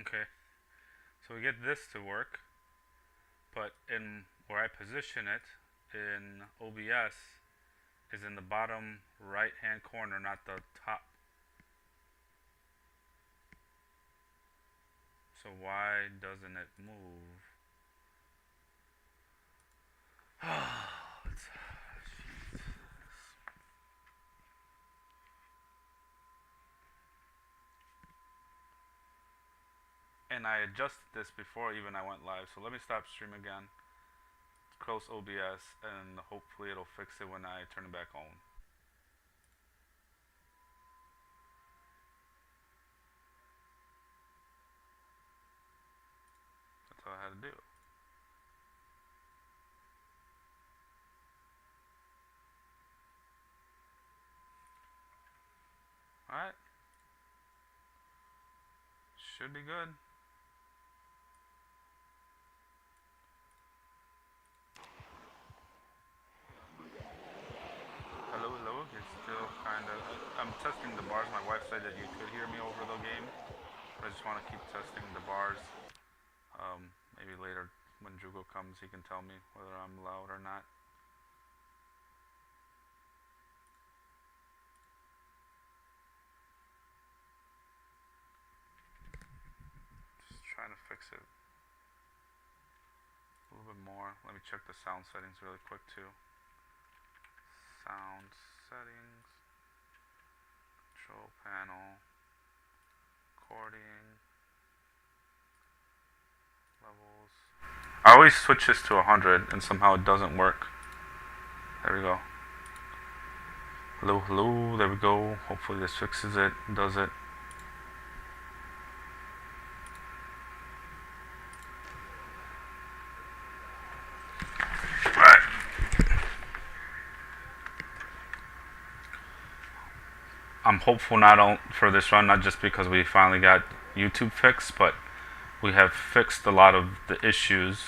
Okay, so we get this to work, but in where I position it in OBS is in the bottom right hand corner, not the top. So why doesn't it move? And I adjusted this before even I went live. So let me stop stream again, close OBS, and hopefully it'll fix it when I turn it back on. That's all I had to do. Alright, should be good. Hello, hello. It's still kind of. I'm testing the bars. My wife said that you could hear me over the game. But I just want to keep testing the bars. Maybe later when Jugo comes, he can tell me whether I'm loud or not. Just trying to fix it a little bit more. Let me check the sound settings really quick too. Sound settings, control panel, recording, levels. I always switch this to 100 and somehow it doesn't work. There we go. Hello, hello, there we go. Hopefully this fixes it, does it. Alright. I'm hopeful not for this run, not just because we finally got YouTube fixed, but we have fixed a lot of the issues.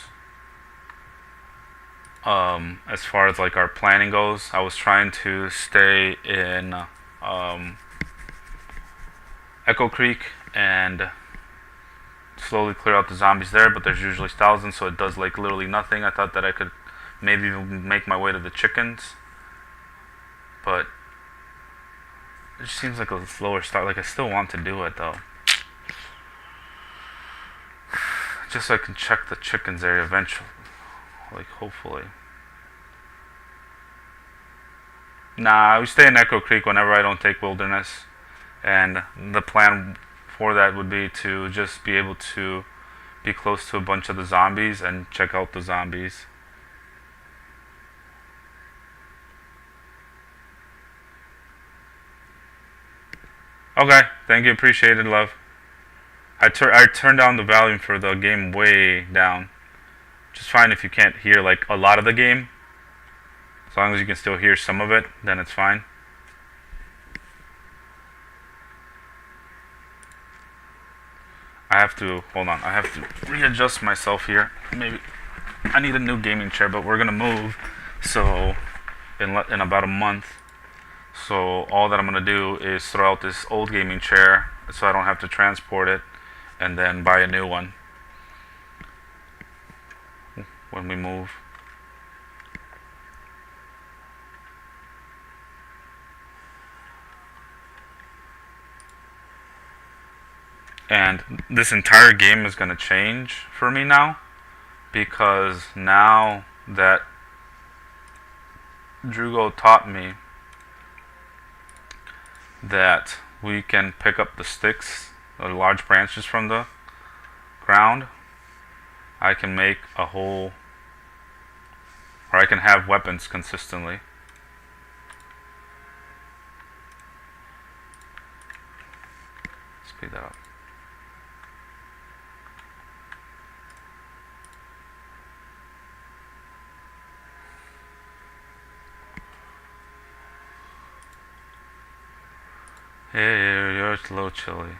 As far as like our planning goes, I was trying to stay in Echo Creek and slowly clear out the zombies there, but there's usually thousands, so it does like literally nothing. I thought that I could maybe even make my way to the chickens, but it just seems like a slower start. Like I still want to do it though, just so I can check the chickens area eventually. Like hopefully. Nah, we stay in Echo Creek whenever I don't take Wilderness, and the plan for that would be to just be able to be close to a bunch of the zombies and check out the zombies. Okay, thank you, appreciate it, love. I turned down the volume for the game way down. Just fine if you can't hear like a lot of the game. As long as you can still hear some of it, then it's fine. I have to hold on. I have to readjust myself here. Maybe I need a new gaming chair, but we're gonna move. So in about a month. So all that I'm gonna do is throw out this old gaming chair, so I don't have to transport it, and then buy a new one when we move. And this entire game is going to change for me now, because now that Drugo taught me that we can pick up the sticks, the large branches from the ground, I can make a whole, or I can have weapons consistently. Speed that up. Hey, you're a little chilly.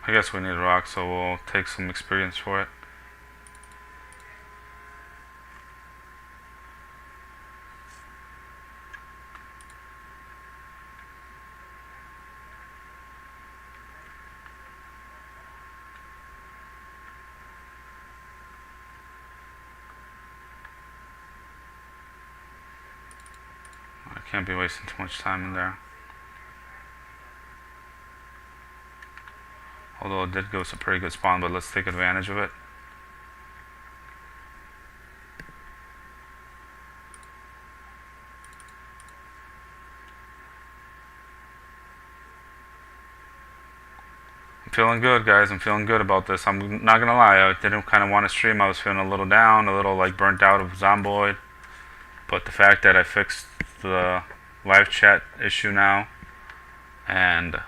I guess we need a rock, so we'll take some experience for it. I can't be wasting too much time in there. Although it did give us a pretty good spawn, but let's take advantage of it. I'm feeling good, guys. I'm feeling good about this. I'm not gonna lie, I didn't kind of want to stream. I was feeling a little down, a little like burnt out of Zomboid. But the fact that I fixed the live chat issue now, and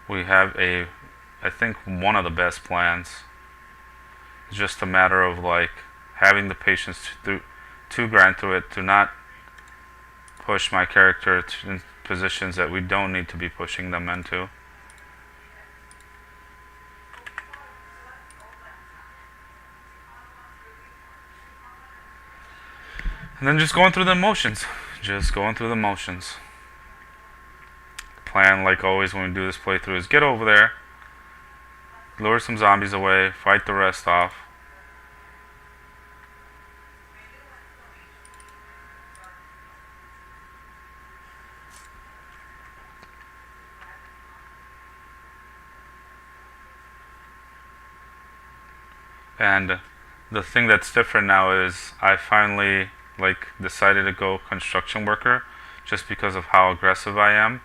we have I think one of the best plans. It's just a matter of like having the patience to grind through it, to not push my character in positions that we don't need to be pushing them into. And then just going through the motions. Just going through the motions. The plan, like always when we do this playthrough, is get over there, lure some zombies away, fight the rest off. And the thing that's different now is I finally like decided to go construction worker just because of how aggressive I am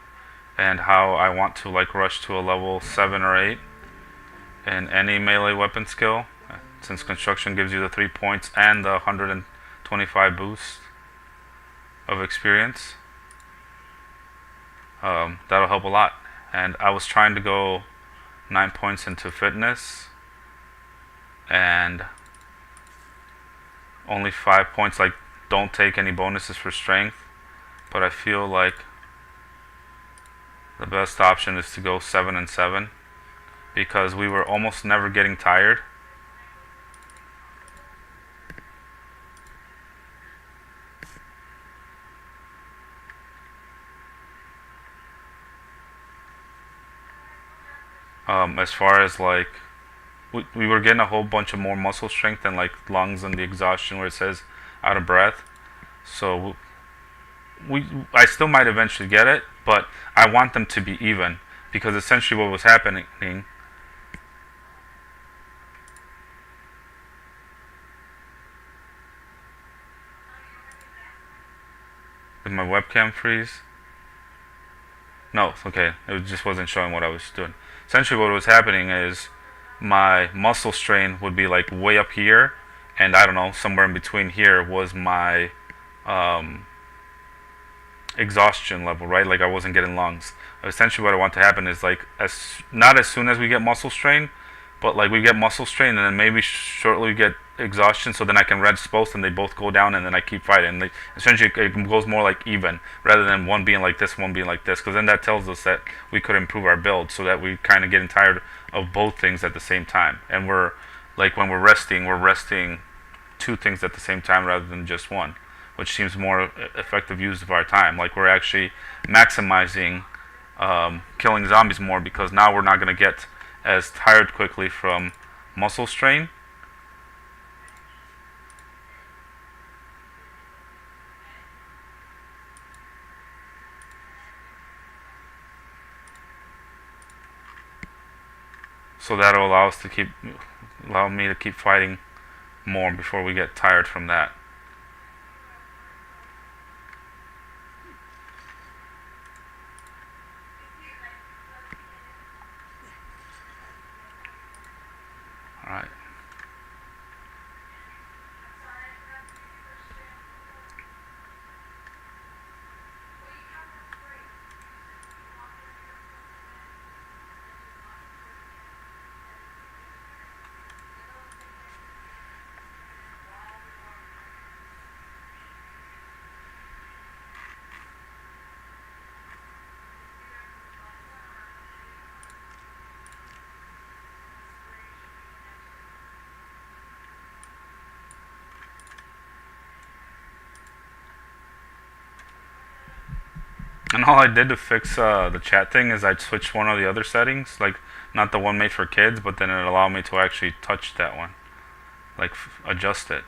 and how I want to like rush to a level 7 or 8 in any melee weapon skill, since construction gives you the 3 points and the 125 boost of experience. That'll help a lot. And I was trying to go 9 points into fitness and only 5 points, like don't take any bonuses for strength, but I feel like the best option is to go 7 and 7 because we were almost never getting tired. As far as like we were getting a whole bunch of more muscle strength and like lungs and the exhaustion where it says out of breath. So I still might eventually get it, but I want them to be even because essentially what was happening. Did my webcam freeze? No, okay. It just wasn't showing what I was doing. Essentially what was happening is my muscle strain would be like way up here, and I don't know, somewhere in between here was my exhaustion level, right? Like I wasn't getting lungs. Essentially what I want to happen is like not as soon as we get muscle strain, but like we get muscle strain and then maybe shortly we get exhaustion, so then I can rest both and they both go down and then I keep fighting. Like, essentially it goes more like even rather than one being like this, one being like this, because then that tells us that we could improve our build so that we kind of getting tired of both things at the same time. And we're like when we're resting 2 things at the same time rather than just one, which seems more effective use of our time. Like we're actually maximizing killing zombies more because now we're not going to get as tired quickly from muscle strain. So that'll allow me to keep fighting more before we get tired from that. Alright. And all I did to fix the chat thing is I switched one of the other settings, like not the one made for kids, but then it allowed me to actually touch that one, like adjust it.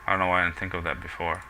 I don't know why I didn't think of that before.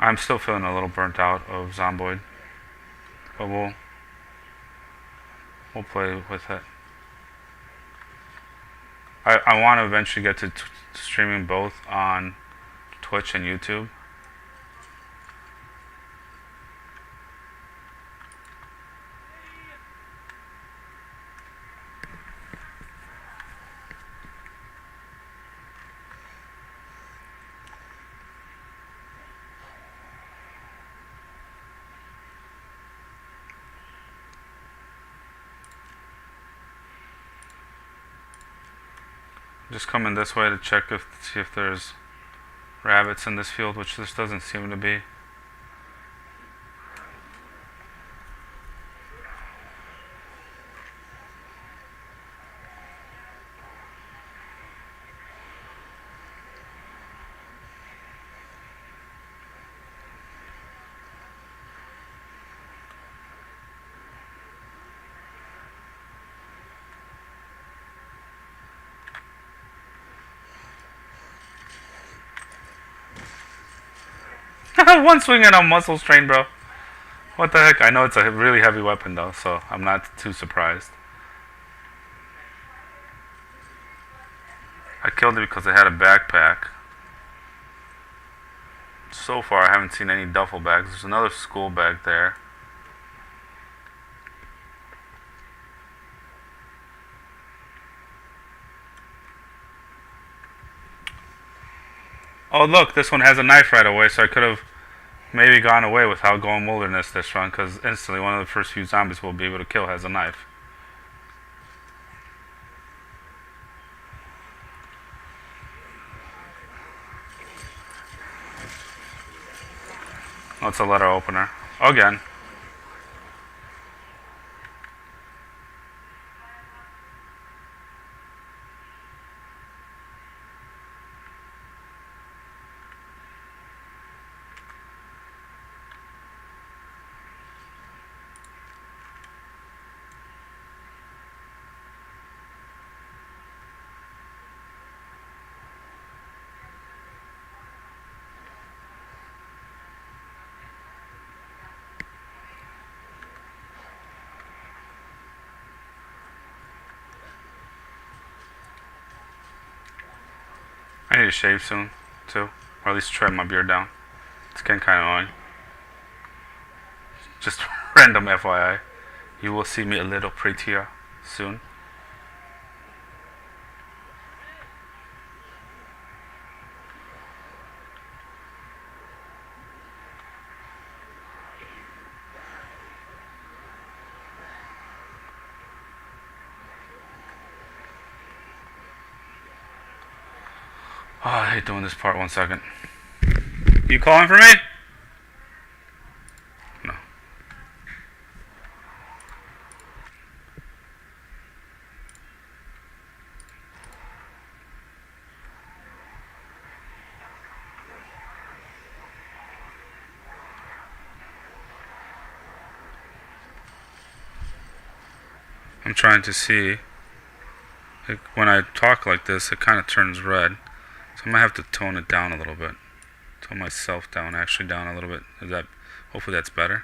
I'm still feeling a little burnt out of Zomboid, but we'll play with it. I want to eventually get to streaming both on Twitch and YouTube. Just coming this way to check see if there's rabbits in this field, which this doesn't seem to be. One swing and a muscle strain, bro. What the heck? I know it's a really heavy weapon, though, so I'm not too surprised. I killed it because it had a backpack. So far, I haven't seen any duffel bags. There's another school bag there. Oh, look, this one has a knife right away, so I could have maybe gone away without going wilderness this run, because instantly one of the first few zombies we'll be able to kill has a knife. Oh, it's a letter opener. Again. I need to shave soon, too. Or at least trim my beard down. It's getting kind of annoying. Just random FYI. You will see me a little prettier soon. Oh, I hate doing this part. 1 second. You calling for me? No. I'm trying to see. Like, when I talk like this, it kind of turns red. So I might have to tone it down a little bit. Tone myself down, actually down a little bit. Is that? Hopefully that's better.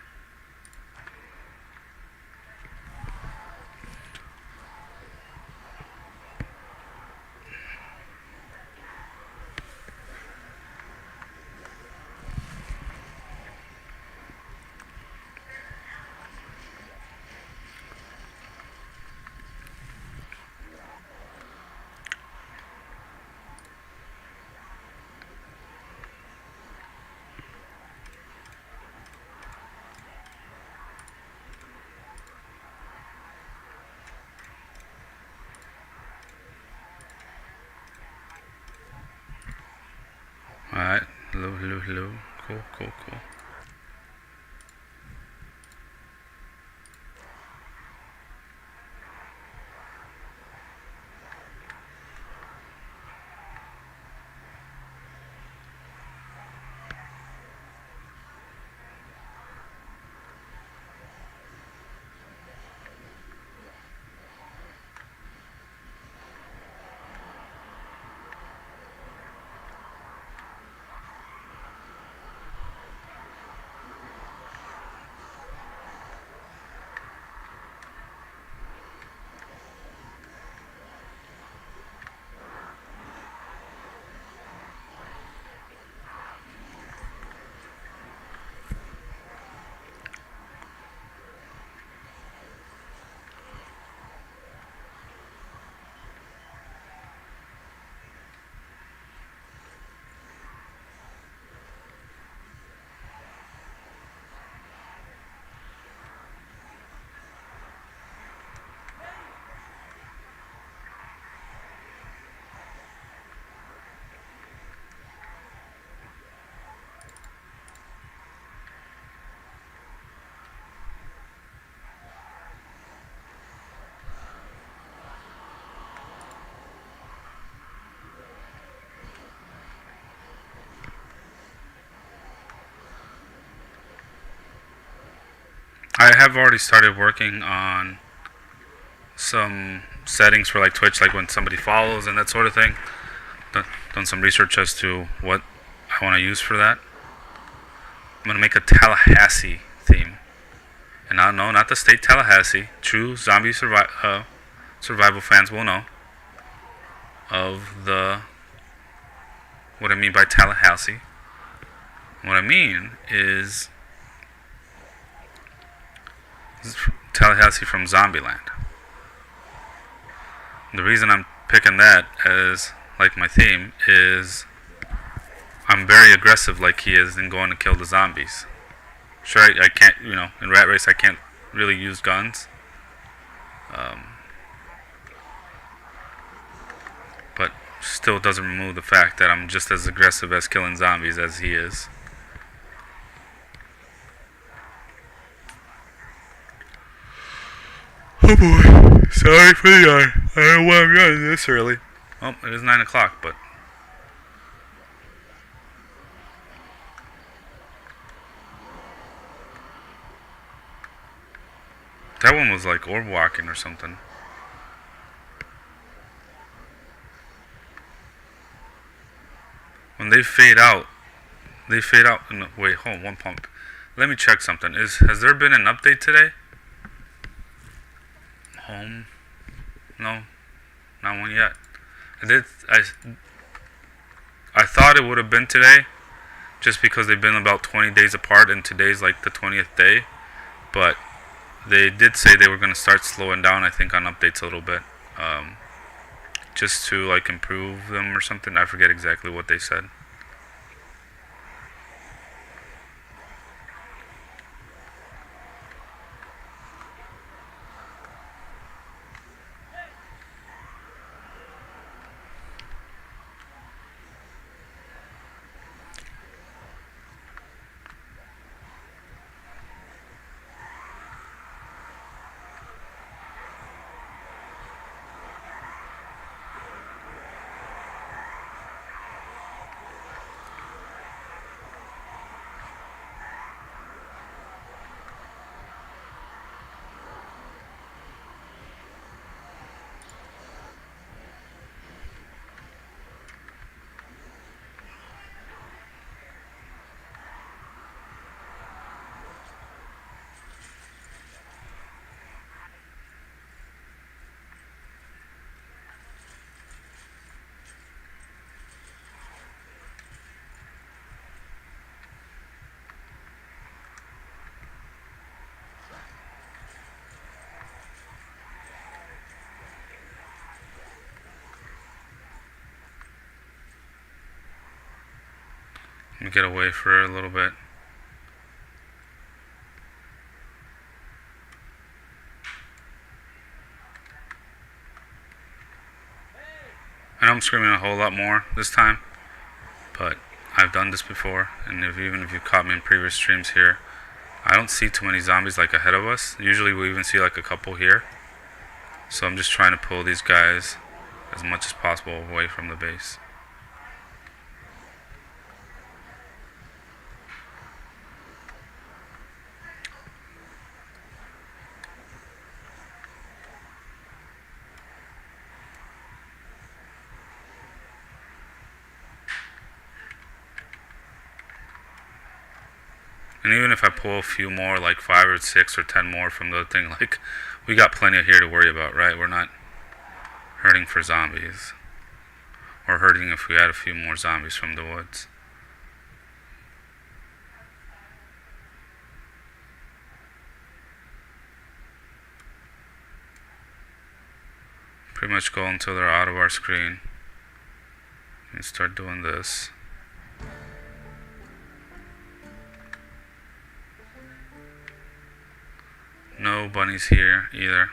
Alright, hello. Cool. I have already started working on some settings for like Twitch, like when somebody follows and that sort of thing. Done some research as to what I want to use for that. I'm gonna make a Tallahassee theme, and not the state Tallahassee. True zombie survival fans will know of what I mean by Tallahassee. What I mean is Tallahassee from Zombieland. The reason I'm picking that as like my theme is I'm very aggressive like he is in going to kill the zombies. Sure, I can't, in Rat Race I can't really use guns. But still doesn't remove the fact that I'm just as aggressive as killing zombies as he is. Oh boy, sorry for the yawn. I don't know why I'm yawning this early. Oh, it is 9 o'clock, but that one was like orb walking or something. When they fade out. No, wait, hold on, one pump. Let me check something. Has there been an update today? Home? No, not one yet. I thought it would have been today, just because they've been about 20 days apart, and today's like the 20th day. But they did say they were going to start slowing down, I think, on updates a little bit, just to like improve them or something. I forget exactly what they said. me get away for a little bit. I know I'm screaming a whole lot more this time, but I've done this before, and even if you caught me in previous streams here, I don't see too many zombies like ahead of us. Usually we even see like a couple here. So I'm just trying to pull these guys as much as possible away from the base. And even if I pull a few more, like 5 or 6 or 10 more from the thing, like, we got plenty of here to worry about, right? We're not hurting for zombies. Or hurting if we had a few more zombies from the woods. Pretty much go until they're out of our screen. And start doing this. No bunnies here either.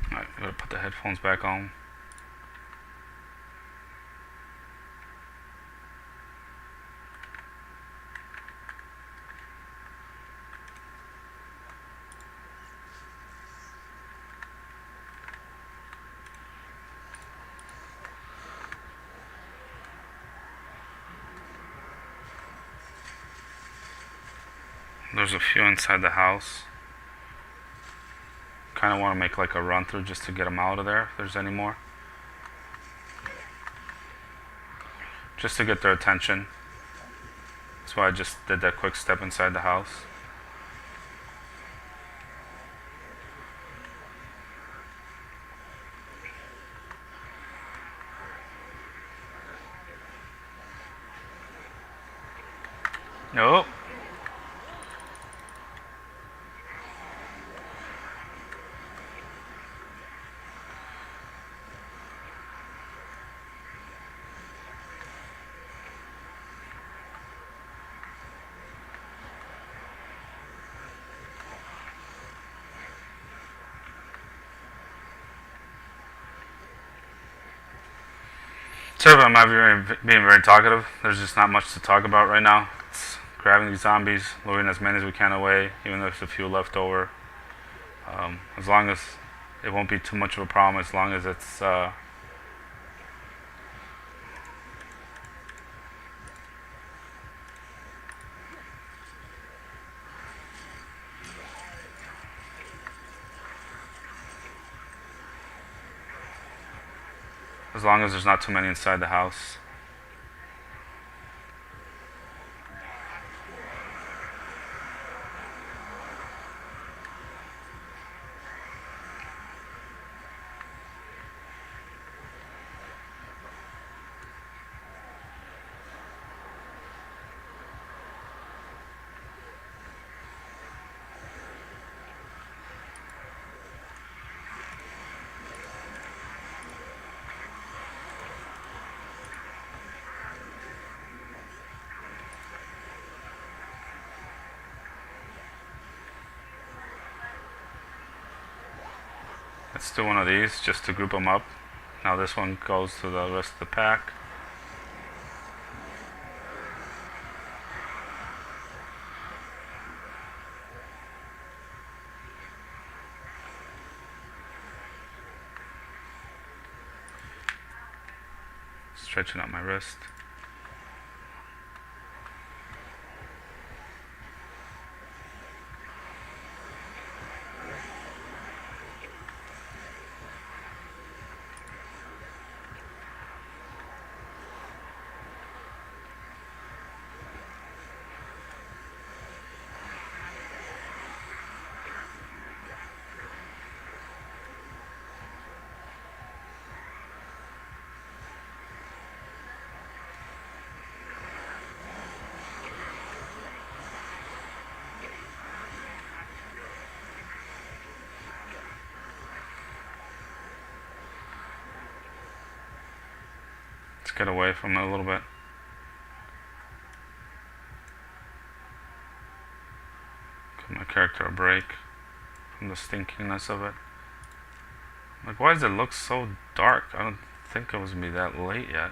Alright, gotta put the headphones back on. There's a few inside the house. Kind of want to make like a run through just to get them out of there if there's any more. Just to get their attention. That's why I just did that quick step inside the house. Nope. Sorry if I'm not being very talkative. There's just not much to talk about right now. It's grabbing these zombies, luring as many as we can away, even though there's a few left over. As long as it won't be too much of a problem, as long as it's as long as there's not too many inside the house. Let's do one of these just to group them up. Now this one goes to the rest of the pack. Stretching out my wrist. Let's get away from it a little bit. Give my character a break from the stinkiness of it. Like, why does it look so dark? I don't think it was gonna be that late yet.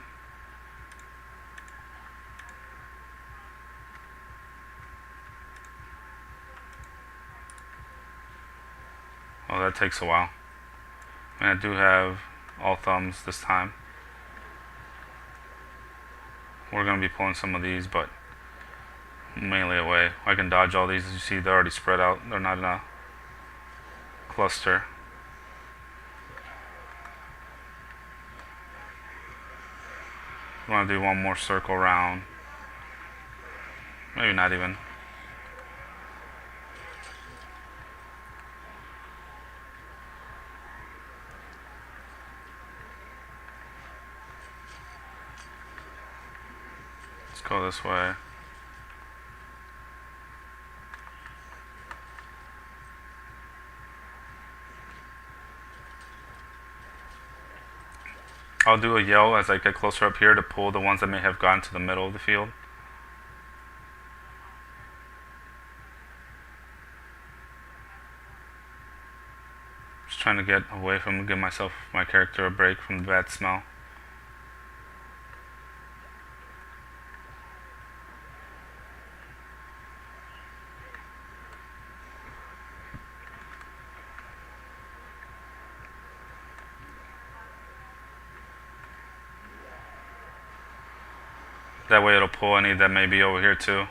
Oh, that takes a while. And I do have all thumbs this time. We're going to be pulling some of these, but mainly away. I can dodge all these. As you see, they're already spread out. They're not in a cluster. I want to do one more circle round. Maybe not even. Let's go this way. I'll do a yell as I get closer up here to pull the ones that may have gone to the middle of the field. Just trying to get away from, give myself, my character a break from the bad smell. That way it'll pull any that may be over here too.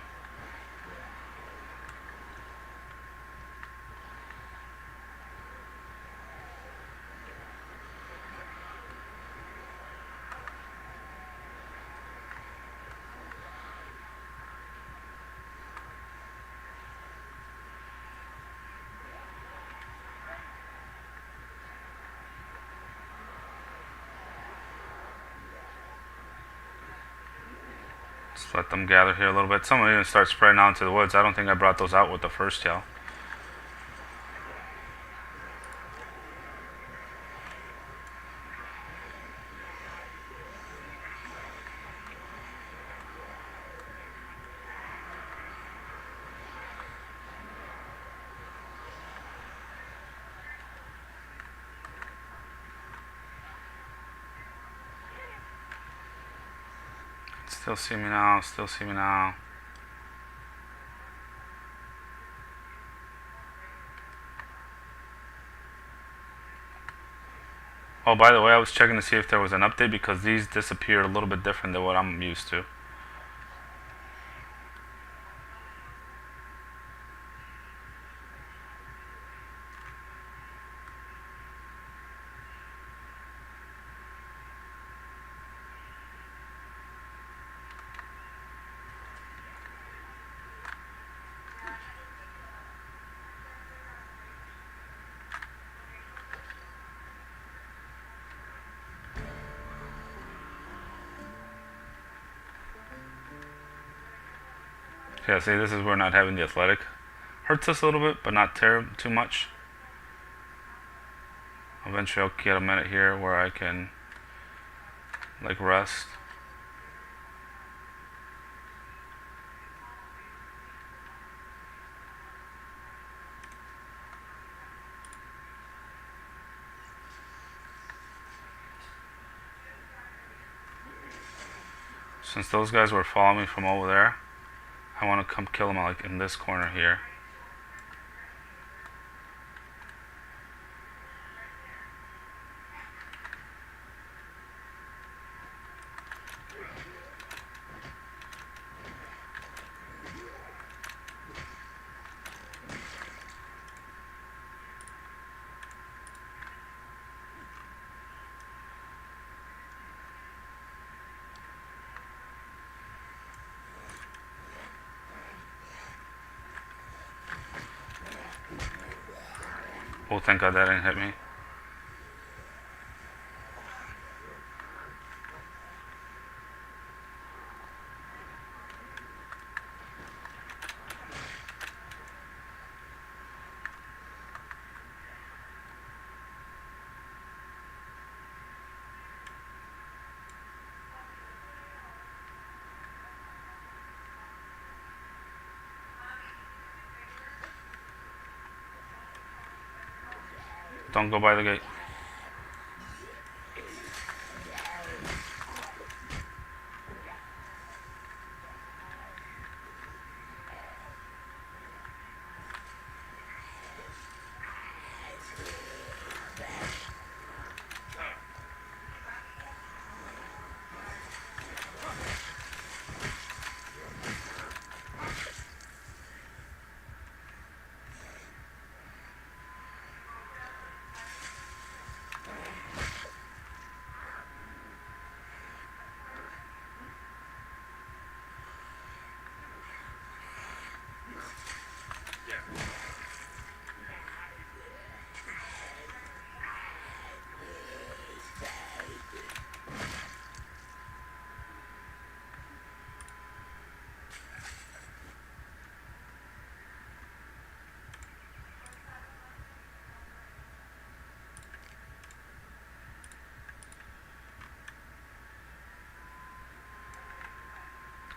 Just let them gather here a little bit. Some of them even start spreading out into the woods. I don't think I brought those out with the first yell. Still see me now, still see me now. Oh, by the way, I was checking to see if there was an update because these disappeared a little bit different than what I'm used to. Yeah, see, this is where not having the athletic hurts us a little bit, but not too much. Eventually I'll get a minute here where I can like rest. Since those guys were following me from over there, I want to come kill them like in this corner here. Oh, thank God that didn't hit me. Don't go by the gate.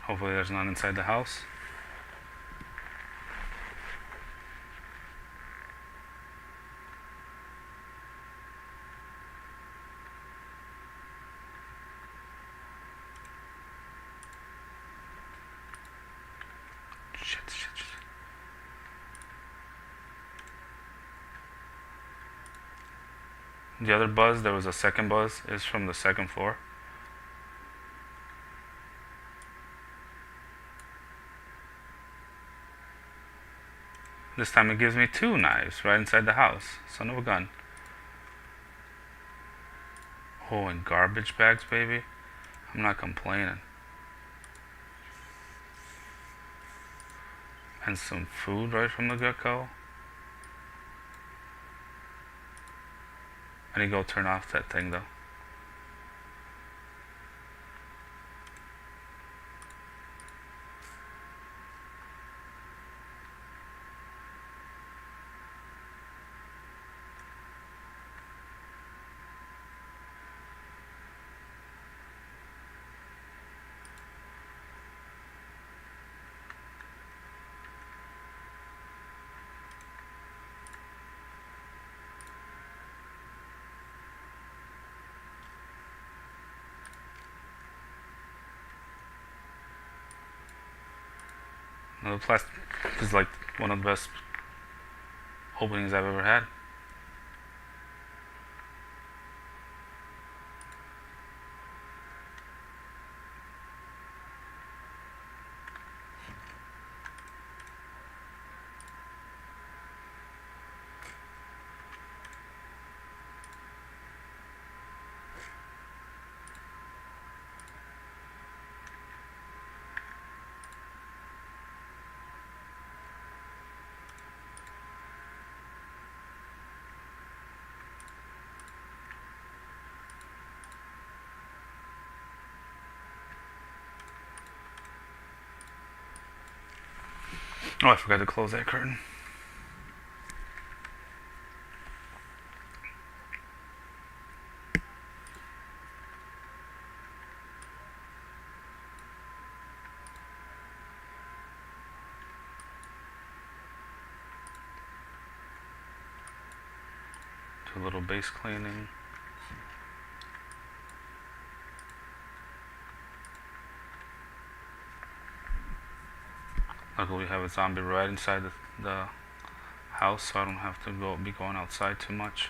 Hopefully there's none inside the house. Shit. The other buzz, there was a second buzz, is from the second floor. This time it gives me 2 knives right inside the house. Son of a gun. Oh, and garbage bags, baby. I'm not complaining. And some food right from the get-go. I need to go turn off that thing, though. The plastic is like one of the best openings I've ever had. Oh, I forgot to close that curtain. Do a little base cleaning. Luckily, we have a zombie right inside the house, so I don't have to be going outside too much.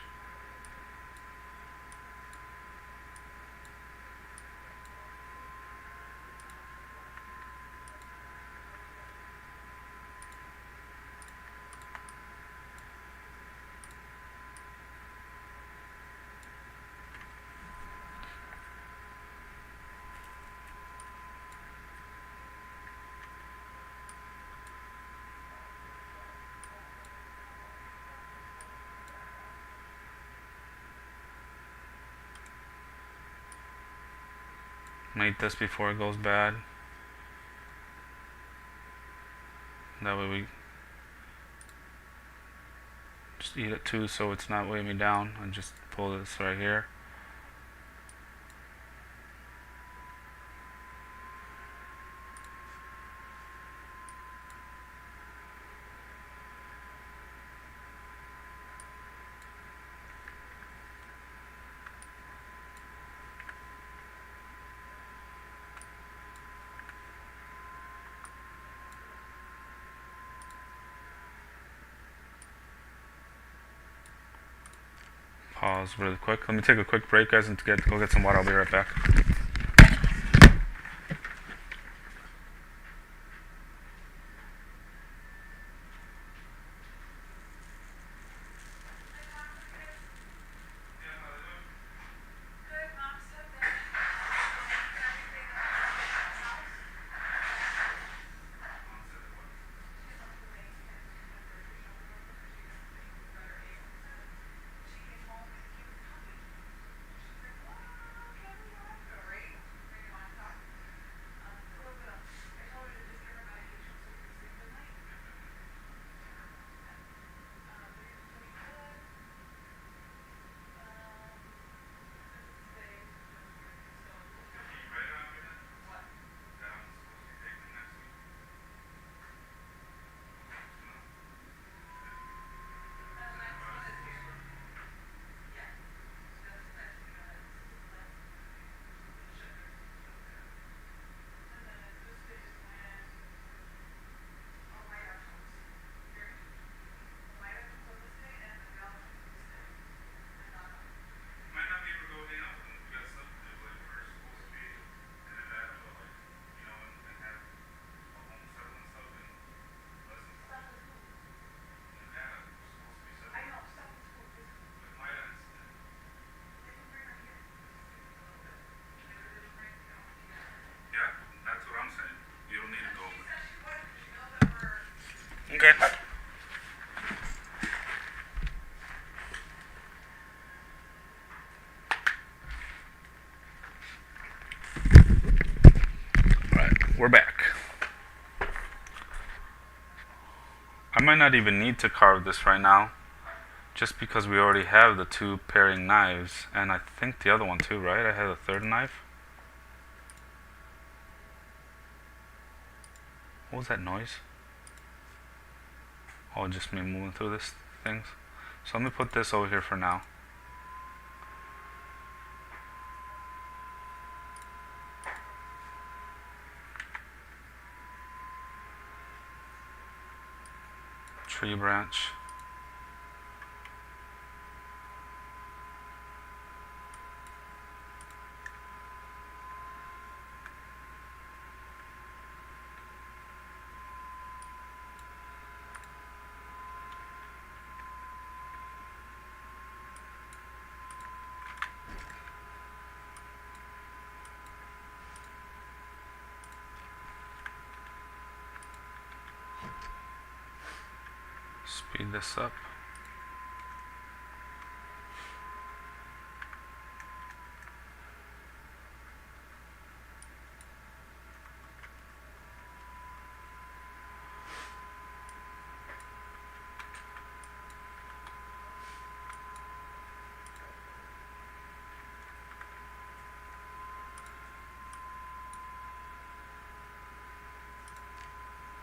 Make this before it goes bad. That way we just eat it too, so it's not weighing me down. I just pull this right here. Pause really quick. Let me take a quick break, guys, and go get some water. I'll be right back. Okay. Alright, we're back. I might not even need to carve this right now, just because we already have the 2 pairing knives, and I think the other one too, right? I had a 3rd knife. What was that noise? Oh, just me moving through this things. So let me put this over here for now. Tree branch. Speed this up.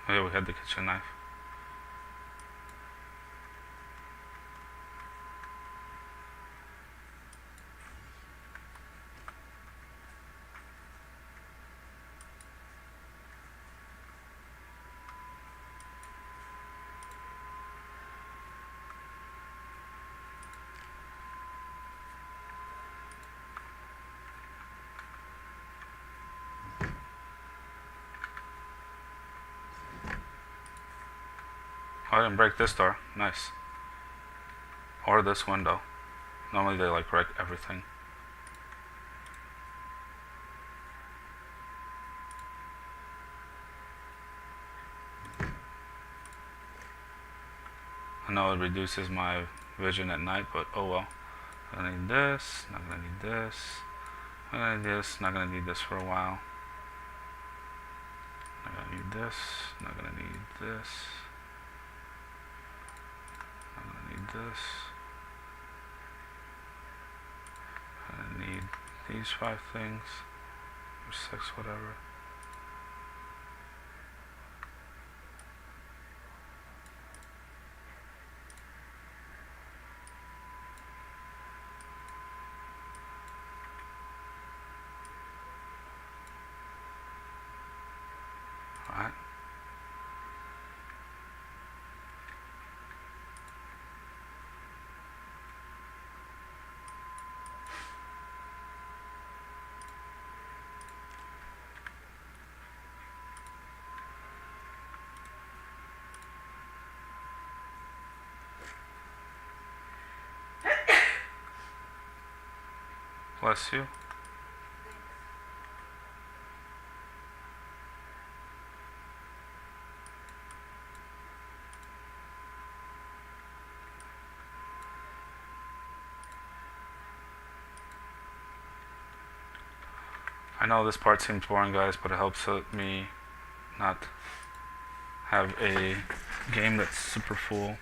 Oh yeah, we had the kitchen knife. Oh, I didn't break this door. Nice. Or this window. Normally they like wreck everything. I know it reduces my vision at night, but oh well. I'm gonna need this, not gonna need this. I'm gonna need this, not gonna need this for a while. Not gonna need this, not gonna need this. Not gonna need this. I need these 5 things, or 6, whatever. Alright. Bless you. I know this part seems boring, guys, but it helps me not have a game that's super full.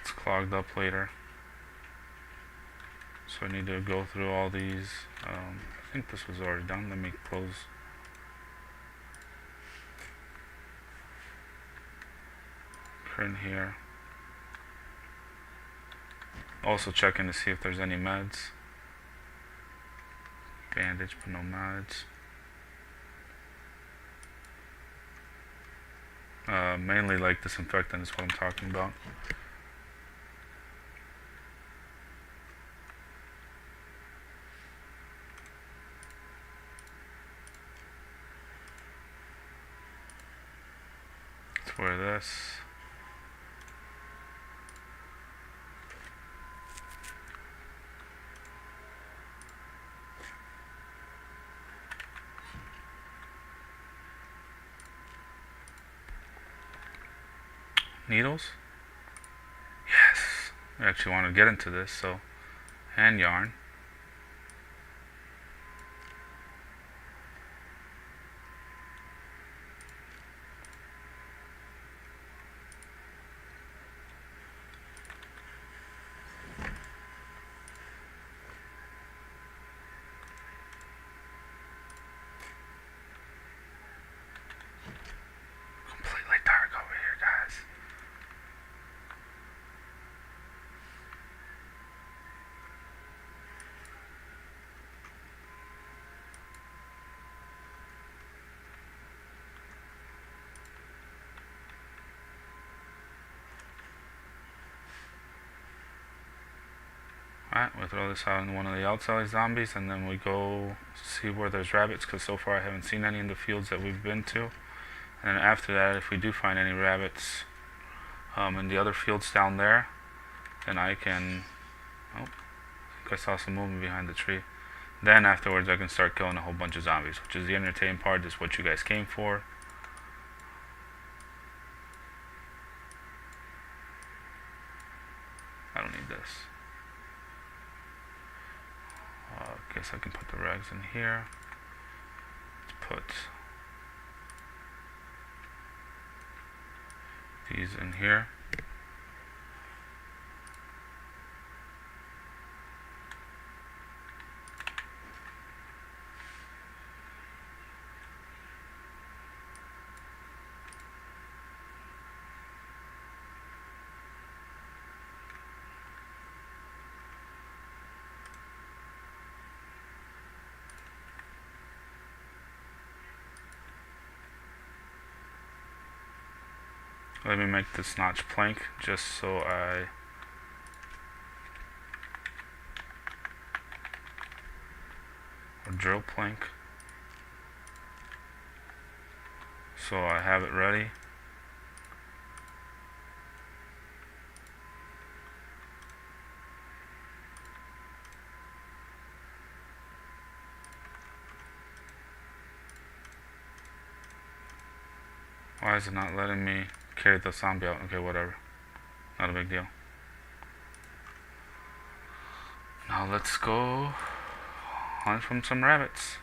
It's clogged up later. So I need to go through all these. I think this was already done. Let me close. Current here. Also checking to see if there's any meds. Bandage, but no meds. Mainly like disinfectant is what I'm talking about. Let's wear this. Needles? Yes! I actually want to get into this, so. And yarn. Completely dark over here, guys. Alright, we'll throw this out in one of the outside zombies, and then we go see where there's rabbits, because so far I haven't seen any in the fields that we've been to. And then after that, if we do find any rabbits in the other fields down there, then I can... Oh, I think I saw some movement behind the tree. Then afterwards I can start killing a whole bunch of zombies, which is the entertaining part. This is what you guys came for. I don't need this. Guess I can put the rags in here. Let's put these in here. Let me make this notch plank just so I or drill plank. So I have it ready. Why is it not letting me carry the zombie out? Okay, whatever. Not a big deal. Now let's go hunt from some rabbits.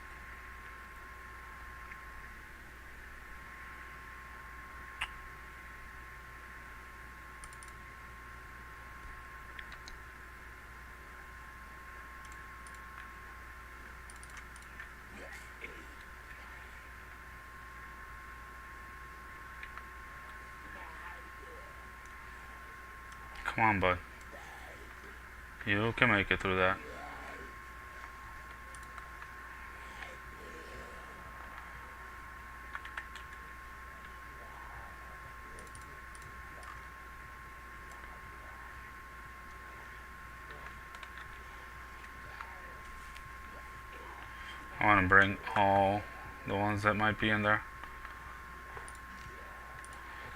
Come on, bud. You can make it through that. I want to bring all the ones that might be in there.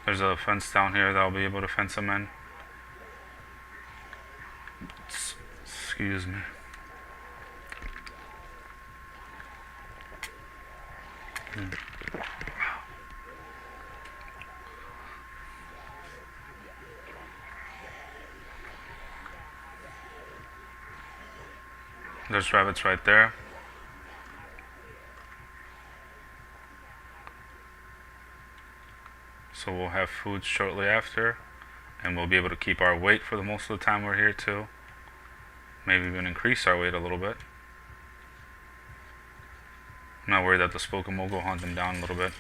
There's a fence down here that I'll be able to fence them in. Excuse me. There's rabbits right there. So we'll have food shortly after, and we'll be able to keep our weight for the most of the time we're here too. Maybe even increase our weight a little bit. I'm not worried that the Spoken will go hunt them down a little bit.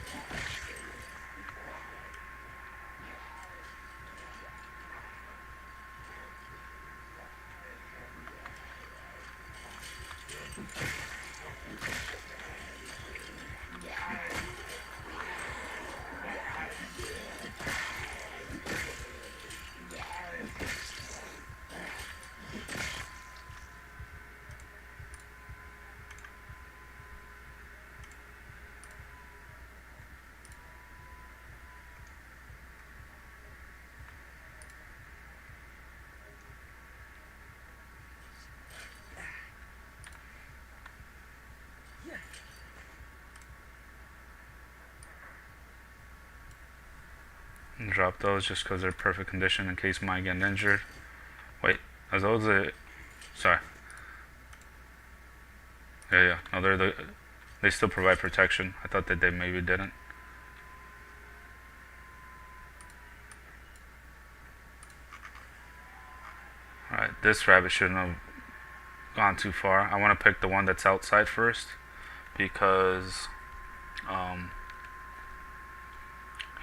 And drop those just because they're perfect condition in case mine get injured. Wait, are those the... Sorry. Yeah. No, they still provide protection. I thought that they maybe didn't. Alright, this rabbit shouldn't have gone too far. I want to pick the one that's outside first because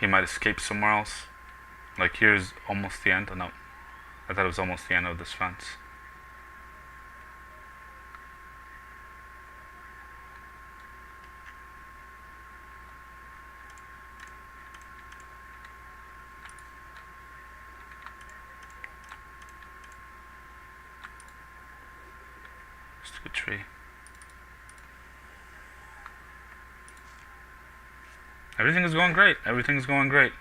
he might escape somewhere else. Like here's almost the end. Oh, no, I thought it was almost the end of this fence. Stupid tree. Everything is going great. Everything is going great.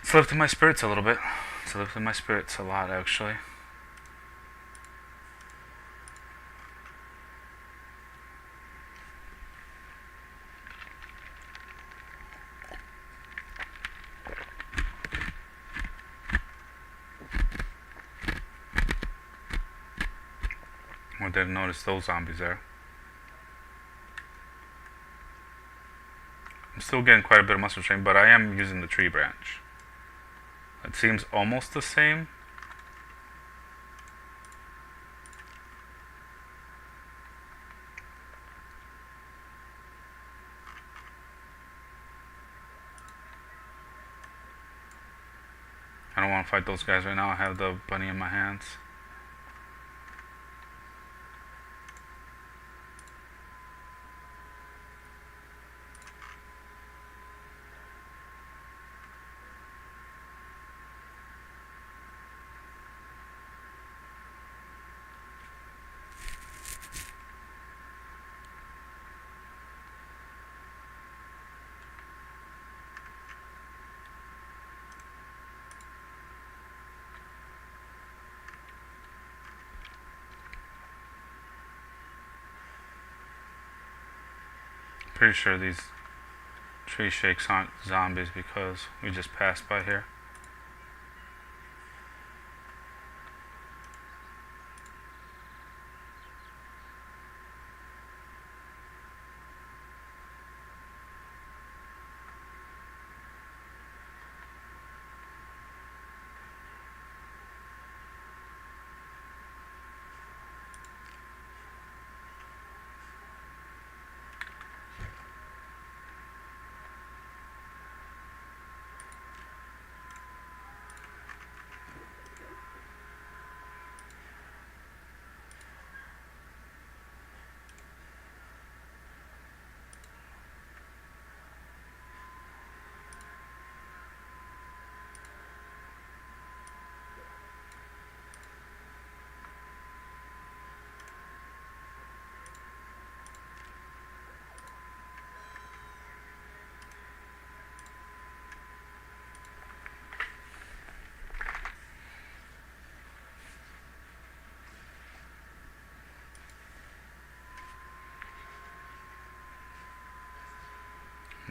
It's lifting my spirits a little bit. It's lifting my spirits a lot, actually. I didn't notice those zombies there. I'm still getting quite a bit of muscle strain, but I am using the tree branch. It seems almost the same. I don't want to fight those guys right now. I have the bunny in my hands. Pretty sure these tree shakes aren't zombies because we just passed by here.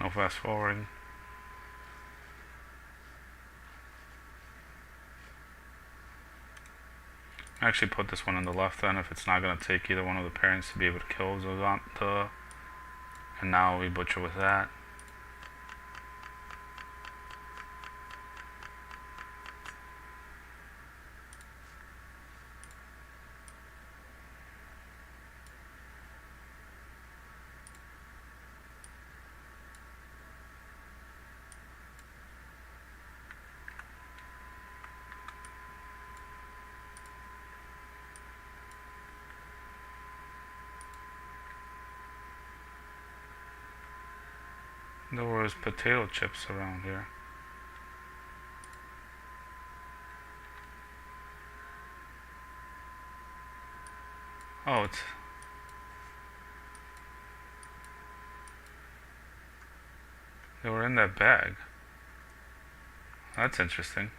No fast forwarding. I actually put this one on the left then if it's not going to take either one of the parents to be able to kill the... And now we butcher with that. There was potato chips around here. Oh, they were in that bag. That's interesting.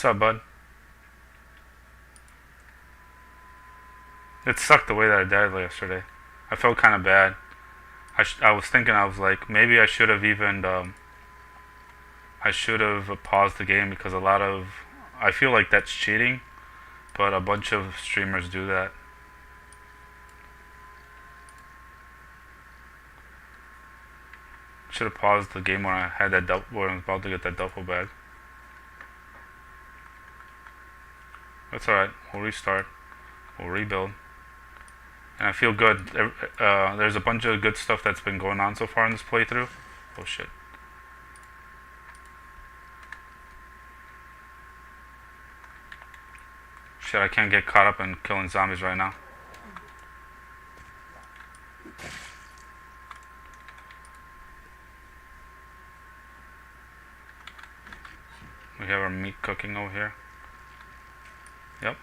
What's up, bud? It sucked the way that I died yesterday. I felt kind of bad. I was thinking, I was like, maybe I should have I should have paused the game because I feel like that's cheating, but a bunch of streamers do that. Should have paused the game when I had when I was about to get that duffel bag. That's alright. We'll restart. We'll rebuild. And I feel good. There's a bunch of good stuff that's been going on so far in this playthrough. Oh shit. Shit, I can't get caught up in killing zombies right now. We have our meat cooking over here. Yep.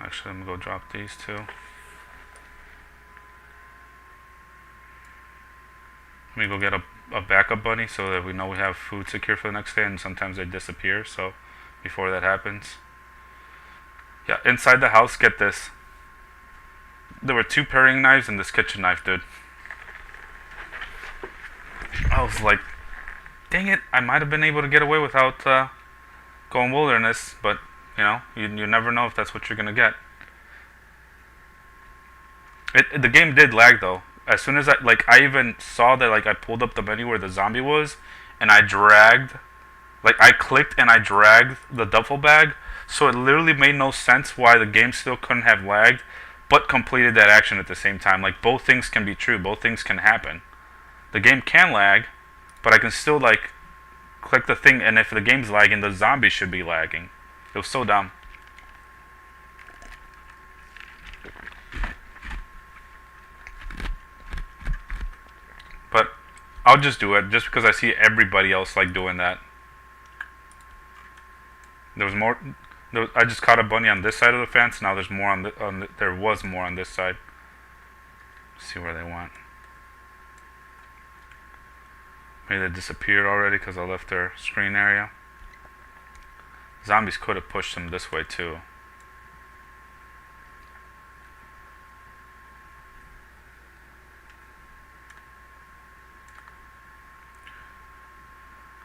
Actually, I'm gonna go drop these two. Let me go get a backup bunny so that we know we have food secure for the next day, and sometimes they disappear, so before that happens. Yeah, inside the house, get this. There were 2 paring knives and this kitchen knife, dude. I was like, dang it, I might have been able to get away without going wilderness, but you know, you never know if that's what you're gonna get. The game did lag though. As soon as I even saw that, like, I pulled up the menu where the zombie was, and I clicked and I dragged the duffel bag, so it literally made no sense why the game still couldn't have lagged, but completed that action at the same time. Like, both things can be true, both things can happen. The game can lag, but I can still, like, click the thing, and if the game's lagging, the zombie should be lagging. It was so dumb. But I'll just do it just because I see everybody else like doing that. There was more. I just caught a bunny on this side of the fence. Now there's more there was more on this side. Let's see where they went. Maybe they disappeared already because I left their screen area. Zombies could have pushed them this way too.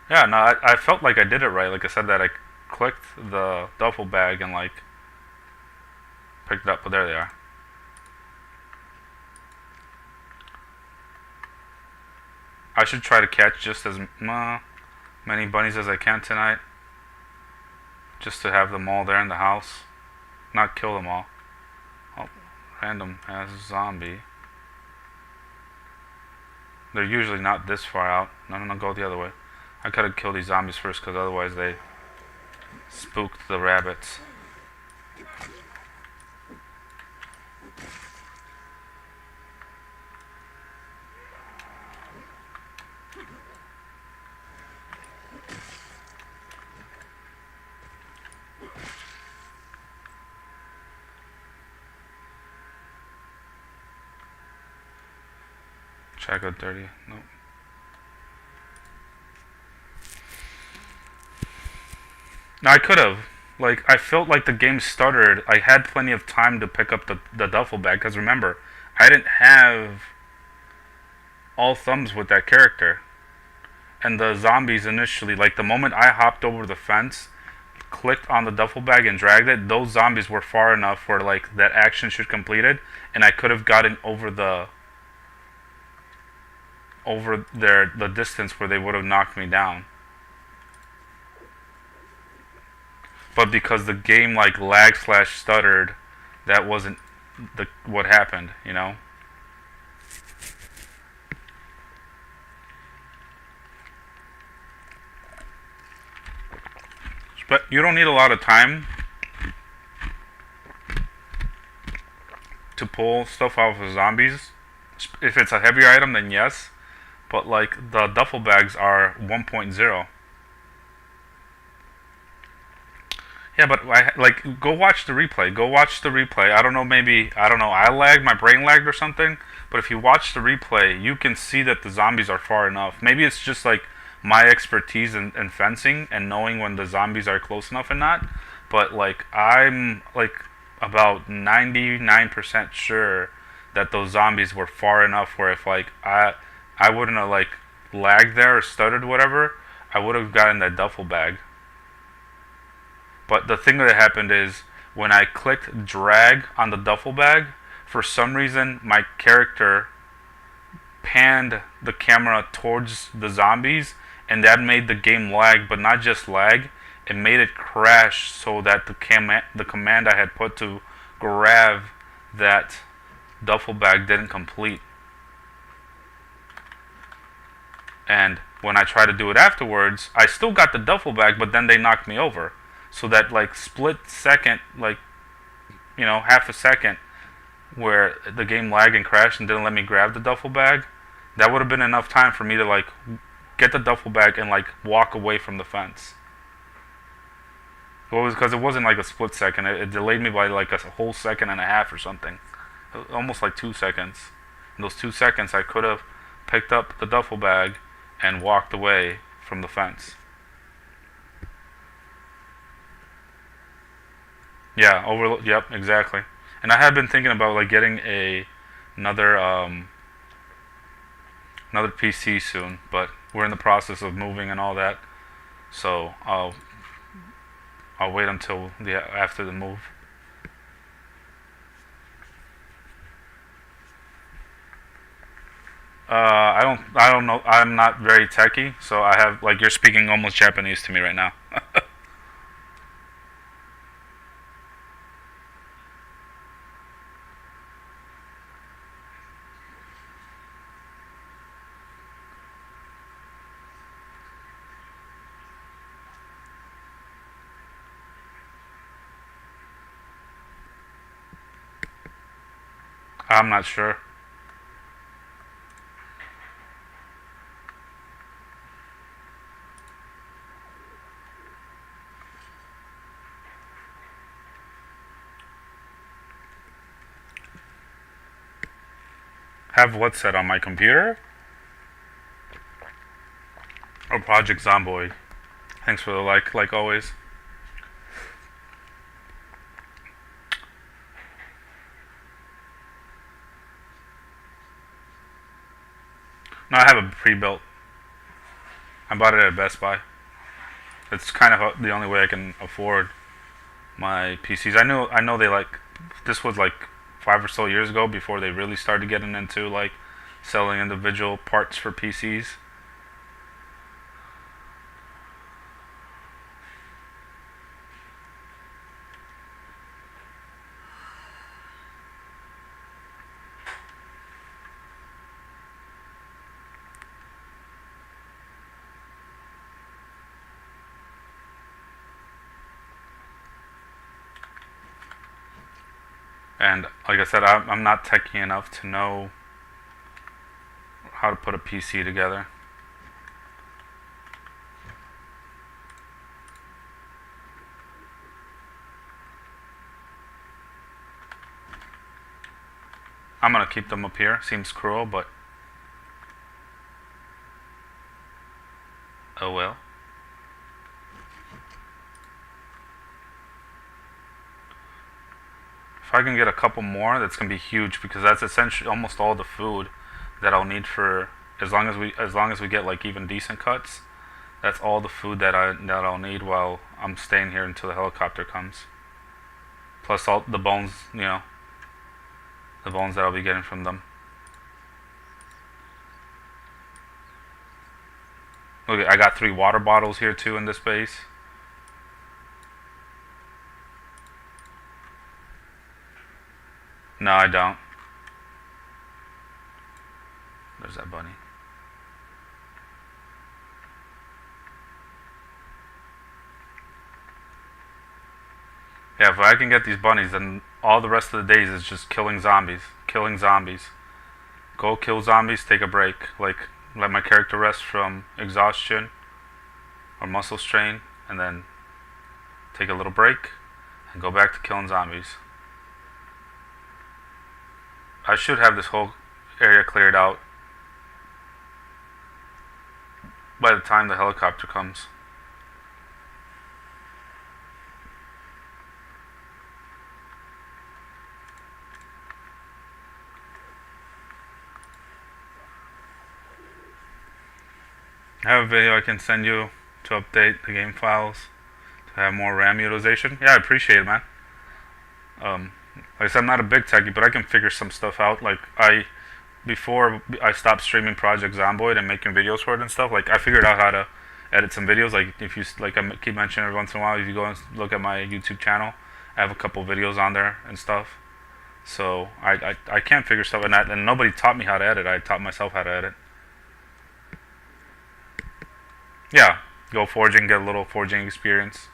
Yeah, no, I felt like I did it right. Like I said, that I clicked the duffel bag and like picked it up, but there they are. I should try to catch just as many bunnies as I can tonight, just to have them all there in the house, not kill them all. Oh, random as zombie. They're usually not this far out. No, go the other way. I gotta kill these zombies first, because otherwise they spooked the rabbits. Check out dirty. Nope. Now I could have. Like, I felt like the game stuttered. I had plenty of time to pick up the duffel bag, because remember, I didn't have all thumbs with that character. And the zombies initially, like the moment I hopped over the fence, clicked on the duffel bag and dragged it, those zombies were far enough where like that action should completed, and I could have gotten over the distance where they would have knocked me down. But because the game like lag / stuttered, that wasn't what happened, you know? But you don't need a lot of time to pull stuff off of zombies. If it's a heavier item, then yes. But like the duffel bags are 1.0. Yeah, but go watch the replay. Go watch the replay. I don't know, I lagged, my brain lagged or something. But if you watch the replay, you can see that the zombies are far enough. Maybe it's just like my expertise in fencing and knowing when the zombies are close enough and not. But like I'm like about 99% sure that those zombies were far enough where if like I wouldn't have like lagged there or stuttered whatever, I would have gotten that duffel bag. But the thing that happened is when I clicked drag on the duffel bag, for some reason my character panned the camera towards the zombies, and that made the game lag, but not just lag, it made it crash so that the command I had put to grab that duffel bag didn't complete. And when I tried to do it afterwards, I still got the duffel bag, but then they knocked me over. So that like split second, like, you know, half a second where the game lagged and crashed and didn't let me grab the duffel bag, that would have been enough time for me to like get the duffel bag and like walk away from the fence. Well, it was because it wasn't like a split second. It delayed me by like a whole second and a half or something. Almost like 2 seconds. In those 2 seconds, I could have picked up the duffel bag and walked away from the fence. Yeah, overload. Yep, exactly. And I have been thinking about like getting another another PC soon, but we're in the process of moving and all that. So I'll wait until the after the move. I don't know. I'm not very techy, so I have like you're speaking almost Japanese to me right now. I'm not sure. Have what set on my computer? Or Project Zomboid? Thanks for the like always. No, I have a pre-built. I bought it at Best Buy. It's kind of the only way I can afford my PCs. I know they like this was like 5 or so years ago before they really started getting into like selling individual parts for PCs. And like I said, I'm not techy enough to know how to put a PC together. I'm gonna keep them up here. Seems cruel, but oh well. If I can get a couple more, that's gonna be huge because that's essentially almost all the food that I'll need for as long as we get like even decent cuts. That's all the food that I'll need while I'm staying here until the helicopter comes. Plus all the bones, the bones that I'll be getting from them. Look, I got 3 water bottles here too in this base. No, I don't. There's that bunny. Yeah, if I can get these bunnies, then all the rest of the days is just killing zombies. Killing zombies. Go kill zombies, take a break. Like, let my character rest from exhaustion or muscle strain, and then take a little break and go back to killing zombies. I should have this whole area cleared out by the time the helicopter comes. I have a video I can send you to update the game files to have more RAM utilization. Yeah, I appreciate it, man. Like I said, I'm not a big techie, but I can figure some stuff out. Like before I stopped streaming Project Zomboid and making videos for it and stuff, like I figured out how to edit some videos. Like if you like, I keep mentioning every once in a while, if you go and look at my YouTube channel, I have a couple videos on there and stuff. So I can figure stuff, and nobody taught me how to edit. I taught myself how to edit. Yeah, go forging, get a little forging experience,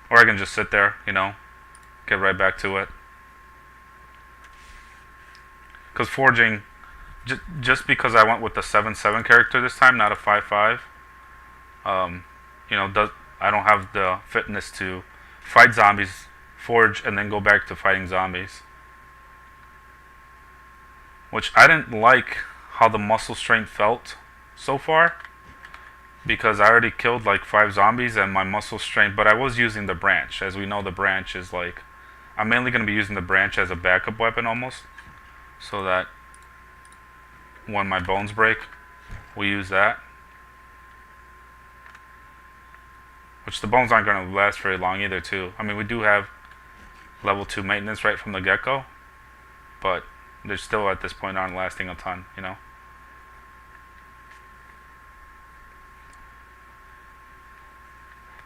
or I can just sit there, get right back to it. Because forging, just because I went with the 7/7 character this time, not a 5/5, does I don't have the fitness to fight zombies, forge, and then go back to fighting zombies. Which I didn't like how the muscle strength felt so far. because I already killed like 5 zombies and my muscle strength. But I was using the branch. As we know, the branch is like, I'm mainly going to be using the branch as a backup weapon almost, so that when my bones break, we use that. Which the bones aren't going to last very long either, too. I mean, we do have level 2 maintenance right from the get-go, but they still at this point aren't lasting a ton, you know?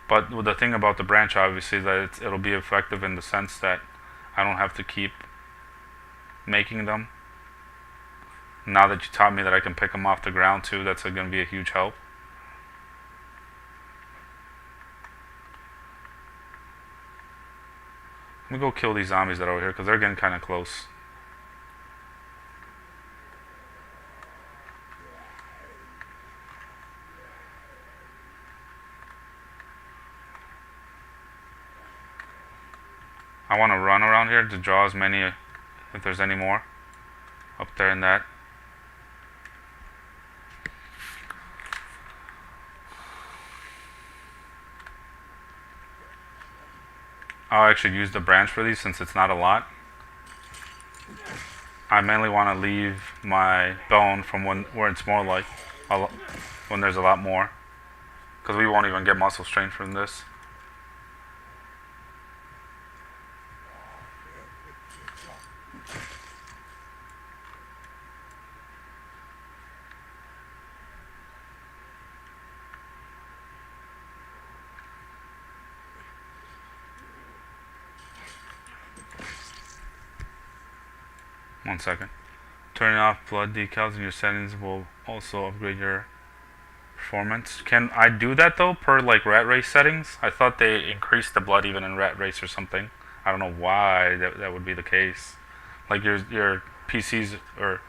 But the thing about the branch, obviously, is that it'll be effective in the sense that I don't have to keep making them. Now that you taught me that I can pick them off the ground too, that's going to be a huge help. Let me go kill these zombies that are over here because they're getting kind of close. I want to run around here to draw as many, if there's any more, up there in that. I'll actually use the branch for these since it's not a lot. I mainly want to leave my bone from where it's more like when there's a lot more, because we won't even get muscle strength from this. One second. Turning off blood decals in your settings will also upgrade your performance. Can I do that though per like rat race settings? I thought they increased the blood even in rat race or something. I don't know why that would be the case. Like your PC's or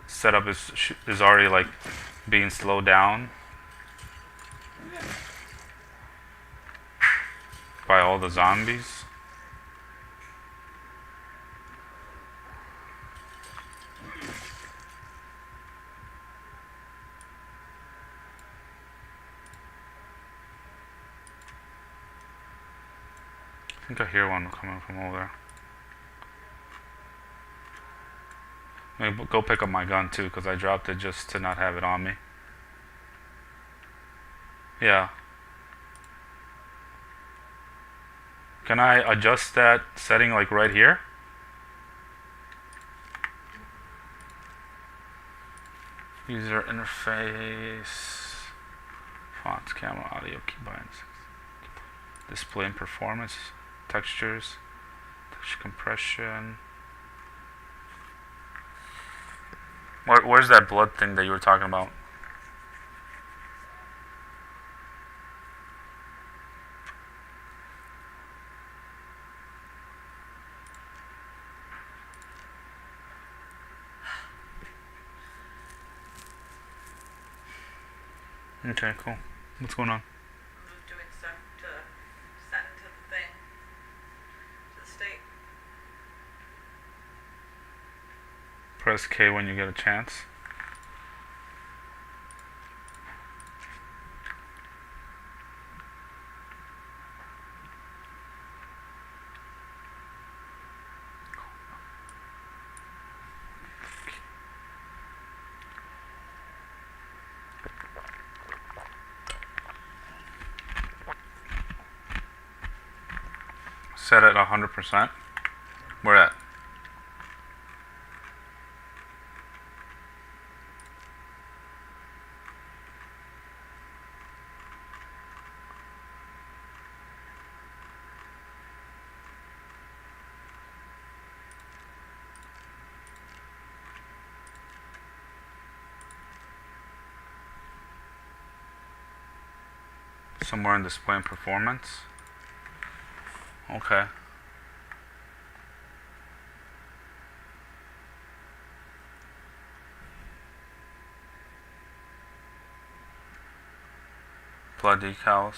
setup is already like being slowed down by all the zombies. I think I hear one coming from over there. Maybe go pick up my gun too, because I dropped it just to not have it on me. Yeah. Can I adjust that setting like right here? User interface, fonts, camera, audio, keybinds, display and performance, textures, texture compression. Where's that blood thing that you were talking about? Okay, cool. What's going on? I'm just doing stuff to send to the thing, to the state. Press K when you get a chance. Set at 100%. Where at? Somewhere in display and performance. Okay. Blood decals.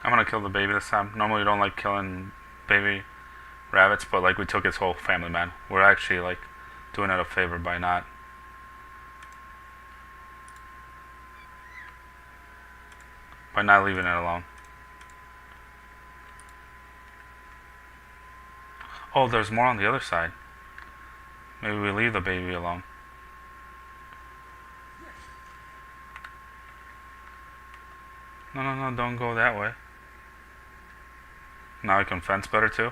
I'm gonna kill the baby this time. Normally we don't like killing baby rabbits, but like we took its whole family, man. We're actually like doing it a favor by not. By not leaving it alone. Oh, there's more on the other side. Maybe we leave the baby alone. No, don't go that way. Now I can fence better too.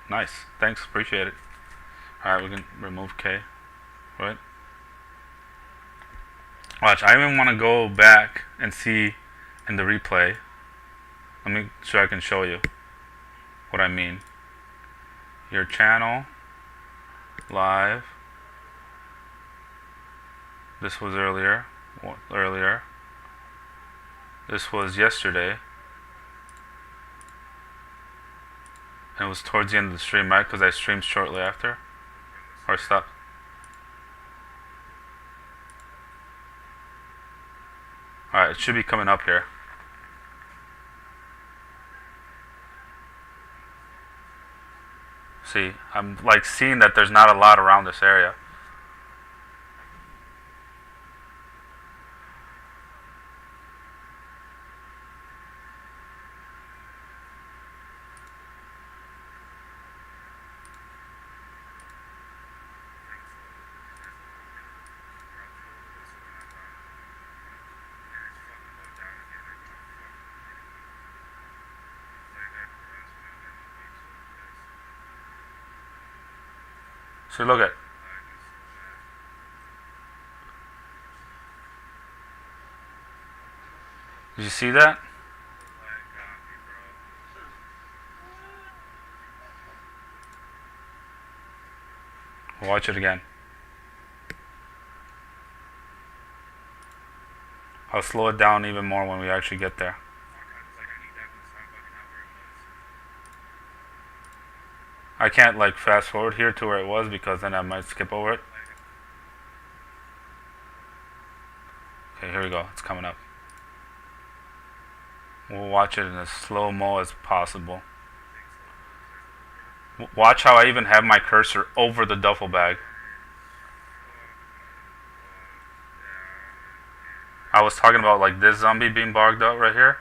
Nice. Thanks, appreciate it. Alright, we can remove K. Right? Watch, I even want to go back and see in the replay. Let me so I can show you what I mean. Your channel, live. This was earlier. This was yesterday. And it was towards the end of the stream, right? Because I streamed shortly after. Or stop. Alright, it should be coming up here. See, I'm like seeing that there's not a lot around this area. So look at. Did you see that? Watch it again. I'll slow it down even more when we actually get there. I can't like fast forward here to where it was because then I might skip over it. Okay, here we go. It's coming up. We'll watch it in as slow-mo as possible. Watch how I even have my cursor over the duffel bag. I was talking about like this zombie being bogged out right here.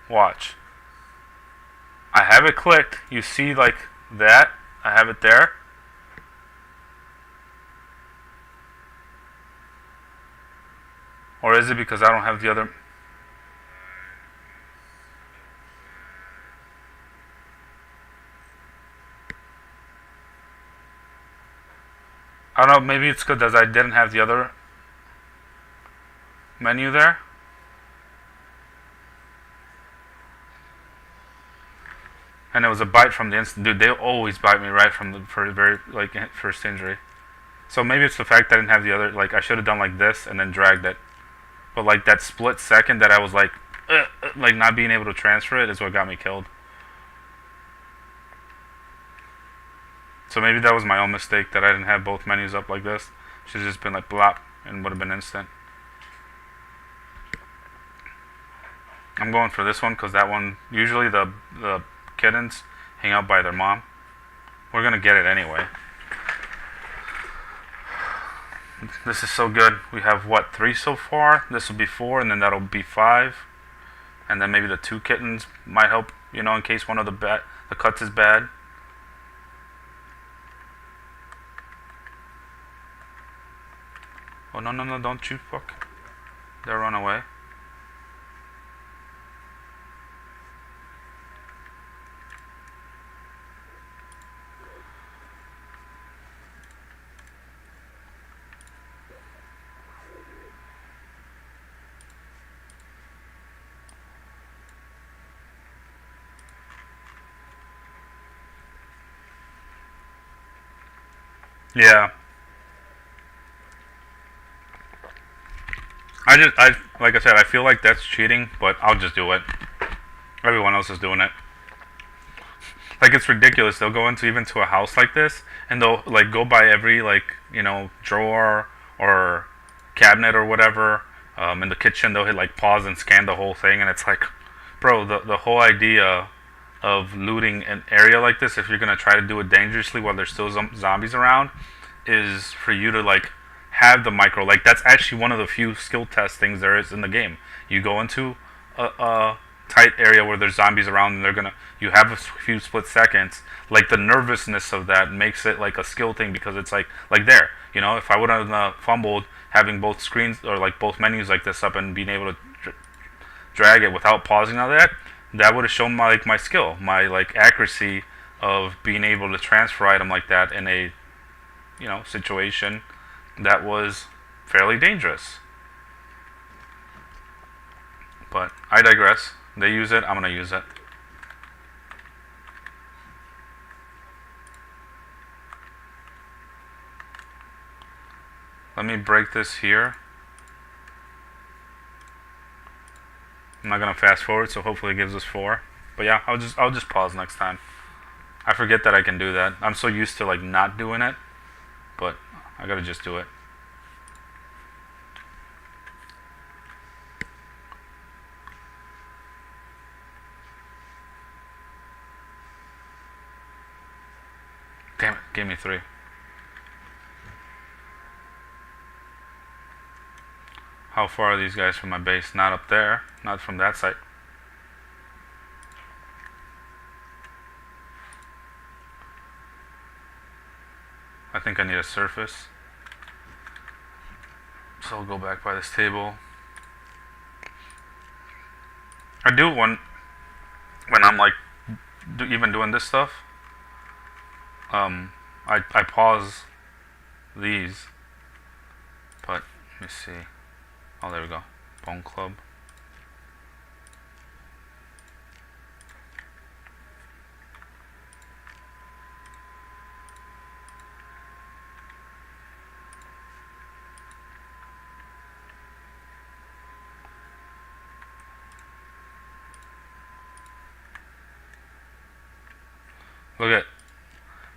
Watch. I have it clicked. You see like that? I have it there. Or is it because I don't have the other? I don't know, maybe it's good that I didn't have the other menu there. And it was a bite from the instant. Dude, they always bite me right from the very like first injury. So maybe it's the fact that I didn't have the other. Like I should have done like this and then dragged it. But like that split second that I was like not being able to transfer it is what got me killed. So maybe that was my own mistake that I didn't have both menus up like this. Should have just been like blop and would have been instant. I'm going for this one because that one usually the kittens hang out by their mom. We're gonna get it anyway. This is so good. We have what, 3 so far? This will be 4 and then that'll be 5. And then maybe the 2 kittens might help, you know, in case one of the cuts is bad. Oh no, don't you fuck. They'll run away. Yeah. I like I said, I feel like that's cheating, but I'll just do it. Everyone else is doing it. Like it's ridiculous. They'll go into even to a house like this, and they'll like go by every like drawer or cabinet or whatever. In the kitchen, they'll hit like pause and scan the whole thing, and it's like, bro, the whole idea of looting an area like this, if you're gonna try to do it dangerously while there's still zombies around, is for you to like have the micro. Like that's actually one of the few skill test things there is in the game. You go into a tight area where there's zombies around, and you have a few split seconds. Like the nervousness of that makes it like a skill thing, because it's like there. If I would have fumbled having both screens or like both menus like this up and being able to drag it without pausing on that would have shown my skill, my like accuracy of being able to transfer item like that in a situation that was fairly dangerous. But I digress. They use it, I'm gonna use it. Let me break this here. I'm not gonna fast forward, so hopefully it gives us 4. But yeah, I'll just pause next time. I forget that I can do that. I'm so used to like not doing it, but I gotta just do it. Damn it, gave me 3. How far are these guys from my base? Not up there, not from that side. I think I need a surface. So I'll go back by this table. I do when I'm like even doing this stuff. I pause these, but let me see. Oh, there we go. Bone Club. Look at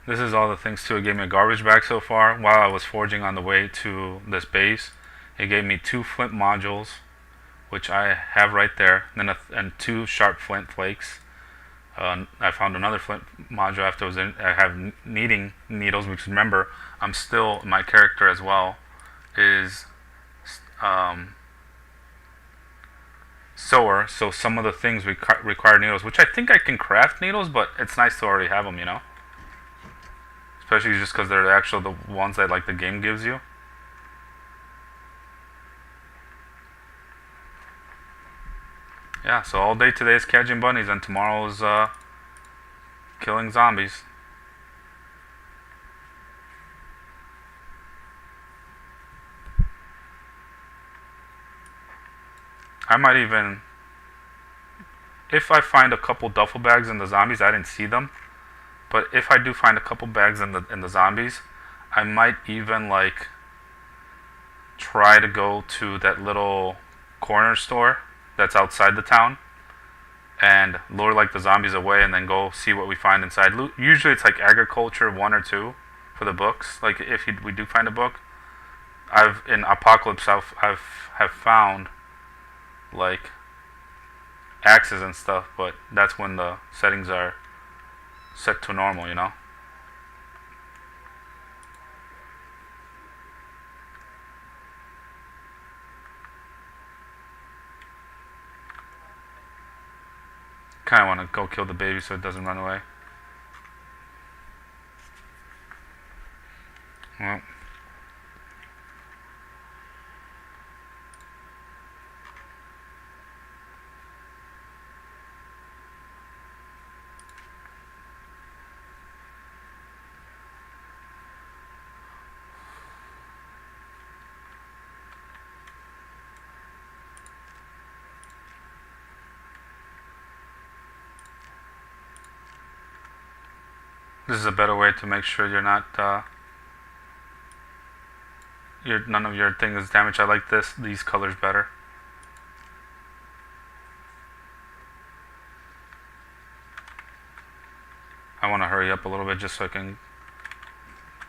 this is all the things too. It gave me a garbage bag so far while I was forging on the way to this base. It gave me 2 flint modules, which I have right there, and 2 sharp flint flakes. I found another flint module after I have kneading needles, because remember, I'm still, my character as well is sewer, so some of the things require needles, which I think I can craft needles, but it's nice to already have them, especially just because they're the ones that like the game gives you. Yeah, so all day today is catching bunnies, and tomorrow is killing zombies. I might even, if I find a couple duffel bags in the zombies, I didn't see them, but if I do find a couple bags in the zombies, I might even like try to go to that little corner store that's outside the town and lure like the zombies away, and then go see what we find inside. Usually it's like agriculture 1 or 2 for the books. Like if we do find a book, in Apocalypse I've found like axes and stuff, but that's when the settings are set to normal, Kind of want to go kill the baby so it doesn't run away. Well, this is a better way to make sure you're not none of your thing is damaged. I like these colors better. I want to hurry up a little bit just so I can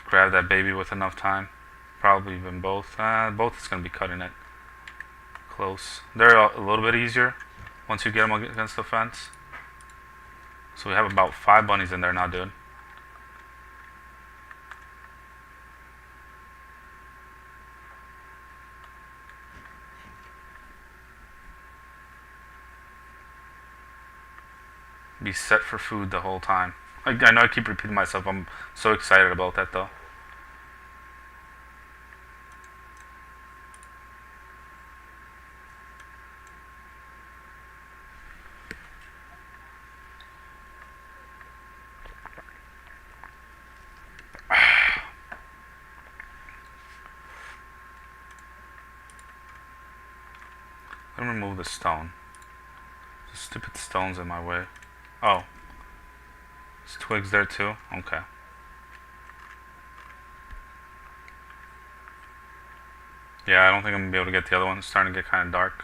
grab that baby with enough time. Probably even both. Both is going to be cutting it close. They're a little bit easier once you get them against the fence. So we have about 5 bunnies in there now, dude. Be set for food the whole time. I know I keep repeating myself. I'm so excited about that though. Let me remove the stone. The stupid stone's in my way. Oh. There's twigs there too? Okay. Yeah, I don't think I'm gonna be able to get the other one. It's starting to get kind of dark.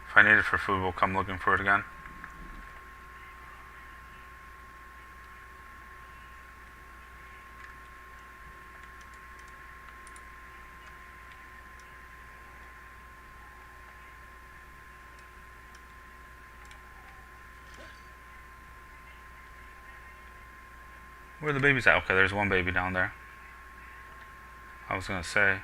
If I need it for food, we'll come looking for it again. Where are the babies at? Okay, there's one baby down there. I was gonna say,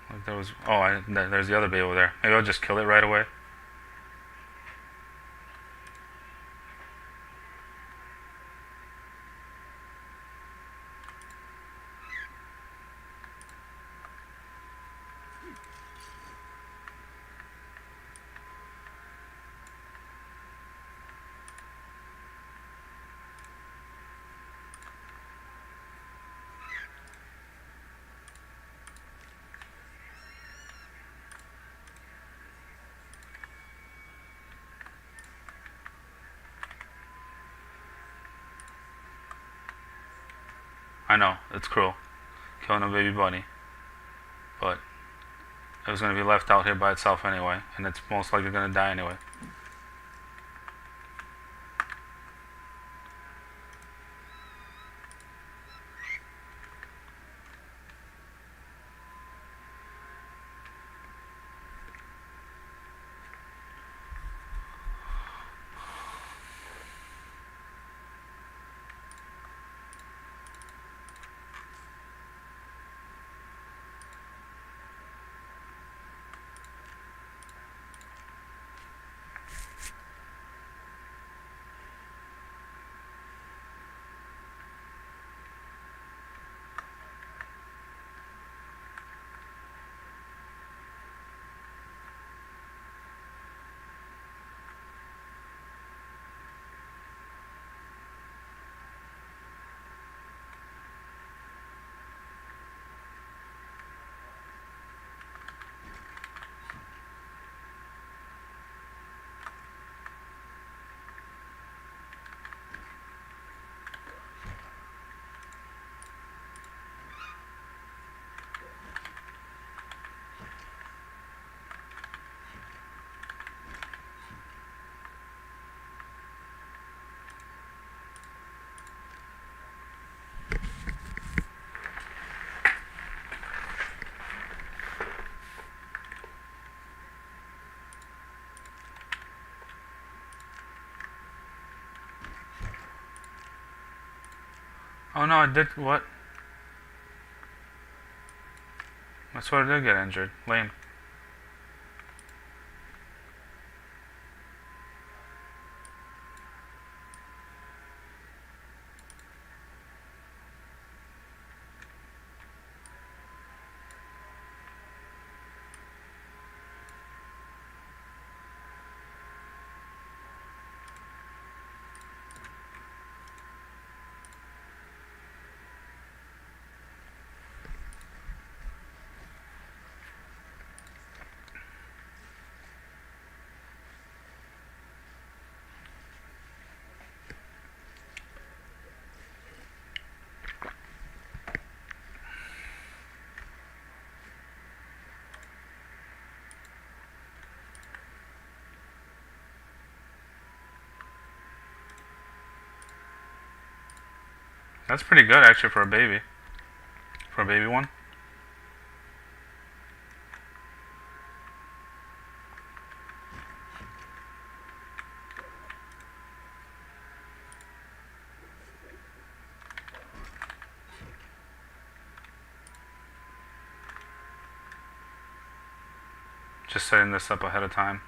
like there was. Oh, there's the other baby over there. Maybe I'll just kill it right away. I know, it's cruel, killing a baby bunny, but it was going to be left out here by itself anyway, and it's most likely going to die anyway. Oh no, I did what? I swear I did get injured. Lame. That's pretty good actually for a baby. For a baby one. Just setting this up ahead of time.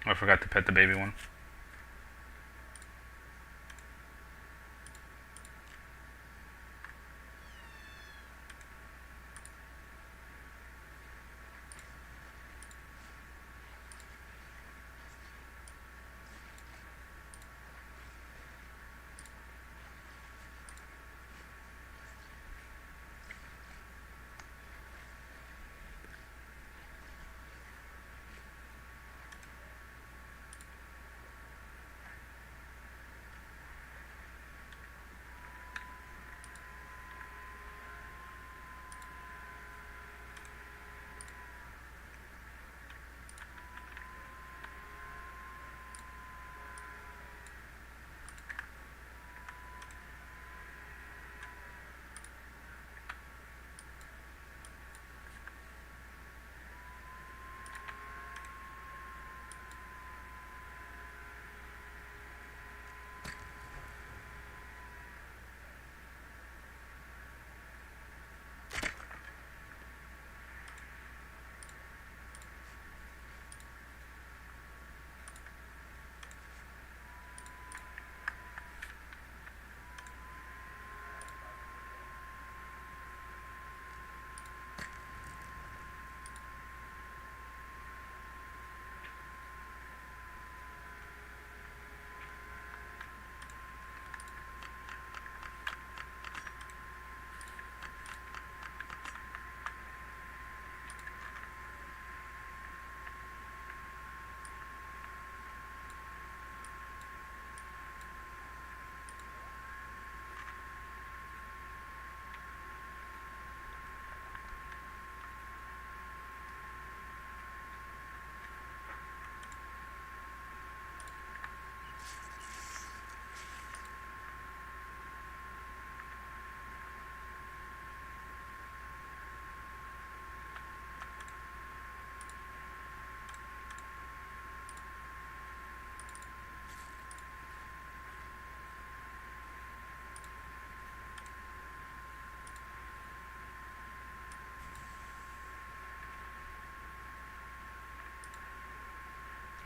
I forgot to pet the baby one.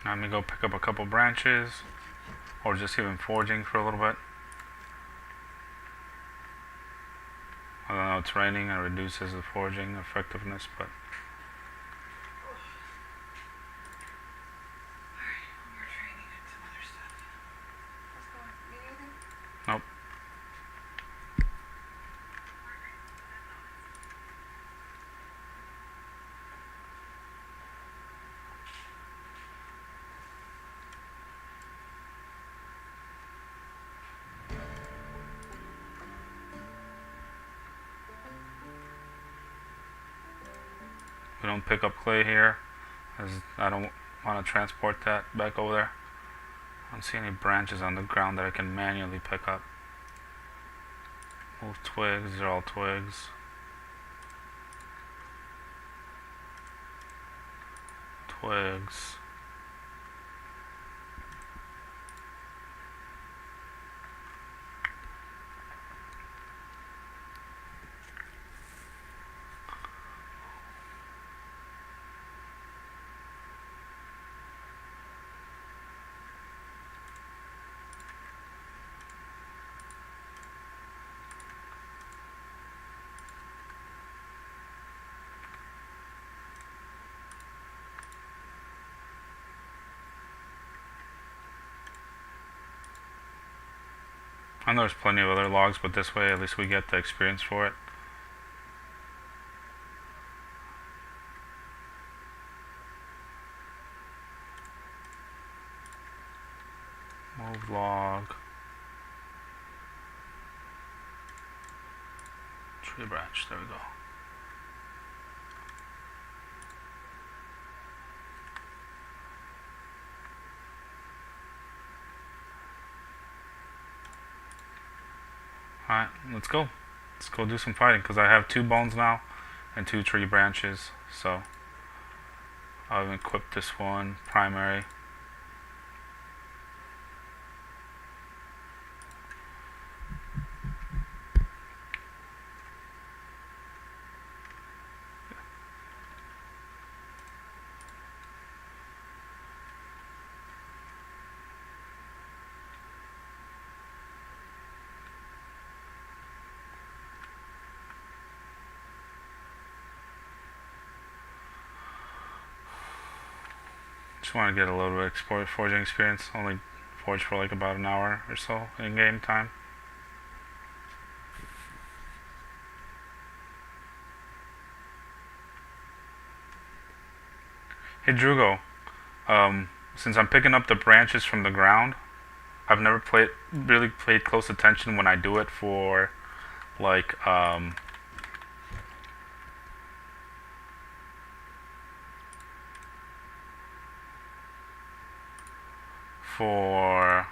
Now I'm gonna go pick up a couple branches, or just even foraging for a little bit. I don't know, it's raining and reduces the foraging effectiveness, but We're training and some other stuff. What's going on? Need anything? nope. We don't pick up clay here, as I don't want to transport that back over there. I don't see any branches on the ground that I can manually pick up. Move twigs, these are all twigs. Twigs. And there's plenty of other logs, but this way at least we get the experience for it. Move log. Tree branch, there we go. Alright, let's go. Let's go do some fighting, because I have 2 bones now and 2 tree branches. So I'll equip this one, primary. Just want to get a little bit of forging experience. Only forge for like about an hour or so in game time. Hey Drugo, since I'm picking up the branches from the ground, I've never really played close attention when I do it for like for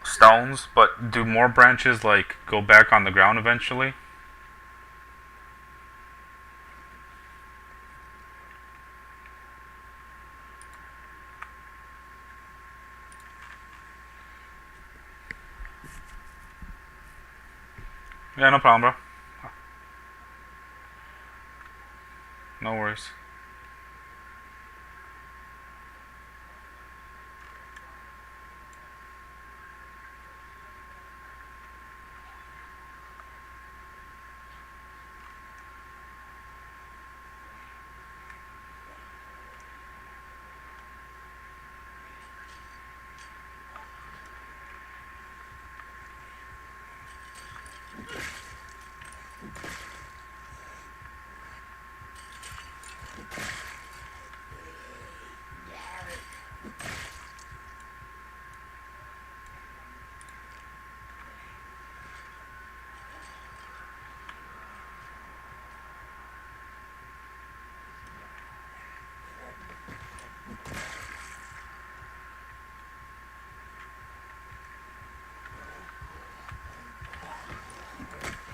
stones, but do more branches like go back on the ground eventually? Yeah, no problem, bro. No worries.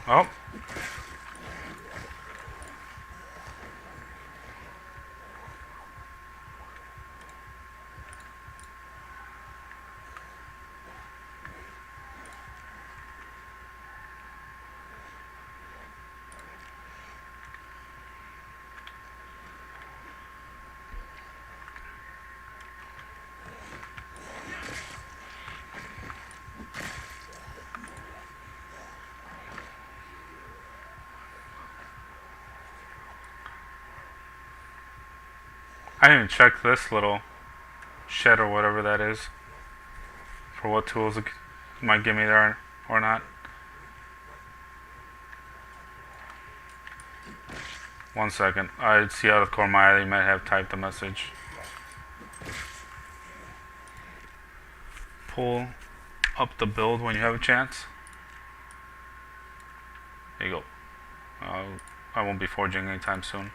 Oh. I didn't even check this little shed or whatever that is for what tools it might give me there or not. One second. I see out of the corner of my eye they might have typed a message. Pull up the build when you have a chance. There you go. I won't be forging anytime soon.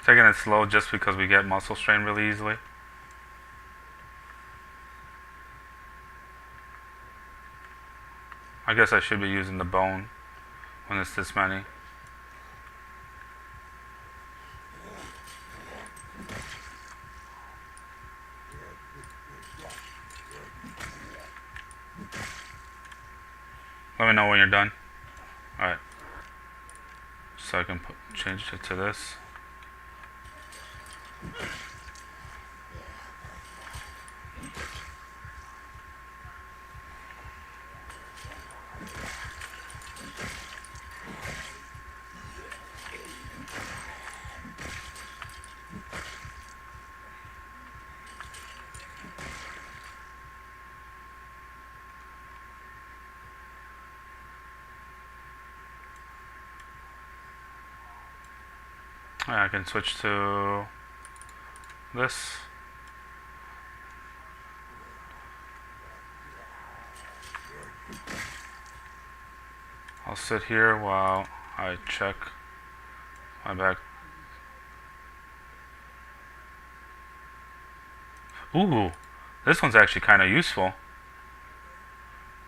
Taking it slow just because we get muscle strain really easily. I guess I should be using the bone when it's this many. Let me know when you're done. Alright. So I can change it to this. I can switch to this. I'll sit here while I check my back. Ooh, this one's actually kind of useful.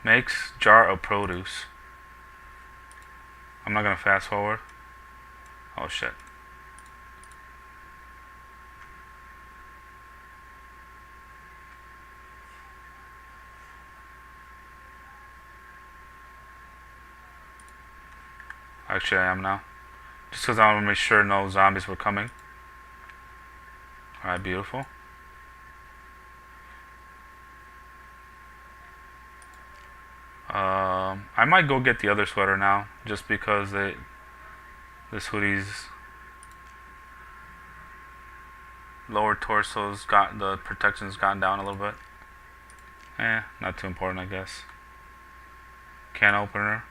Makes jar of produce. I'm not gonna fast forward. Oh shit. Actually, I am now. Just because I want to make sure no zombies were coming. Alright, beautiful. I might go get the other sweater now, just because this hoodie's lower torso's got the protection's gone down a little bit. Not too important, I guess. Can opener.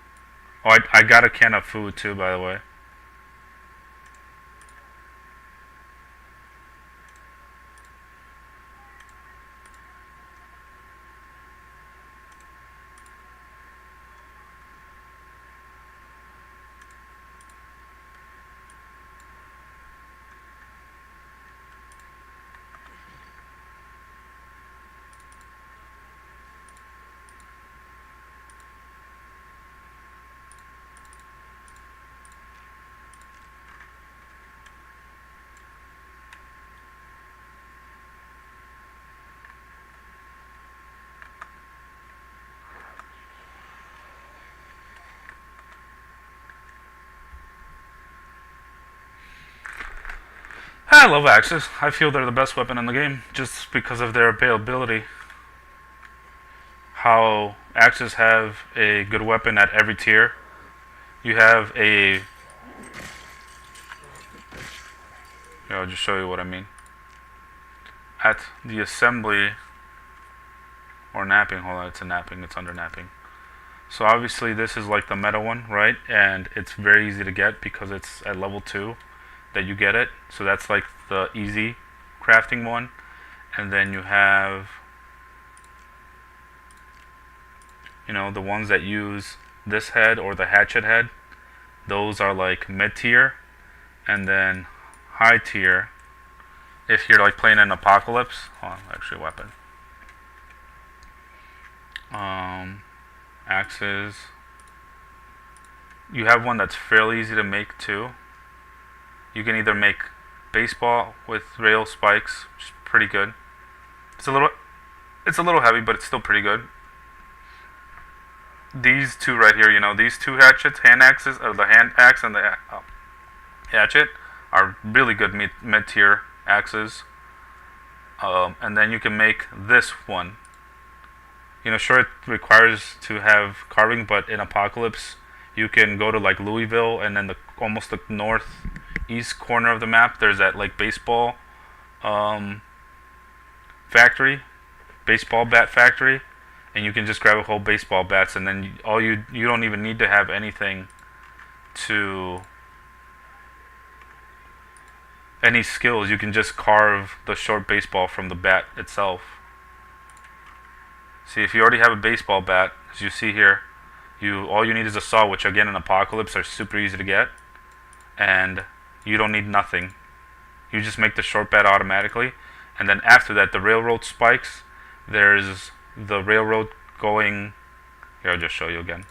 Oh, I got a can of food too, by the way. I love axes. I feel they're the best weapon in the game, just because of their availability. How axes have a good weapon at every tier. You have a... Here, I'll just show you what I mean. At the assembly... Or napping, hold on, it's a napping, it's under napping. So obviously this is like the meta one, right? And it's very easy to get because it's at level 2 that you get it. So that's like the easy crafting one. And then you have, you know, the ones that use this head or the hatchet head. Those are like mid tier. And then high tier, if you're like playing an apocalypse. Hold on, actually weapon. Axes. You have one that's fairly easy to make too. You can either make baseball with rail spikes, which is pretty good. It's a little heavy, but it's still pretty good. These two right here, you know, these two hatchets, hand axes, the hand axe and the hatchet, are really good mid-tier axes. And then you can make this one. You know, sure, it requires to have carving, but in Apocalypse, you can go to like Louisville, and then almost the northeast corner of the map, there's that like baseball factory, baseball bat factory, and you can just grab a whole baseball bats, and then you don't even need to have anything to any skills. You can just carve the short baseball from the bat itself. See, if you already have a baseball bat, as you see here, all you need is a saw, which again in Apocalypse are super easy to get, and you don't need nothing. You just make the short bat automatically, and then after that, the railroad spikes. There's the railroad going. Here, I'll just show you again.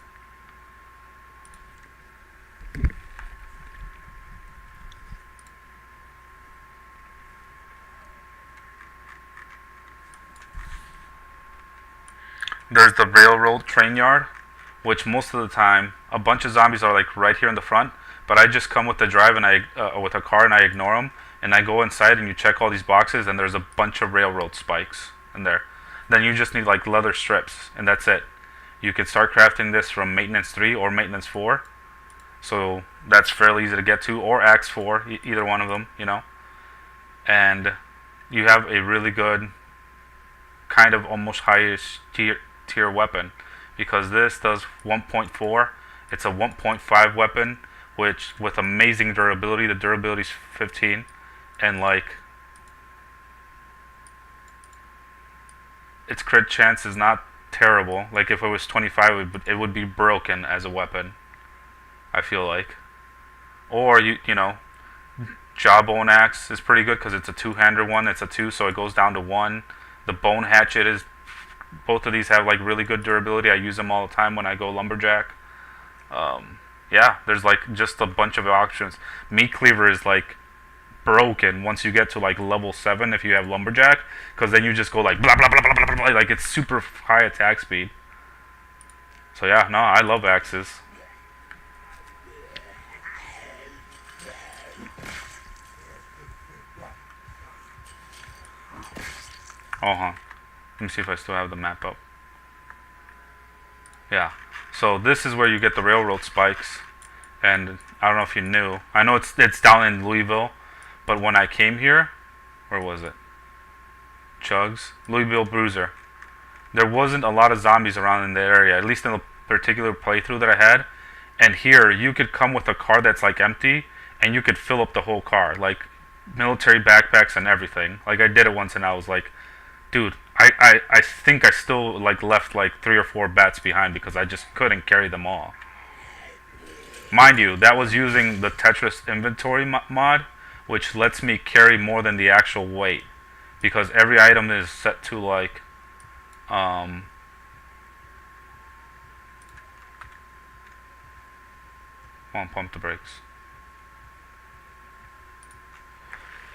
There's the railroad train yard, which most of the time a bunch of zombies are like right here in the front, but I just come with the drive and with a car and I ignore them, and I go inside and you check all these boxes and there's a bunch of railroad spikes in there. Then you just need like leather strips and that's it. You could start crafting this from maintenance 3 or maintenance 4, so that's fairly easy to get to, or axe 4, either one of them, you know. And you have a really good kind of almost highest tier weapon, because this does 1.4. It's a 1.5 weapon which with amazing durability. The durability's 15, and like its crit chance is not terrible. Like if it was 25, it would be broken as a weapon, I feel like. Or you know, Jawbone Axe is pretty good because it's a two-hander one. It's a 2, so it goes down to 1. The Bone Hatchet is. Both of these have like really good durability. I use them all the time when I go lumberjack. Yeah, there's like just a bunch of options. Meat Cleaver is like broken once you get to like level 7 if you have lumberjack, because then you just go like blah blah blah blah blah blah. Like it's super high attack speed. So yeah, no, I love axes. Oh, huh. Let me see if I still have the map up. Yeah. So this is where you get the railroad spikes, and I don't know if you knew. I know it's down in Louisville, but when I came here, where was it? Chugs, Louisville Bruiser. There wasn't a lot of zombies around in the area, at least in the particular playthrough that I had. And here, you could come with a car that's like empty, and you could fill up the whole car, like military backpacks and everything. Like I did it once, and I was like, dude, I think I still like left like 3 or 4 bats behind because I just couldn't carry them all. Mind you, that was using the Tetris inventory mod, which lets me carry more than the actual weight, because every item is set to like come on, pump the brakes.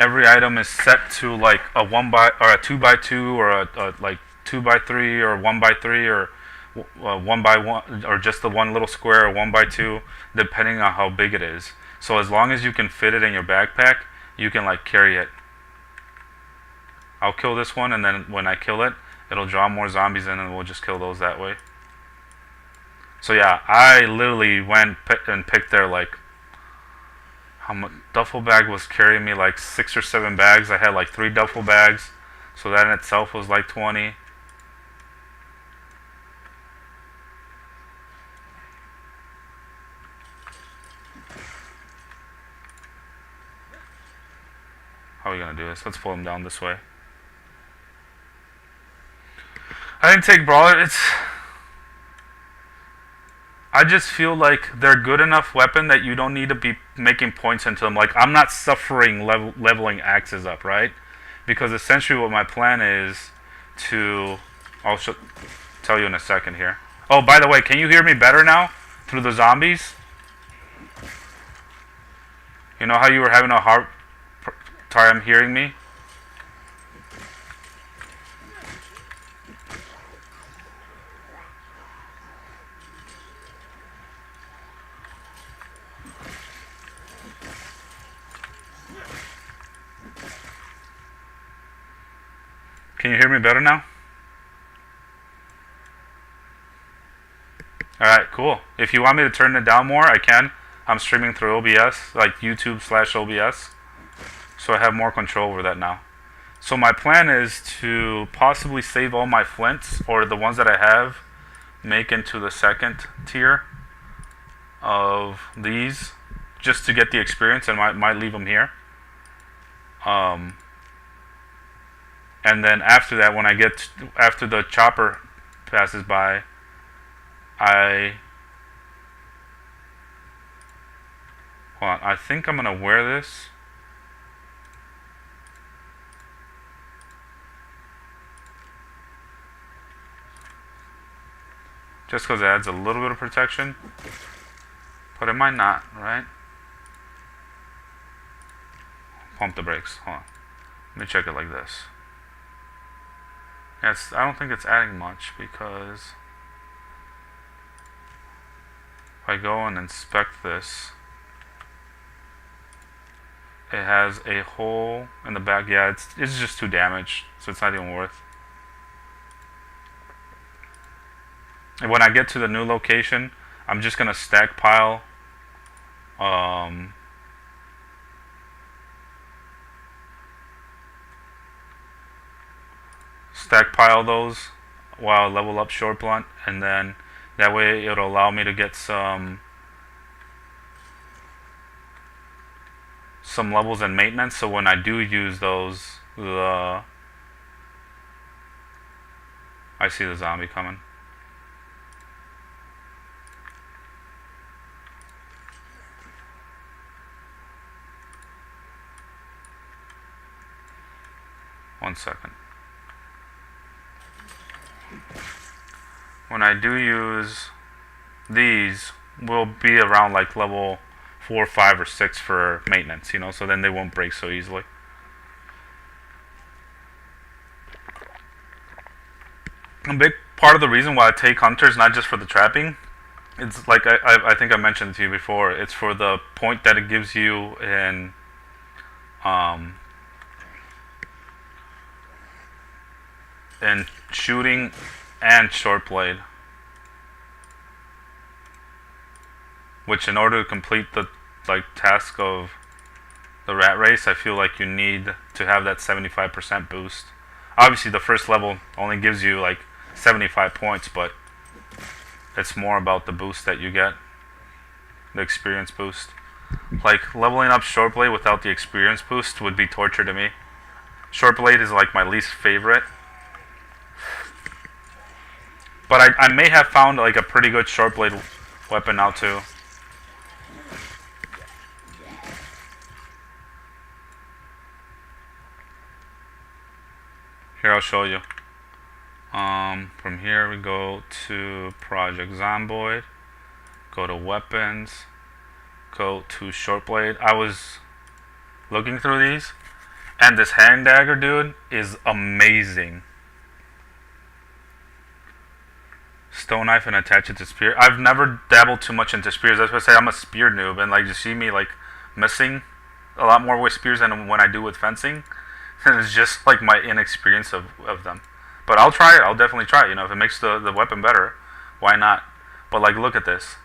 Every item is set to like a 2x2 or a like 2x3 or 1x3 or 1x1 or just the one little square or 1x2, depending on how big it is. So as long as you can fit it in your backpack, you can like carry it. I'll kill this one, and then when I kill it, it'll draw more zombies in, and we'll just kill those that way. So yeah, I literally went and picked their like. How much duffel bag was carrying me like 6 or 7 bags. I had like 3 duffel bags, so that in itself was like 20. How are we gonna do this? Let's pull him down this way. I didn't take brawler. I just feel like they're good enough weapon that you don't need to be making points into them. Like, I'm not suffering leveling axes up, right? Because essentially what my plan is to... I'll tell you in a second here. Oh, by the way, can you hear me better now through the zombies? You know how you were having a hard time hearing me? Can you hear me better now? Alright, cool. If you want me to turn it down more, I can. I'm streaming through OBS, like YouTube/OBS. So I have more control over that now. So my plan is to possibly save all my flints, or the ones that I have, make into the second tier of these, just to get the experience, and might leave them here. And then after that, when I get after the chopper passes by, hold on, I think I'm gonna wear this. Just because it adds a little bit of protection, but it might not, right? Pump the brakes. Hold on. Let me check it like this. I don't think it's adding much, because if I go and inspect this, it has a hole in the back. Yeah, it's just too damaged, so it's not even worth. And when I get to the new location, I'm just gonna stackpile those while I level up short blunt, and then that way it'll allow me to get some some levels in maintenance, so when I do use those, I see the zombie coming. One second. When I do use these, will be around like level 4, 5, or 6 for maintenance, you know, so then they won't break so easily. A big part of the reason why I take hunters, not just for the trapping, it's like I think I mentioned to you before, it's for the point that it gives you in shooting and short blade, which in order to complete the task of the rat race, I feel like you need to have that 75% boost. Obviously the first level only gives you like 75 points, but it's more about the boost that you get, the experience boost. Like leveling up short blade without the experience boost would be torture to me. Short blade is like my least favorite, but I may have found like a pretty good short blade weapon now too. Here, I'll show you. From here we go to Project Zomboid, go to weapons, go to short blade. I was looking through these, and this hand dagger, dude, is amazing. Stone knife and attach it to spear. I've never dabbled too much into spears. That's why I say I'm a spear noob, and like you see me like missing a lot more with spears than when I do with fencing. And it's just like my inexperience of them. But I'll try it. I'll definitely try it. You know, if it makes the weapon better, why not? But like, look at this.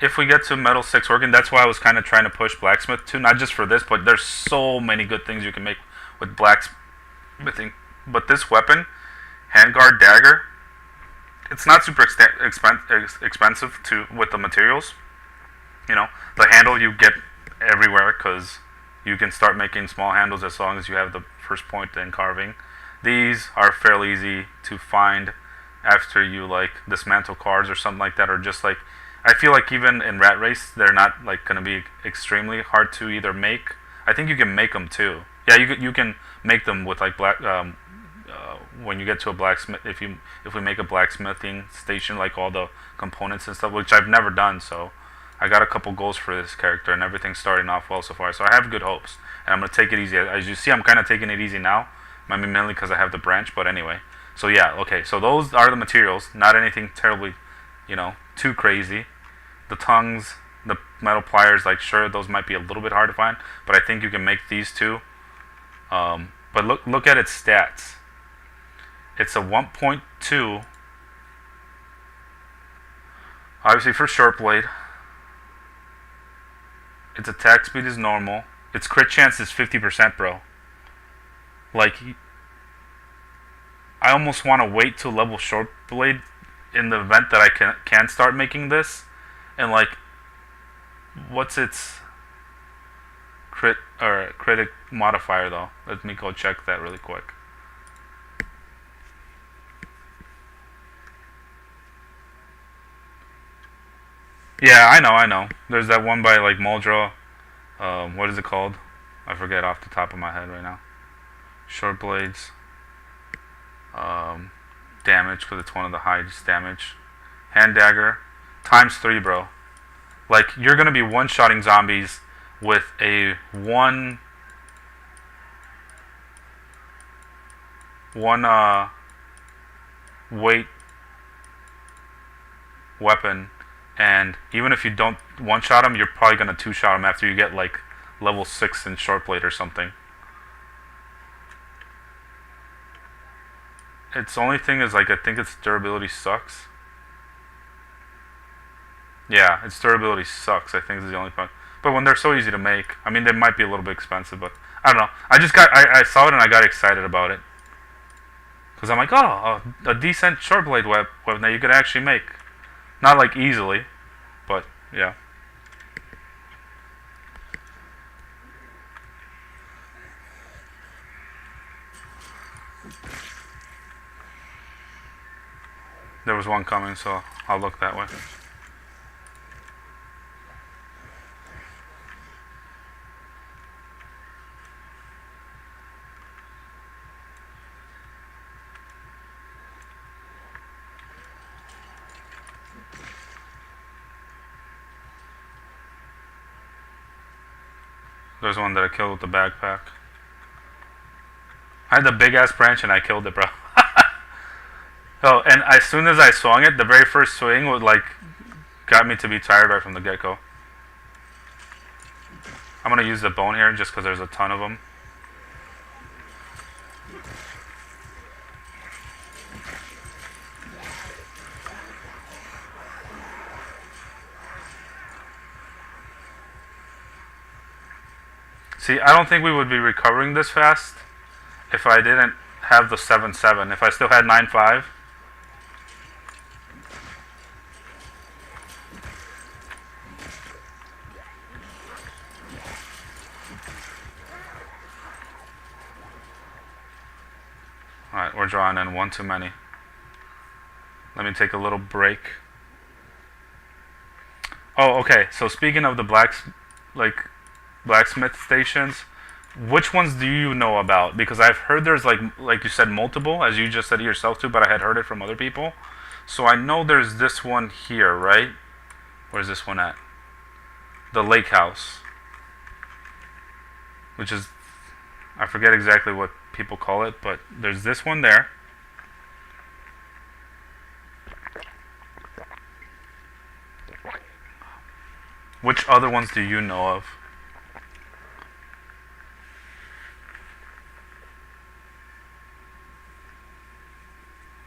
If we get to Metal 6 working, that's why I was kind of trying to push Blacksmith too. Not just for this, but there's so many good things you can make with blacksmithing. But this weapon, Handguard Dagger, it's not super expensive with the materials. You know, the handle you get everywhere because you can start making small handles as long as you have the first point in carving. These are fairly easy to find after you like dismantle cards or something like that, or just like, I feel like even in Rat Race they're not like going to be extremely hard to either make. I think you can make them too. Yeah, you can make them with like when you get to a blacksmith, if we make a blacksmithing station, like all the components and stuff, which I've never done, so I got a couple goals for this character and everything's starting off well so far, so I have good hopes and I'm going to take it easy. As you see, I'm kind of taking it easy now. I mean, mainly because I have the branch, but anyway. So yeah, okay, so those are the materials, not anything terribly, you know, too crazy. The tongues, the metal pliers, like sure, those might be a little bit hard to find, but I think you can make these too. But look at its stats. It's a 1.2, obviously for short blade. Its attack speed is normal. Its crit chance is 50%, bro. Like, I almost want to wait to level short blade in the event that I can start making this. And like, what's its critic modifier though? Let me go check that really quick. Yeah, I know. There's that one by like Muldrow. What is it called? I forget off the top of my head right now. Short blades. Damage, because it's one of the highest damage. Hand dagger. ×3, bro. Like, you're going to be one-shotting zombies with a one weight weapon, and even if you don't one-shot them, you're probably going to two-shot them after you get like level 6 in short blade or something. Its only thing is like, I think its durability sucks. Yeah, its durability sucks, I think is the only point. But when they're so easy to make, I mean, they might be a little bit expensive, but I don't know. I saw it and I got excited about it. Because I'm like, oh, a decent short blade weapon that you could actually make. Not like easily, but yeah. There was one coming, so I'll look that way. There's one that I killed with the backpack. I had the big ass branch and I killed it, bro. Oh, and as soon as I swung it, the very first swing would like got me to be tired right from the get go. I'm gonna use the bone here just because there's a ton of them. See, I don't think we would be recovering this fast if I didn't have the 7-7. If I still had 9-5. Alright, we're drawing in one too many. Let me take a little break. Oh, okay. So speaking of the blacksmith stations, which ones do you know about? Because I've heard there's like you said multiple, as you just said yourself too, but I had heard it from other people. So I know there's this one here, right? Where's this one at? The lake house. Which is, I forget exactly what people call it, but there's this one there. Which other ones do you know of?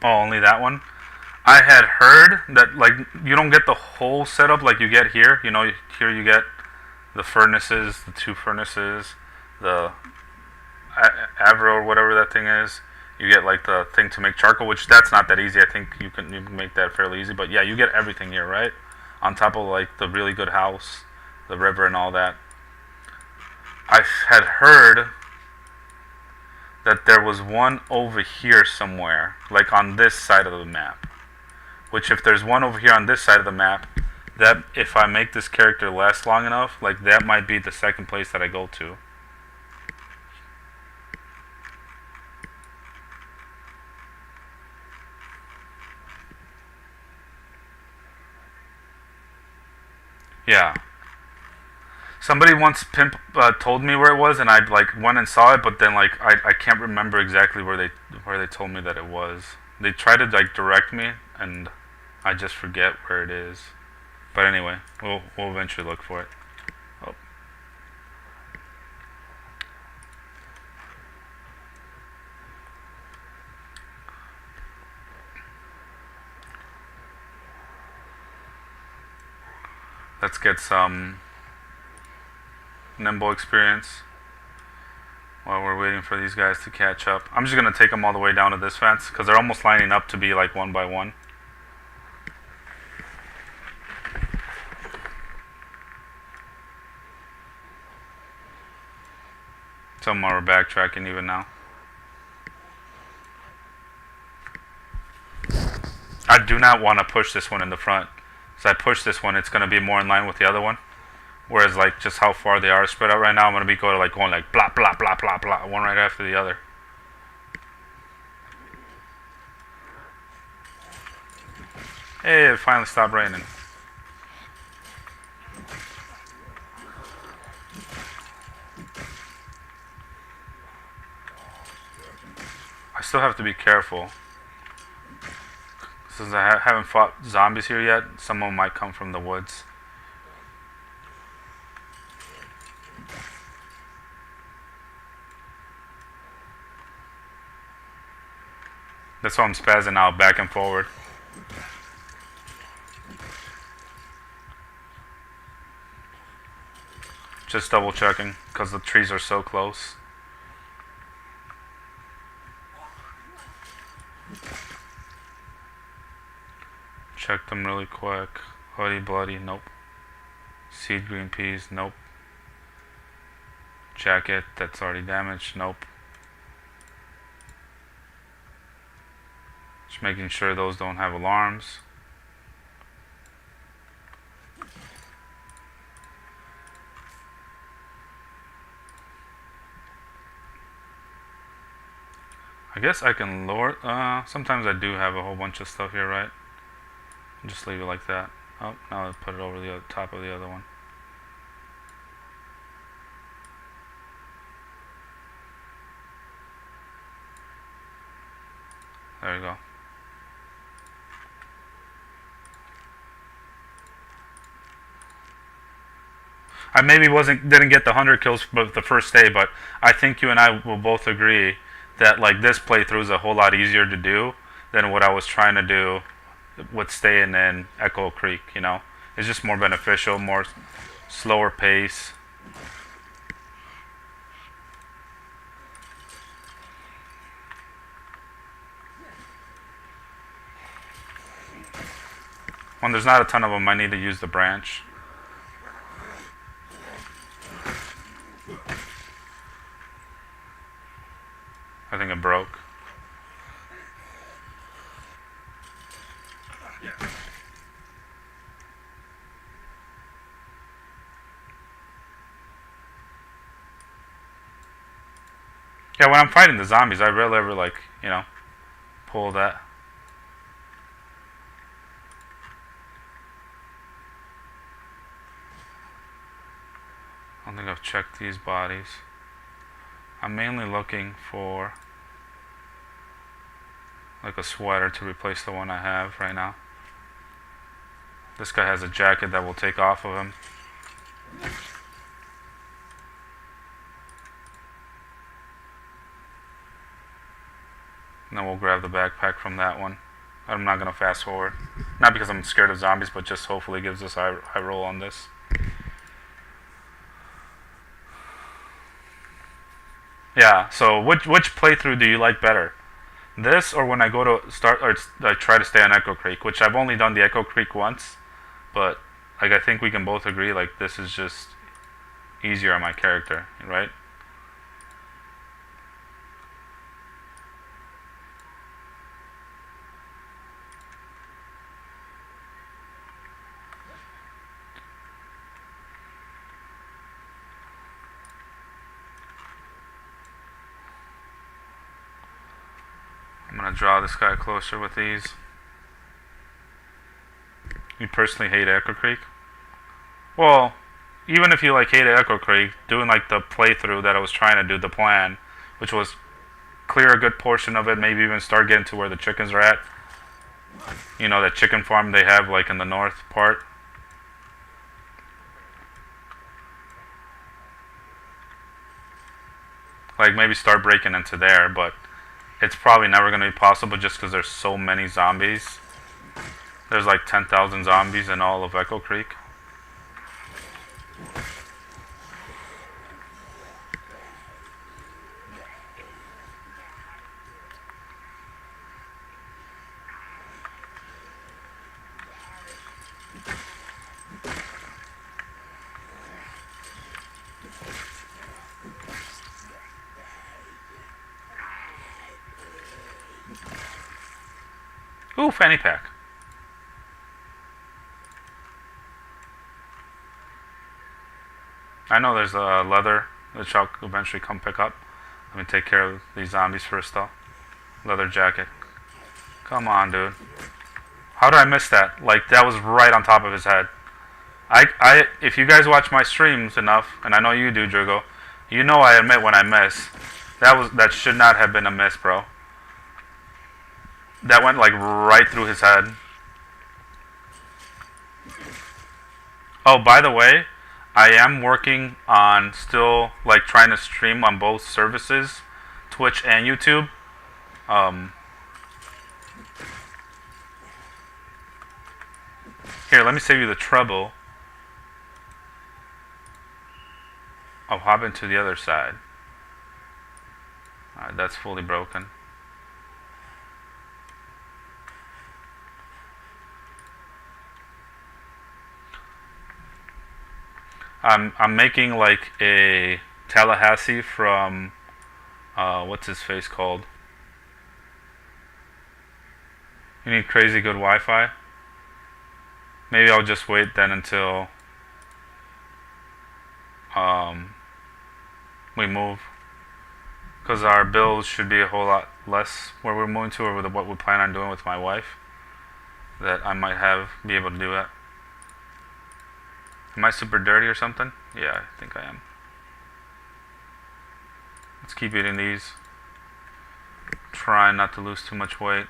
Oh, only that one? I had heard that like you don't get the whole setup like you get here. You know, here you get the furnaces, the two furnaces, the Avro or whatever that thing is. You get like the thing to make charcoal, which that's not that easy. I think you can make that fairly easy. But yeah, you get everything here, right? On top of like the really good house, the river and all that. I had heard that there was one over here somewhere, like on this side of the map. Which if there's one over here on this side of the map, that if I make this character last long enough, like that might be the second place that I go to. Yeah. Somebody once told me where it was, and I like went and saw it, but then like I can't remember exactly where they told me that it was. They tried to like direct me, and I just forget where it is. But anyway, we'll eventually look for it. Oh. Let's get some nimble experience while we're waiting for these guys to catch up. I'm just going to take them all the way down to this fence because they're almost lining up to be like one by one. Some are backtracking even now. I do not want to push this one in the front. So I push this one, it's going to be more in line with the other one. Whereas like just how far they are spread out right now, I'm going to be going like blah blah blah blah blah, one right after the other. Hey, it finally stopped raining. I still have to be careful. Since I haven't fought zombies here yet, some of them might come from the woods. That's why I'm spazzing out back and forward. Just double checking because the trees are so close. Check them really quick. Hoodie bloody, nope. Seed green peas, nope. Jacket, that's already damaged, nope. Just making sure those don't have alarms. I guess I can lower. Sometimes I do have a whole bunch of stuff here, right? Just leave it like that. Oh, now I put it over the top of the other one. There you go. I maybe didn't get the 100 kills the first day, but I think you and I will both agree that like this playthrough is a whole lot easier to do than what I was trying to do with staying in Echo Creek. You know, it's just more beneficial, more slower pace. When there's not a ton of them, I need to use the branch. I think it broke. Yeah, when I'm fighting the zombies, I rarely ever like, you know, pull that. I don't think I've checked these bodies. I'm mainly looking for like a sweater to replace the one I have right now. This guy has a jacket that will take off of him. And then we'll grab the backpack from that one. I'm not going to fast forward. Not because I'm scared of zombies, but just hopefully gives us high roll on this. Yeah, so which playthrough do you like better? This or when I go to start or I try to stay on Echo Creek, which I've only done the Echo Creek once, but like I think we can both agree like this is just easier on my character, right? I'm gonna draw this guy closer with these. You personally hate Echo Creek? Well, even if you like hate Echo Creek, doing like the playthrough that I was trying to do, the plan, which was clear a good portion of it, maybe even start getting to where the chickens are at. You know, that chicken farm they have like in the north part. Like maybe start breaking into there, but it's probably never going to be possible just because there's so many zombies. There's like 10,000 zombies in all of Echo Creek. Ooh, fanny pack. I know there's a leather which I'll eventually come pick up. Let me take care of these zombies first though. Leather jacket. Come on, dude. How did I miss that? Like that was right on top of his head. If you guys watch my streams enough, and I know you do, Drigo, you know I admit when I miss. That should not have been a miss, bro. That went like right through his head. Oh, by the way, I am working on still like trying to stream on both services, Twitch and YouTube. Here, let me save you the trouble of hopping to the other side. Alright, that's fully broken. I'm making like a Tallahassee from what's his face called? You need crazy good Wi-Fi? Maybe I'll just wait then until we move. Because our bills should be a whole lot less where we're moving to, or with what we plan on doing with my wife. That I might be able to do that. Am I super dirty or something? Yeah, I think I am. Let's keep eating these. Try not to lose too much weight.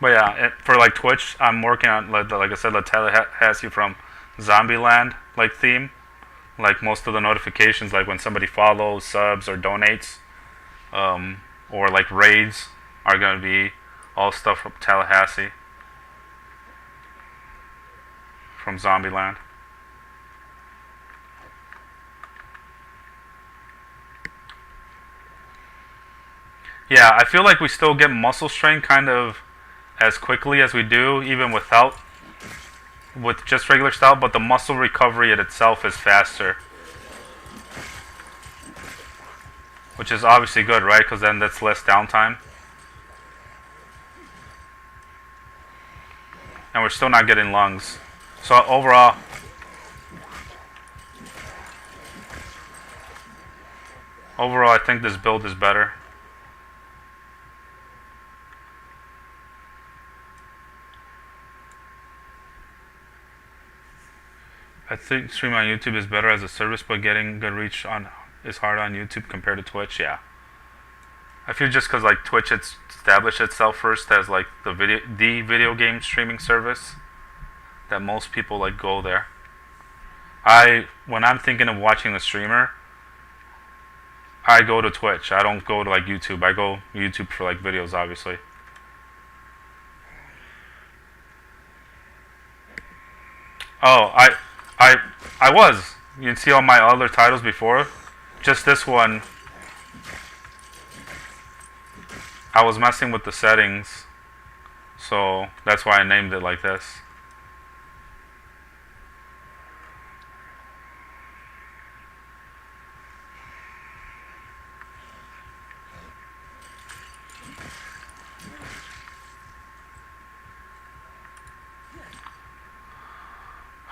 But yeah, for like Twitch, I'm working on like I said, the Tallahassee from Zombieland like theme. Like most of the notifications, like when somebody follows, subs, or donates, or like raids, are gonna be all stuff from Tallahassee, from Zombieland. Yeah, I feel like we still get muscle strain kind of as quickly as we do, even with just regular style, but the muscle recovery in itself is faster. Which is obviously good, right? Because then that's less downtime. And we're still not getting lungs. So overall, I think this build is better. I think streaming on YouTube is better as a service, but getting good reach is hard on YouTube compared to Twitch. Yeah, I feel just because like Twitch it's established itself first as like the video game streaming service, that most people like go there. When I'm thinking of watching a streamer, I go to Twitch. I don't go to like YouTube. I go YouTube for like videos, obviously. Oh, I was. You can see all my other titles before. Just this one, I was messing with the settings, so that's why I named it like this.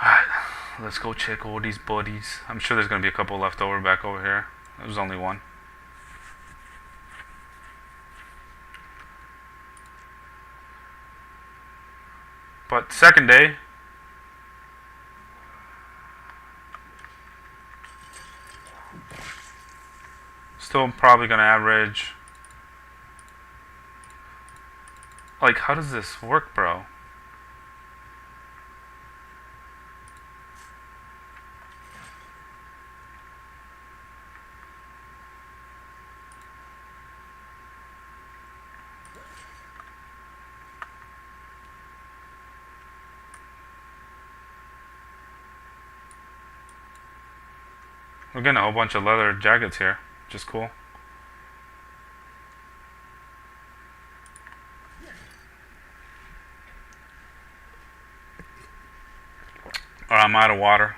Alright, let's go check all these buddies. I'm sure there's gonna be a couple left over back over here. There's only one. But second day, still probably gonna average. Like, how does this work, bro? We're getting a whole bunch of leather jackets here, which is cool. Alright, I'm out of water.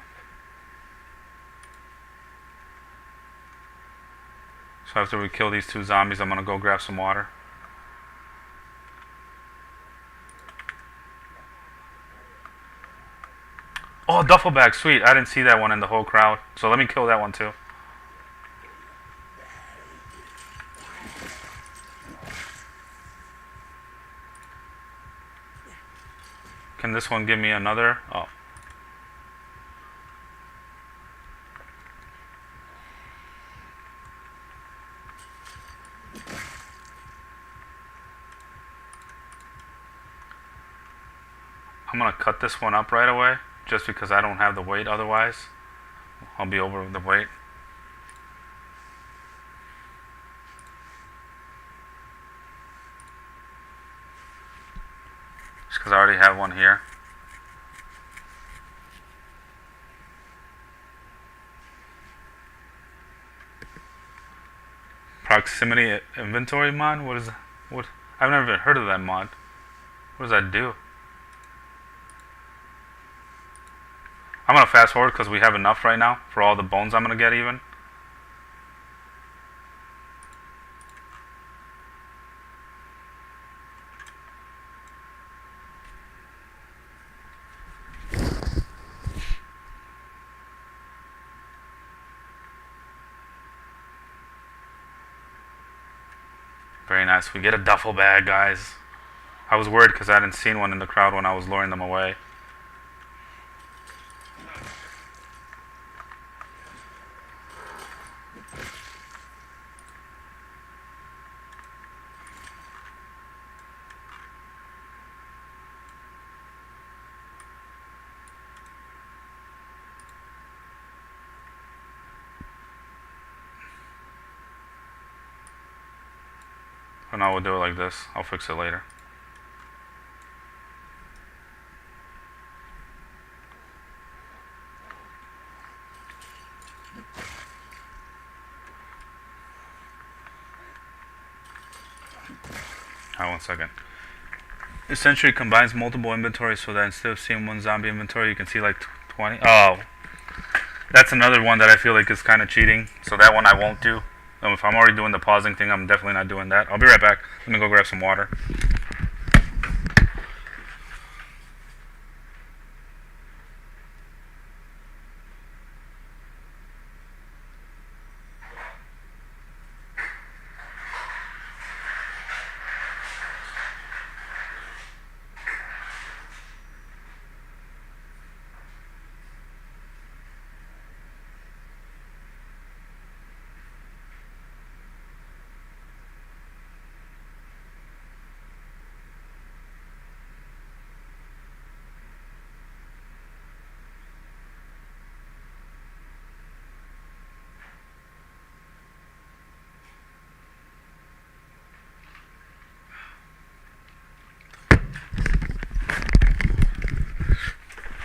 So after we kill these two zombies, I'm gonna go grab some water. Oh, duffel bag, sweet. I didn't see that one in the whole crowd. So let me kill that one too. Can this one give me another? Oh. I'm gonna cut this one up right away, just because I don't have the weight otherwise. I'll be over the weight. Just because I already have one here. Proximity inventory mod? What is that? What? I've never even heard of that mod. What does that do? I'm gonna fast forward because we have enough right now for all the bones I'm gonna get even. Very nice. We get a duffel bag, guys. I was worried because I hadn't seen one in the crowd when I was luring them away. But now we'll do it like this. I'll fix it later. Alright, 1 second. Essentially combines multiple inventories so that instead of seeing one zombie inventory, you can see like 20. Oh, that's another one that I feel like is kind of cheating. So that one I won't do. If I'm already doing the pausing thing, I'm definitely not doing that. I'll be right back. Let me go grab some water.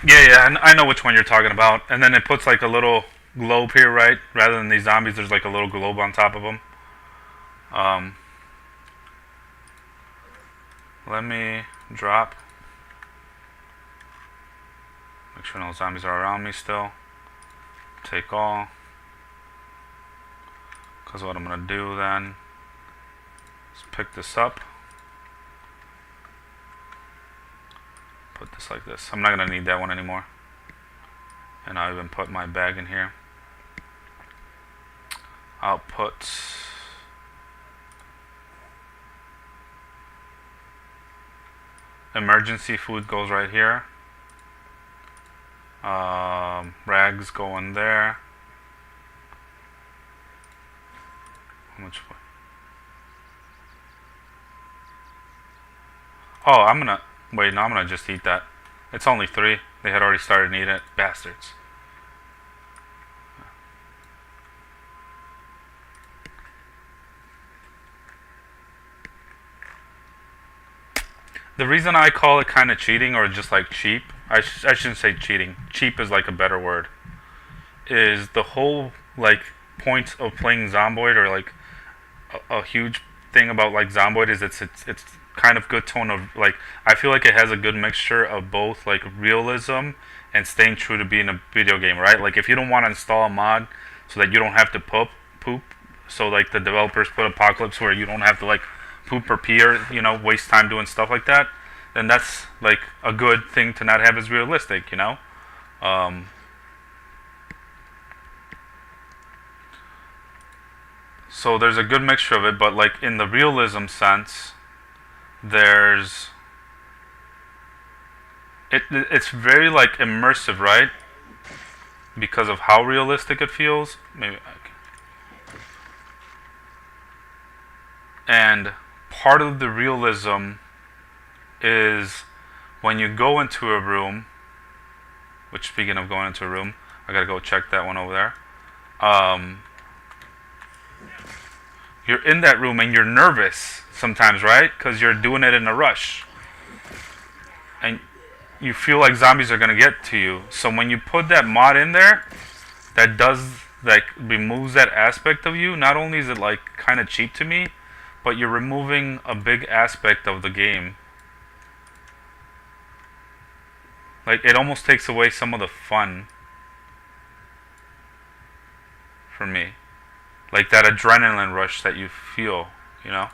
Yeah, I know which one you're talking about. And then it puts like a little globe here, right? Rather than these zombies, there's like a little globe on top of them. Let me drop. Make sure no zombies are around me still. Take all. Because what I'm going to do then is pick this up. Put this like this. I'm not going to need that one anymore. And I'll even put my bag in here. I'll put emergency food goes right here. Rags go in there. How much? Oh, I'm gonna wait. No, I'm gonna just eat that. It's only 3. They had already started eating it, bastards. The reason I call it kind of cheating or just like cheap, I shouldn't say cheating. Cheap is like a better word. Is the whole like point of playing Zomboid, or like a huge thing about like Zomboid is it's kind of good tone of like, I feel like it has a good mixture of both like realism and staying true to being a video game, right? Like if you don't want to install a mod so that you don't have to poop, so like the developers put Apocalypse where you don't have to like poop or pee or, you know, waste time doing stuff like that, then that's like a good thing to not have as realistic, you know? So there's a good mixture of it, but like in the realism sense, there's it's very like immersive, right? Because of how realistic it feels. And part of the realism is when you go into a room, which, speaking of going into a room, I gotta go check that one over there. You're in that room and you're nervous sometimes, right? Because you're doing it in a rush. and you feel like zombies are gonna get to you. So when you put that mod in there, that does like removes that aspect of you. Not only is it like kind of cheap to me, but you're removing a big aspect of the game. Like it almost takes away some of the fun for me. Like that adrenaline rush that you feel, you know?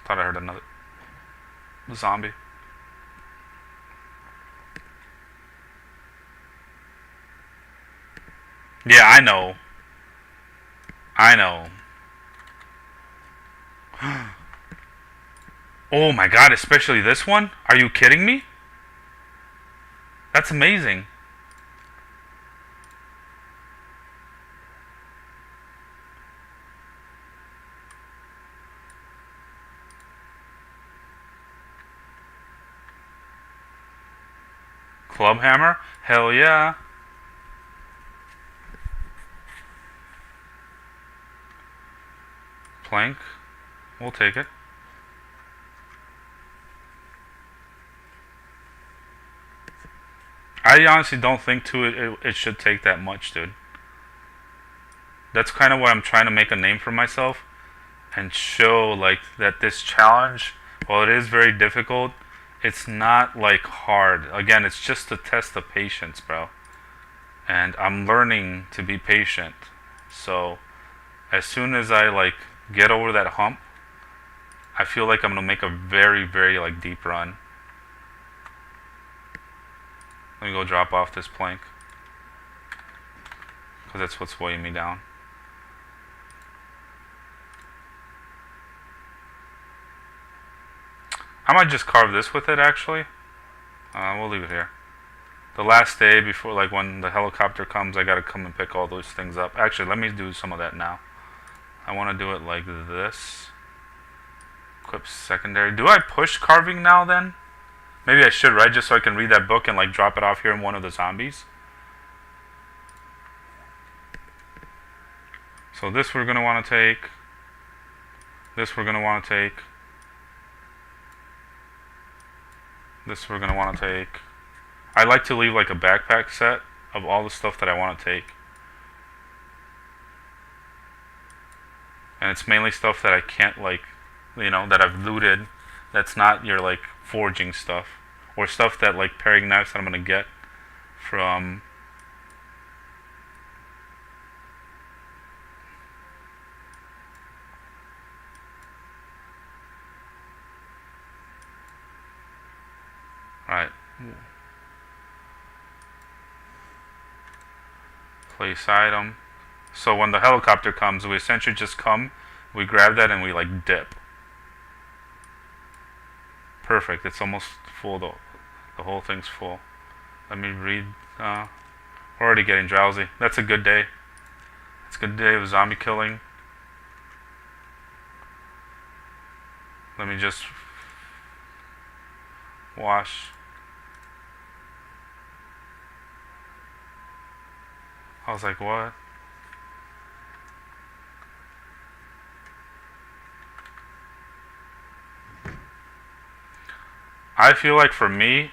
Thought I heard another zombie. Yeah, I know. I know. Oh my god, especially this one? Are you kidding me? That's amazing. Club hammer? Hell yeah. Plank? We'll take it. I honestly don't think it should take that much, dude. That's kind of what I'm trying to make a name for myself and show like that this challenge, while it is very difficult, it's not like hard. Again, it's just a test of patience, bro. And I'm learning to be patient. So as soon as I like get over that hump, I feel like I'm gonna make a very, very like deep run. Let me go drop off this plank, because that's what's weighing me down. I might just carve this with it, actually. We'll leave it here. The last day before, like when the helicopter comes, I gotta come and pick all those things up. Actually, let me do some of that now. I want to do it like this. Equip secondary. Do I push carving now then? Maybe I should, right? Just so I can read that book and like drop it off here in one of the zombies. So this we're gonna want to take. This we're gonna want to take. This we're gonna want to take. I like to leave like a backpack set of all the stuff that I want to take. And it's mainly stuff that I can't like, you know, that I've looted. That's not your like forging stuff. Or stuff that like paring knives that I'm gonna get from Alright. Place item. So when the helicopter comes, we essentially just come, we grab that and we like dip. Perfect. It's almost full though. The whole thing's full. Let me read. We're already getting drowsy. That's a good day. It's a good day of zombie killing. Let me just wash. I was like, what? I feel like for me,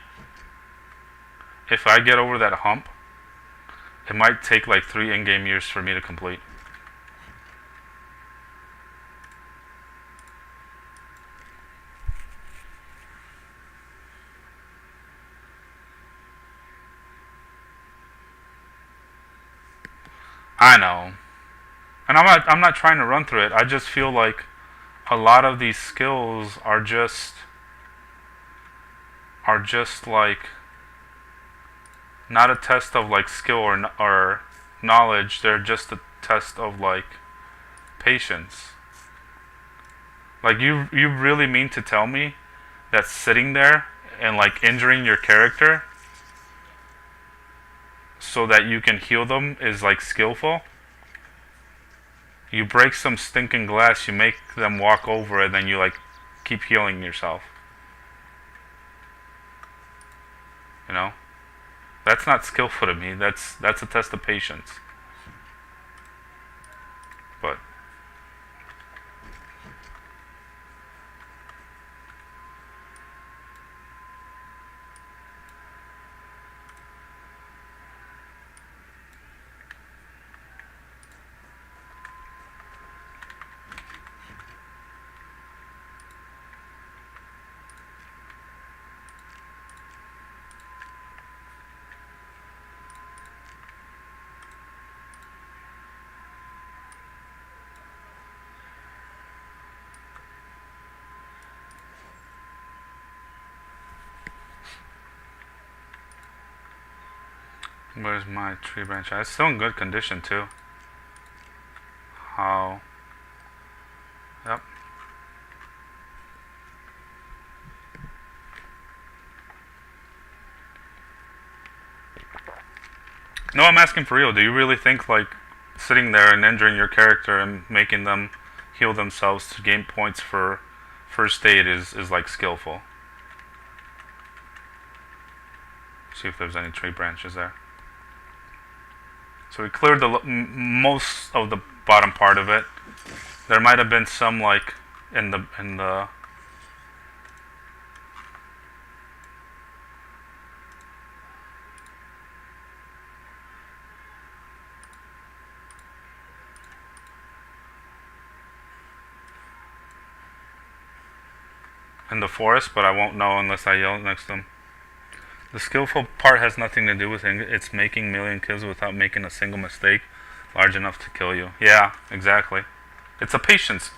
if I get over that hump, it might take like 3 in-game years for me to complete. I know. And I'm not trying to run through it. I just feel like a lot of these skills are just like not a test of like skill or knowledge. They're just a test of like patience. Like you really mean to tell me that sitting there and like injuring your character so that you can heal them is like skillful? You break some stinking glass, you make them walk over it, then you like keep healing yourself. You know? That's not skillful to me. That's a test of patience. But Where's my tree branch? It's still in good condition too. How? Yep. No, I'm asking for real. Do you really think like sitting there and injuring your character and making them heal themselves to gain points for first aid is like skillful? See if there's any tree branches there. So we cleared the most of the bottom part of it. There might have been some like in the forest, but I won't know unless I yell next to them. The skillful part has nothing to do with it. It's making million kills without making a single mistake large enough to kill you. Yeah, exactly. It's a patience.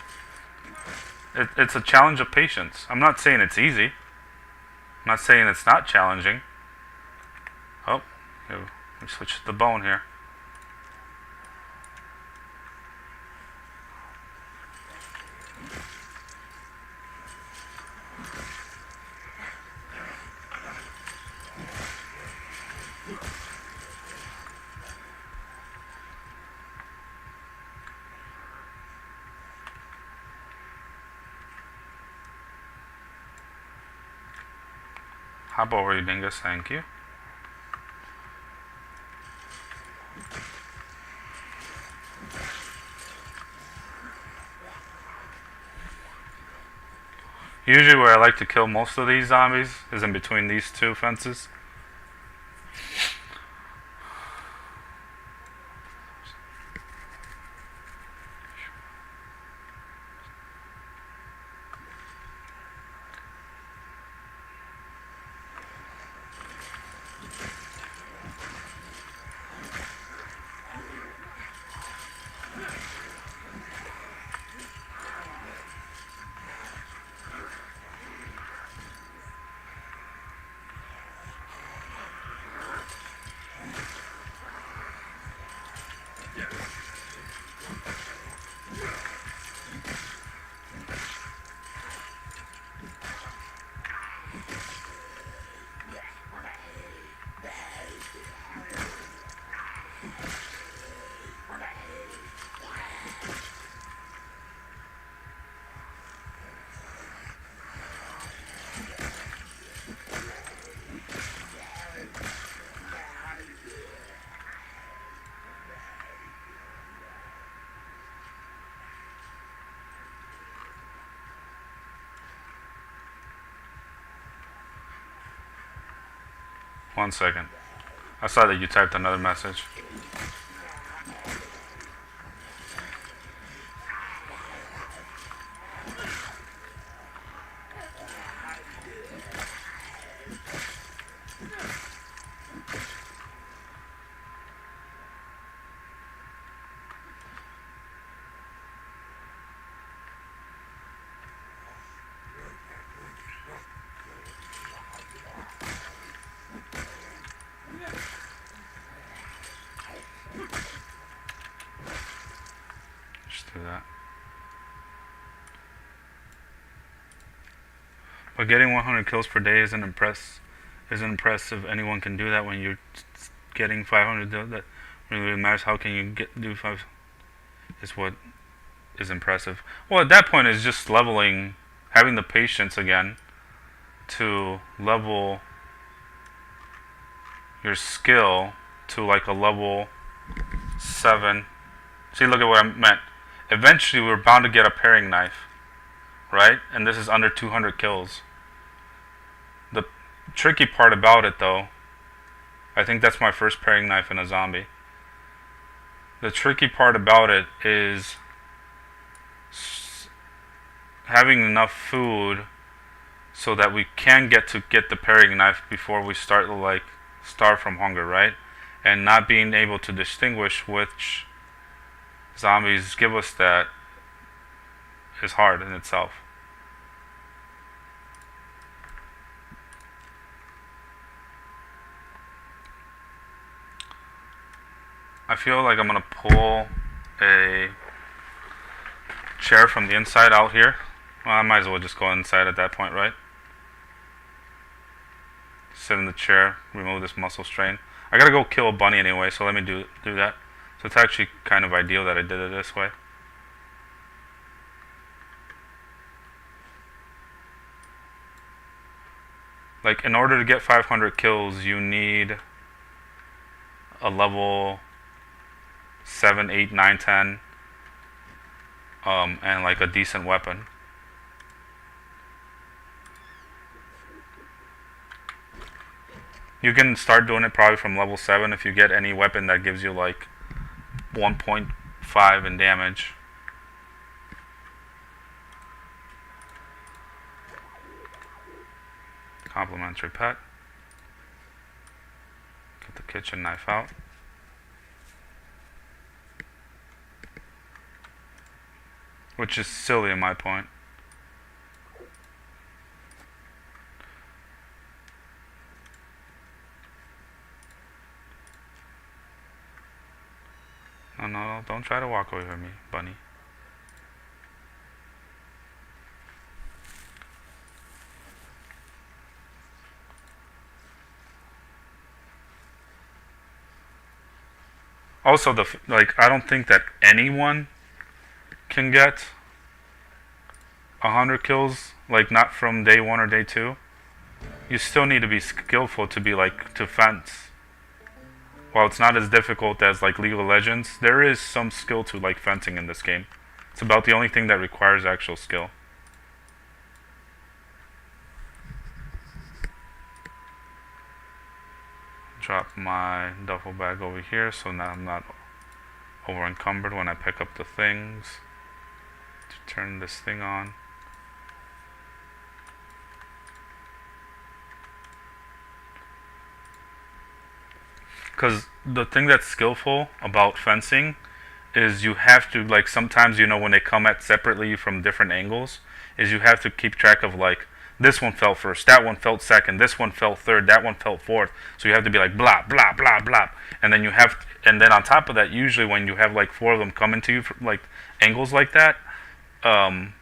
It's a challenge of patience. I'm not saying it's easy. I'm not saying it's not challenging. Oh, we switched the bone here. Hop over you, dingus. Thank you. Usually where I like to kill most of these zombies is in between these two fences. One second. I saw that you typed another message. Just do that. But getting 100 kills per day isn't impressive. Anyone can do that when you're getting 500. That really matters. How can you do 5? Is what is impressive. Well, at that point, it's just leveling, having the patience again to level your skill to like a level 7. See, look at what I meant. Eventually, we're bound to get a paring knife, right? And this is under 200 kills. The tricky part about it, though, I think that's my first paring knife in a zombie. The tricky part about it is having enough food so that we can get the paring knife before we start to like starve from hunger, right? And not being able to distinguish which zombies give us that is hard in itself. I feel like I'm gonna pull a chair from the inside out here. Well, I might as well just go inside at that point, right? Sit in the chair, remove this muscle strain. I gotta go kill a bunny anyway, so let me do that. So it's actually kind of ideal that I did it this way. Like, in order to get 500 kills, you need a level 7, 8, 9, 10, and like a decent weapon. You can start doing it probably from level 7 if you get any weapon that gives you like 1.5 in damage. Complimentary pet. Get the kitchen knife out. Which is silly in my point. No, don't try to walk away from me, bunny. Also, I don't think that anyone can get 100 kills, like not from day 1 or day 2. You still need to be skillful to be like to fence. While it's not as difficult as like League of Legends, there is some skill to like fencing in this game. It's about the only thing that requires actual skill. Drop my duffel bag over here so now I'm not over encumbered when I pick up the things. To turn this thing on. Because the thing that's skillful about fencing is you have to, like, sometimes, you know, when they come at separately from different angles, is you have to keep track of, like, this one fell first, that one fell second, this one fell third, that one fell fourth. So you have to be like, blah, blah, blah, blah. And then and then on top of that, usually when you have, like, 4 of them coming to you from, like, angles like that,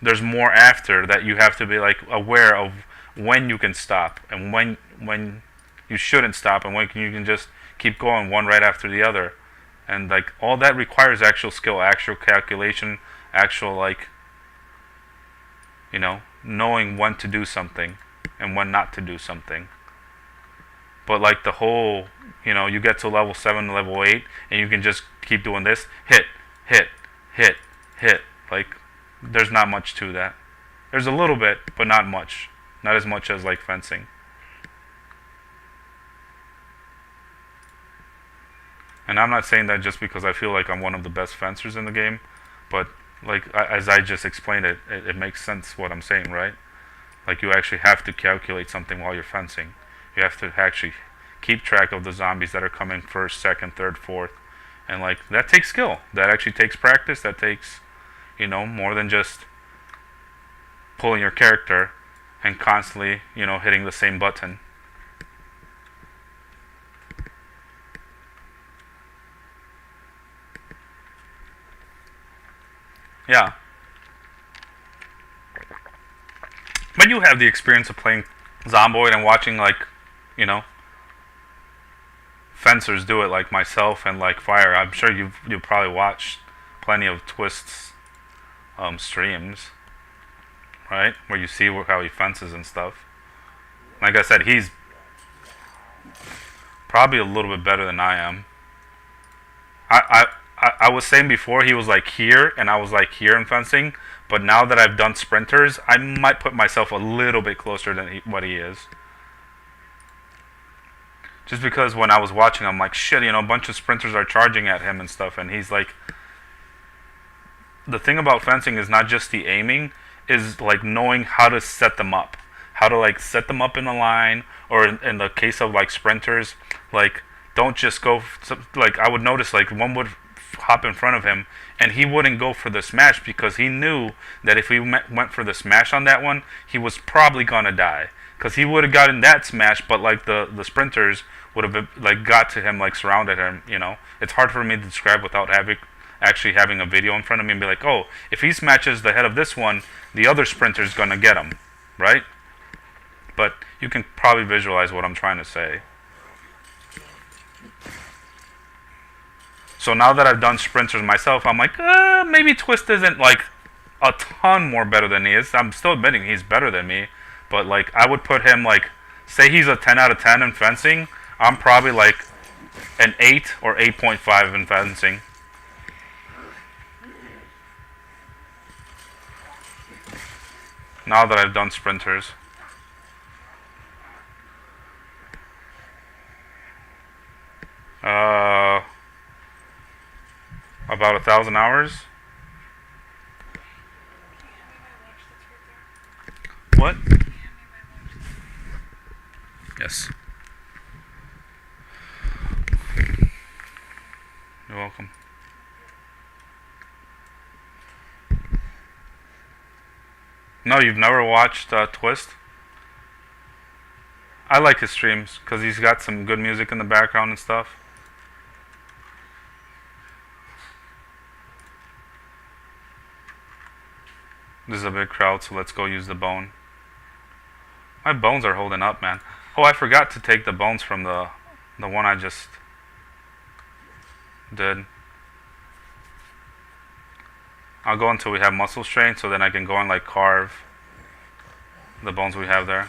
there's more after that you have to be, like, aware of when you can stop and when you shouldn't stop and when you can just keep going one right after the other. And like all that requires actual skill, actual calculation, actual, like, you know, knowing when to do something and when not to do something. But like the whole, you know, you get to level 7, level 8 and you can just keep doing this, hit, hit, hit, hit. Like, there's not much to that. There's a little bit, but not much. Not as much as like fencing. And I'm not saying that just because I feel like I'm one of the best fencers in the game, but like as I just explained it, it makes sense what I'm saying, right? Like, you actually have to calculate something while you're fencing. You have to actually keep track of the zombies that are coming first, second, third, fourth. And like, that takes skill. That actually takes practice. That takes, you know, more than just pulling your character and constantly, you know, hitting the same button. Yeah. But you have the experience of playing Zomboid and watching, like, you know, fencers do it, like myself and like Fire. I'm sure you've probably watched plenty of Twist's streams, right? Where you see how he fences and stuff. Like I said, he's probably a little bit better than I am. I was saying before he was like here and I was like here in fencing, but now that I've done sprinters, I might put myself a little bit closer than what he is. Just because when I was watching, I'm like, shit, you know, a bunch of sprinters are charging at him and stuff, and he's like, the thing about fencing is not just the aiming, is like knowing how to set them up, how to like set them up in a line, or in the case of like sprinters, like don't just go, like I would notice like one would hop in front of him and he wouldn't go for the smash because he knew that if he went for the smash on that one, he was probably gonna die. because he would have gotten that smash, but like the sprinters would have like got to him, like surrounded him. You know, it's hard for me to describe without having a video in front of me and be like, oh, if he smashes the head of this one, the other sprinter's gonna get him, right? But you can probably visualize what I'm trying to say. So now that I've done sprinters myself, I'm like, maybe Twist isn't like a ton more better than he is. I'm still admitting he's better than me, but like I would put him like, say he's a 10 out of 10 in fencing. I'm probably like an 8 or 8.5 in fencing. Now that I've done sprinters. About 1,000 hours. What? Yes. You're welcome. No, you've never watched Twist? I like his streams because he's got some good music in the background and stuff. This is a big crowd, so let's go use the bone. My bones are holding up, man. Oh, I forgot to take the bones from the one I just did. I'll go until we have muscle strain, so then I can go and like carve the bones we have there.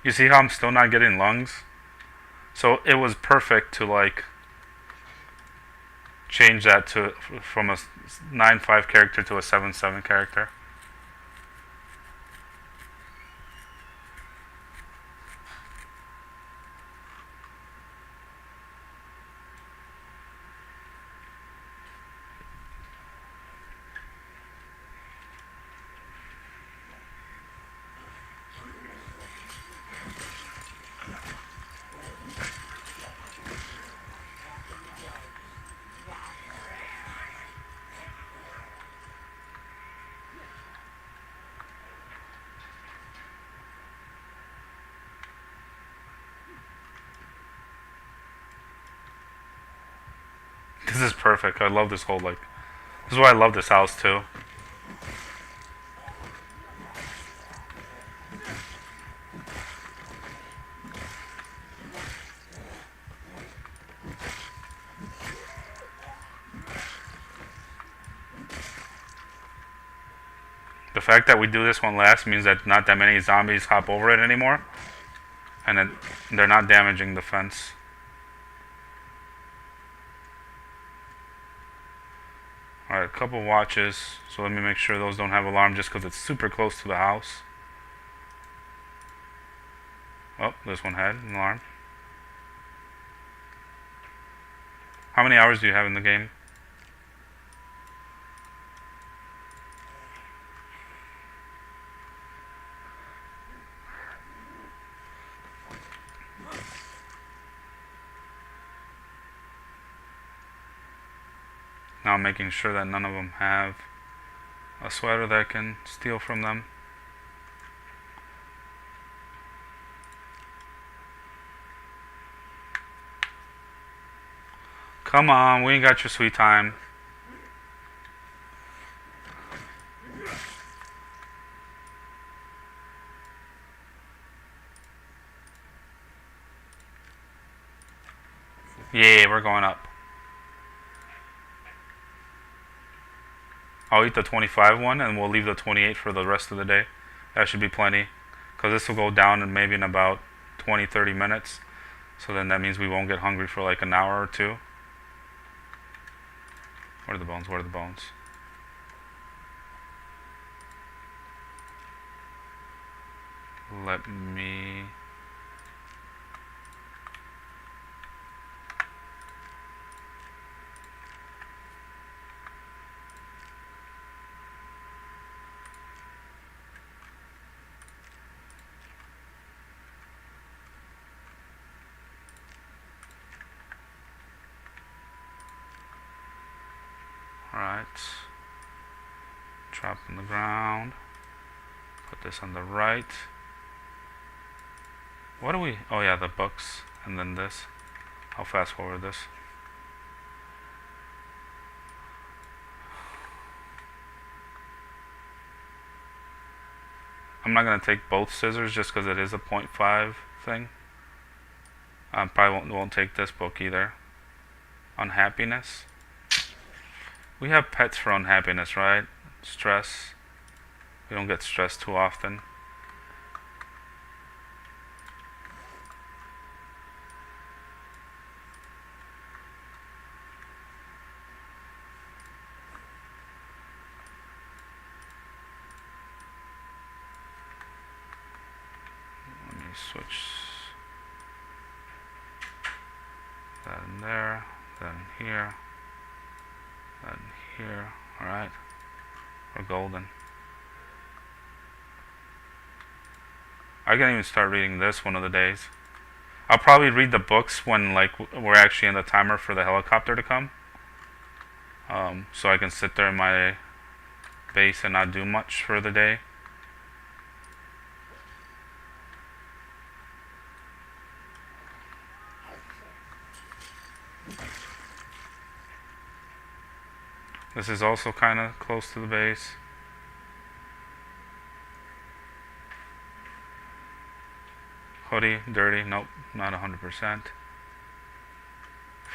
You see how I'm still not getting lungs? So it was perfect to like change that to from a 9-5 character to a 7-7 character. This is perfect. I love this whole like. This is why I love this house too. The fact that we do this one last means that not that many zombies hop over it anymore, and they're not damaging the fence. Alright, a couple watches, so let me make sure those don't have alarm just because it's super close to the house. Oh, this one had an alarm. How many hours do you have in the game? Now I'm making sure that none of them have a sweater that I can steal from them. Come on, we ain't got your sweet time. Yeah, we're going up. I'll eat the 25 one and we'll leave the 28 for the rest of the day. That should be plenty. Because this will go down in maybe in about 20-30 minutes. So then that means we won't get hungry for like an hour or two. Where are the bones? Where are the bones? Let me... Alright. Drop on the ground. Put this on the right. What do we... Oh yeah, the books. And then this. I'll fast forward this. I'm not going to take both scissors just because it is a 0.5 thing. I probably won't take this book either. Unhappiness. We have pets for unhappiness, right? Stress. We don't get stressed too often. Let me switch that in there, that in here, that in here. Alright. We're golden. I can even start reading this one of the days. I'll probably read the books when like we're actually in the timer for the helicopter to come. So I can sit there in my base and not do much for the day. This is also kind of close to the base. Hoodie, dirty, nope, not 100%.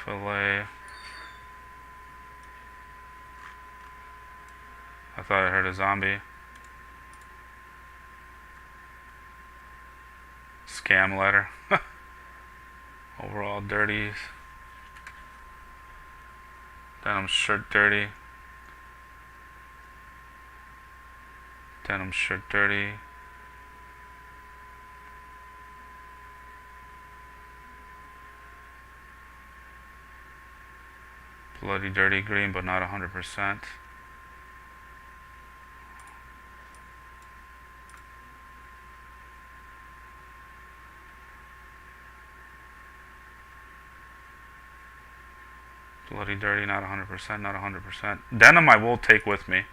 Fillet. I thought I heard a zombie. Scam letter. Overall dirty. Denim shirt dirty. Denim shirt dirty. Bloody dirty green, but not 100%. Bloody dirty, not 100%, not 100%. Denim I will take with me.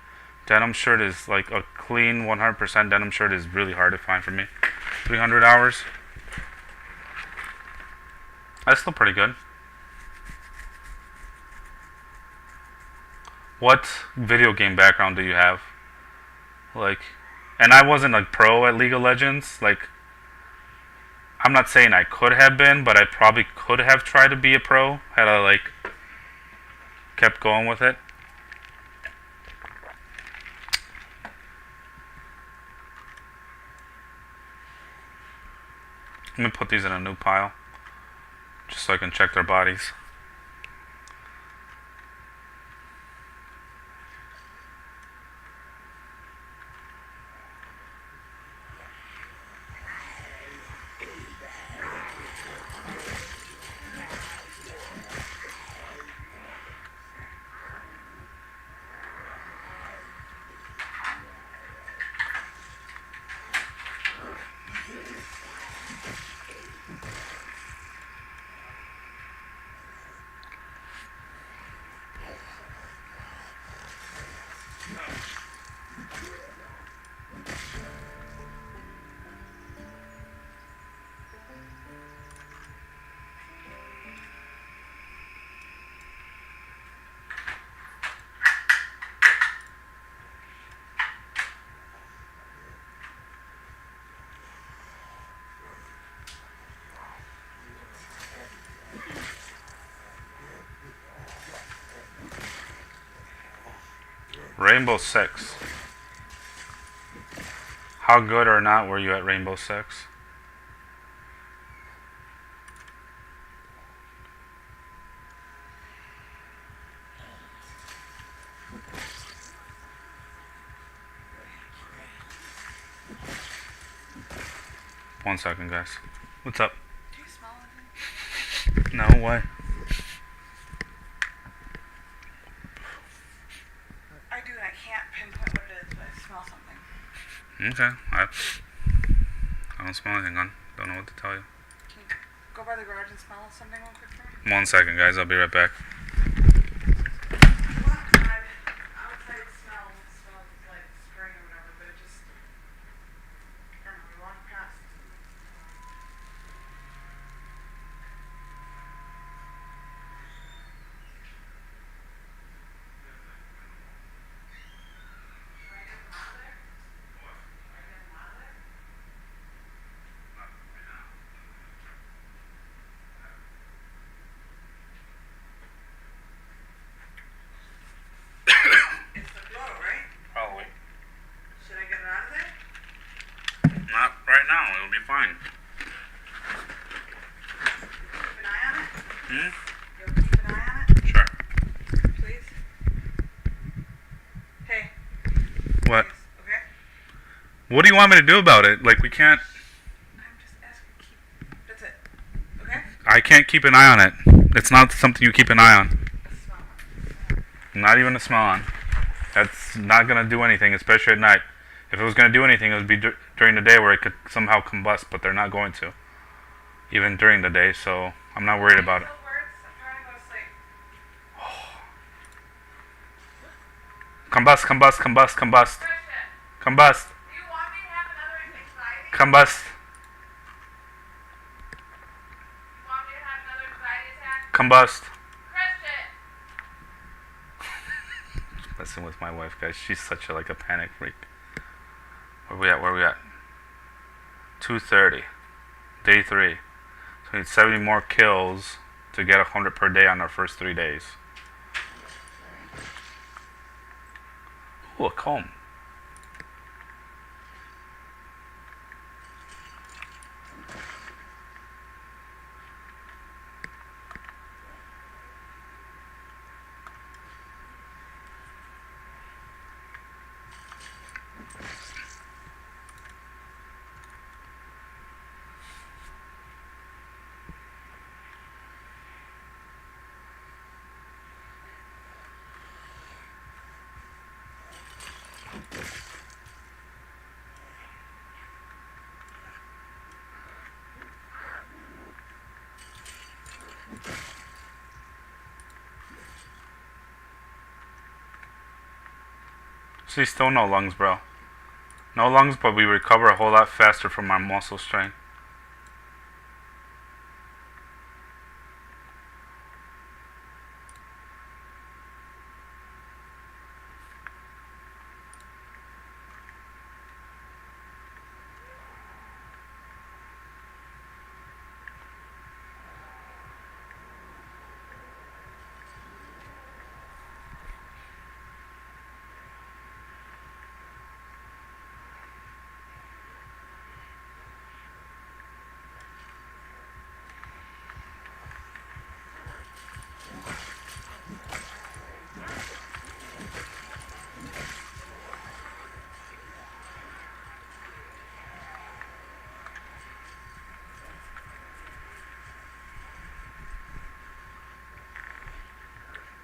Denim shirt is like a clean 100% denim shirt is really hard to find for me. 300 hours. That's still pretty good. What video game background do you have? Like, and I wasn't like pro at League of Legends. Like, I'm not saying I could have been, but I probably could have tried to be a pro had I like kept going with it. Let me put these in a new pile just so I can check their bodies. Rainbow Six. How good or not were you at Rainbow Six? One second, guys. What's up? Do you smell anything? No, why? I do, and I can't pinpoint what it is, but I smell something. Okay. I don't smell anything, hon. Don't know what to tell you. Can you go by the garage and smell something real quick for me? One second, guys. I'll be right back. Outside smells like spring or whatever, but it just, I don't know, we walk past. It's the blow, right? Probably. Should I get it out of there? Not right now. It'll be fine. Keep an eye on it? Hmm? You'll keep an eye on it, Sure. please? Hey. What? Please, okay? What do you want me to do about it? Like, we can't... I'm just asking, that's it. Okay? I can't keep an eye on it. It's not something you keep an eye on. Let's smell it. Not even a smell on. That's not going to do anything, especially at night. If it was going to do anything, it would be during the day where it could somehow combust, but they're not going to. Even during the day, so I'm not worried about it. Still works? I'm trying to go to sleep. Combust, combust, combust, combust. Christian, Combust, do you want me to have another anxiety? combust, You want me to have another anxiety attack? combust. Christian! Listen with my wife, guys. She's such a panic freak. Where we at? Where we at? 2:30. Day 3. So we need 70 more kills to get 100 per day on our first 3 days. Ooh, a comb. See, still no lungs, bro. No lungs, but we recover a whole lot faster from our muscle strain.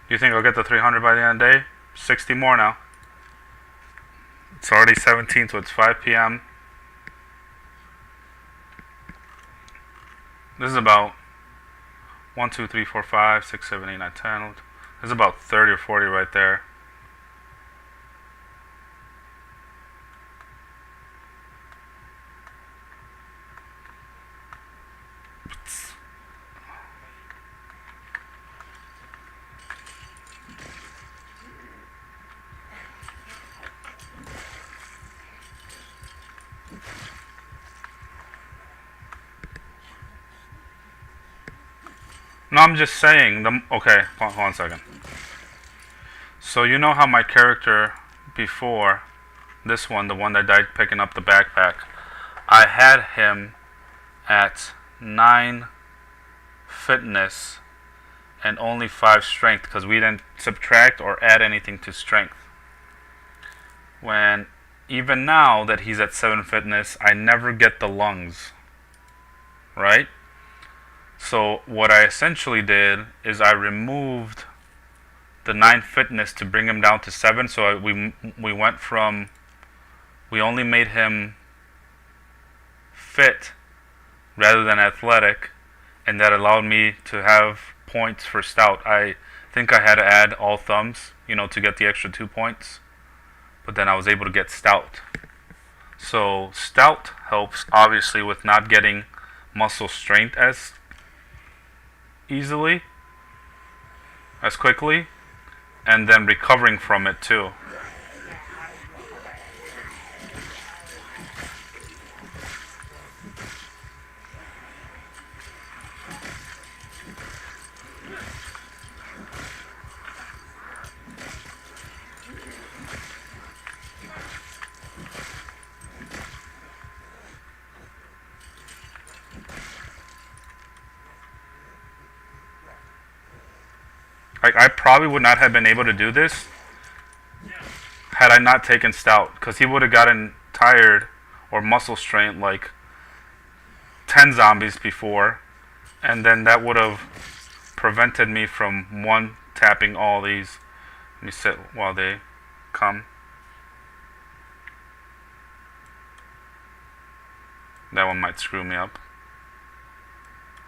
Do you think I'll get the 300 by the end of the day? 60 more now. It's already 17, so it's 5 p.m. This is about 1, 2, 3, 4, 5, 6, 7, 8, 9, 10. This is about 30 or 40 right there. No, I'm just saying. Okay, hold on a second. So you know how my character before, this one, the one that died picking up the backpack, I had him at 9 fitness and only 5 strength because we didn't subtract or add anything to strength. When even now that he's at 7 fitness, I never get the lungs, right? So what I essentially did is I removed the 9 fitness to bring him down to 7. So we went from, we only made him fit rather than athletic, and that allowed me to have points for stout. I think I had to add all thumbs, to get the extra 2 points, but then I was able to get stout. So stout helps obviously with not getting muscle strength as easily, as quickly, and then recovering from it too. I probably would not have been able to do this had I not taken stout, because he would have gotten tired or muscle strained like 10 zombies before, and then that would have prevented me from one tapping all these. Let me sit while they come. That one might screw me up,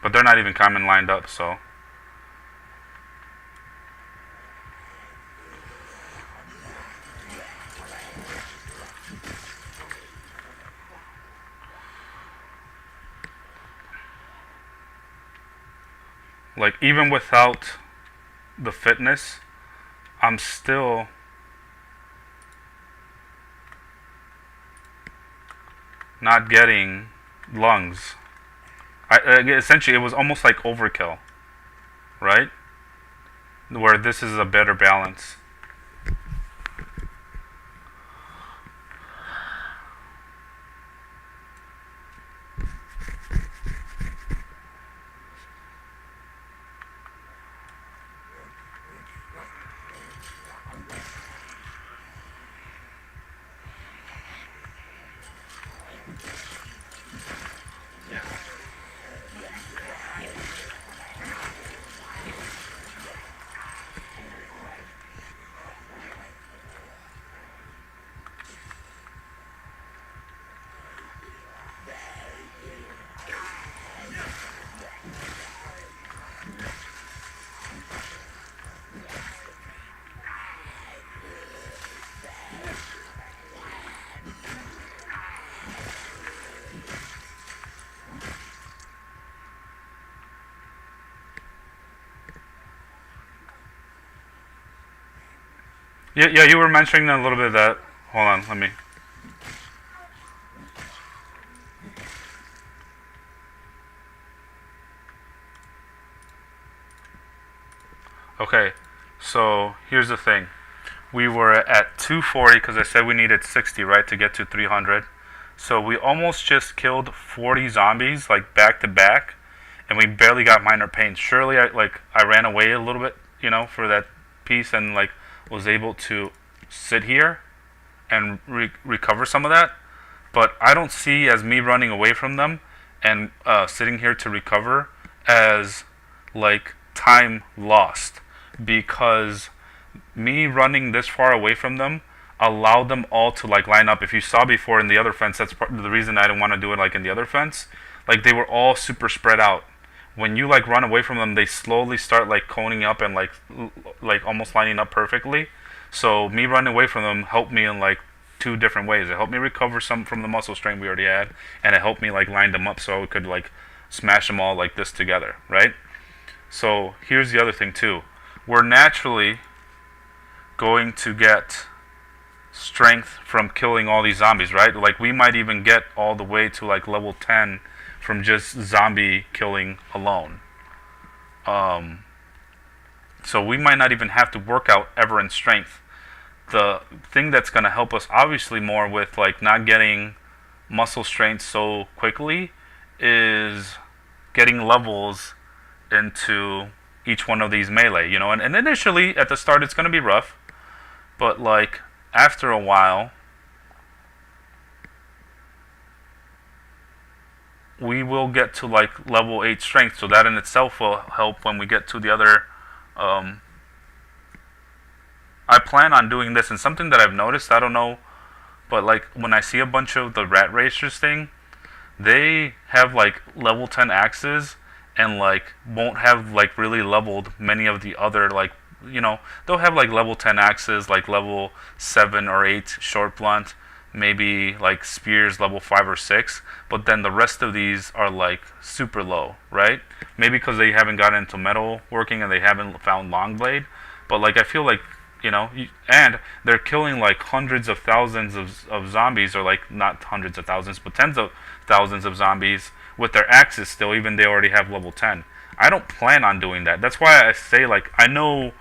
but they're not even coming lined up, so. Like, even without the fitness, I'm still not getting lungs. Essentially, it was almost like overkill, right? Where this is a better balance. Yeah, you were mentioning a little bit of that. Hold on, let me. Okay, so here's the thing. We were at 240 because I said we needed 60, right, to get to 300. So we almost just killed 40 zombies, like back to back, and we barely got minor pain. Surely, I ran away a little bit, for that piece, and like was able to sit here and recover some of that. But I don't see as me running away from them and sitting here to recover as like time lost, because me running this far away from them allowed them all to like line up. If you saw before in the other fence, that's part of the reason I didn't want to do it like in the other fence. Like they were all super spread out. When you like run away from them, they slowly start like coning up and like almost lining up perfectly. So me running away from them helped me in like 2 different ways. It helped me recover some from the muscle strain we already had, and it helped me like line them up so I could like smash them all like this together, right? So here's the other thing too. We're naturally going to get strength from killing all these zombies, right? Like we might even get all the way to like level 10 from just zombie killing alone. So we might not even have to work out ever in strength. the thing that's gonna help us obviously more with like not getting muscle strength so quickly is getting levels into each one of these melee, you know. And initially at the start it's gonna be rough, but like after a while we will get to like level 8 strength, so that in itself will help when we get to the other. um, I plan on doing this, and something that I've noticed, I don't know, but like when I see a bunch of the rat racers thing, they have like level 10 axes and like won't have like really leveled many of the other, like, you know, they'll have like level 10 axes, like level 7 or 8 short blunt, maybe like spears level 5 or 6, but then the rest of these are like super low, right? Maybe because they haven't gotten into metal working and they haven't found long blade, but like I feel like, you know, and they're killing like hundreds of thousands of zombies, or like not hundreds of thousands but tens of thousands of zombies with their axes still, even they already have level 10. I don't plan on doing that. That's why I say, like, I know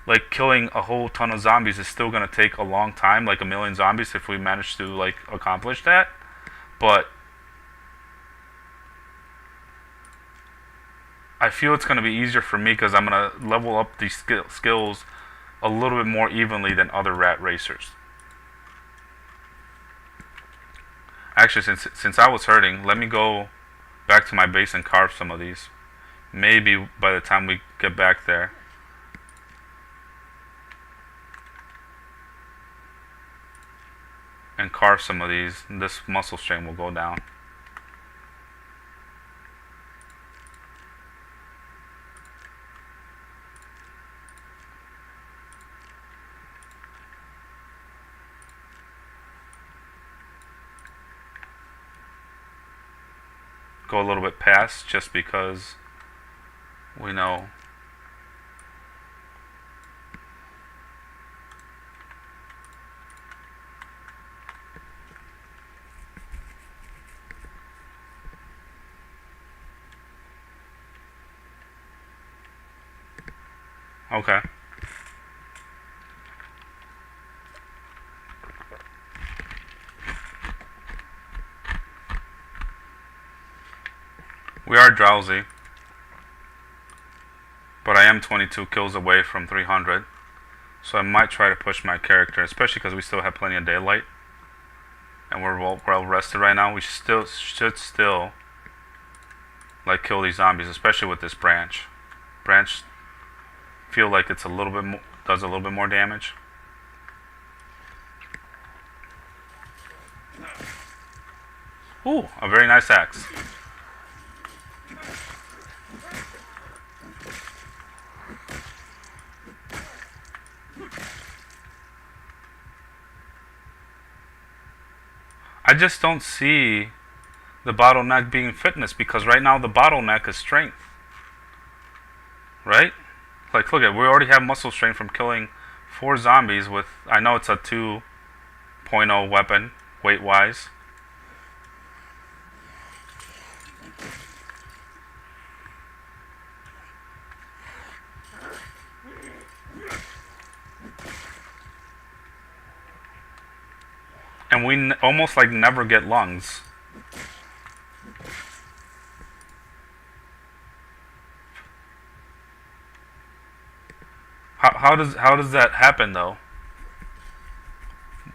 like killing a whole ton of zombies is still going to take a long time, like a million zombies if we manage to like accomplish that, but I feel it's going to be easier for me because I'm going to level up these skills a little bit more evenly than other rat racers. Actually, since I was hurting, let me go back to my base and carve some of these. Maybe by the time we get back there, and carve some of these, this muscle strain will go down. Go a little bit past just because we know. Okay. We are drowsy, but I am 22 kills away from 300, so I might try to push my character, especially because we still have plenty of daylight and we're well rested right now. We should still like kill these zombies, especially with this branch. Branch feel like it's a little bit does a little bit more damage. Ooh, a very nice axe. I just don't see the bottleneck being fitness, because right now the bottleneck is strength. Right? Like, look at, we already have muscle strength from killing 4 zombies with, I know it's a 2.0 weapon, weight wise. And we almost like never get lungs. How does that happen though?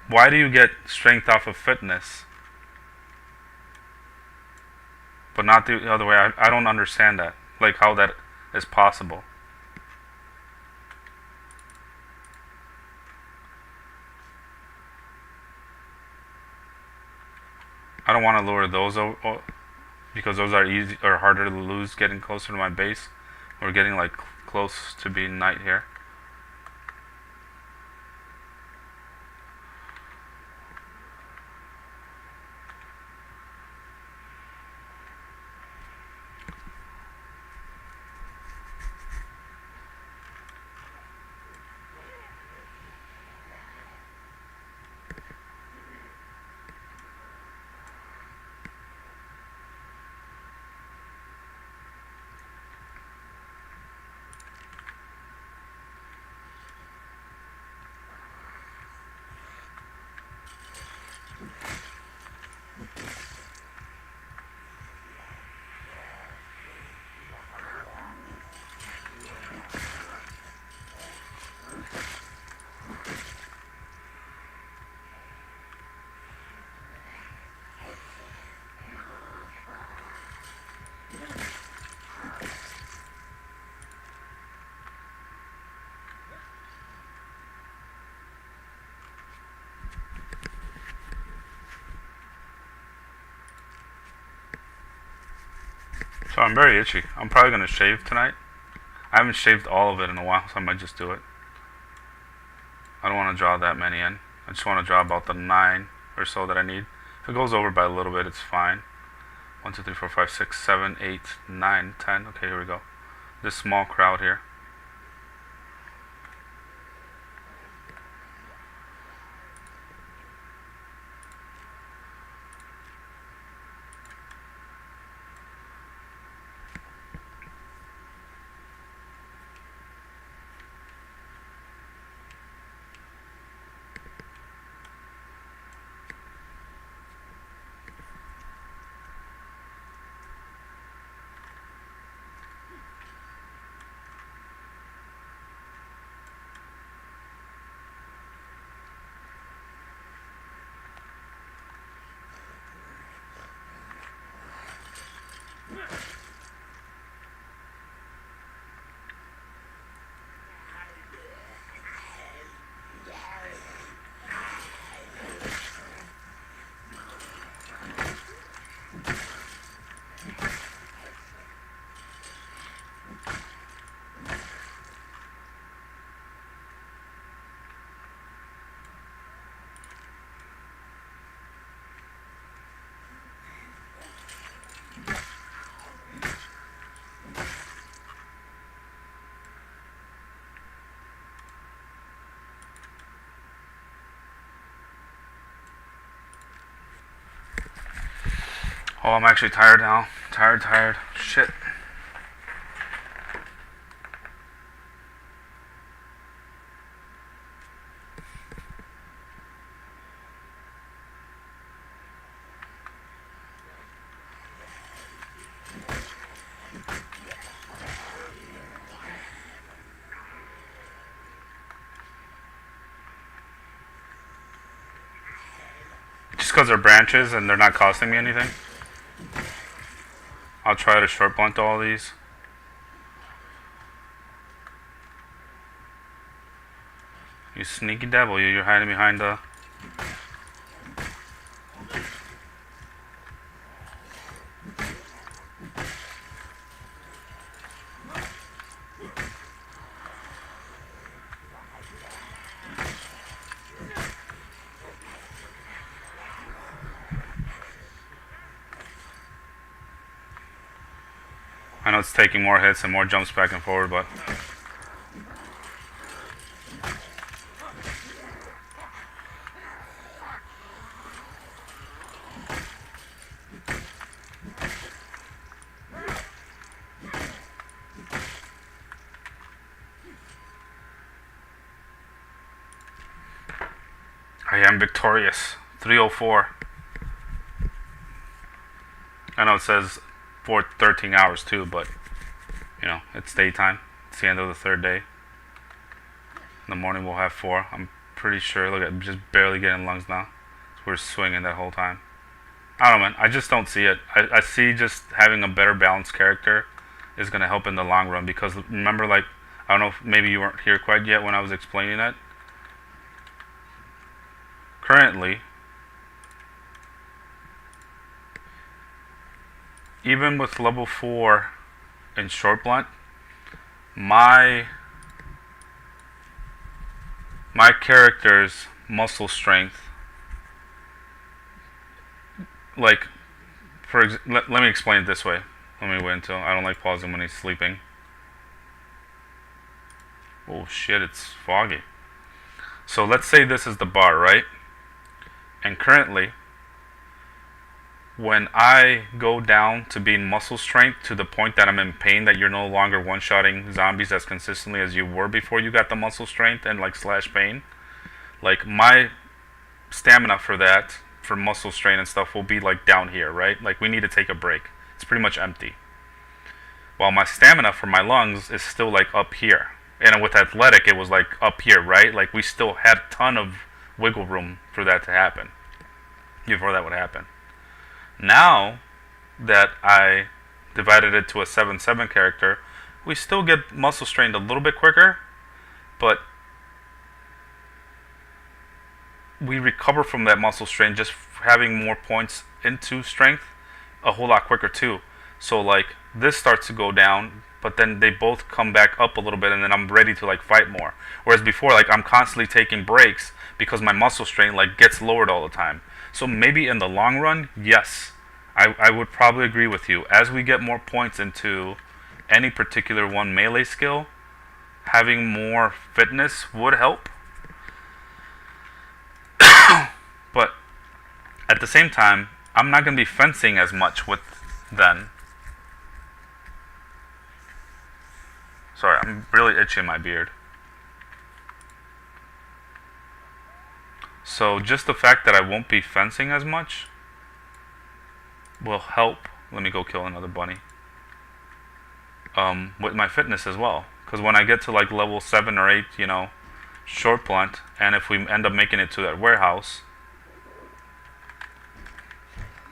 Why do you get strength off of fitness, but not the other way? I don't understand that. Like how that is possible. I don't want to lure those because those are easy or harder to lose getting closer to my base. We're getting like close to being night here. So I'm very itchy. I'm probably gonna shave tonight. I haven't shaved all of it in a while, so I might just do it. I don't want to draw that many in. I just want to draw about the 9 or so that I need. If it goes over by a little bit, it's fine. 1, 2, 3, 4, 5, 6, 7, 8, 9, 10. Okay, here we go. This small crowd here. Oh, I'm actually tired now. Tired. Shit. Just because they're branches and they're not costing me anything. I'll try to short blunt all these. You sneaky devil, you're hiding behind the... I know it's taking more hits and more jumps back and forward, but... I am victorious. 3:04. I know it says for 13 hours too, but you know, it's daytime. It's the end of the third day. In the morning we'll have 4. I'm pretty sure. Look at, I'm just barely getting lungs now. We're swinging that whole time. I don't know, man. I just don't see it. I see just having a better balanced character is going to help in the long run, because remember, like, I don't know if maybe you weren't here quite yet when I was explaining that. Currently, even with level 4 in short blunt, my character's muscle strength, like, let me explain it this way. Let me wait until, I don't like pausing when he's sleeping. Oh shit, it's foggy. So let's say this is the bar, right? And currently, when I go down to being muscle strength to the point that I'm in pain, that you're no longer one-shotting zombies as consistently as you were before you got the muscle strength and like slash pain, like my stamina for that, for muscle strain and stuff, will be like down here, right? Like we need to take a break. It's pretty much empty. While my stamina for my lungs is still like up here. And with athletic, it was like up here, right? Like we still had a ton of wiggle room for that to happen, before that would happen. Now that I divided it to a 7/7 character, we still get muscle strained a little bit quicker, but we recover from that muscle strain just having more points into strength a whole lot quicker too. So like this starts to go down, but then they both come back up a little bit, and then I'm ready to like fight more. Whereas before, like I'm constantly taking breaks because my muscle strain like gets lowered all the time. So maybe in the long run, yes, I would probably agree with you. As we get more points into any particular one melee skill, having more fitness would help. But at the same time, I'm not going to be fencing as much with then. Sorry, I'm really itching my beard. So just the fact that I won't be fencing as much will help. Let me go kill another bunny. With my fitness as well. Because when I get to like level 7 or 8, you know, short blunt, and if we end up making it to that warehouse,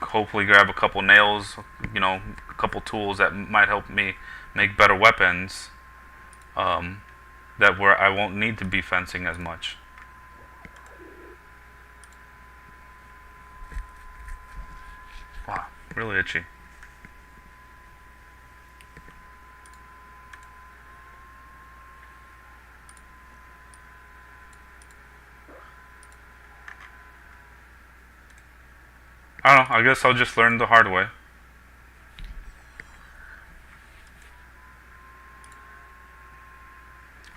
hopefully grab a couple nails, you know, a couple tools that might help me make better weapons, that where I won't need to be fencing as much. Wow, really itchy. I don't know, I guess I'll just learn the hard way.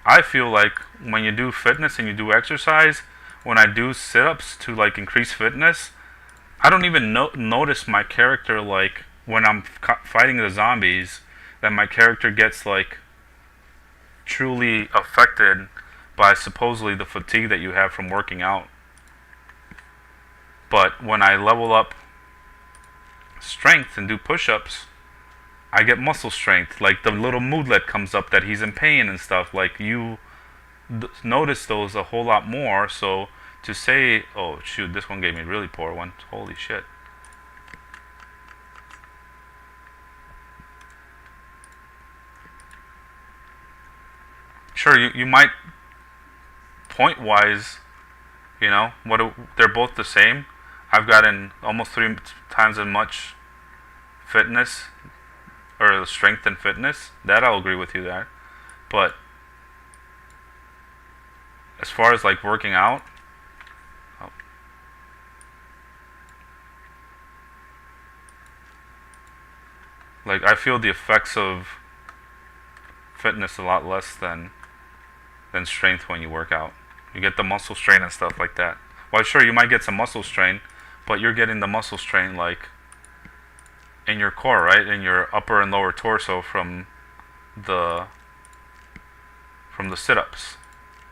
I feel like when you do fitness and you do exercise, when I do sit-ups to like increase fitness, I don't even notice my character like when I'm fighting the zombies, that my character gets like truly affected by supposedly the fatigue that you have from working out. But when I level up strength and do push-ups, I get muscle strength. Like the little moodlet comes up that he's in pain and stuff. Like you notice those a whole lot more. So to say, oh shoot, this one gave me a really poor one. Holy shit. Sure, you might point wise, you know, they're both the same. I've gotten almost 3 times as much fitness or strength and fitness. That I'll agree with you there. But as far as like working out, like I feel the effects of fitness a lot less than strength when you work out. You get the muscle strain and stuff like that. Well, sure, you might get some muscle strain, but you're getting the muscle strain like in your core, right? In your upper and lower torso from the sit-ups.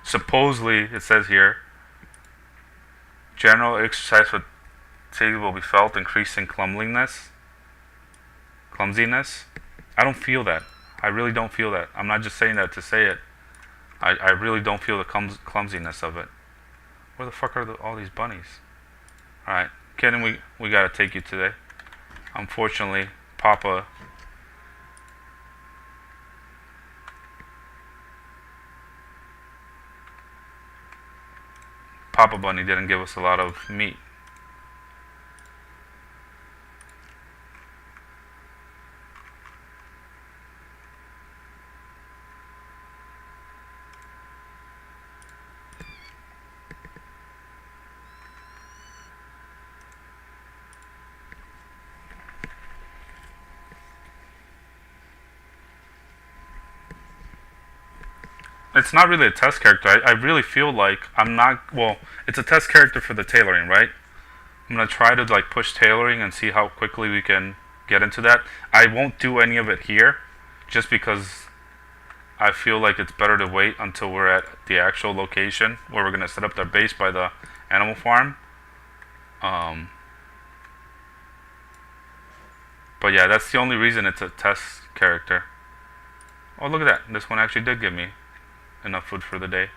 Supposedly, it says here, general exercise fatigue will be felt, increasing clumsiness. I don't feel that. I really don't feel that. I'm not just saying that to say it. I really don't feel the clumsiness of it. Where the fuck are all these bunnies? Alright, Kenan, we gotta take you today. Unfortunately, Papa Bunny didn't give us a lot of meat. It's not really a test character. I really feel like I'm not, well, it's a test character for the tailoring, right? I'm going to try to like push tailoring and see how quickly we can get into that. I won't do any of it here just because I feel like it's better to wait until we're at the actual location where we're going to set up their base by the animal farm. But yeah, that's the only reason it's a test character. Oh, look at that. This one actually did give me enough food for the day.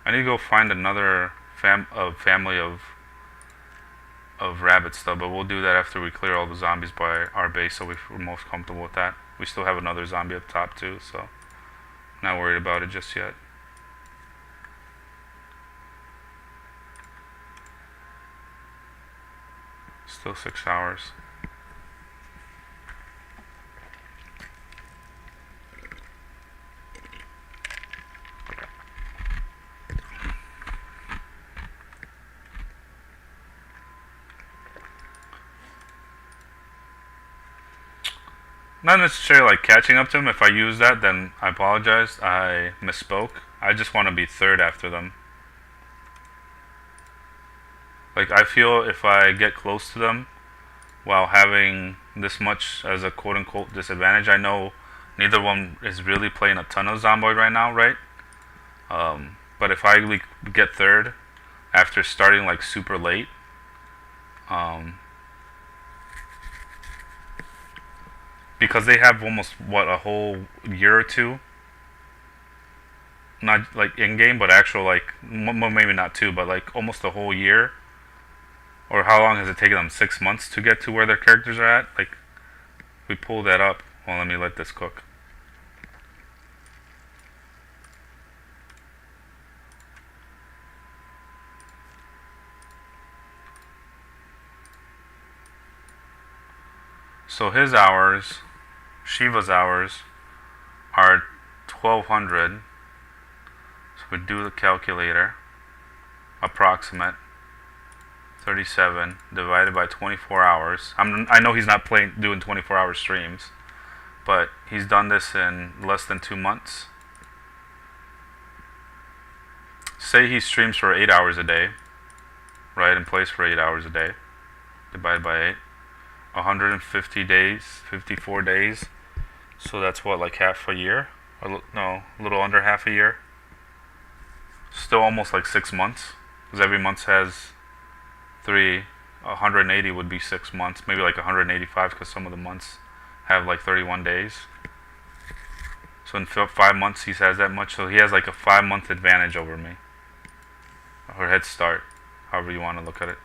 I need to go find another family of rabbits though, but we'll do that after we clear all the zombies by our base, so we're most comfortable with that. We still have another zombie up top too, so not worried about it just yet. Still 6 hours. Not necessarily like catching up to them. If I use that, then I apologize. I misspoke. I just want to be third after them. Like, I feel if I get close to them while having this much as a quote unquote disadvantage, I know neither one is really playing a ton of Zomboid right now, right? But if I like, get third after starting like super late, um, because they have almost what a whole year or two, not like in game, but actual like maybe not two, but like almost a whole year. Or how long has it taken them? 6 months to get to where their characters are at? Like, we pull that up. Well, let me let this cook. So his hours, Shiva's hours, are 1200. So we do the calculator. Approximate. 37 divided by 24 hours. I know he's not doing 24-hour streams, but he's done this in less than 2 months. Say he streams for 8 hours a day, right, and plays for 8 hours a day, divided by 8. 150 days, 54 days. So that's what, like half a year? No, a little under half a year. Still almost like 6 months, because every month has 180 would be 6 months, maybe like 185 because some of the months have like 31 days. So in 5 months he has that much, so he has like a 5-month advantage over me, or head start, however you want to look at it.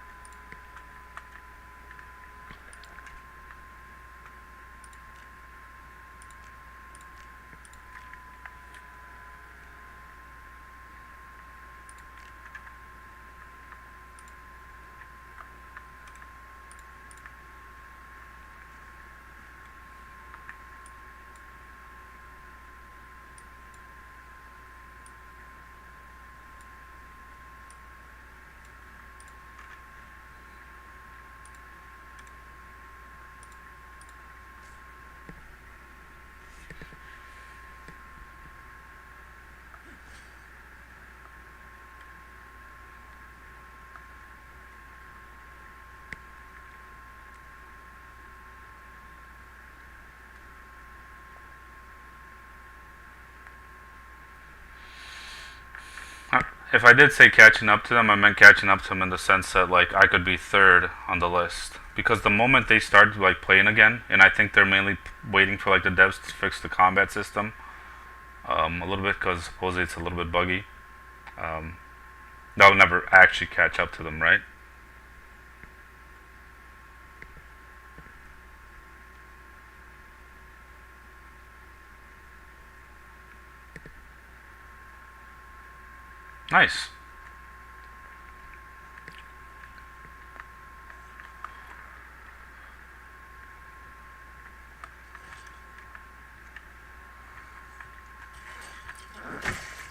If I did say catching up to them, I meant catching up to them in the sense that like I could be third on the list, because the moment they started like playing again, and I think they're mainly waiting for like the devs to fix the combat system a little bit, because supposedly it's a little bit buggy. That'll never actually catch up to them, right? Nice.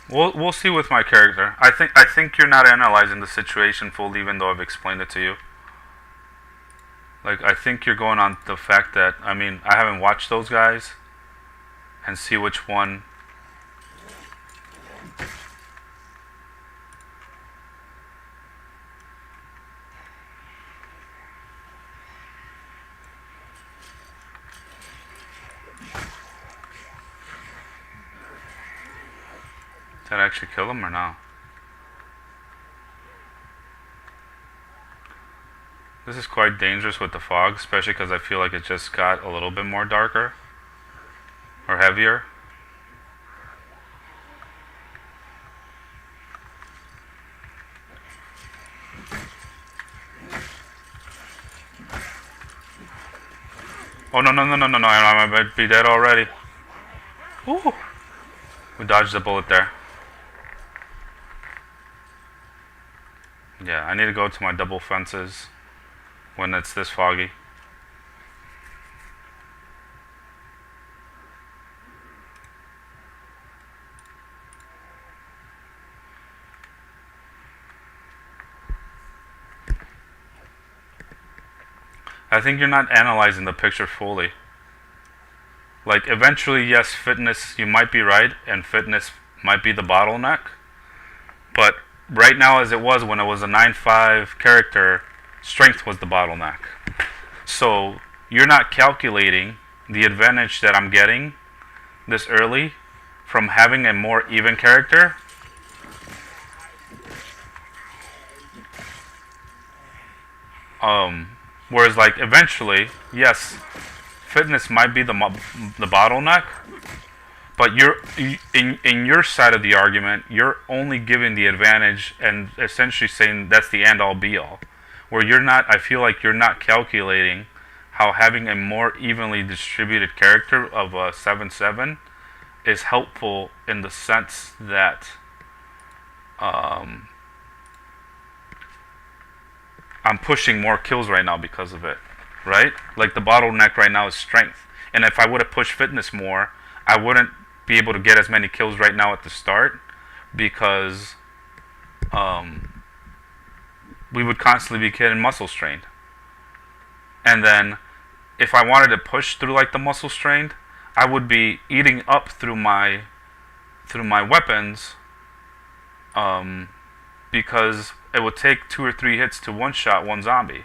We'll see with my character. I think you're not analyzing the situation fully, even though I've explained it to you. Like, I think you're going on the fact that, I mean, I haven't watched those guys and see which one. Did that actually kill him or no? This is quite dangerous with the fog, especially because I feel like it just got a little bit more darker or heavier. Oh no, I might be dead already. Ooh. We dodged a bullet there. Yeah, I need to go to my double fences when it's this foggy. I think you're not analyzing the picture fully. Like eventually, yes, fitness, you might be right, and fitness might be the bottleneck. But right now, as it was when it was a 9-5 character, strength was the bottleneck. So you're not calculating the advantage that I'm getting this early from having a more even character. Whereas like eventually, yes, fitness might be the bottleneck, but you're in your side of the argument, you're only giving the advantage and essentially saying that's the end all be all. Where you're not, I feel like you're not calculating how having a more evenly distributed character of a 7/7 is helpful in the sense that I'm pushing more kills right now because of it, right? Like the bottleneck right now is strength, and if I would have pushed fitness more, I wouldn't be able to get as many kills right now at the start because we would constantly be getting muscle strained. And then if I wanted to push through like the muscle strained, I would be eating up through my weapons because it would take 2 or 3 hits to one shot one zombie.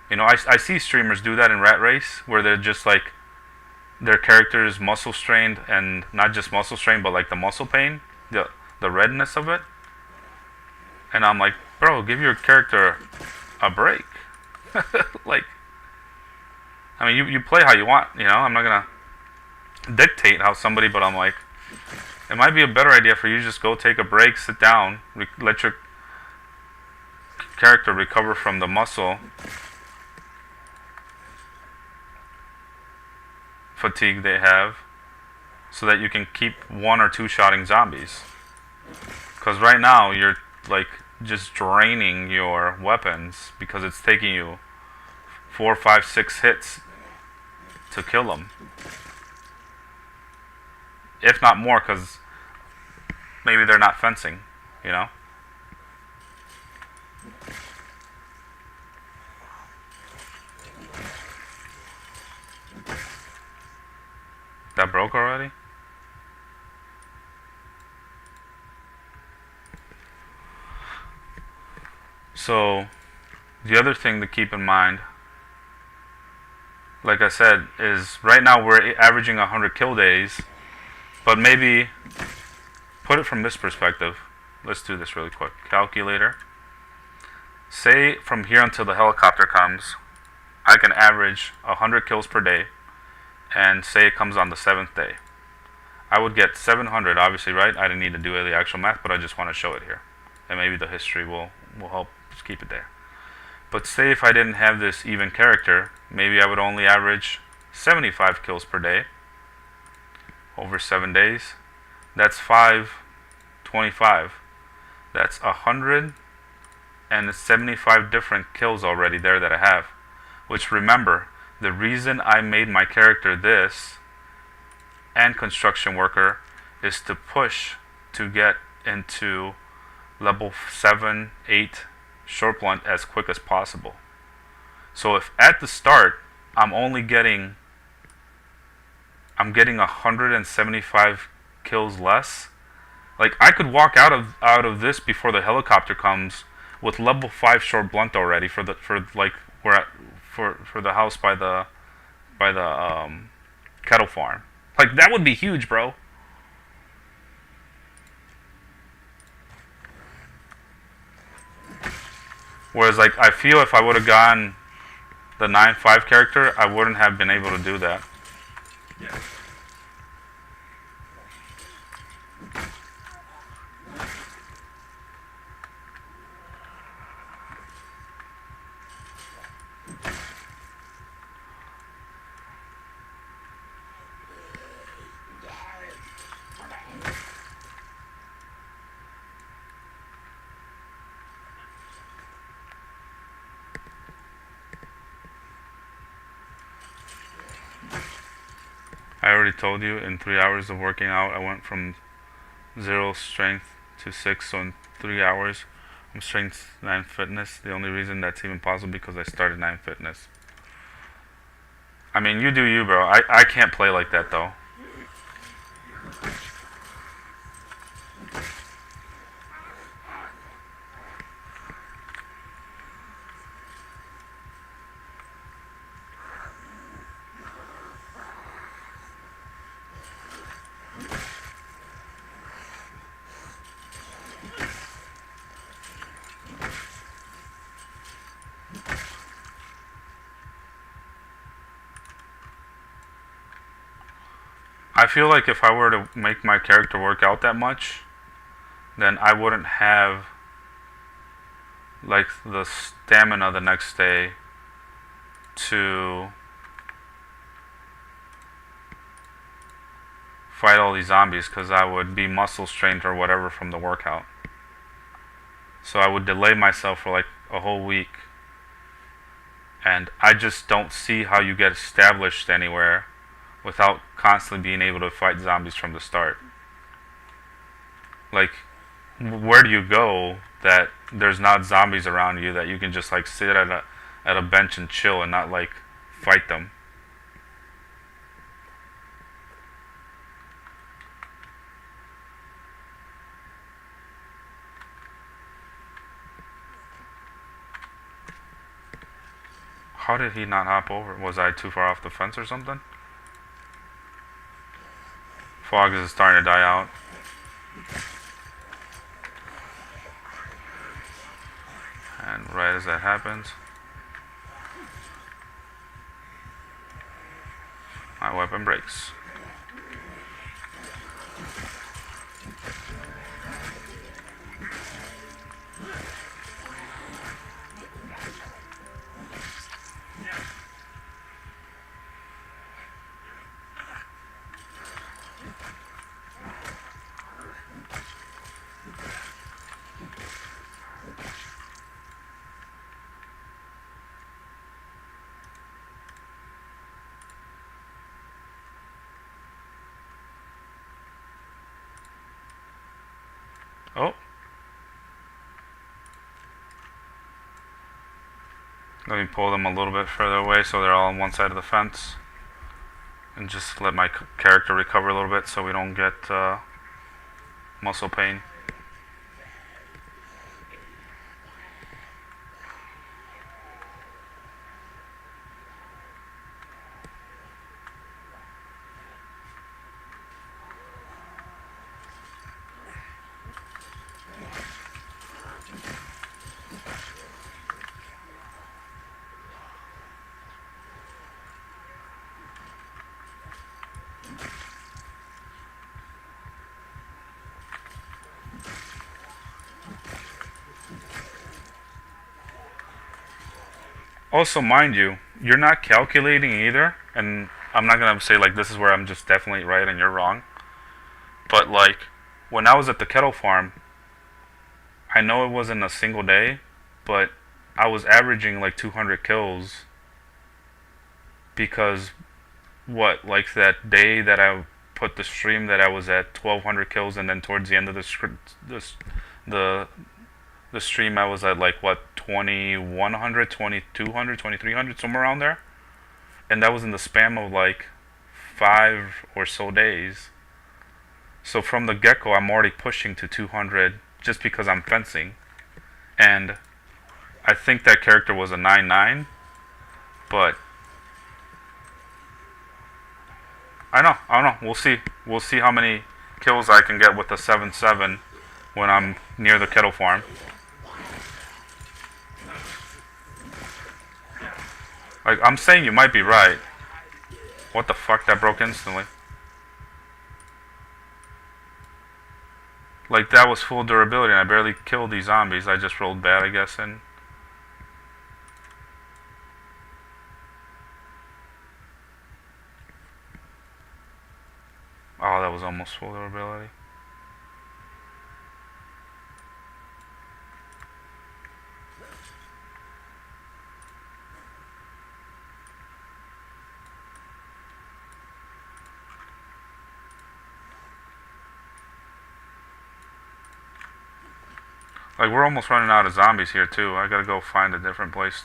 You know, I see streamers do that in Rat Race where they're just like their character is muscle strained, and not just muscle strained but like the muscle pain, the redness of it. And I'm like, bro, give your character a break. Like, I mean, you play how you want, you know. I'm not gonna dictate how somebody, but I'm like, it might be a better idea for you to just go take a break, sit down, let your character recover from the muscle fatigue they have, so that you can keep 1 or 2 shotting zombies. Because right now you're like just draining your weapons because it's taking you 4, 5, 6 hits to kill them, if not more, because maybe they're not fencing, you know. That broke already? So, the other thing to keep in mind, like I said, is right now we're averaging 100 kill days, but maybe put it from this perspective. Let's do this really quick. Calculator. Say from here until the helicopter comes, I can average 100 kills per day, and say it comes on the 7th day. I would get 700, obviously, right? I didn't need to do the actual math, but I just want to show it here. And maybe the history will help just keep it there. But say if I didn't have this even character, maybe I would only average 75 kills per day over 7 days. That's 525. That's 175 different kills already there that I have. Which, remember, the reason I made my character this and construction worker is to push to get into level 7, 8 short blunt as quick as possible. So if at the start I'm getting 175 kills less, like I could walk out of this before the helicopter comes with level 5 short blunt already for the house by the cattle farm. Like that would be huge, bro. Whereas like I feel if I would have gotten the 9-5 character, I wouldn't have been able to do that. Yeah. I already told you, in 3 hours of working out, I went from 0 strength to 6. So in 3 hours, I'm strength 9 fitness. The only reason that's even possible because I started 9 fitness. I mean, you do you, bro. I can't play like that, though. I feel like if I were to make my character work out that much, then I wouldn't have like the stamina the next day to fight all these zombies because I would be muscle strained or whatever from the workout. So I would delay myself for like a whole week. And I just don't see how you get established anywhere without constantly being able to fight zombies from the start. Like, where do you go that there's not zombies around you that you can just like sit at a bench and chill and not like fight them? How did he not hop over? Was I too far off the fence or something? Fog is starting to die out. And right as that happens, my weapon breaks. Oh. Let me pull them a little bit further away so they're all on one side of the fence. And just let my character recover a little bit so we don't get muscle pain. Also, mind you, you're not calculating either, and I'm not gonna say like this is where I'm just definitely right and you're wrong. But like when I was at the kettle farm, I know it wasn't a single day, but I was averaging like 200 kills because what like that day that I put the stream that I was at 1200 kills, and then towards the end of the the stream I was at like what 2100, 2200, 2300, somewhere around there, and that was in the span of like 5 or so days. So from the get-go I'm already pushing to 200 just because I'm fencing, and I think that character was a 9-9, but I don't know. We'll see. We'll see how many kills I can get with the 7-7 when I'm near the kettle farm. Like, I'm saying you might be right. What the fuck? That broke instantly. Like, that was full durability and I barely killed these zombies. I just rolled bad, I guess, and... Oh, that was almost full durability. Like, we're almost running out of zombies here, too. I gotta go find a different place.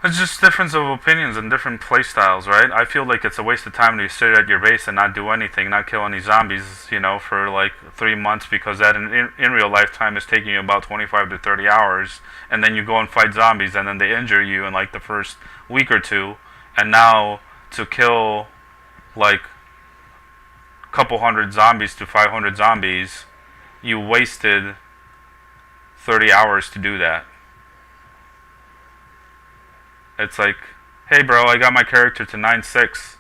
It's just difference of opinions and different play styles, right? I feel like it's a waste of time to sit at your base and not do anything, not kill any zombies, for like 3 months, because that in real life time is taking you about 25 to 30 hours, and then you go and fight zombies, and then they injure you in like the first week or two, and now to kill like a couple hundred zombies to 500 zombies, you wasted 30 hours to do that. It's like, hey bro, I got my character to 9-6,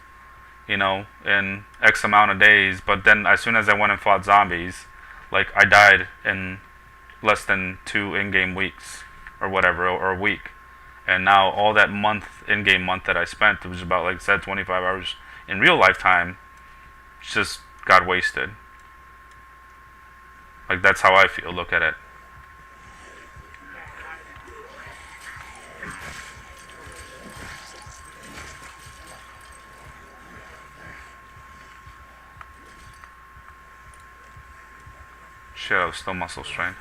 in X amount of days, but then as soon as I went and fought zombies, like I died in less than 2 in-game weeks or whatever, or a week. And now all that in-game month that I spent, it was about, like I said, 25 hours in real life time, just got wasted. Like, that's how I feel. Look at it. Shit, I was still muscle strained.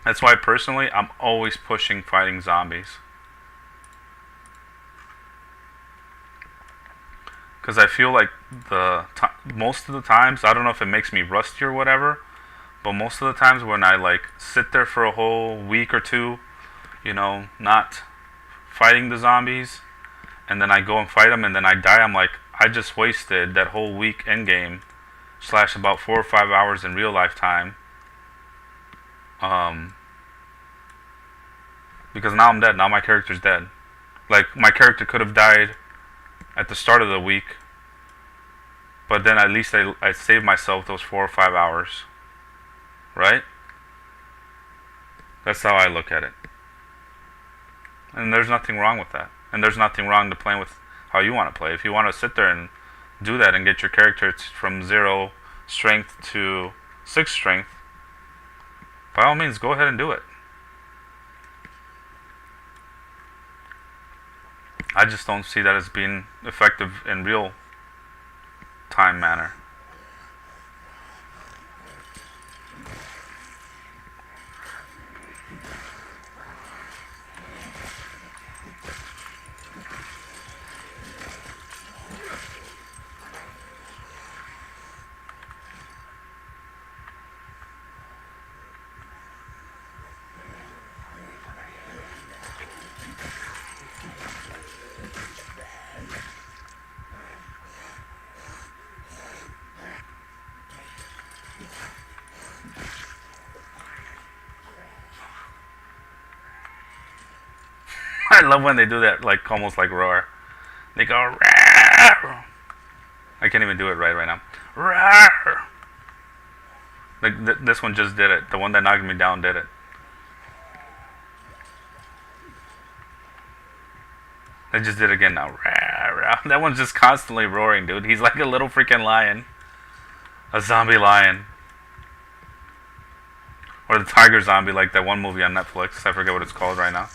That's why personally, I'm always pushing fighting zombies. Because I feel like most of the times, I don't know if it makes me rusty or whatever, but most of the times when I like sit there for a whole week or two, not fighting the zombies, and then I go and fight them and then I die, I'm like, I just wasted that whole week in game / about 4 or 5 hours in real life time. Because now I'm dead. Now my character's dead. Like, my character could have died at the start of the week, but then at least I saved myself those 4 or 5 hours. Right? That's how I look at it. And there's nothing wrong with that. And there's nothing wrong to playing with how you want to play. If you want to sit there and do that and get your character from 0 strength to 6 strength, by all means, go ahead and do it. I just don't see that as being effective in real time manner. I love when they do that, like almost like roar. They go roar. I can't even do it right now. Roar. Like this one just did it. The one that knocked me down did it. They just did it again now. Roar, roar. That one's just constantly roaring, dude. He's like a little freaking lion, a zombie lion, or the tiger zombie, like that one movie on Netflix. I forget what it's called right now.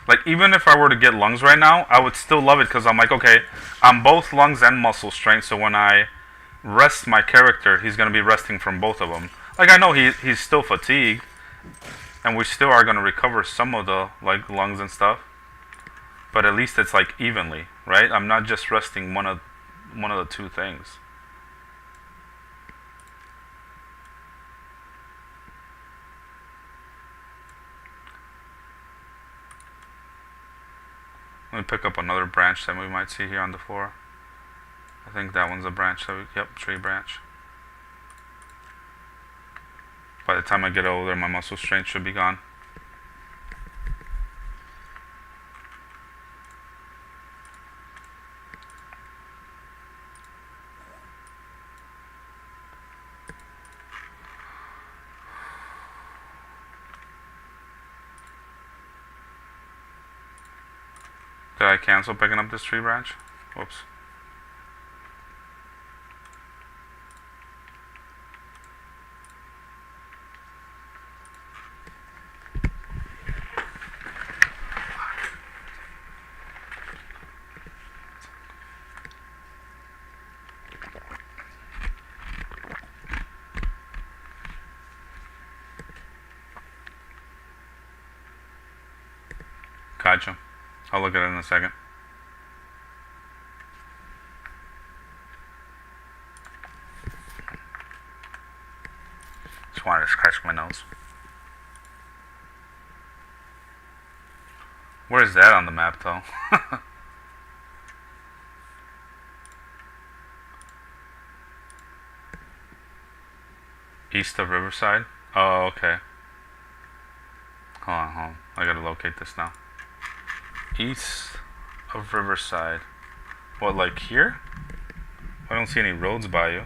Like, even if I were to get lungs right now, I would still love it because I'm like, okay, I'm both lungs and muscle strength, so when I rest my character, he's going to be resting from both of them. Like, I know he's still fatigued, and we still are going to recover some of the, like, lungs and stuff, but at least it's, like, evenly, right? I'm not just resting one of the two things. Let me pick up another branch that we might see here on the floor. I think that one's a branch. Yep, tree branch. By the time I get over there, my muscle strength should be gone. Did I cancel picking up this tree branch? Whoops. Gotcha. I'll look at it in a second. Just wanted to scratch my nose. Where is that on the map, though? East of Riverside? Oh, okay. Hold on. I gotta locate this now. East of Riverside. What, like here? I don't see any roads by you.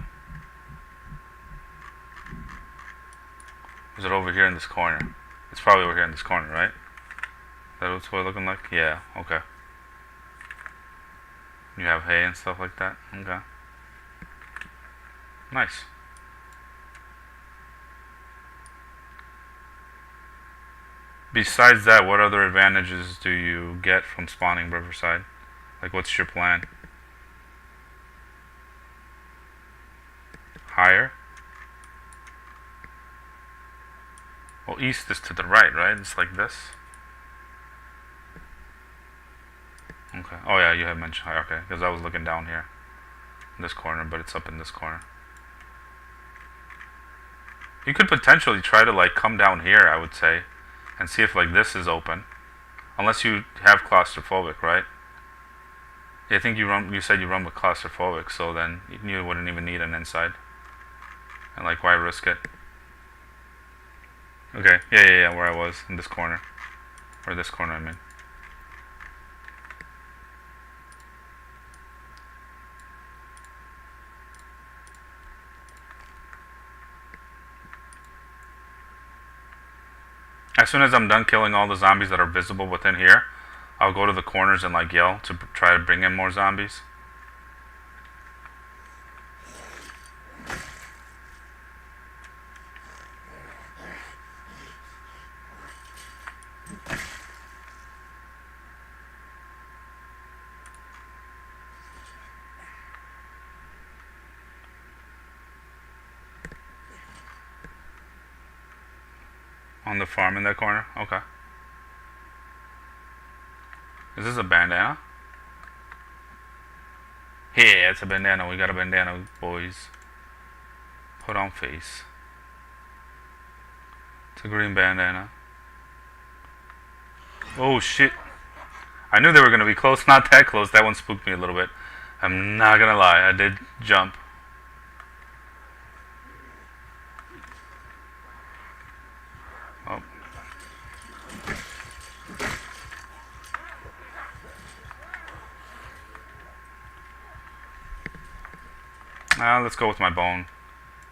Is it over here in this corner? It's probably over here in this corner, right? Is that what's what looking like? Yeah, okay. You have hay and stuff like that? Okay. Nice. Besides that, what other advantages do you get from spawning Riverside? Like, what's your plan? Higher? Well, east is to the right, right? It's like this? Okay. Oh yeah, you had mentioned higher. Okay, because I was looking down here. In this corner, but it's up in this corner. You could potentially try to, like, come down here, I would say. And see if, like, this is open. Unless you have claustrophobic, right? Yeah, I think you said you run with claustrophobic, so then you wouldn't even need an inside. And, like, why risk it? Okay, yeah, where I was, in this corner. Or this corner, I mean. As soon as I'm done killing all the zombies that are visible within here, I'll go to the corners and, like, yell to try to bring in more zombies. On the farm in that corner? Okay. Is this a bandana? Yeah, it's a bandana. We got a bandana, boys. Put on face. It's a green bandana. Oh shit. I knew they were gonna be close. Not that close. That one spooked me a little bit. I'm not gonna lie. I did jump. Oh. Let's go with my bone.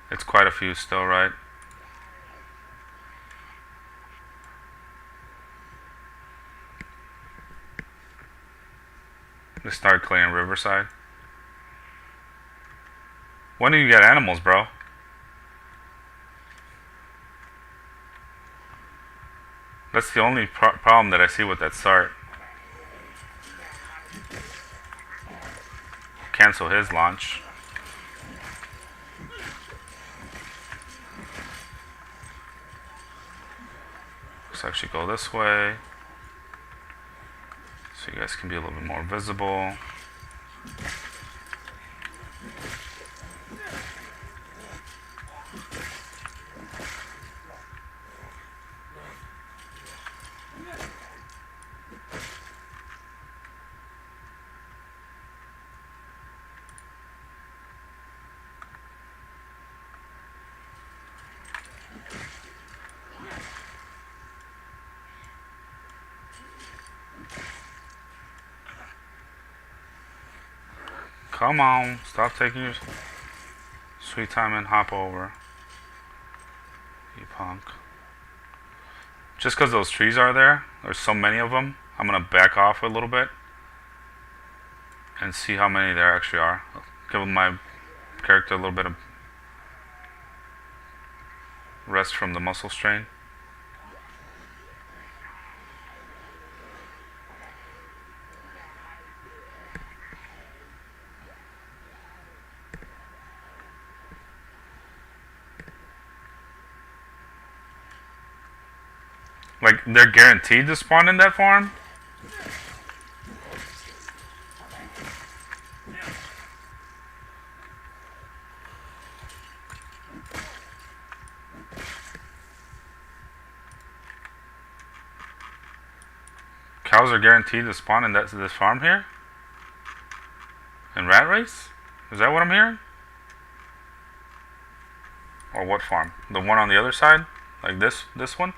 It's quite a few still, right? Let's start clearing Riverside. When do you get animals, bro? That's the only problem that I see with that start. Cancel his launch. Let's actually go this way, so you guys can be a little bit more visible. Come on, stop taking your sweet time and hop over. You punk. Just because those trees are there, there's so many of them, I'm going to back off a little bit and see how many there actually are. Give my character a little bit of rest from the muscle strain. Like, they're guaranteed to spawn in that farm? Cows are guaranteed to spawn in this farm here? In Rat Race? Is that what I'm hearing? Or what farm? The one on the other side? Like this one?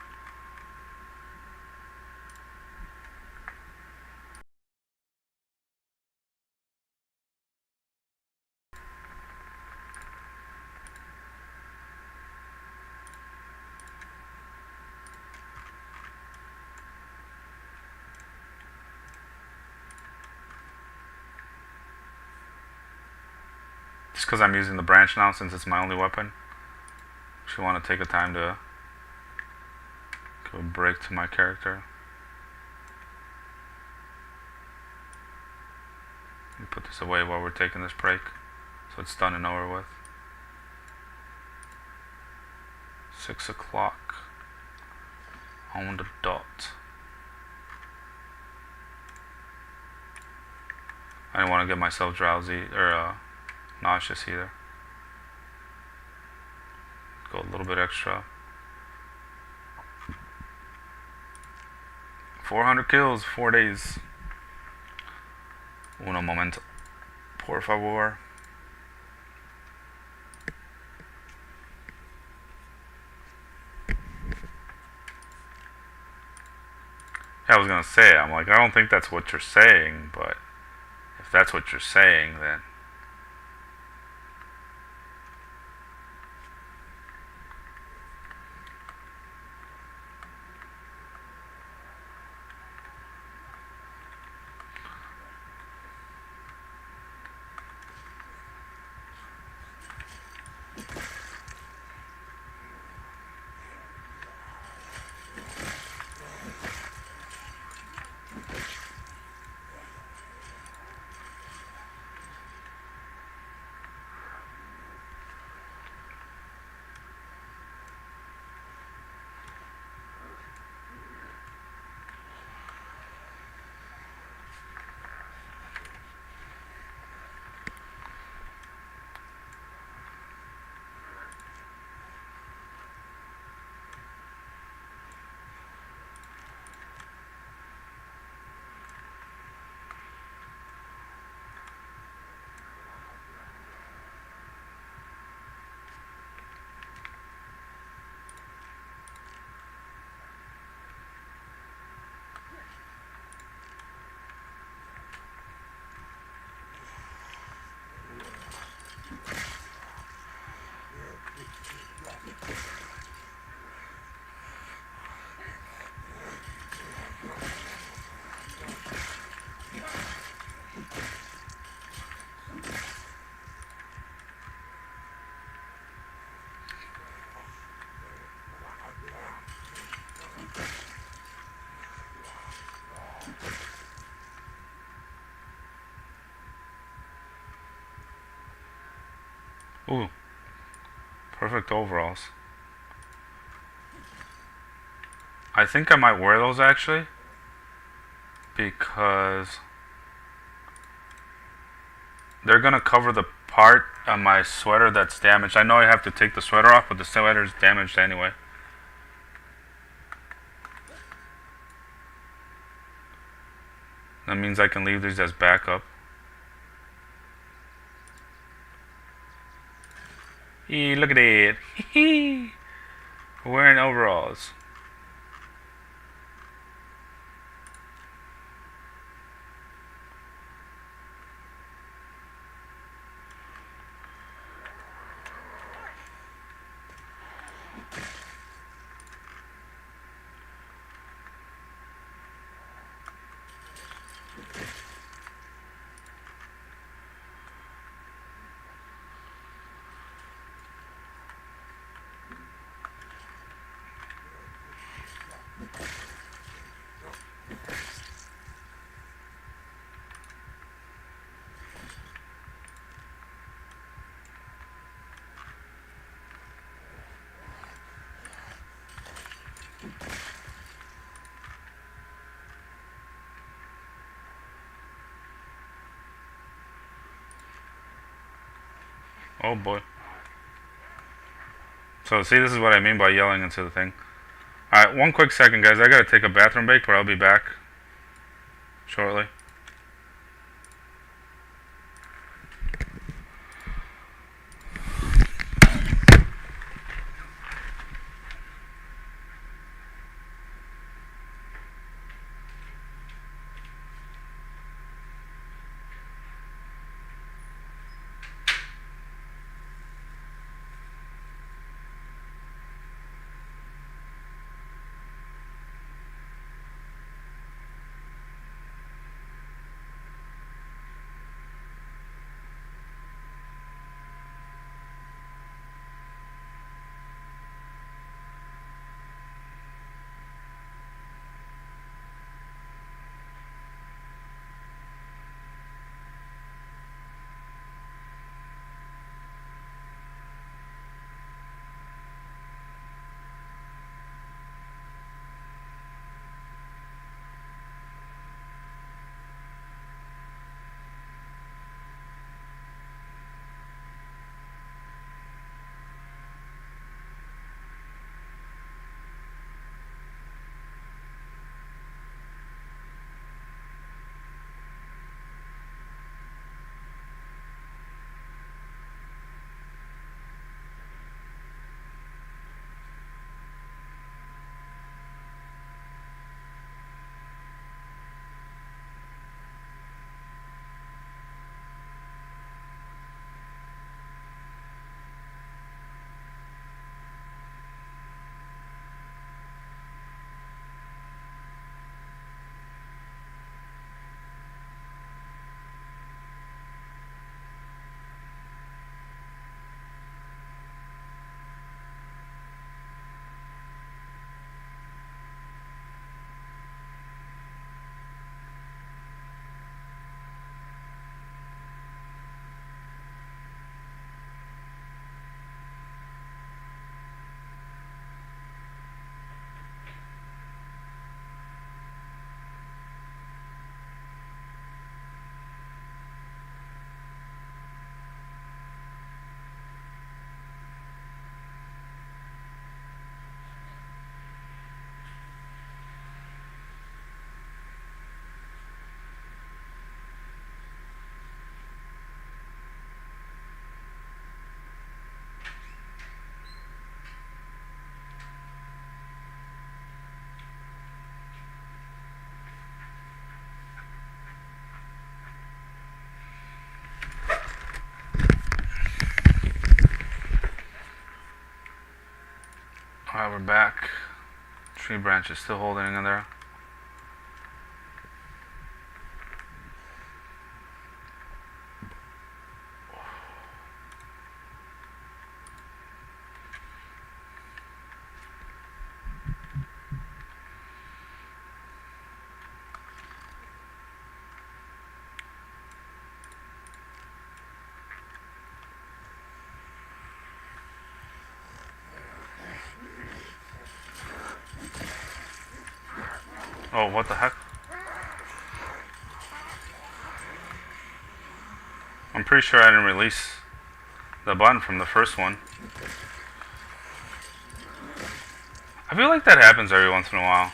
Just because I'm using the branch now since it's my only weapon. Just want to take a time to give a break to my character. Let me put this away while we're taking this break so it's done and over with. 6 o'clock on the dot. I didn't want to get myself drowsy or nauseous either. Go a little bit extra. 400 kills, 4 days. Uno momento, por favor. Yeah, I was gonna say, I'm like, I don't think that's what you're saying, but if that's what you're saying, then ooh, perfect overalls. I think I might wear those actually, because they're gonna cover the part on my sweater that's damaged. I know I have to take the sweater off, but the sweater's damaged anyway. That means I can leave these as backup. Eee, look at it. Wearing overalls. Oh boy. So see, this is what I mean by yelling into the thing. Alright, one quick second, guys. I gotta take a bathroom break, but I'll be back shortly. Alright, we're back. Tree branch is still holding in there. Oh, what the heck? I'm pretty sure I didn't release the button from the first one. I feel like that happens every once in a while.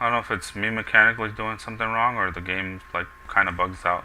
I don't know if it's me mechanically doing something wrong or the game like kind of bugs out.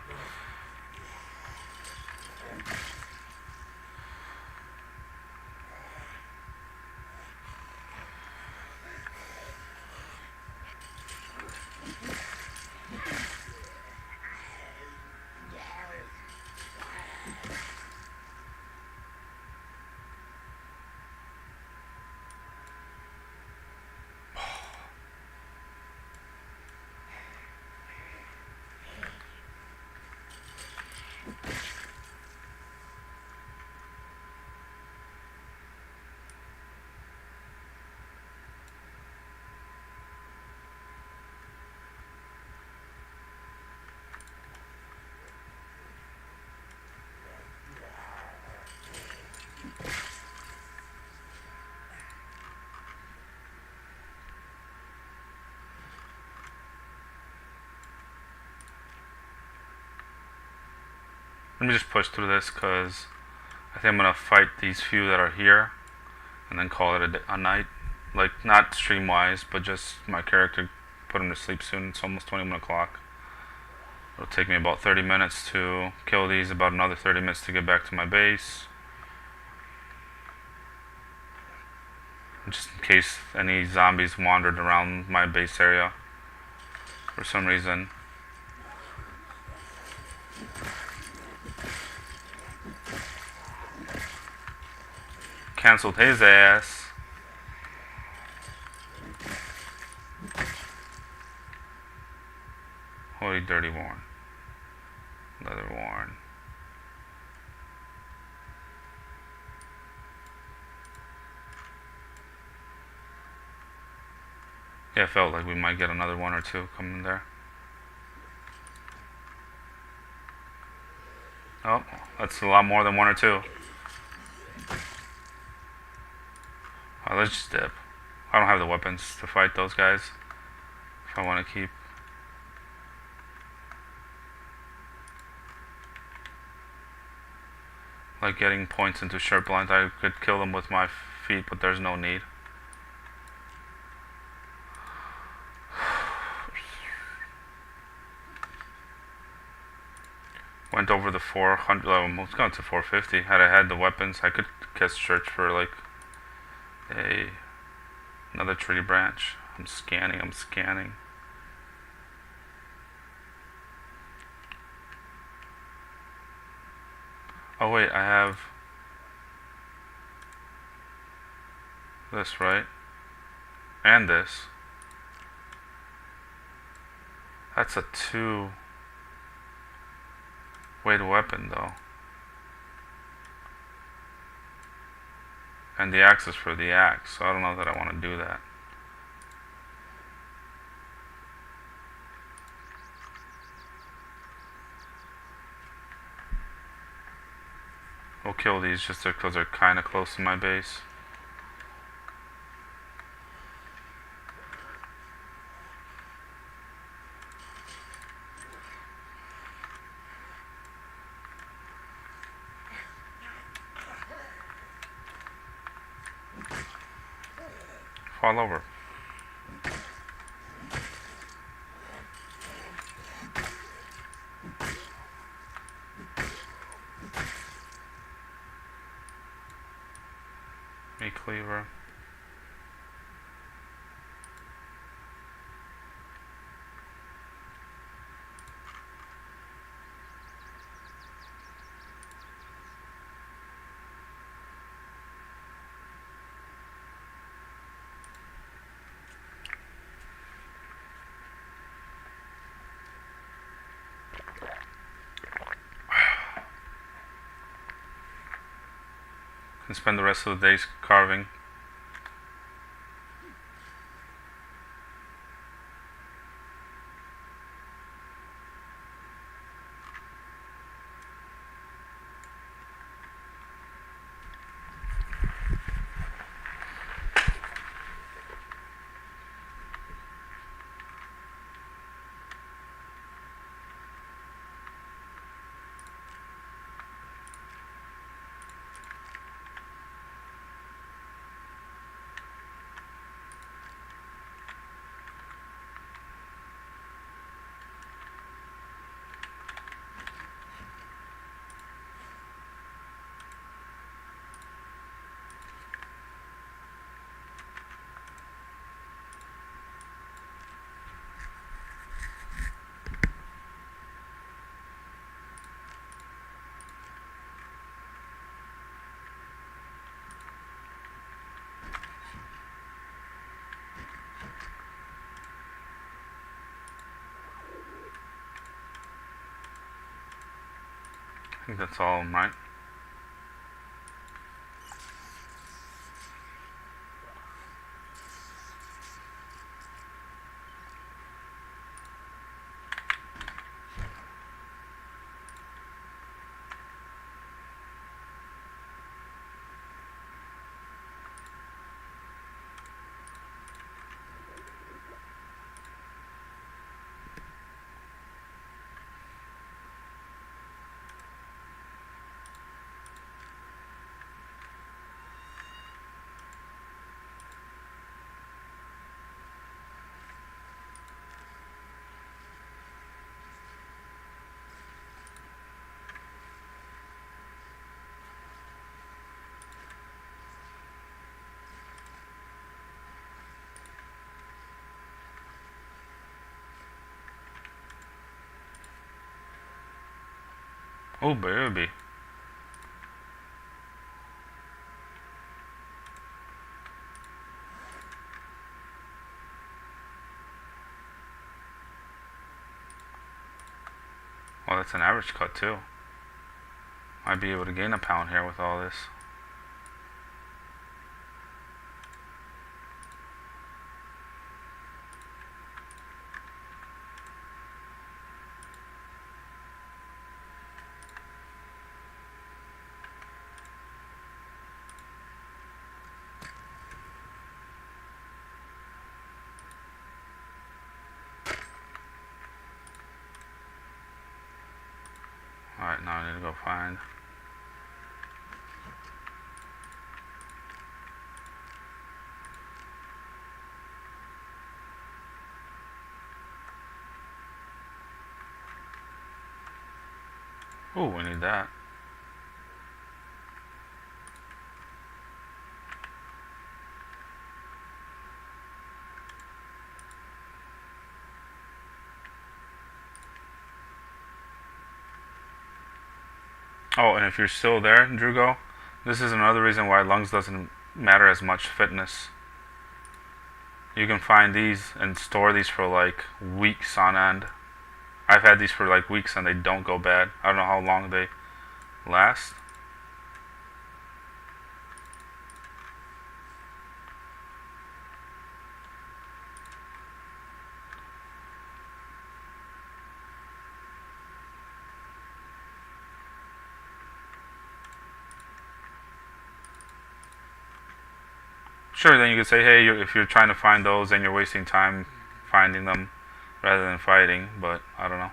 Let me just push through this because I think I'm gonna fight these few that are here and then call it a night. Like, not stream wise, but just my character, put him to sleep soon. It's almost 21 o'clock. It'll take me about 30 minutes to kill these, about another 30 minutes to get back to my base. Just in case any zombies wandered around my base area for some reason. Cancelled his ass. Holy dirty worn. Leather worn. Yeah, it felt like we might get another one or two coming there. Oh, that's a lot more than one or two. Let's just dip. I don't have the weapons to fight those guys. If I want to keep. Like getting points into sharp blinds, I could kill them with my feet, but there's no need. Went over the 400, almost gone to 450. Had I had the weapons, I could search for like another tree branch. I'm scanning. Oh wait, I have this, right? And this. That's a 2 weight weapon though. And the axe is for the axe, so I don't know that I want to do that. We'll kill these just because they're kind of close to my base. Fall over. Meat cleaver. Can spend the rest of the day carving. I think that's all, right? Oh, baby. Well, that's an average cut too. Might be able to gain a pound here with all this. Alright, now I need to go find. Oh, we need that. Oh, and if you're still there, Drugo, this is another reason why lungs doesn't matter as much fitness. You can find these and store these for like weeks on end. I've had these for like weeks and they don't go bad. I don't know how long they last. Sure, then you could say, hey, if you're trying to find those, then you're wasting time finding them rather than fighting, but I don't know.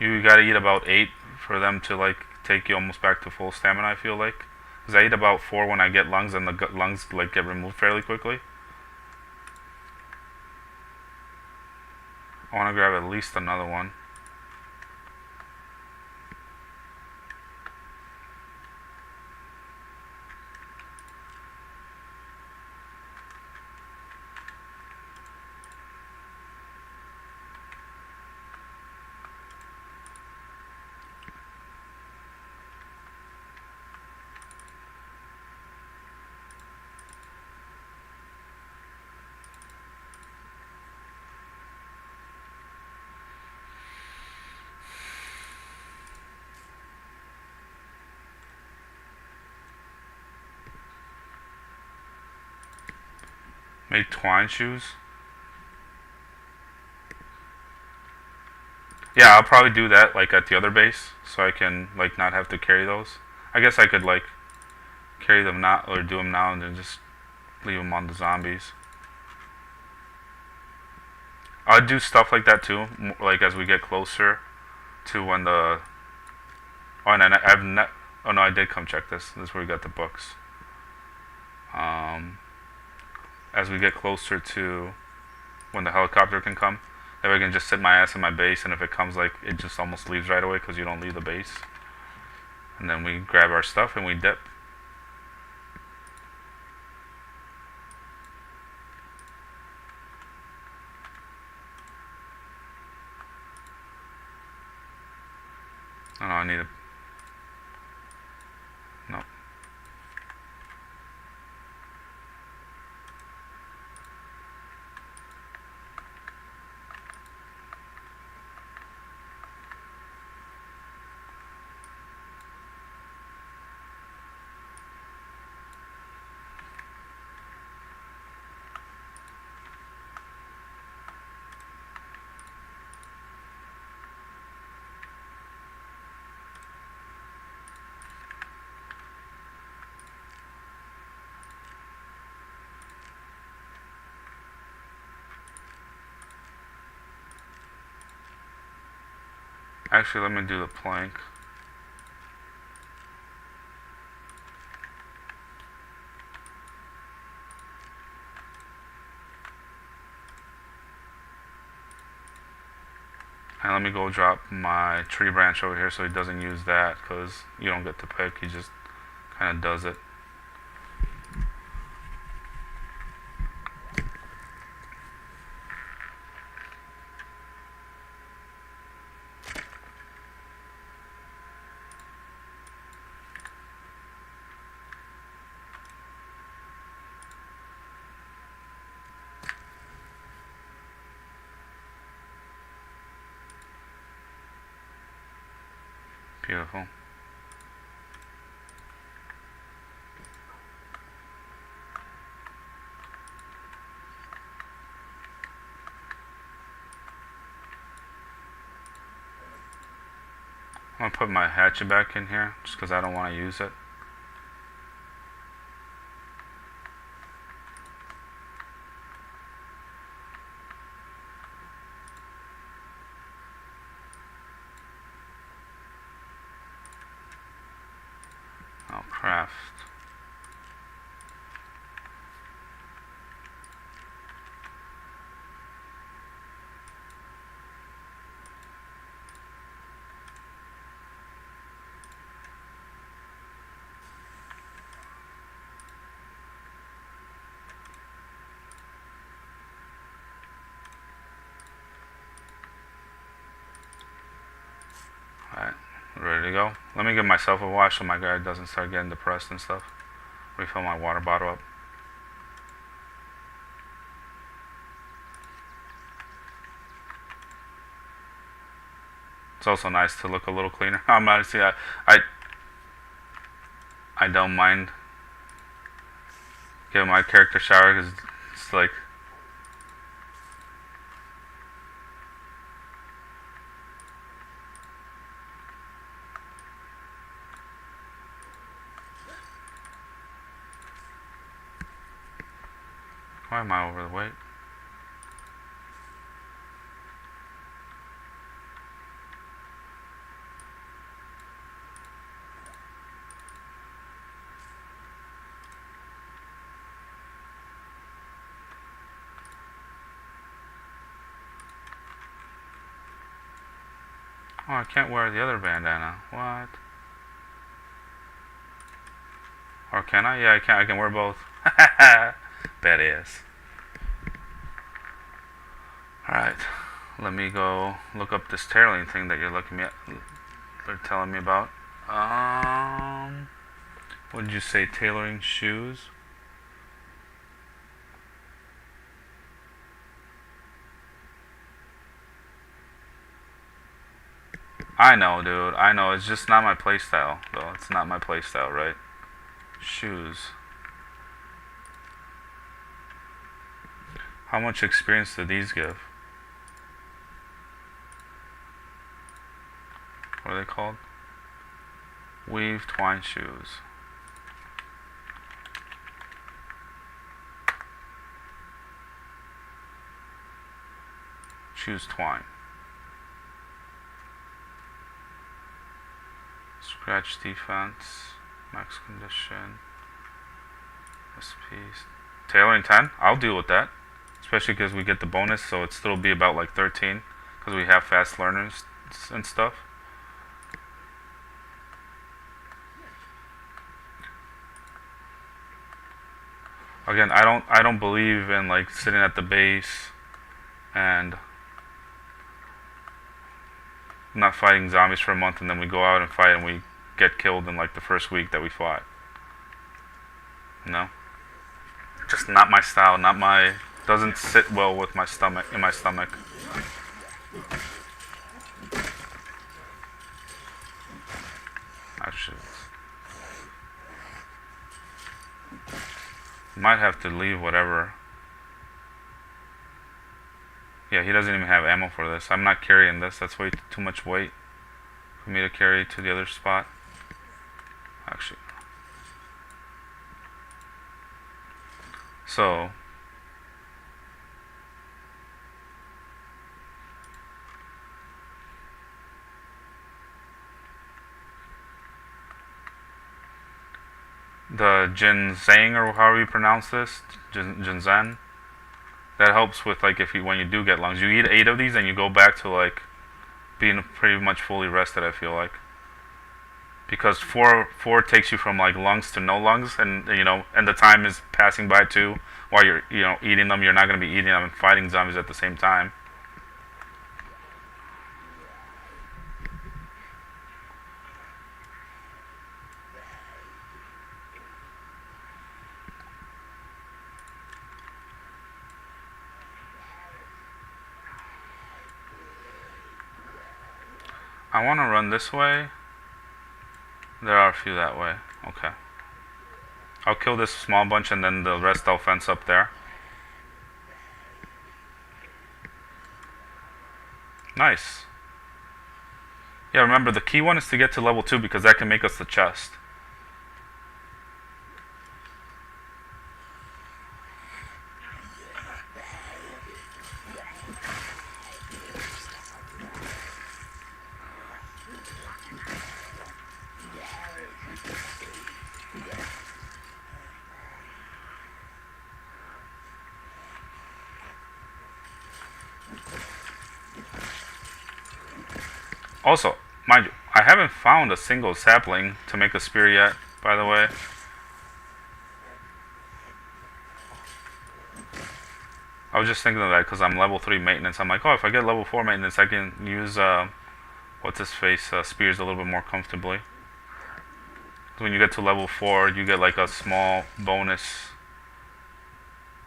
You gotta eat about 8 for them to like take you almost back to full stamina, I feel like. Because I eat about 4 when I get lungs, and the lungs like get removed fairly quickly. I want to grab at least another one. Make twine shoes. Yeah, I'll probably do that like at the other base, so I can like not have to carry those. I guess I could like carry them now or do them now and then just leave them on the zombies. I'll do stuff like that too, like as we get closer to when the. Oh, and then oh no, I did come check this. This is where we got the books. As we get closer to when the helicopter can come, then I can just sit my ass in my base, and if it comes, like it just almost leaves right away because you don't leave the base. And then we grab our stuff and we dip. Oh, I need a. No. Actually, let me do the plank. And let me go drop my tree branch over here so he doesn't use that, because you don't get to pick, he just kind of does it. Beautiful. I'm gonna put my hatchet back in here just because I don't want to use it. I'll craft. Alright, ready to go. Let me give myself a wash so my guy doesn't start getting depressed and stuff. Refill my water bottle up. It's also nice to look a little cleaner. I'm honestly, I don't mind giving my character a shower because it's like, why am I over the weight? Oh, I can't wear the other bandana. What? Or can I? Yeah, I can. I can wear both. Badass. Alright. Let me go look up this tailoring thing that you're looking at. They're telling me about. What did you say? Tailoring shoes? I know, dude. I know. It's just not my playstyle, though. It's not my playstyle, right? Shoes. How much experience do these give? What are they called? Weave twine shoes. Choose twine. Scratch defense. Max condition. SP. Tailoring 10? I'll deal with that. Especially because we get the bonus, so it'd still be about like 13. Because we have fast learners and stuff. Again, I don't believe in like sitting at the base and not fighting zombies for a month and then we go out and fight and we get killed in like the first week that we fought. No? Just not my style, not my, doesn't sit well with my stomach, in my stomach. Actually, might have to leave whatever. Yeah, he doesn't even have ammo for this. I'm not carrying this. That's way too much weight for me to carry to the other spot. Actually. So. The ginseng, or however you pronounce this, ginseng, that helps with like if you, when you do get lungs, you eat 8 of these and you go back to like being pretty much fully rested, I feel like, because four takes you from like lungs to no lungs, and you know, and the time is passing by too while you're, you know, eating them. You're not going to be eating them and fighting zombies at the same time. I want to run this way There are a few that way. Okay. I'll kill this small bunch and then the rest I'll fence up there. Nice. Yeah, remember the key one is to get to level 2 because that can make us the chest. Also, mind you, I haven't found a single sapling to make a spear yet, by the way. I was just thinking of that because I'm level 3 maintenance. I'm like, oh, if I get level 4 maintenance, I can use, what's his face, spears a little bit more comfortably. When you get to level 4, you get like a small bonus.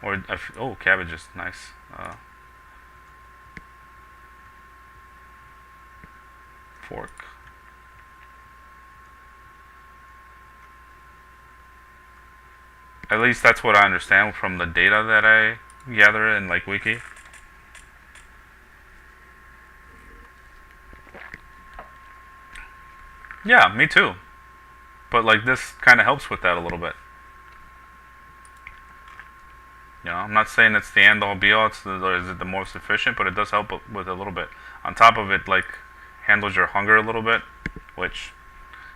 Or, oh, cabbages, nice. Fork. At least that's what I understand from the data that I gather in like Wiki. Yeah, me too. But like this kind of helps with that a little bit. You know, I'm not saying it's the end all be all, or is it the most efficient, but it does help with a little bit. On top of it, like handles your hunger a little bit, which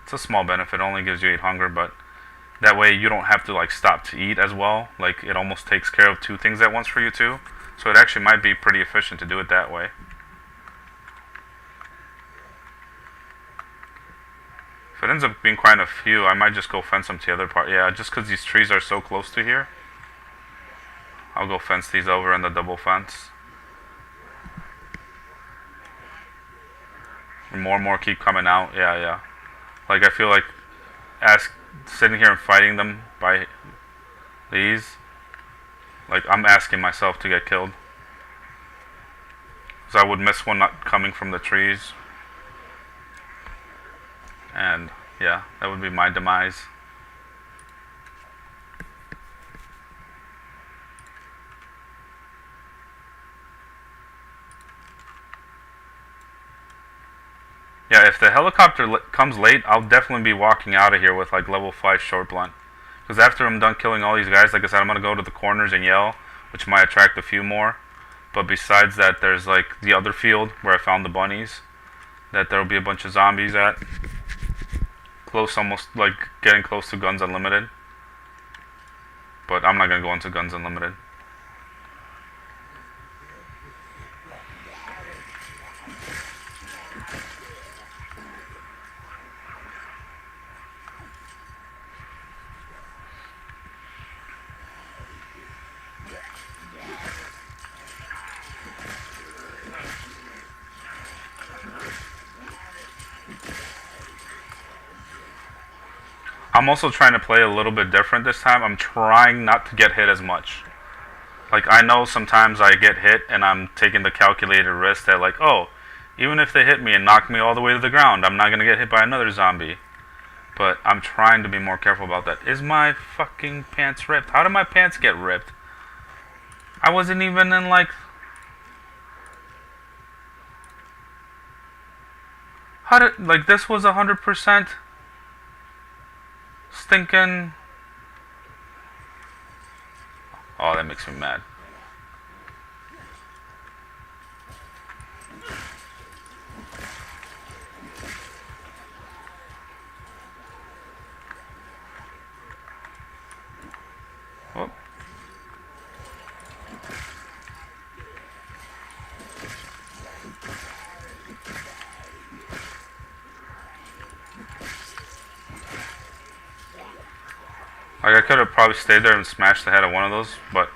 it's a small benefit. It only gives you 8 hunger, but that way you don't have to like stop to eat as well. Like it almost takes care of 2 things at once for you too. So it actually might be pretty efficient to do it that way. If it ends up being quite a few, I might just go fence them to the other part. Yeah, just because these trees are so close to here. I'll go fence these over in the double fence. And more keep coming out. Yeah. Like I feel like sitting here and fighting them by these, like I'm asking myself to get killed. Because I would miss one not coming from the trees. And yeah, that would be my demise. Yeah, if the helicopter comes late, I'll definitely be walking out of here with like level 5 short blunt. Because after I'm done killing all these guys, like I said, I'm going to go to the corners and yell, which might attract a few more. But besides that, there's like the other field where I found the bunnies that there'll be a bunch of zombies at. Close, almost like getting close to Guns Unlimited. But I'm not going to go into Guns Unlimited. I'm also trying to play a little bit different this time. I'm trying not to get hit as much. Like, I know sometimes I get hit and I'm taking the calculated risk that like, oh, even if they hit me and knock me all the way to the ground, I'm not going to get hit by another zombie. But I'm trying to be more careful about that. Is my fucking pants ripped? How did my pants get ripped? I wasn't even in like... How did... Like, this was 100%... Stinking. Oh, that makes me mad. Oh. Like, I could have probably stayed there and smashed the head of one of those, but...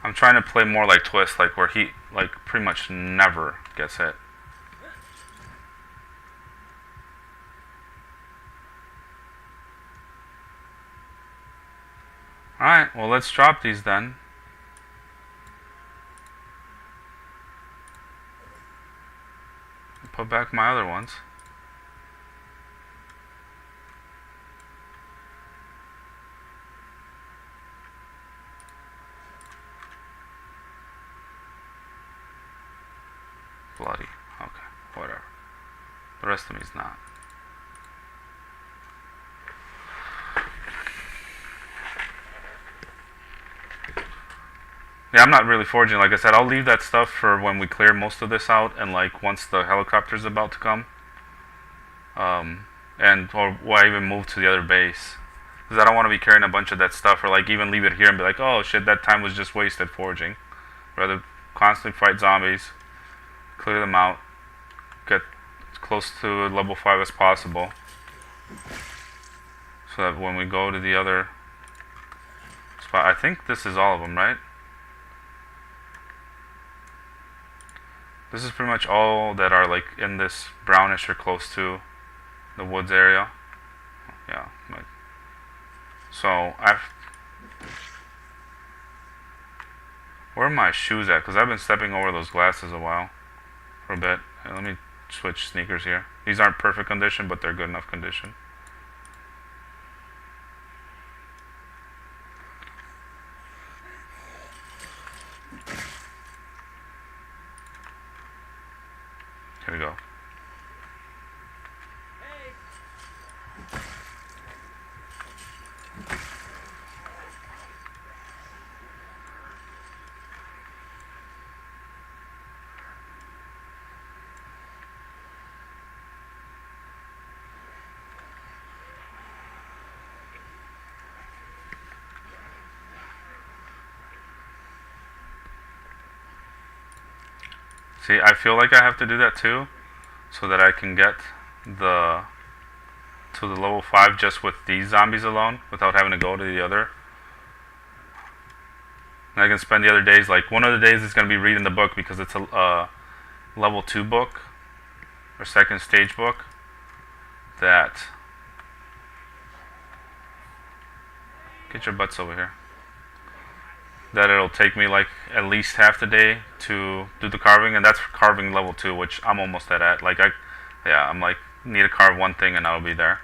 I'm trying to play more like Twist, like where he, like, pretty much never gets hit. Alright, well let's drop these then. back my other ones. Bloody. Okay, whatever. The rest of me's not. Yeah, I'm not really forging. Like I said, I'll leave that stuff for when we clear most of this out, and like once the helicopter's about to come, or I even move to the other base, because I don't want to be carrying a bunch of that stuff, or like even leave it here and be like, oh shit, that time was just wasted forging. Rather constantly fight zombies, clear them out, get as close to level 5 as possible, so that when we go to the other spot, I think this is all of them, right? This is pretty much all that are like in this brownish or close to the woods area. Yeah, like, so where are my shoes at? Because I've been stepping over those glasses a while, for a bit. Hey, let me switch sneakers here. These aren't perfect condition, but they're good enough condition. Here we go. See, I feel like I have to do that too, so that I can get to the level 5 just with these zombies alone, without having to go to the other. And I can spend the other days, like one of the days is going to be reading the book, because it's a level 2 book, or second stage book, that... Get your butts over here. That it'll take me like at least half the day to do the carving, and that's for carving level 2, which I'm almost at. Like I'm like, need to carve one thing and I'll be there.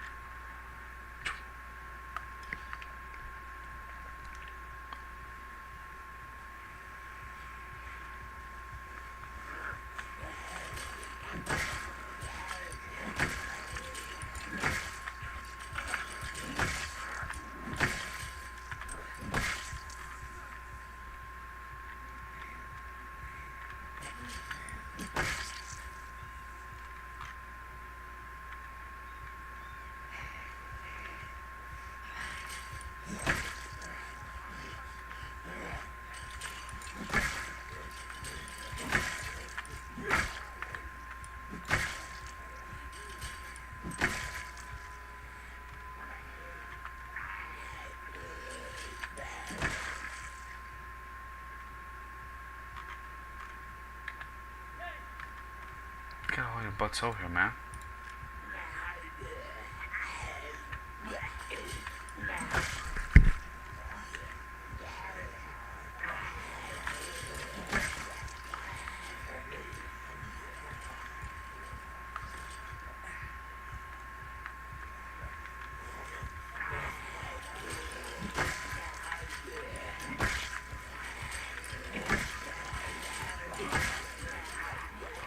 Get all your butts over here, man.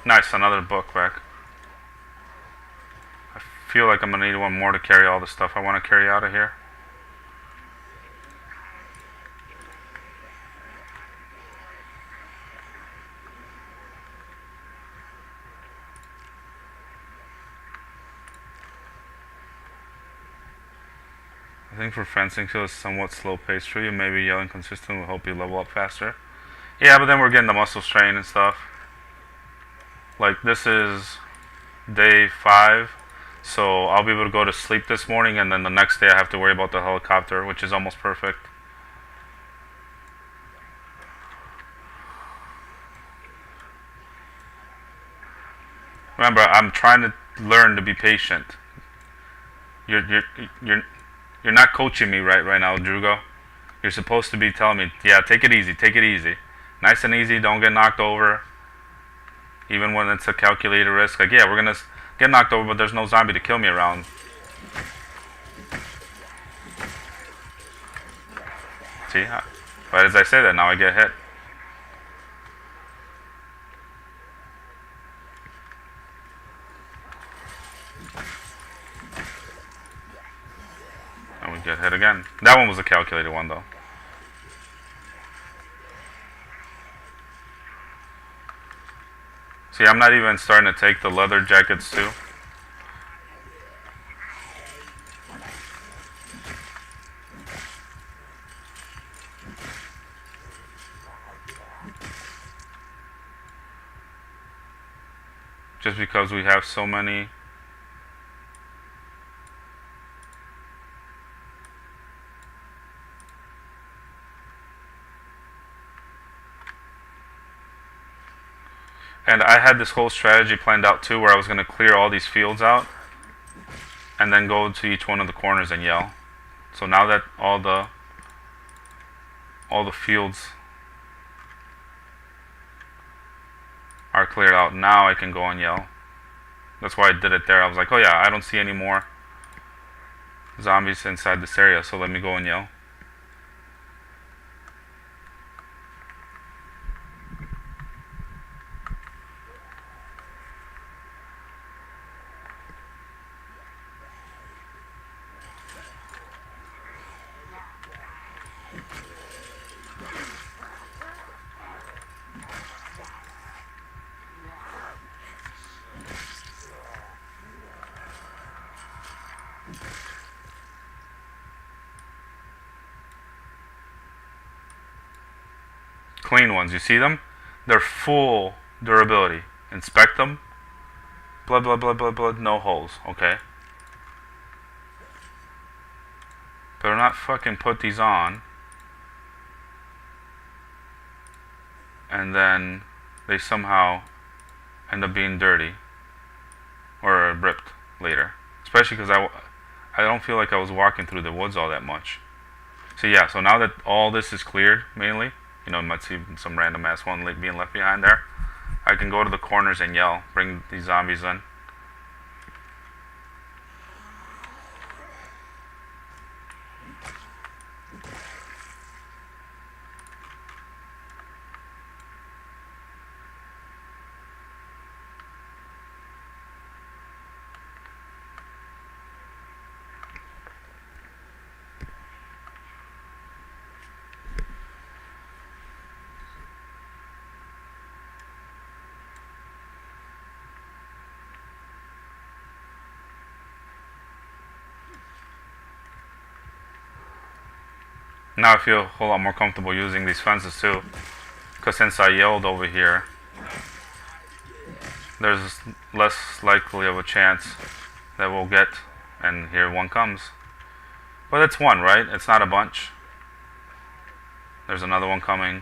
Nice, another book back. I feel like I'm gonna need one more to carry all the stuff I want to carry out of here. I think for fencing skill is somewhat slow paced for you. Maybe yelling consistent will help you level up faster. Yeah, but then we're getting the muscle strain and stuff. Like, this is day 5, so I'll be able to go to sleep this morning, and then the next day I have to worry about the helicopter, which is almost perfect. Remember, I'm trying to learn to be patient. You're not coaching me right now, Drugo. You're supposed to be telling me, yeah, take it easy, nice and easy, don't get knocked over. Even when it's a calculated risk, like, yeah, we're gonna get knocked over, but there's no zombie to kill me around. See? Right as I say that, now I get hit. And we get hit again. That one was a calculated one, though. See, I'm not even starting to take the leather jackets, too. Just because we have so many. And I had this whole strategy planned out too, where I was going to clear all these fields out and then go to each one of the corners and yell. So now that all the fields are cleared out, now I can go and yell. That's why I did it there. I was like, oh yeah, I don't see any more zombies inside this area, so let me go and yell. Clean ones, you see them? They're full durability. Inspect them. Blood, blood, blood, blood, blood, no holes, okay? Better not fucking put these on. And then they somehow end up being dirty. Or ripped later. Especially because I don't feel like I was walking through the woods all that much. So yeah, so now that all this is cleared, mainly, you know, you might see some random ass one being left behind there. I can go to the corners and yell, bring these zombies in. Now I feel a whole lot more comfortable using these fences too. Because since I yelled over here, there's less likely of a chance that we'll get, and here one comes. But it's one, right? It's not a bunch. There's another one coming.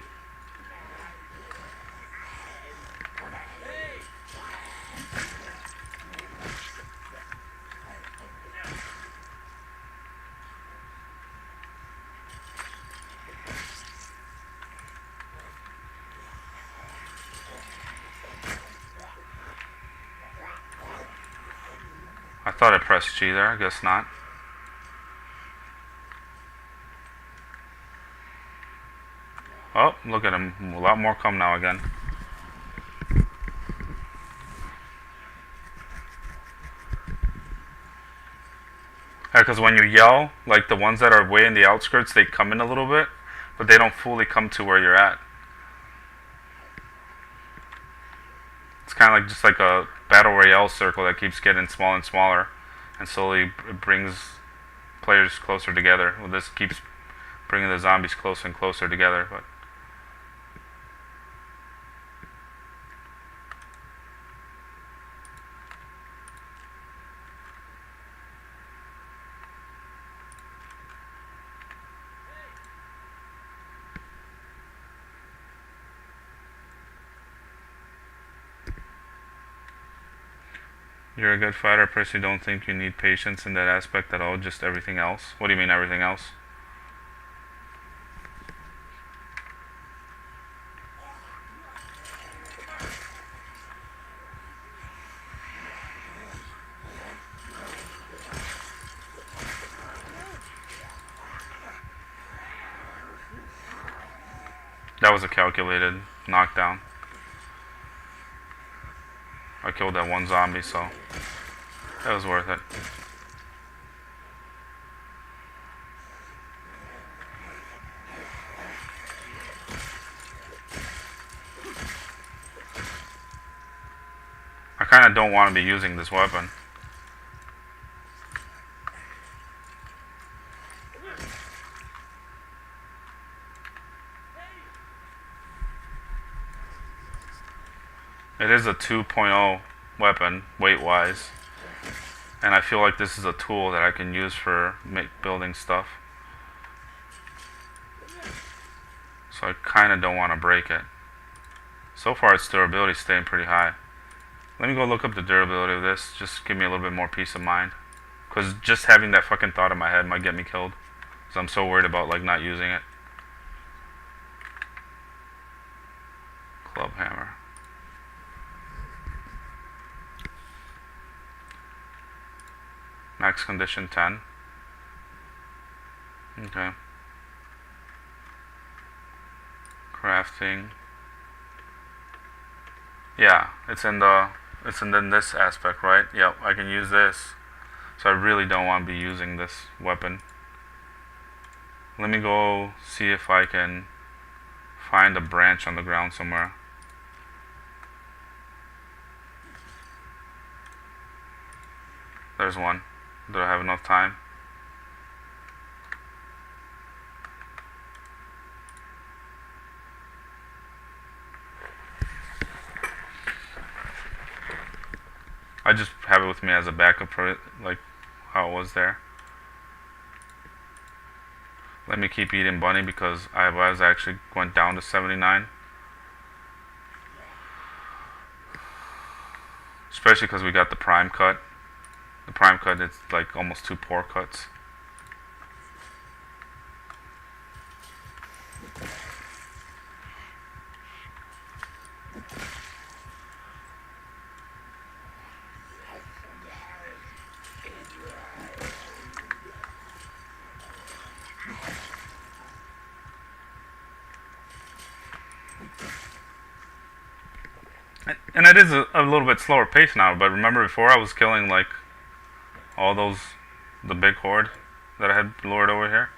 I thought I pressed G there, I guess not. Oh, look at him. A lot more come now again. Yeah, because when you yell, like the ones that are way in the outskirts, they come in a little bit, but they don't fully come to where you're at. It's kind of like just like a battle royale circle that keeps getting smaller and smaller, and slowly it brings players closer together. Well, this keeps bringing the zombies closer and closer together, but you're a good fighter. I personally don't think you need patience in that aspect at all, just everything else. What do you mean everything else? That was a calculated knockdown. I killed that one zombie, so that was worth it. I kind of don't want to be using this weapon. It is a 2.0 weapon, weight-wise. And I feel like this is a tool that I can use for building stuff. So I kind of don't want to break it. So far its durability is staying pretty high. Let me go look up the durability of this. Just give me a little bit more peace of mind. Because just having that fucking thought in my head might get me killed. Because I'm so worried about like not using it. Club hammer. Max condition 10. Okay. Crafting. Yeah, it's in this aspect, right? Yep, I can use this. So I really don't want to be using this weapon. Let me go see if I can find a branch on the ground somewhere. There's one. Do I have enough time? I just have it with me as a backup for it, like how it was there. Let me keep eating bunny because I was actually went down to 79. Especially because we got the prime cut. The prime cut is like almost 2 pork cuts. And it is a little bit slower pace now, but remember before I was killing like all those, the big horde that I had lured over here?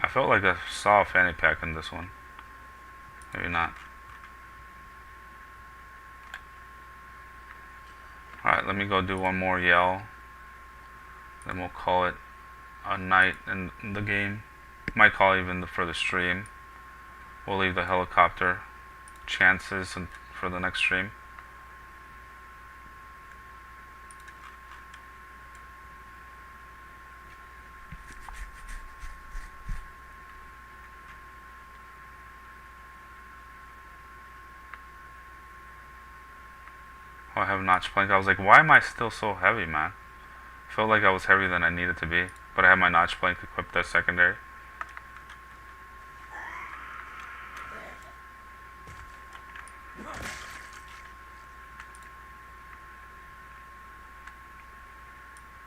I felt like I saw a fanny pack in this one. Maybe not. Alright, let me go do one more yell. Then we'll call it a night in the game. Might call even for the stream. We'll leave the helicopter chances for the next stream. Oh, I have notch plank. I was like, why am I still so heavy, man? I felt like I was heavier than I needed to be. But I have my notch plank equipped as secondary.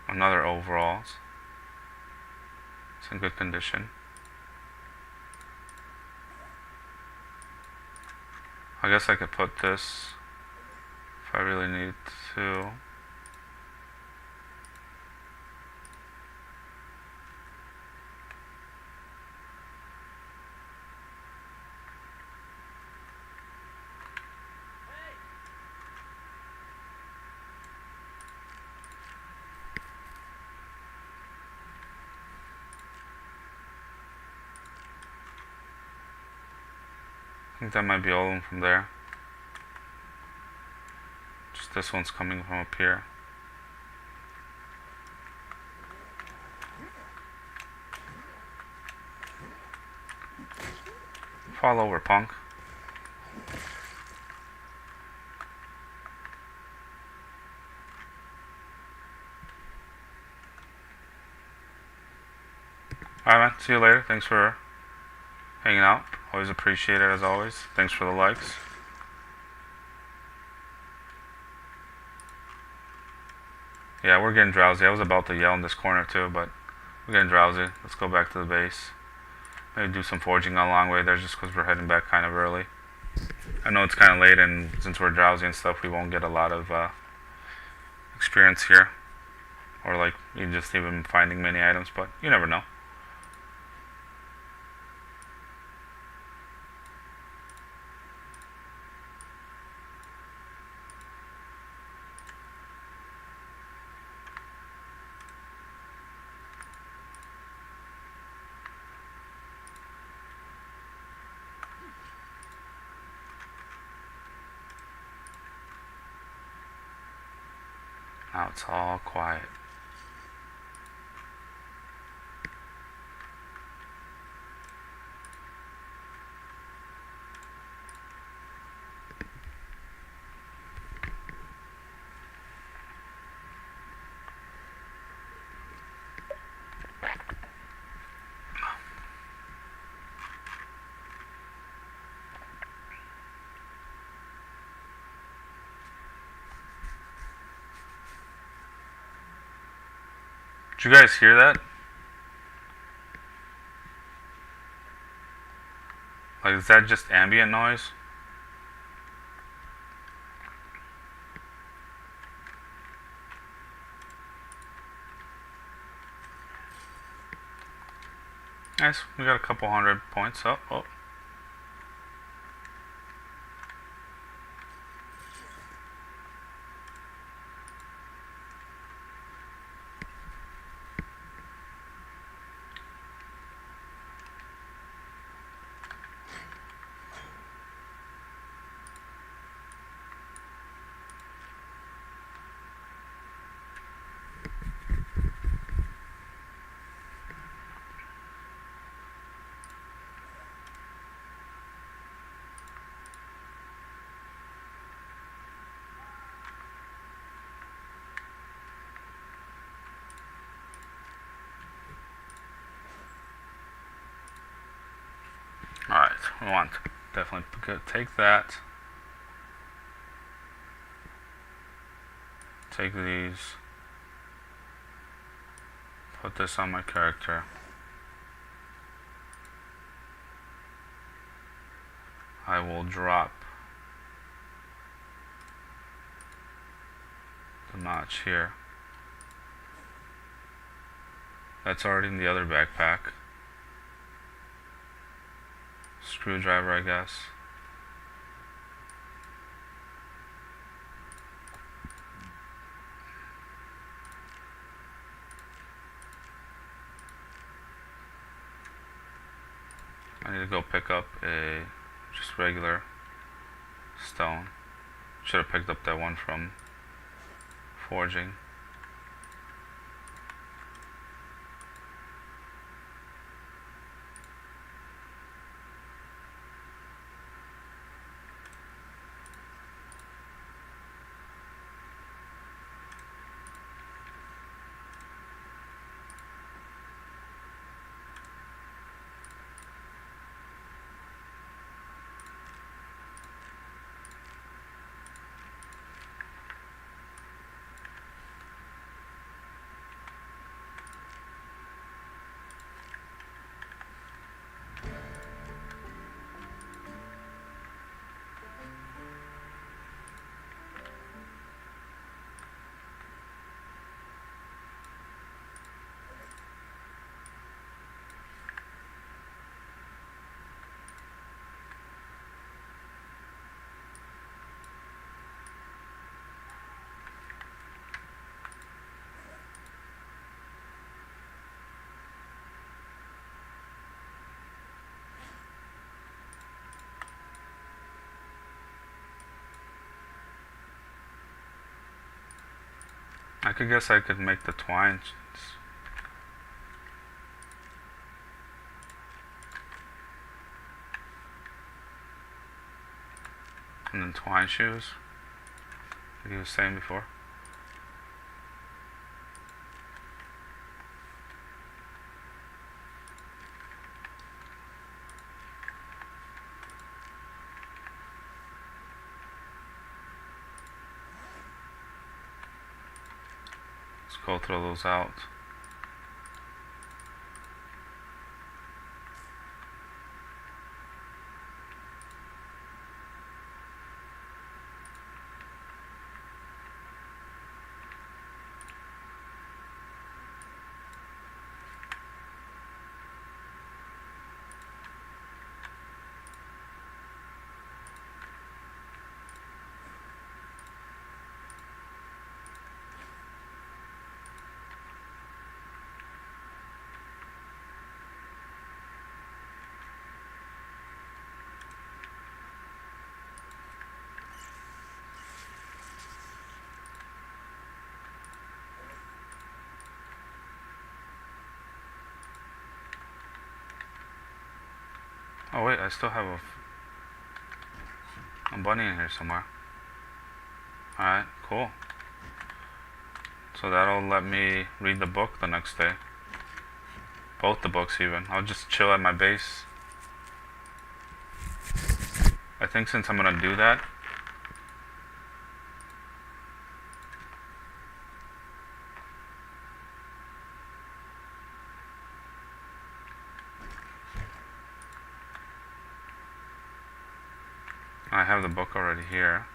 Another overalls. It's in good condition. I guess I could put this if I really need to. I think that might be all of them from there. Just this one's coming from up here. Fall over, punk. Alright, man. See you later. Thanks for hanging out. Always appreciate it as always. Thanks for the likes. Yeah, we're getting drowsy. I was about to yell in this corner too, but we're getting drowsy. Let's go back to the base. Maybe do some forging on long way there just because we're heading back kind of early. I know it's kind of late, and since we're drowsy and stuff, we won't get a lot of experience here. Or like, you just even finding many items, but you never know. Now it's all quiet. Did you guys hear that? Like, is that just ambient noise? Nice, we got a couple hundred points. Oh. Alright, we want to definitely take that. Take these. Put this on my character. I will drop the notch here. That's already in the other backpack. Screwdriver, I guess. I need to go pick up a just regular stone. Should have picked up that one from forging. I could guess I could make the twine. And then twine shoes, like he was saying before. Let's go throw those out. Oh wait, I still have a bunny in here somewhere. Alright, cool. So that'll let me read the book the next day. Both the books even. I'll just chill at my base. I think since I'm gonna do that, I have the book already here.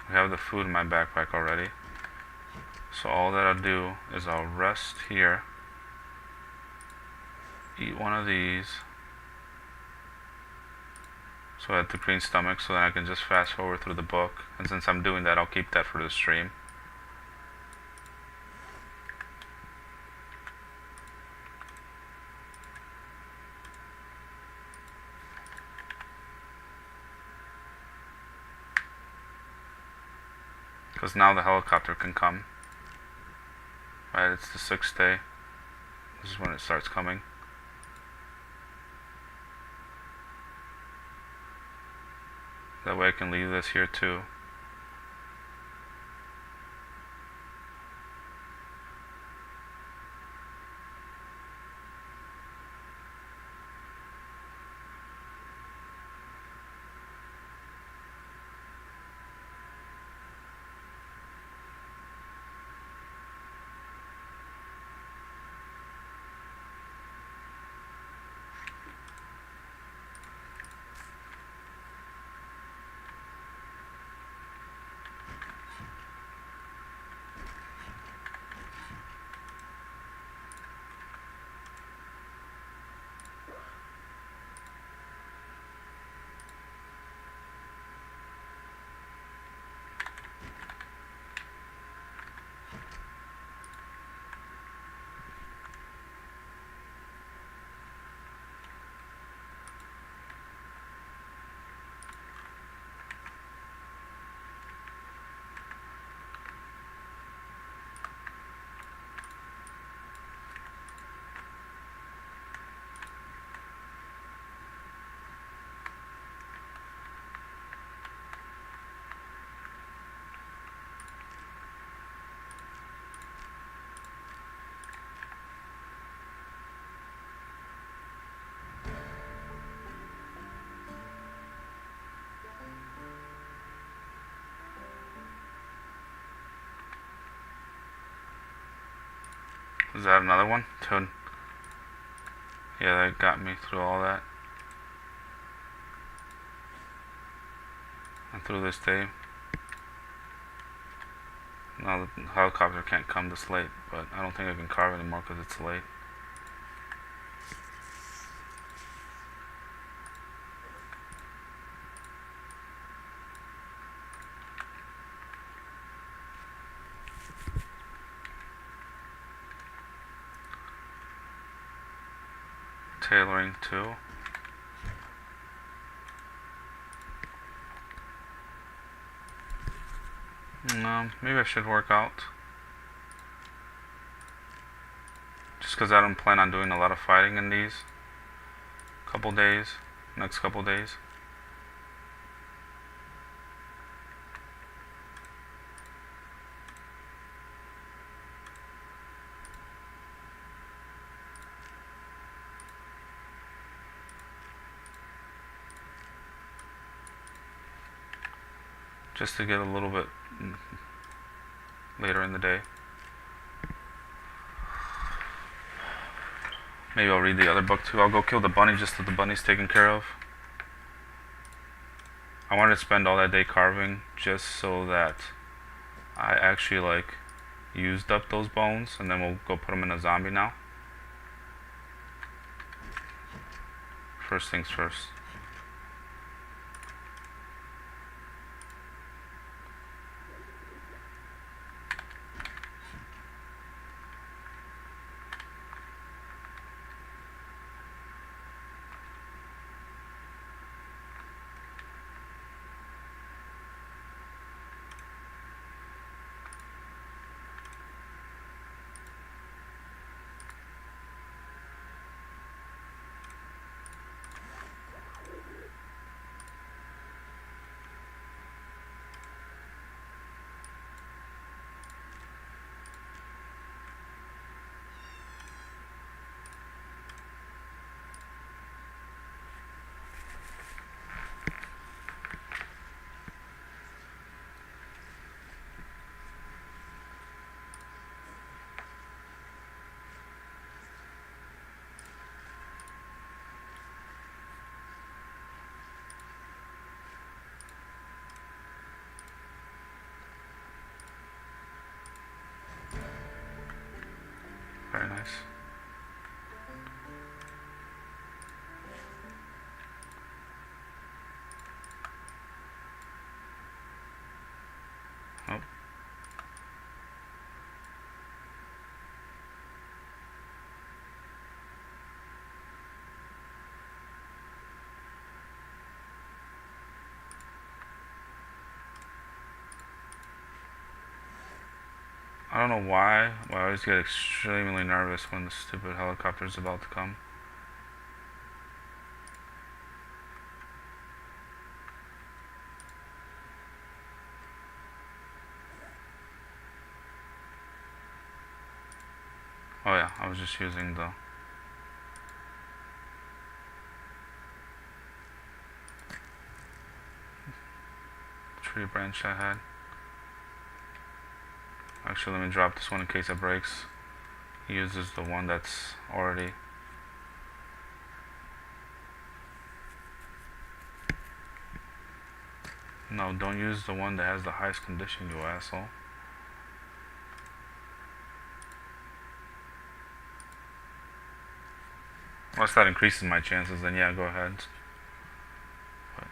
I have the food in my backpack already. So all that I'll do is I'll rest here, eat one of these, so I have the green stomach, so then I can just fast forward through the book. And since I'm doing that, I'll keep that for the stream. Because now the helicopter can come. Right, it's the 6th day. This is when it starts coming. That way I can leave this here too. Is that another one? Yeah, that got me through all that. And through this day. Now the helicopter can't come this late, but I don't think I can carve anymore because it's late. Tailoring too. No, maybe I should work out. Just because I don't plan on doing a lot of fighting in these next couple days. Just to get a little bit later in the day. Maybe I'll read the other book too. I'll go kill the bunny just so the bunny's taken care of. I wanted to spend all that day carving just so that I actually like used up those bones, and then we'll go put them in a zombie now. First things first. Very nice. Oh. I don't know why, but I always get extremely nervous when the stupid helicopter's about to come. Oh yeah, I was just using the tree branch I had. Actually, let me drop this one in case it breaks. He uses the one that's already... No, don't use the one that has the highest condition, you asshole. Unless that increases my chances, then yeah, go ahead. But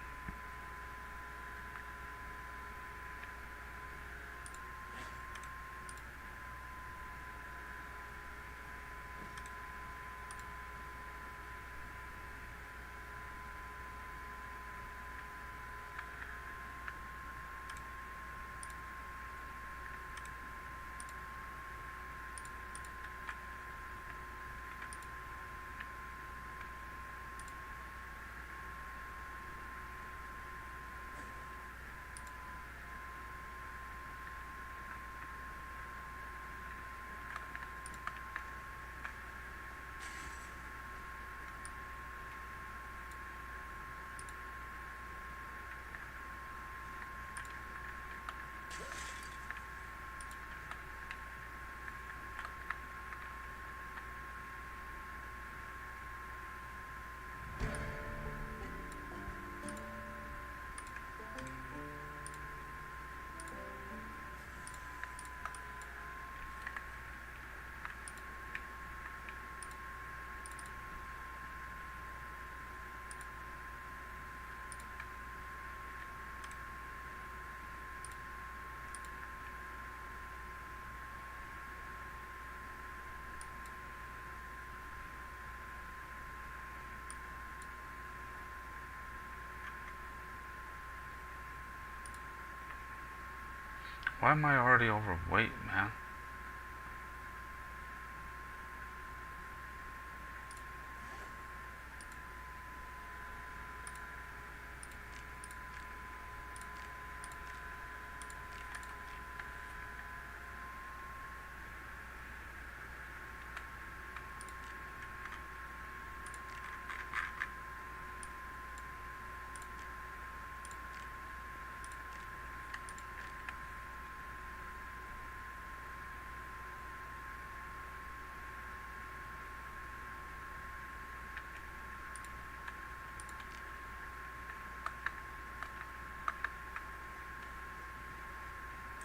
why am I already overweight, man?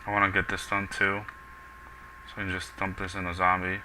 I want to get this done too. So I can just dump this in a zombie.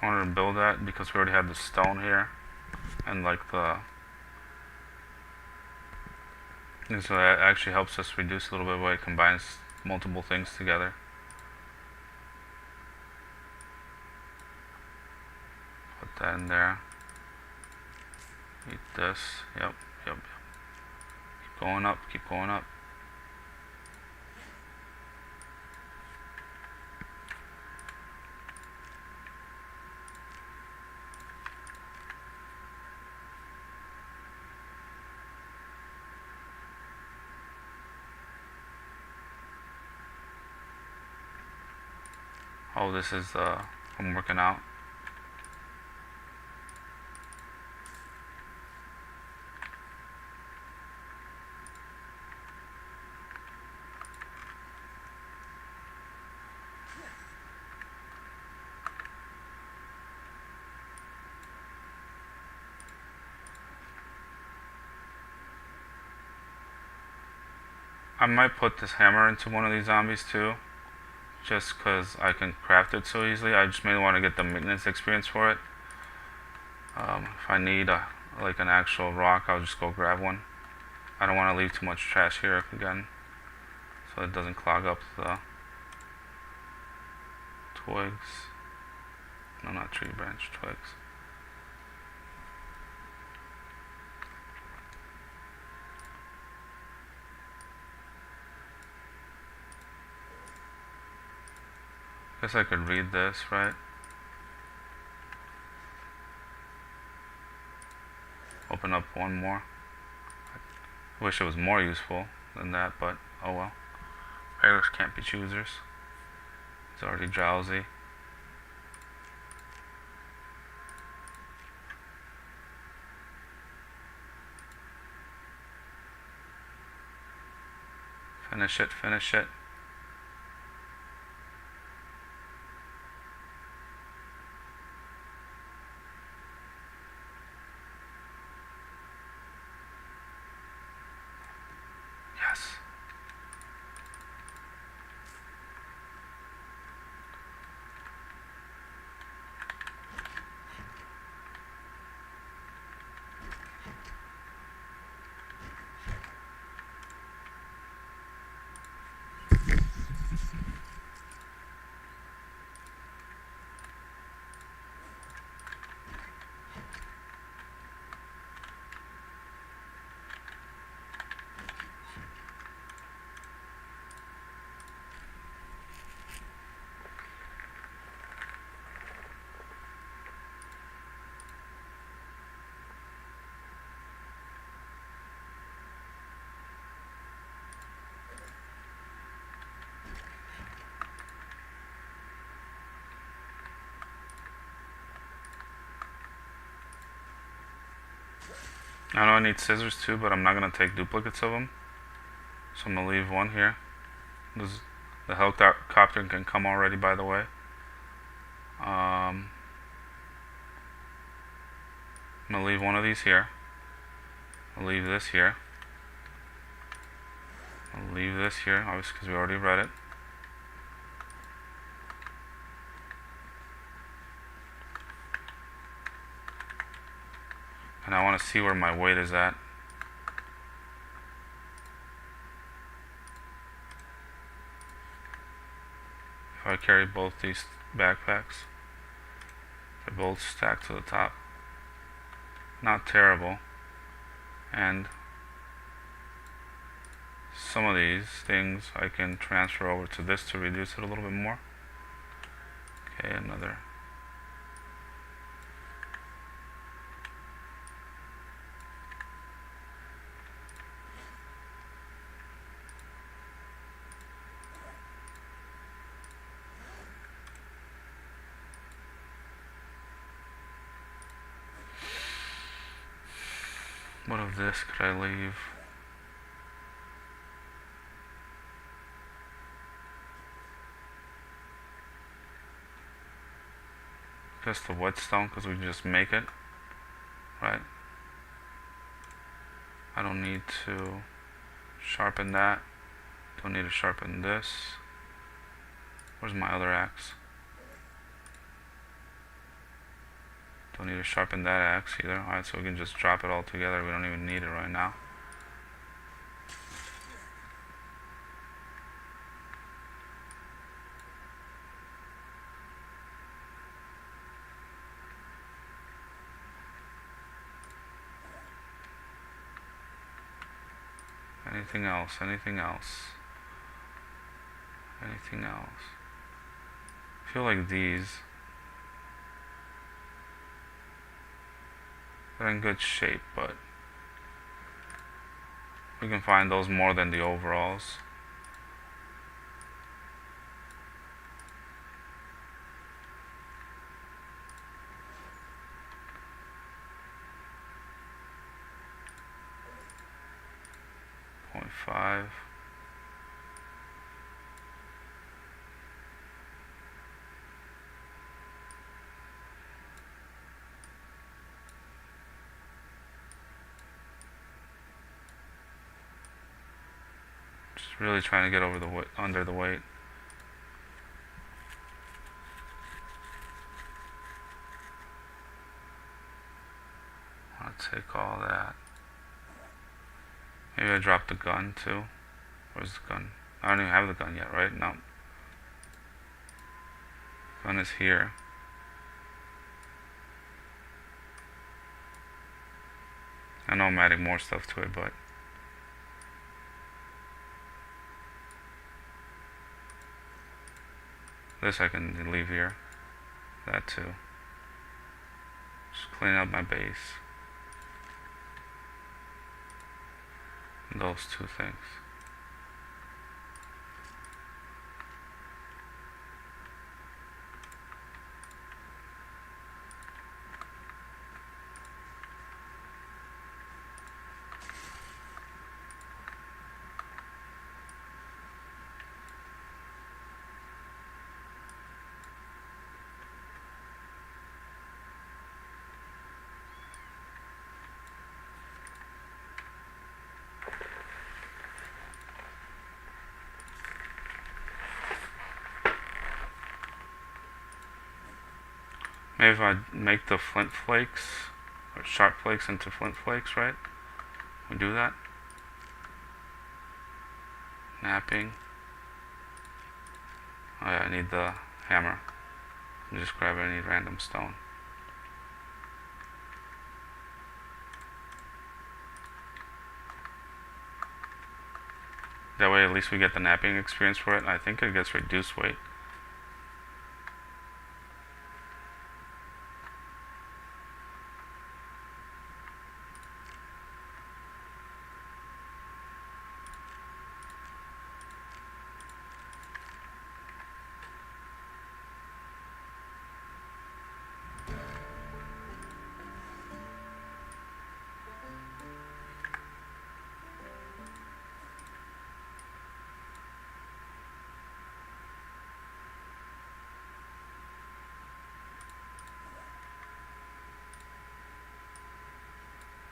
I wanted to build that because we already had the stone here and like the, and so that actually helps us reduce a little bit by it combines multiple things together. Put that in there. Eat this. Yep. Keep going up. Keep going up. Oh, this is I'm working out. I might put this hammer into one of these zombies too, just because I can craft it so easily. I just mainly want to get the maintenance experience for it. If I need like an actual rock, I'll just go grab one. I don't want to leave too much trash here again, so it doesn't clog up the twigs. No, not tree branch, twigs. Guess I could read this, right? Open up one more. I wish it was more useful than that, but oh well. Beggars can't be choosers. He's already drowsy. Finish it, finish it. Yes. I know I need scissors too, but I'm not going to take duplicates of them. So I'm going to leave one here. The helicopter can come already, by the way. I'm going to leave one of these here. I'll leave this here. I'll leave this here, obviously, because we already read it. And I want to see where my weight is at. If I carry both these backpacks, they're both stacked to the top. Not terrible. And some of these things I can transfer over to this to reduce it a little bit more. Okay, another. What of this could I leave? Just the whetstone because we can just make it, right? I don't need to sharpen that. Don't need to sharpen this. Where's my other axe? Don't need to sharpen that axe either. Alright, so we can just drop it all together. We don't even need it right now. Anything else? Anything else? Anything else? I feel like these are in good shape, but we can find those more than the overalls. .5. Just really trying to get over the under the weight. I'll take all that. Maybe I dropped the gun too. Where's the gun? I don't even have the gun yet, right? No. Gun is here. I know I'm adding more stuff to it, but this I can leave here. That too. Just clean up my base. Those two things. Maybe if I make the flint flakes or sharp flakes into flint flakes, right? We do that. Napping. Oh yeah, I need the hammer. Just grab any random stone. That way at least we get the napping experience for it. I think it gets reduced weight.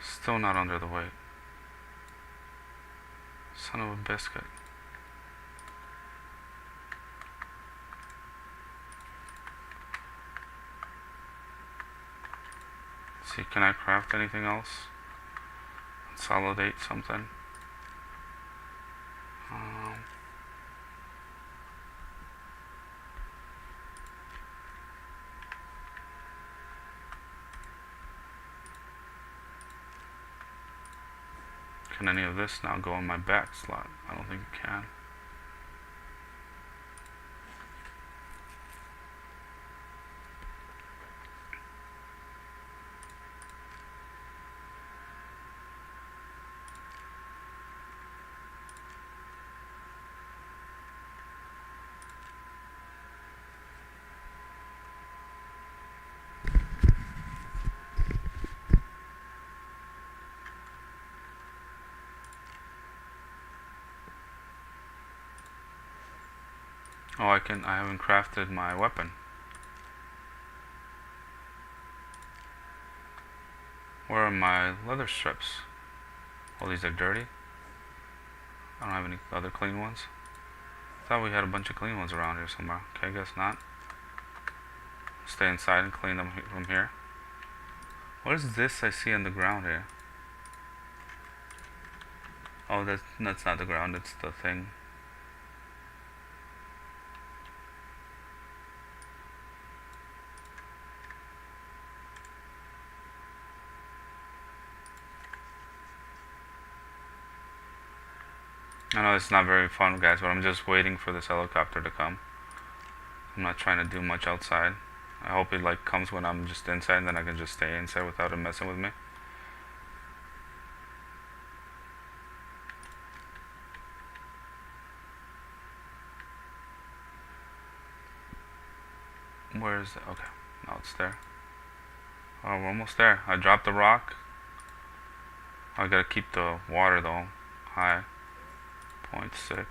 Still not under the weight. Son of a biscuit. Let's see, can I craft anything else? Consolidate something. Can any of this now go in my back slot? I don't think it can. Oh, I haven't crafted my weapon. Where are my leather strips? All these are dirty. I don't have any other clean ones. Thought we had a bunch of clean ones around here somewhere. Okay, I guess not. Stay inside and clean them from here. What is this I see on the ground here? Oh, that's not the ground, it's the thing. I know it's not very fun, guys, but I'm just waiting for this helicopter to come. I'm not trying to do much outside. I hope it like comes when I'm just inside, and then I can just stay inside without it messing with me. Where is it? Okay, now it's there. Oh, we're almost there. I dropped the rock. I gotta keep the water though high. 0.6.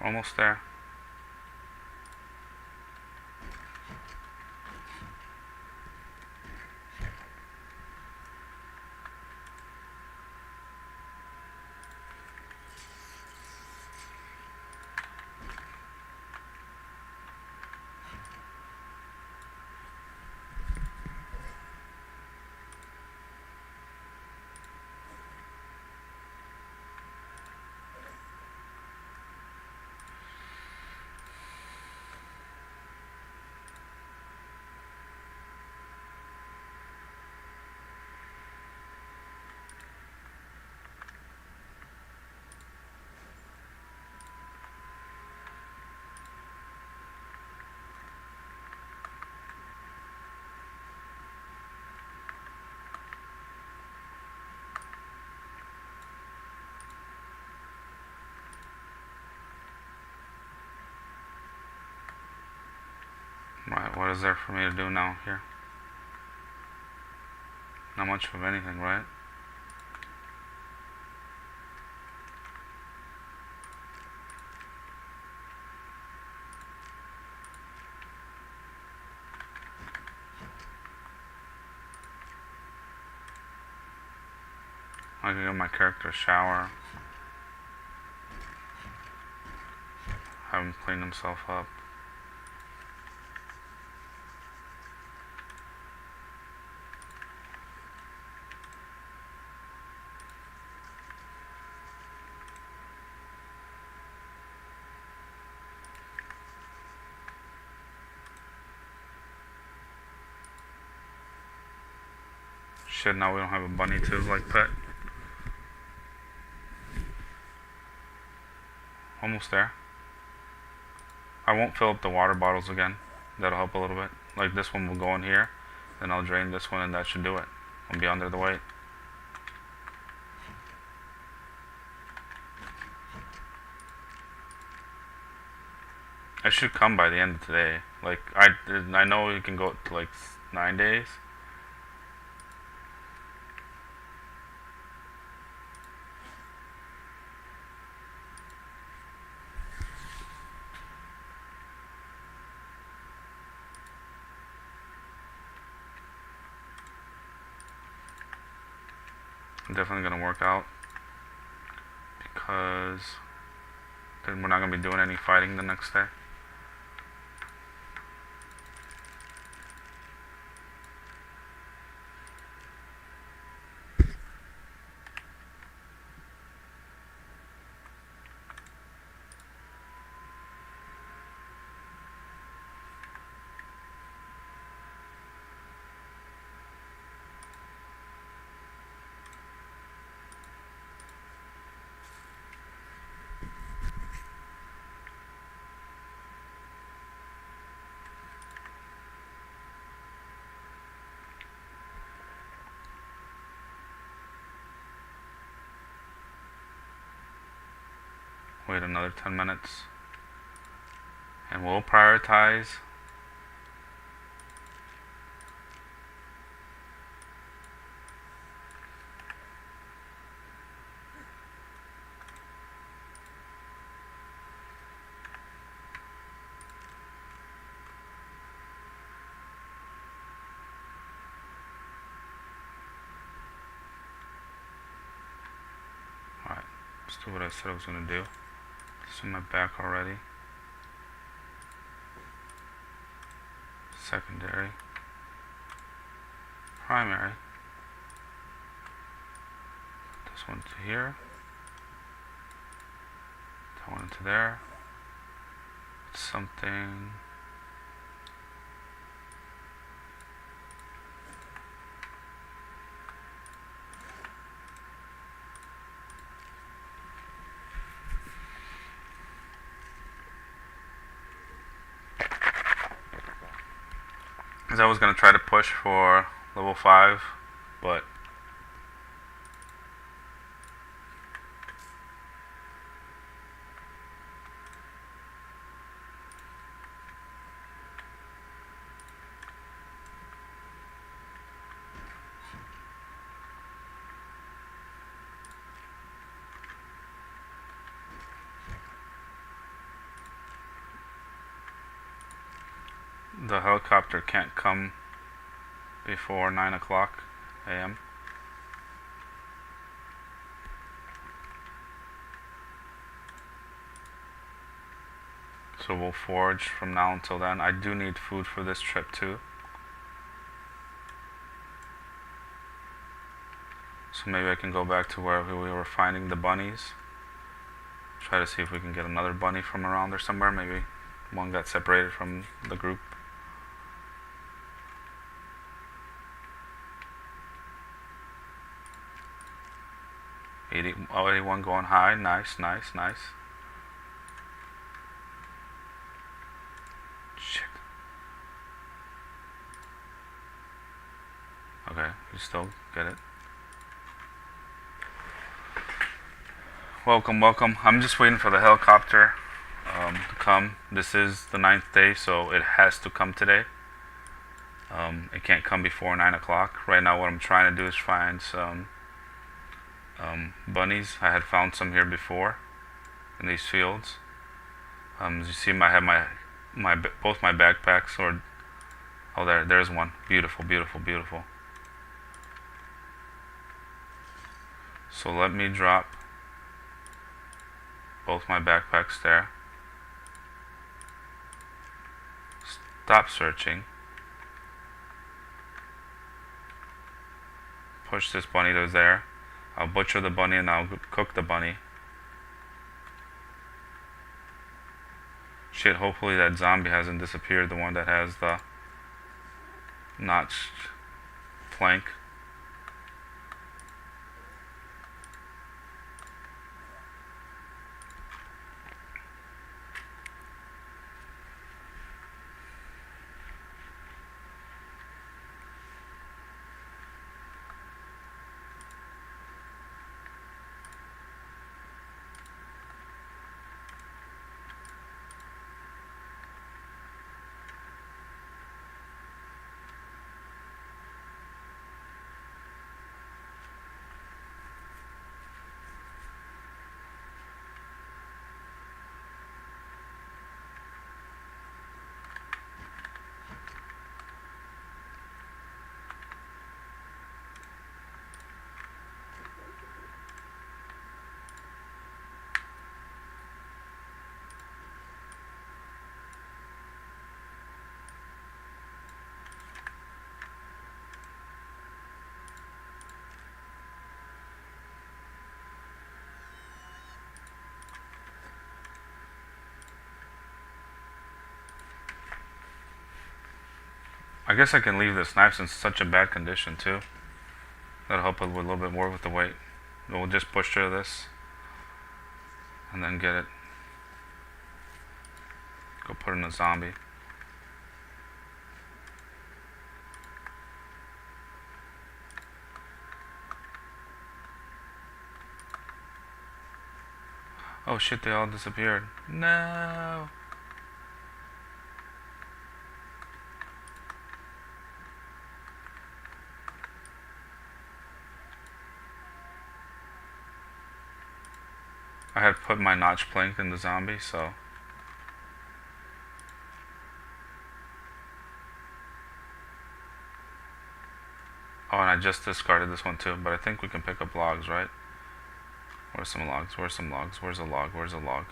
We're almost there. Right, what is there for me to do now here? Not much of anything, right? I can give my character a shower. Have him clean himself up. Shit, now we don't have a bunny to like pet. Almost there. I won't fill up the water bottles again. That'll help a little bit. Like this one will go in here, then I'll drain this one and that should do it. I'll be under the weight. I should come by the end of today. Like I know you can go to like 9 days. I'm definitely gonna work out because then we're not gonna be doing any fighting the next day. Wait another 10 minutes. And we'll prioritize. Alright, let's do what I said I was gonna do. It's in my back already. Secondary. Primary. This one to here. That one into there. Something. Because I was going to try to push for level 5, but the helicopter can't come before 9 o'clock a.m. So we'll forage from now until then. I do need food for this trip too. So maybe I can go back to where we were finding the bunnies. Try to see if we can get another bunny from around there somewhere. Maybe one got separated from the group. Oh, 81 going high. Nice, nice, nice. Shit. Okay, you still get it. Welcome, welcome. I'm just waiting for the helicopter to come. This is the 9th day, so it has to come today. It can't come before 9 o'clock. Right now what I'm trying to do is find some bunnies. I had found some here before in these fields. As you see, I have both my backpacks. Or oh, there's one. Beautiful, beautiful, beautiful. So let me drop both my backpacks there. Stop searching. Push this bunny to there. I'll butcher the bunny and I'll cook the bunny. Shit, hopefully that zombie hasn't disappeared, the one that has the notched plank. I guess I can leave this knife in such a bad condition too. That'll help a little bit more with the weight. We'll just push through this and then get it. Go put in a zombie. Oh shit, they all disappeared. No. I had put my notch plank in the zombie, so. Oh, and I just discarded this one too, but I think we can pick up logs, right? Where's some logs? Where's some logs? Where's a log? Where's a log?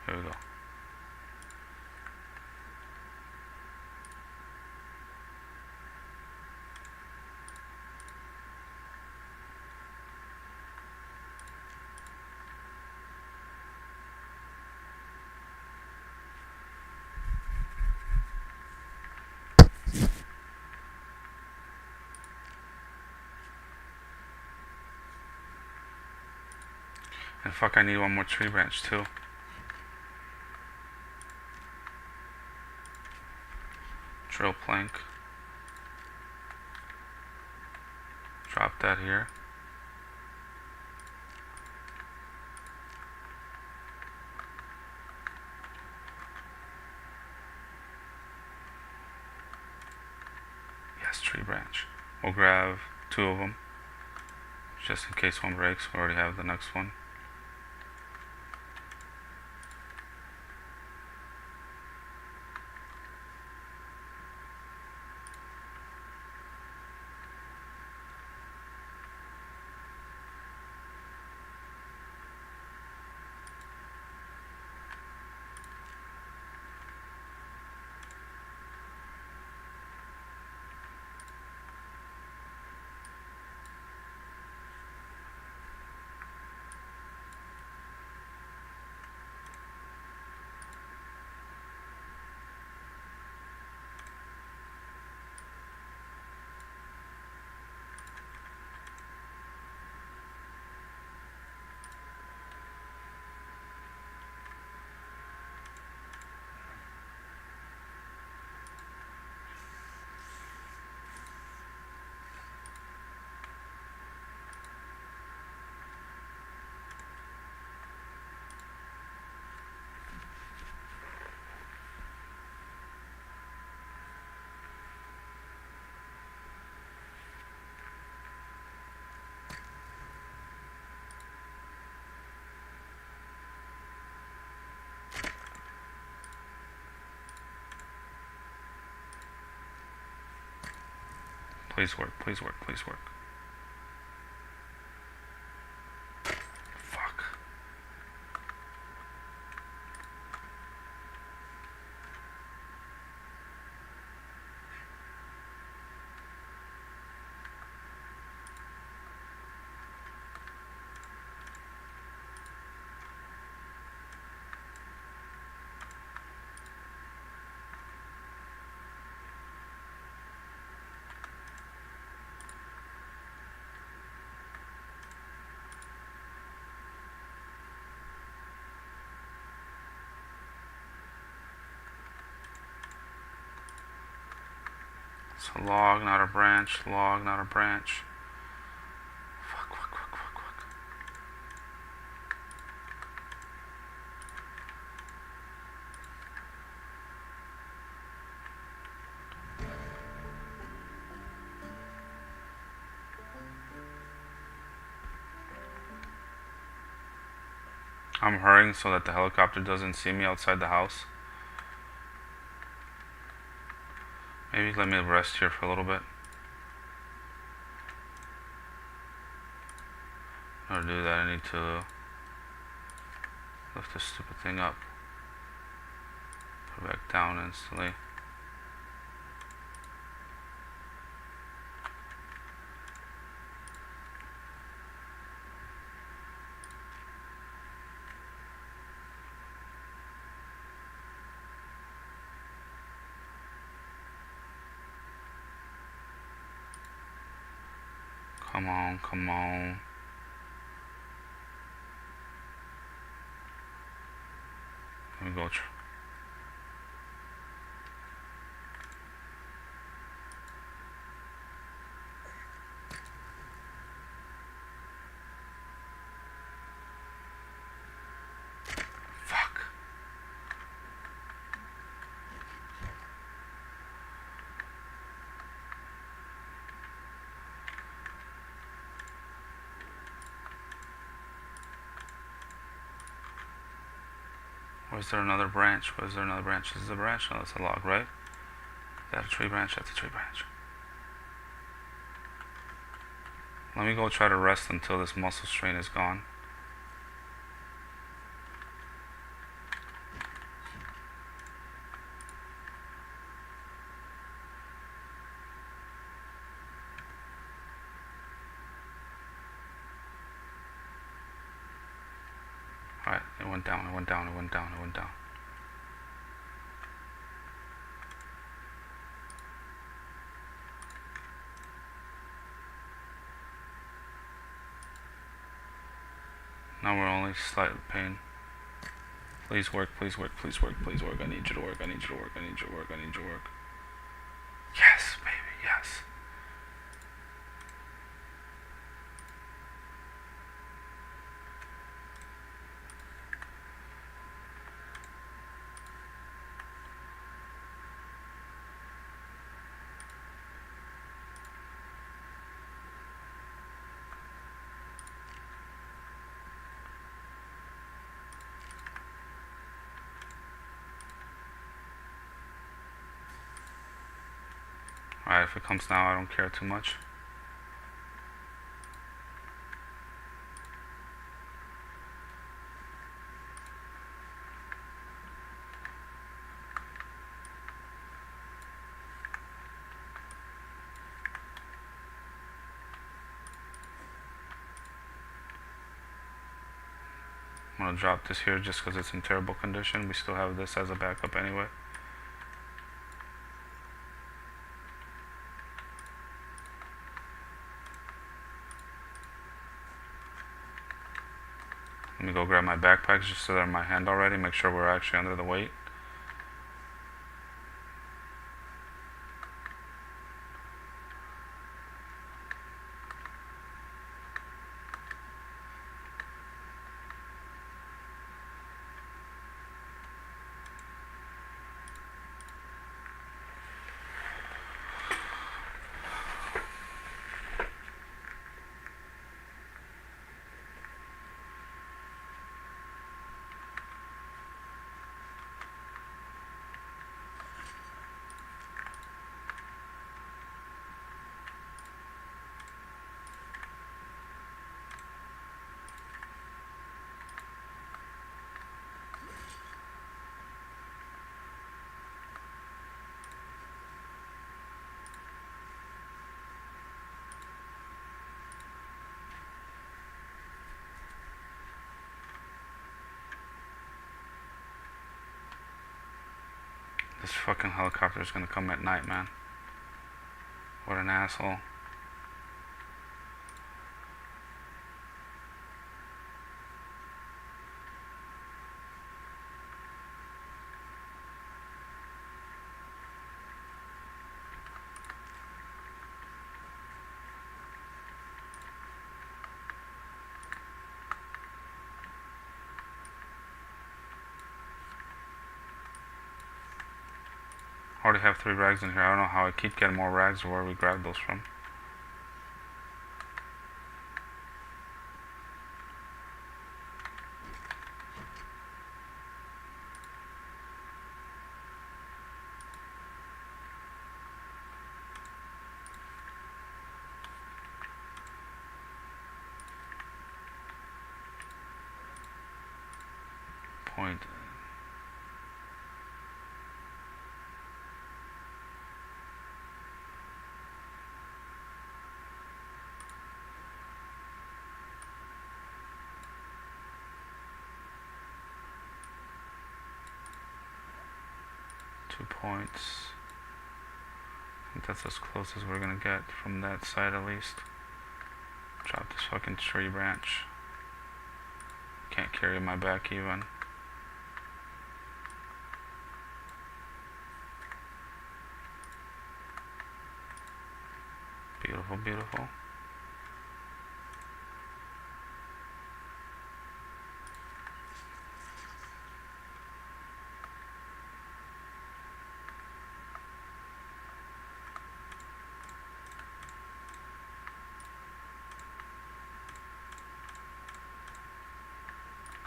Here we go. And fuck, I need one more tree branch too. Drill plank. Drop that here. Yes, tree branch. We'll grab 2 of them. Just in case one breaks, we already have the next one. Please work, please work, please work. Fuck. So log, not a branch, log, not a branch. Fuck, fuck, fuck, fuck, fuck. I'm hurrying so that the helicopter doesn't see me outside the house. Maybe let me rest here for a little bit. In order to do that, I need to lift this stupid thing up. Put it back down instantly. Come on, come on. Let me go. Fuck. Where's there another branch? Where's there another branch? This is a branch? No, that's a log, right? Is that a tree branch? That's a tree branch. Let me go try to rest until this muscle strain is gone. Alright, it went down, it went down, it went down, it went down. Now we're only slightly pain. Please work, please work, please work, please work. I need you to work, I need you to work, I need you to work, I need you to work. Yes, baby, yes. Alright, if it comes now, I don't care too much. I'm gonna drop this here just because it's in terrible condition. We still have this as a backup anyway. Let me go grab my backpacks just so they're in my hand already. Make sure we're actually under the weight. This fucking helicopter is gonna come at night, man. What an asshole. I already have 3 rags in here. I don't know how I keep getting more rags or where we grab those from. Point. Points. I think that's as close as we're gonna get from that side at least. Drop this fucking tree branch. Can't carry my back even. Beautiful, beautiful.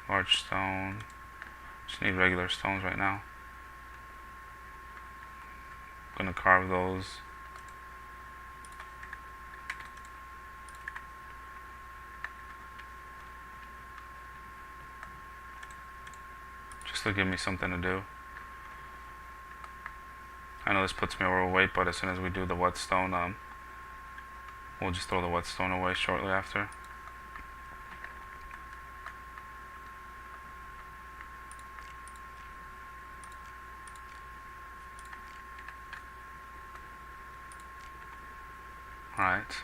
Large stone. Just need regular stones right now. Gonna carve those. Just to give me something to do. I know this puts me overweight, but as soon as we do the whetstone, we'll just throw the whetstone away shortly after. Alright.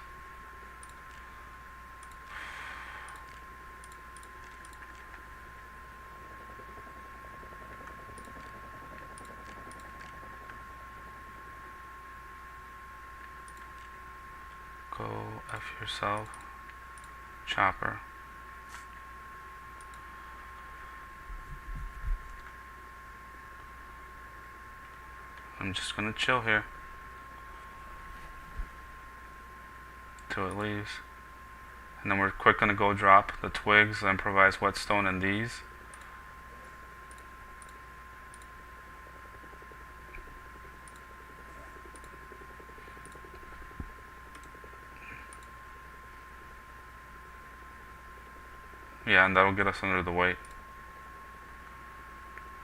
Go F yourself. Chopper. I'm just gonna chill here till it leaves. And then we're quick gonna go drop the twigs, improvise whetstone and these. Yeah, and that'll get us under the weight.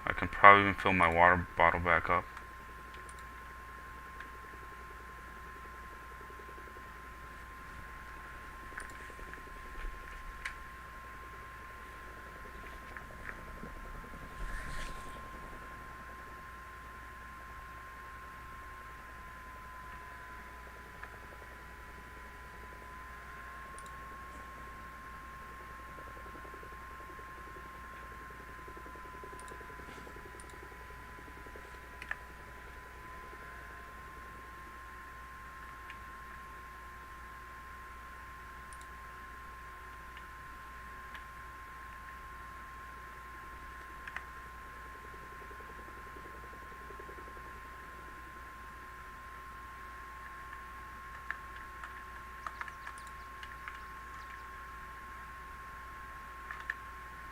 I can probably even fill my water bottle back up.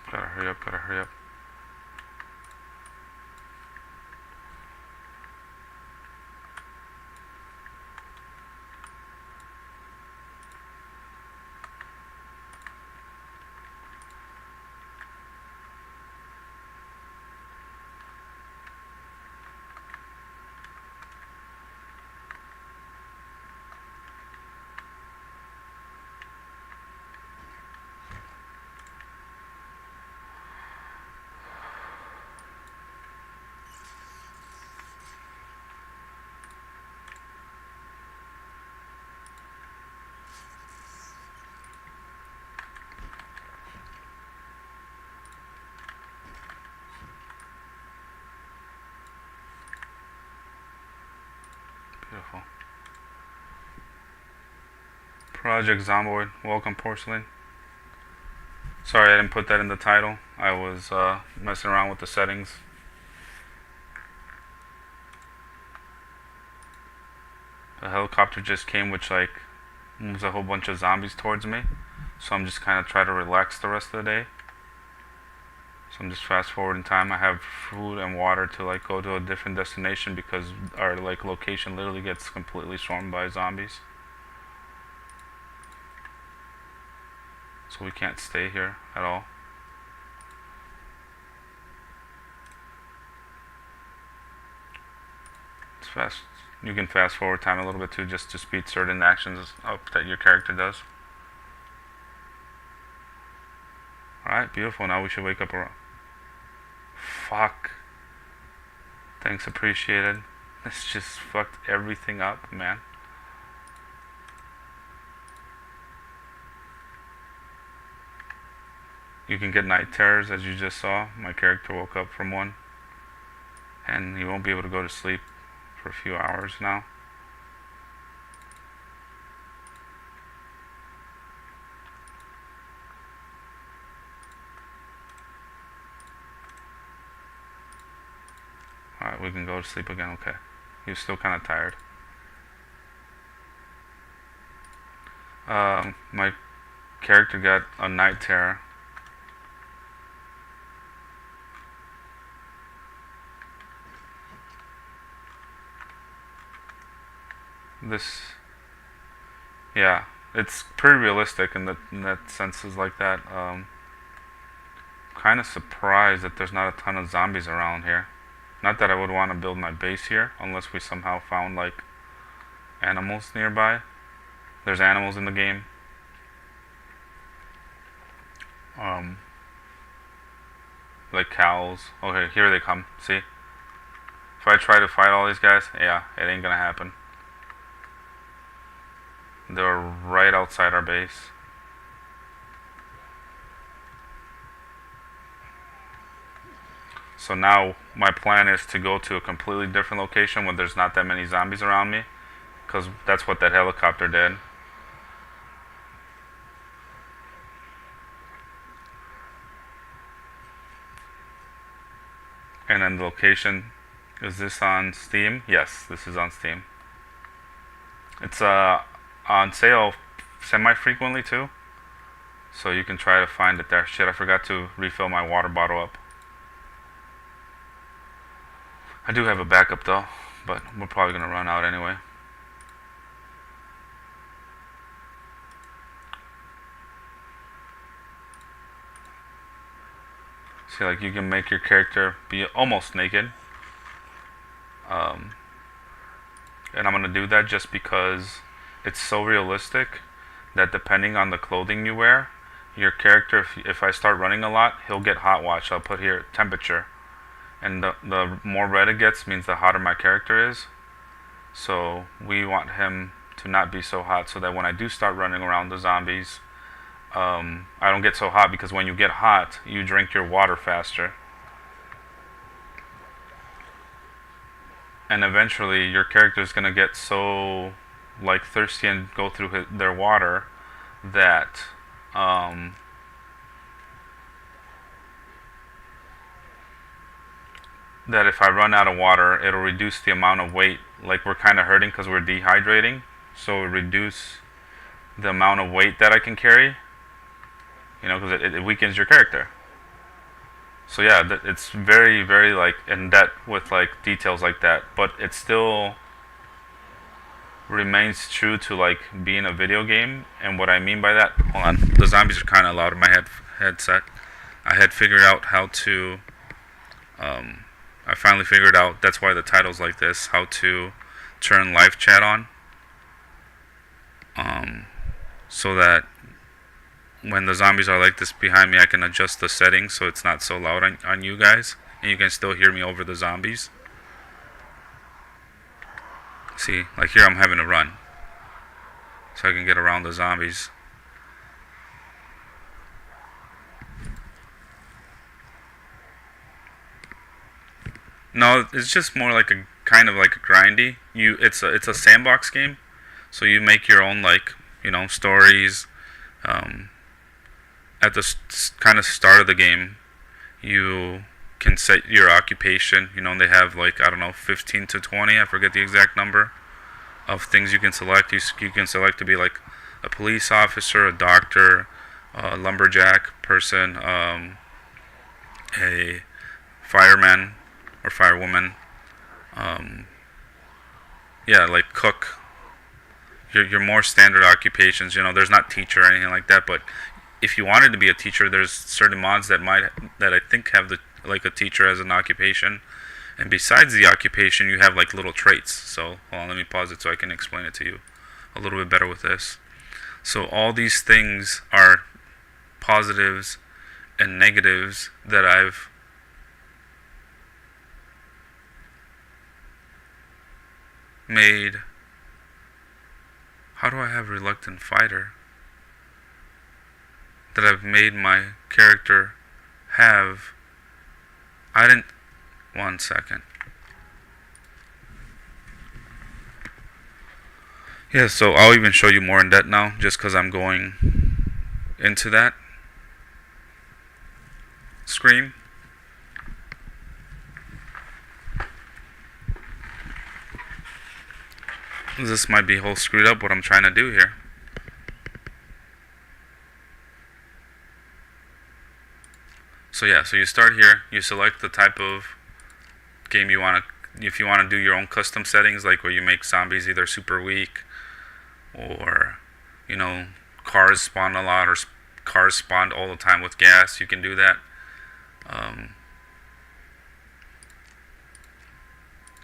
Gotta hurry up, gotta hurry up. Beautiful. Project Zomboid. Welcome, Porcelain. Sorry I didn't put that in the title. I was messing around with the settings. The helicopter just came, which like moves a whole bunch of zombies towards me. So I'm just kind of trying to relax the rest of the day. So I'm just fast forwarding time. I have food and water to like go to a different destination because our like location literally gets completely swarmed by zombies. So we can't stay here at all. It's fast. You can fast forward time a little bit too, just to speed certain actions up that your character does. Alright, beautiful. Now we should wake up around. Fuck. Thanks, appreciated. This just fucked everything up, man. You can get night terrors, as you just saw. My character woke up from one, and he won't be able to go to sleep for a few hours now. Alright, we can go to sleep again. Okay. He was still kind of tired. My character got a night terror. This, yeah, it's pretty realistic in that senses like that. Kind of surprised that there's not a ton of zombies around here. Not that I would want to build my base here unless we somehow found like animals nearby. There's animals in the game. Like cows. Okay, here they come. See? If I try to fight all these guys, yeah, it ain't gonna happen. They're right outside our base. So now my plan is to go to a completely different location where there's not that many zombies around me, because that's what that helicopter did. And then the location, is this on Steam? Yes, this is on Steam. It's on sale semi-frequently too, so you can try to find it there. Shit, I forgot to refill my water bottle up. I do have a backup though, but we're probably gonna run out anyway. See, like you can make your character be almost naked. And I'm gonna do that just because it's so realistic that depending on the clothing you wear, your character, if I start running a lot, he'll get hot. Watch, I'll put here temperature, and the more red it gets means the hotter my character is. So we want him to not be so hot, so that when I do start running around the zombies, I don't get so hot, because when you get hot, you drink your water faster. And eventually your character is going to get so like thirsty and go through their water that that if I run out of water, it'll reduce the amount of weight. Like we're kind of hurting because we're dehydrating, so it'll reduce the amount of weight that I can carry. You know, because it weakens your character. So yeah, it's very, very like in depth with like details like that, but it still remains true to like being a video game. And what I mean by that, hold on, the zombies are kind of loud in my headset. I had figured out how to, I finally figured out, that's why the title's like this, how to turn live chat on, so that when the zombies are like this behind me, I can adjust the settings so it's not so loud on you guys, and you can still hear me over the zombies. See, like here I'm having to run so I can get around the zombies. No, it's just more like a kind of like a grindy. It's a sandbox game, so you make your own, like, you know, stories. At the kind of start of the game, you can set your occupation. You know, they have like, I don't know, 15 to 20, I forget the exact number of things you can select. You can select to be like a police officer, a doctor, a lumberjack person, a fireman or firewoman, yeah, like cook. Your more standard occupations. You know, there's not teacher or anything like that, but if you wanted to be a teacher, there's certain mods that I think have like a teacher as an occupation, and besides the occupation, you have like little traits. So hold on, let me pause it so I can explain it to you a little bit better with this. So all these things are positives and negatives that I've made. How do I have reluctant fighter? that I've made my character have. I didn't. 1 second. Yeah, so I'll even show you more in depth now, just because I'm going into that screen. This might be whole screwed up what I'm trying to do here. So yeah, so you start here, you select the type of game you want to, if you want to do your own custom settings, like where you make zombies either super weak, or, you know, cars spawn a lot, or cars spawned all the time with gas, you can do that.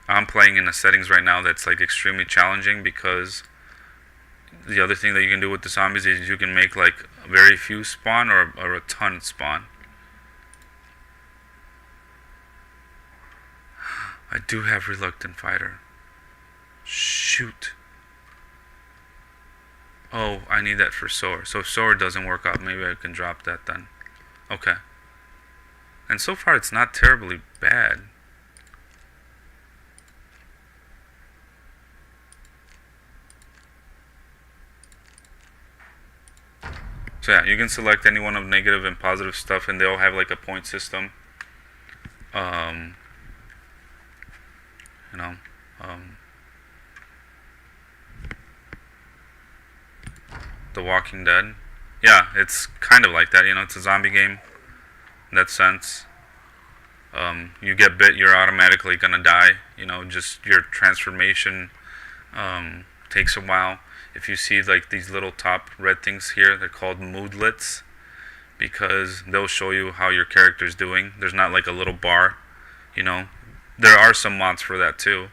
I'm playing in the settings right now that's like extremely challenging, because the other thing that you can do with the zombies is you can make like very few spawn or a ton spawn. I do have Reluctant Fighter. Shoot. Oh, I need that for Soar. So if Soar doesn't work out, maybe I can drop that then. Okay. And so far it's not terribly bad. So yeah, you can select any one of negative and positive stuff, and they'll have like a point system. You know, The Walking Dead. Yeah, it's kind of like that. You know, it's a zombie game in that sense. You get bit, you're automatically gonna die. You know, just your transformation takes a while. If you see like these little top red things here, they're called moodlets, because they'll show you how your character's doing. There's not like a little bar, you know. There are some mods for that too.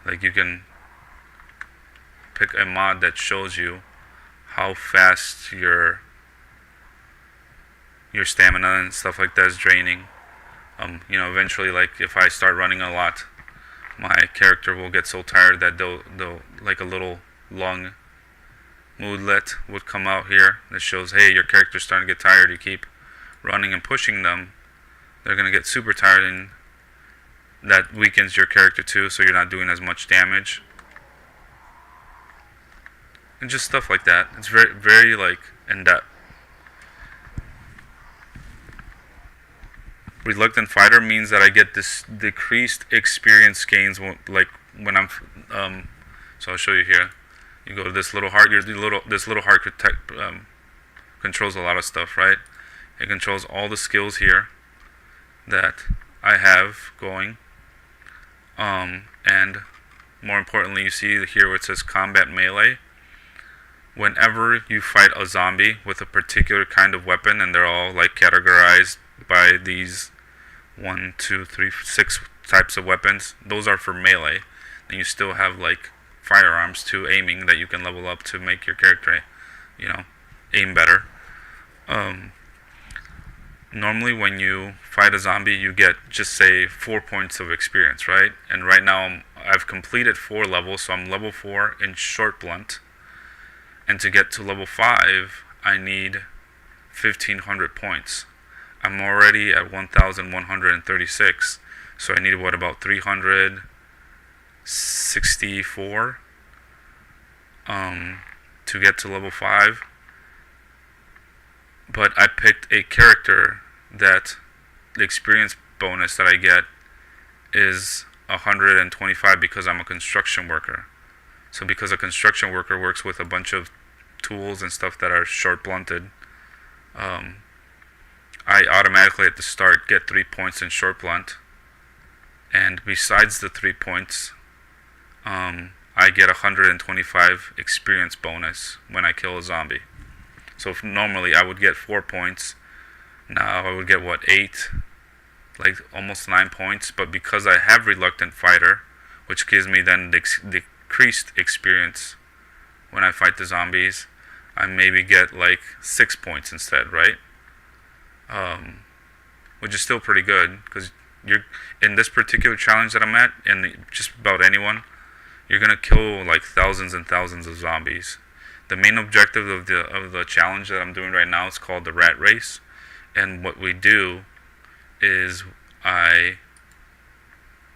Like you can pick a mod that shows you how fast your stamina and stuff like that is draining. You know, eventually, like if I start running a lot, my character will get so tired that they'll like a little long moodlet would come out here that shows, hey, your character's starting to get tired. You keep running and pushing them, they're gonna get super tired, and that weakens your character too, so you're not doing as much damage. And just stuff like that. It's very, very like in depth. Reluctant Fighter means that I get this decreased experience gains like when I'm so I'll show you here. You go to this little heart. This little heart controls a lot of stuff, right? It controls all the skills here that I have going. And more importantly, you see here where it says Combat Melee. Whenever you fight a zombie with a particular kind of weapon, and they're all like categorized by these 1, 2, 3, 6 types of weapons, those are for melee. And you still have like firearms to aiming that you can level up to make your character, you know, aim better. Normally when you fight a zombie, you get just say 4 points of experience, right? And right now I've completed 4 levels, so I'm level 4 in Short Blunt. And to get to level 5, I need 1,500 points. I'm already at 1,136, so I need what, about 364 to get to level 5. But I picked a character that the experience bonus that I get is 125 because I'm a construction worker. So because a construction worker works with a bunch of tools and stuff that are short blunted, I automatically at the start get 3 points in short blunt. And besides the 3 points, I get 125 experience bonus when I kill a zombie. So if normally I would get 4 points, now I would get what, 8, like almost 9 points. But because I have Reluctant Fighter, which gives me then decreased experience when I fight the zombies, I maybe get like 6 points instead, right? Which is still pretty good, because you're in this particular challenge that I'm at, and just about anyone, you're gonna kill like thousands and thousands of zombies. The main objective of the challenge that I'm doing right now is called the rat race, and what we do is I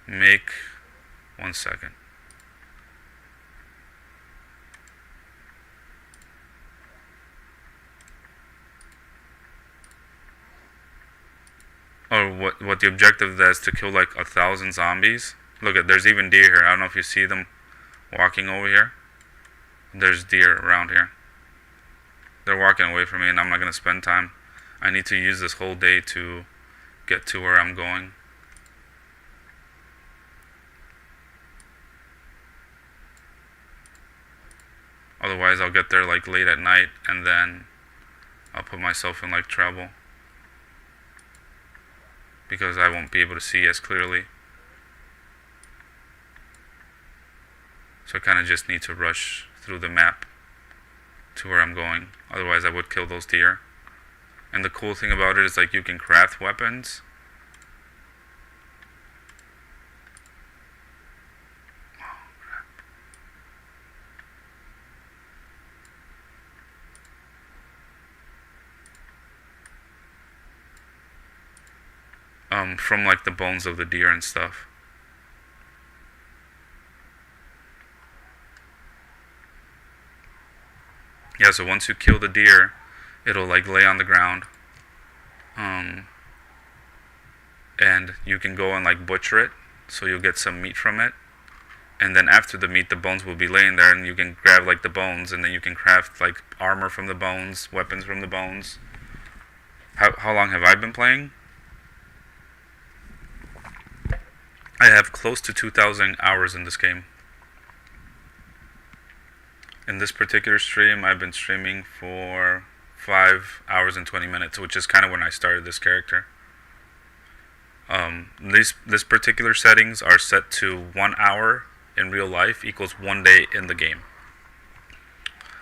make 1 second. Or what the objective of that is to kill like 1,000 zombies. Look at, there's even deer here. I don't know if you see them walking over here. There's deer around here. They're walking away from me, and I'm not gonna spend time. I need to use this whole day to get to where I'm going. Otherwise, I'll get there like late at night, and then I'll put myself in like trouble because I won't be able to see as clearly. So I kind of just need to rush through the map to where I'm going. Otherwise, I would kill those deer. And the cool thing about it is like you can craft weapons. From like the bones of the deer and stuff. Yeah, so once you kill the deer, it'll like lay on the ground. And you can go and like butcher it, so you'll get some meat from it. And then after the meat, the bones will be laying there, and you can grab like the bones, and then you can craft like armor from the bones, weapons from the bones. How long have I been playing? I have close to 2,000 hours in this game. In this particular stream, I've been streaming for 5 hours and 20 minutes, which is kind of when I started this character. This particular settings are set to 1 hour in real life equals 1 day in the game.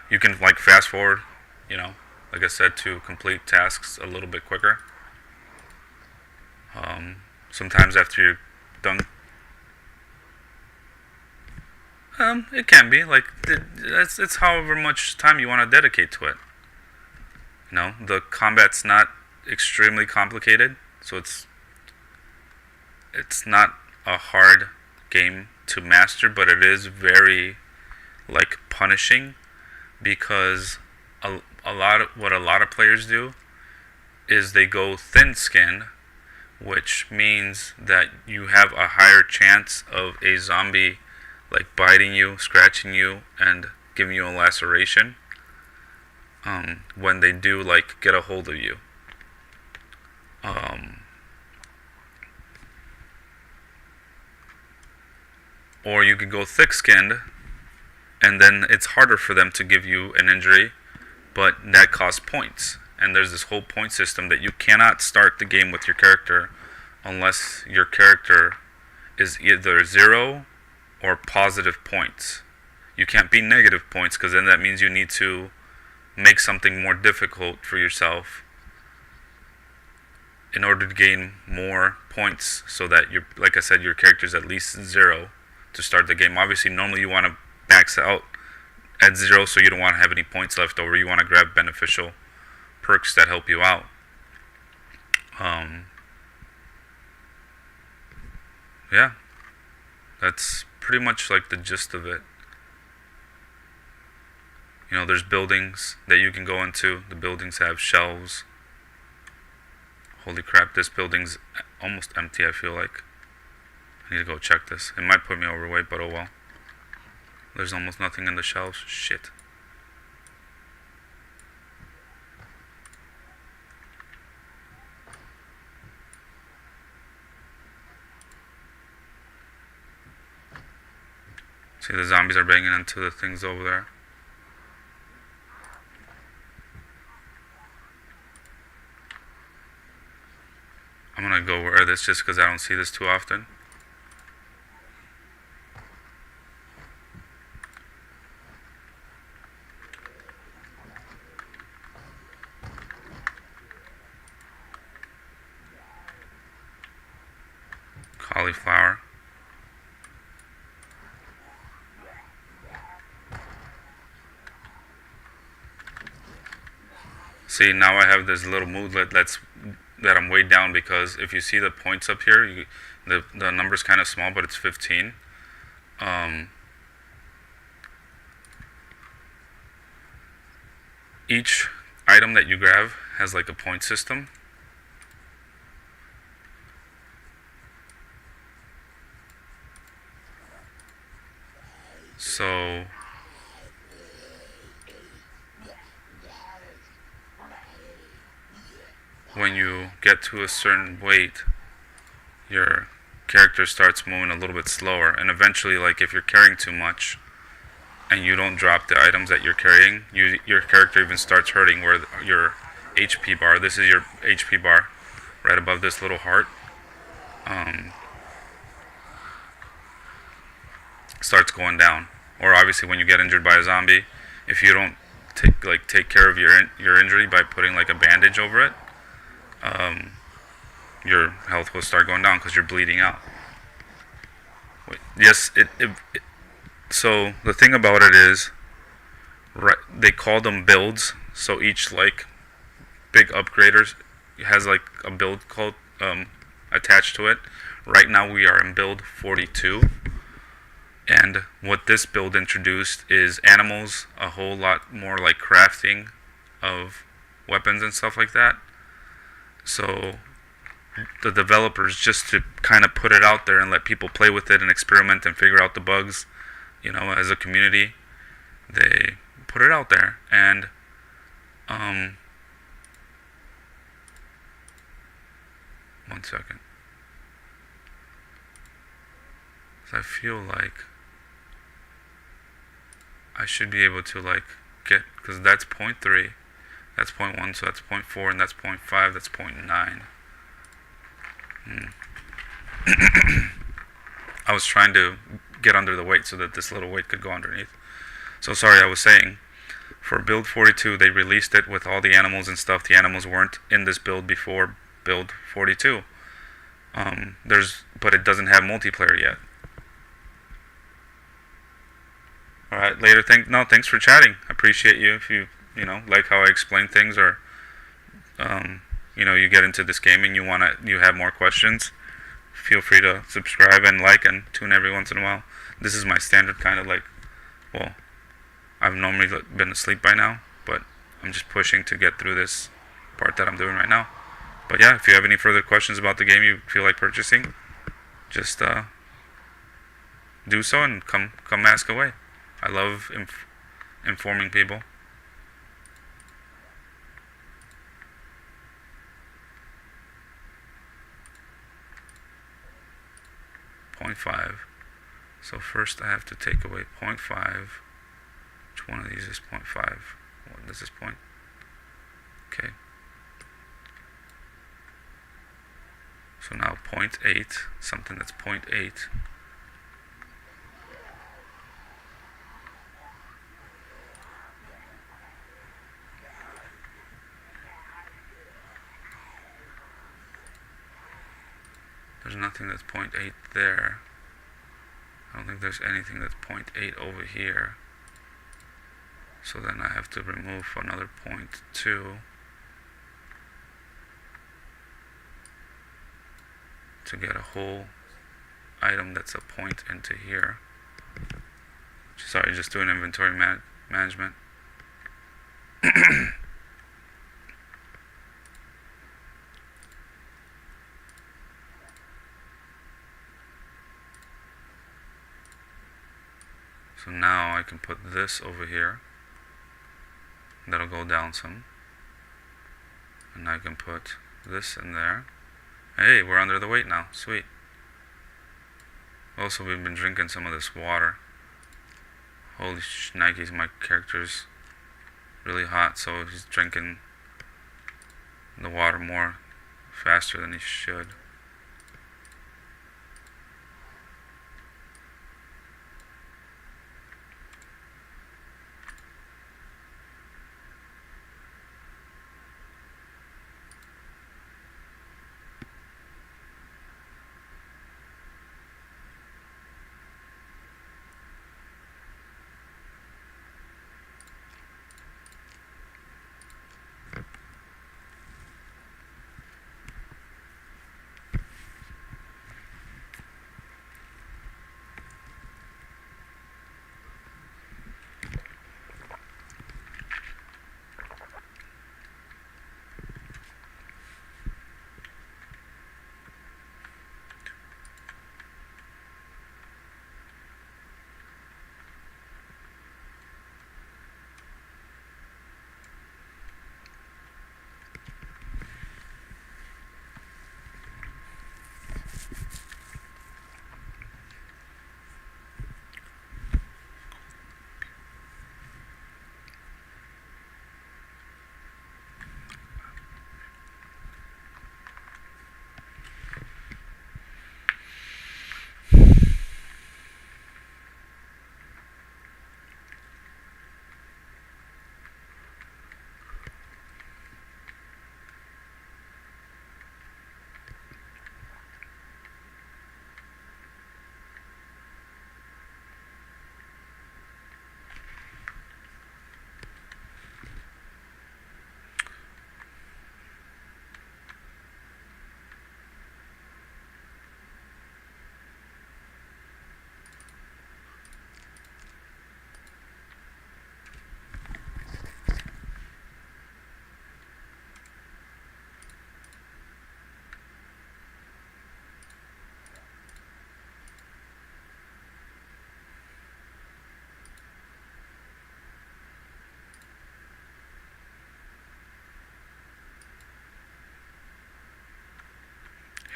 You can like fast forward, like I said, to complete tasks a little bit quicker. Sometimes after you're done, it can be like it's however much time you want to dedicate to it. The combat's not extremely complicated, so it's not a hard game to master, but it is very like punishing, because a lot of players do is they go thin-skinned, which means that you have a higher chance of a zombie like biting you, scratching you, and giving you a laceration when they do like get a hold of you. Or you could go thick-skinned, and then it's harder for them to give you an injury, but that costs points. And there's this whole point system that you cannot start the game with your character unless your character is either 0 or positive points. You can't be negative points, because then that means you need to make something more difficult for yourself in order to gain more points, so that like I said, your character's at least 0 to start the game. Obviously, normally you want to max out at 0, so you don't want to have any points left over. You want to grab beneficial perks that help you out. Yeah, that's pretty much like the gist of it. There's buildings that you can go into. The buildings have shelves. Holy crap, this building's almost empty, I feel like. I need to go check this. It might put me overweight, but oh well. There's almost nothing in the shelves. Shit. See, the zombies are banging into the things over there. I'm gonna go wear this just because I don't see this too often. Cauliflower. See, now I have this little moodlet that I'm way down because if you see the points up here, the number's kind of small, but it's 15. Each item that you grab has like a point system. So when you get to a certain weight, your character starts moving a little bit slower, and eventually, like if you're carrying too much and you don't drop the items that you're carrying, your character even starts hurting where your HP bar, this is your HP bar right above this little heart, starts going down. Or obviously when you get injured by a zombie, if you don't take care of your injury by putting like a bandage over it, your health will start going down because you're bleeding out. Yes, so the thing about it is, right, they call them builds. So each like big upgraders has like a build called attached to it. Right now we are in build 42, and what this build introduced is animals, a whole lot more like crafting of weapons and stuff like that. So the developers, just to kind of put it out there and let people play with it and experiment and figure out the bugs, as a community, they put it out there. And one second. So I feel like I should be able to get, because that's 0.3, that's 0.1, so that's 0.4, and that's 0.5, that's 0.9. I was trying to get under the weight so that this little weight could go underneath. So sorry, I was saying, for build 42, they released it with all the animals and stuff. The animals weren't in this build before build 42. But it doesn't have multiplayer yet. Alright, later. Thanks for chatting. I appreciate you. If you like how I explain things, or you get into this game and you have more questions, feel free to subscribe and and tune every once in a while. This is my standard kind of well, I've normally been asleep by now, but I'm just pushing to get through this part that I'm doing right now. But yeah, if you have any further questions about the game you feel like purchasing, just do so and come ask away. I love informing people. .5. So first I have to take away 0.5. Which one of these is 0.5? Well, this is point. Okay. So now 0.8, something that's 0.8. There's nothing that's 0.8 there. I don't think there's anything that's 0.8 over here. So then I have to remove another 0.2 to get a whole item that's a point into here. Sorry, just doing inventory management. So now I can put this over here. That'll go down some. And I can put this in there. Hey, we're under the weight now. Sweet. Also, we've been drinking some of this water. Holy shnikes, my character's really hot, so he's drinking the water more faster than he should.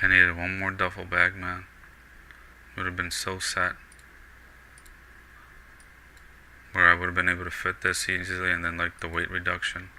I needed one more duffel bag, man. Would have been so set. Where I would have been able to fit this easily, and then like the weight reduction.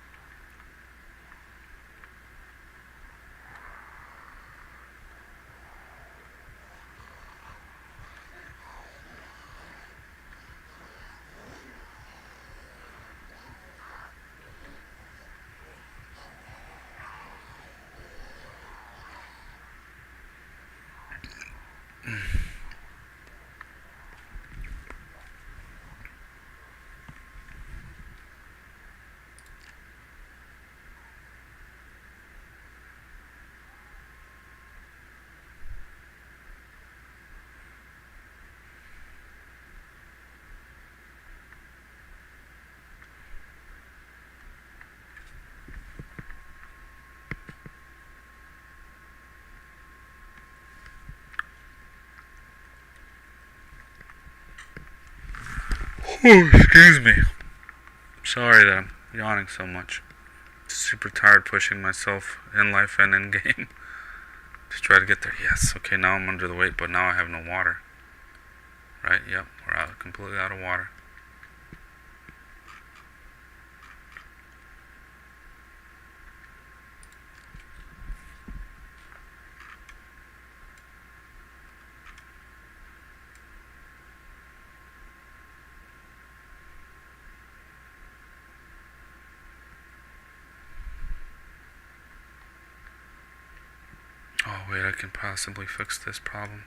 Oh, excuse me. Sorry that I'm yawning so much. Super tired pushing myself in life and in game. Just try to get there. Yes, okay, now I'm under the weight, but now I have no water. Right? Yep, we're out, completely out of water. Oh wait, I can possibly fix this problem.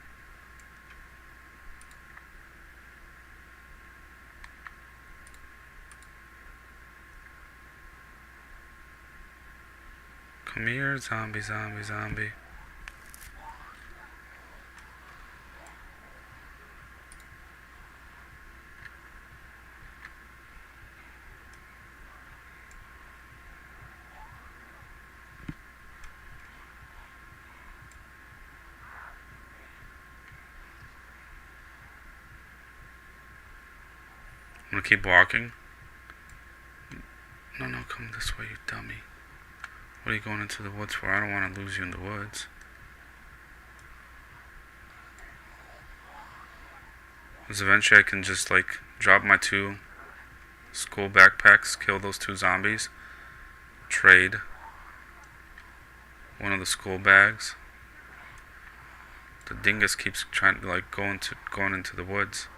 Come here, zombie, zombie, zombie. I'm gonna keep walking. No, no, come this way, you dummy. What are you going into the woods for? I don't want to lose you in the woods. Because eventually I can just like drop my 2 school backpacks, kill those 2 zombies, trade one of the school bags. The dingus keeps trying to like going into the woods.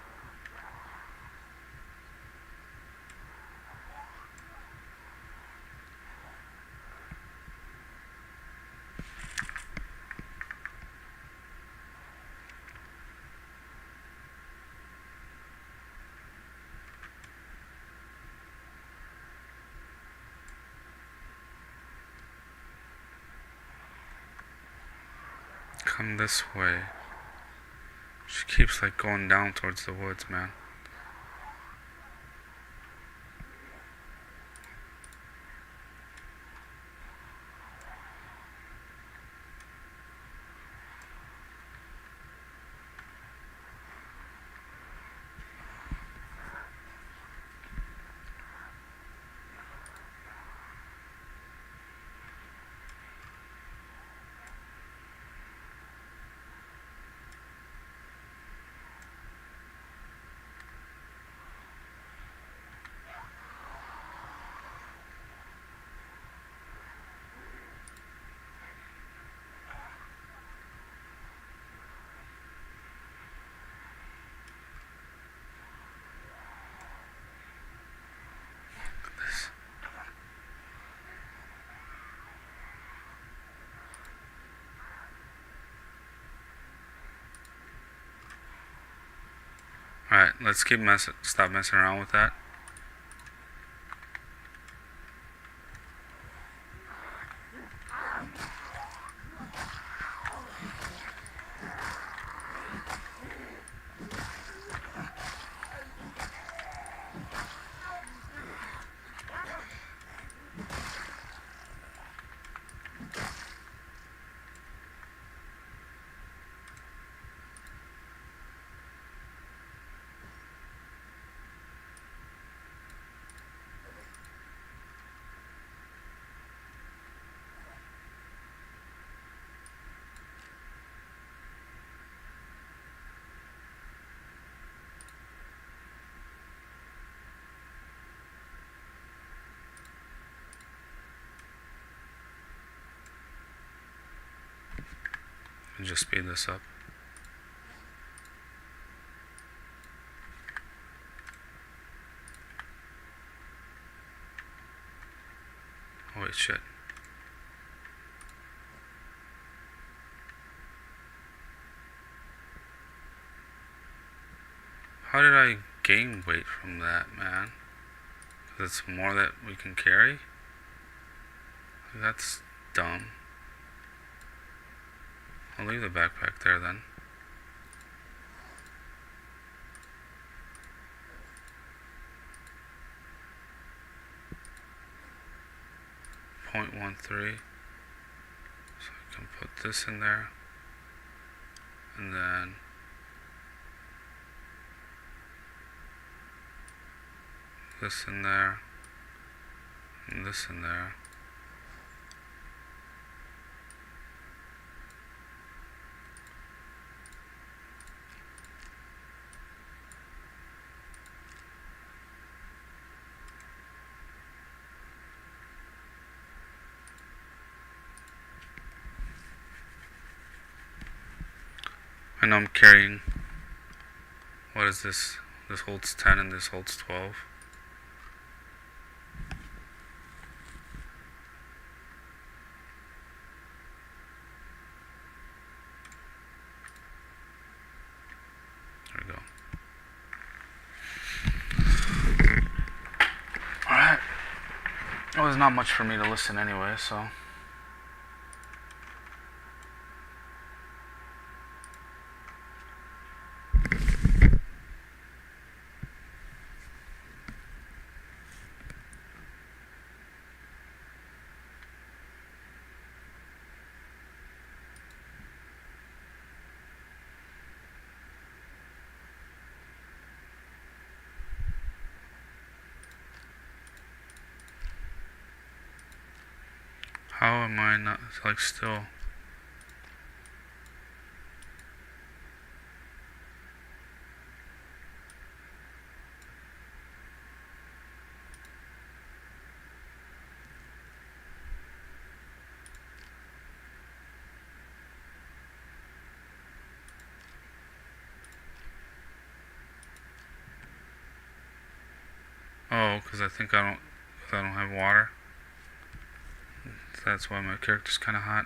Come this way. She keeps like going down towards the woods, man. Alright, let's stop messing around with that. And just speed this up. Oh wait, shit. How did I gain weight from that, man? 'Cause it's more that we can carry? That's dumb. I'll leave the backpack there then. .13. So I can put this in there. And then this in there. And this in there. I know I'm carrying, what is this? This holds 10 and this holds 12. There we go. Alright. Well, there's not much for me to listen anyway, so. How am I not, like, still? Oh, because I think I don't have water. That's why my character's kind of hot.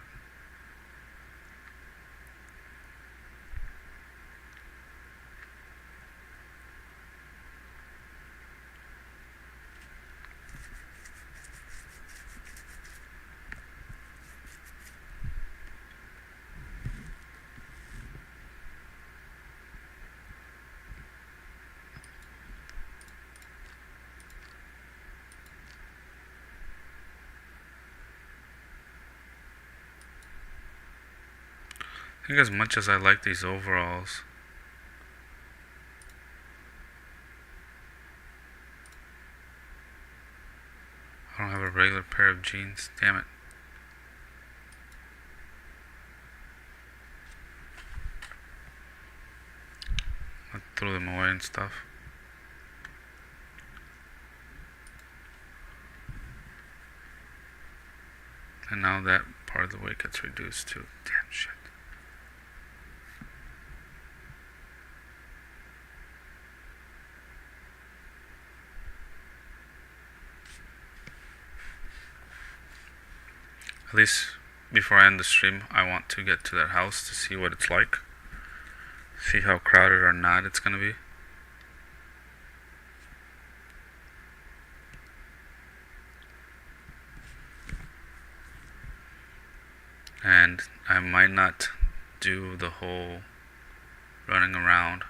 I think as much as I like these overalls, I don't have a regular pair of jeans. Damn it. I threw them away and stuff. And now that part of the weight gets reduced too. Damn shit. At least before I end the stream, I want to get to that house to see what it's like. See how crowded or not it's gonna be. And I might not do the whole running around.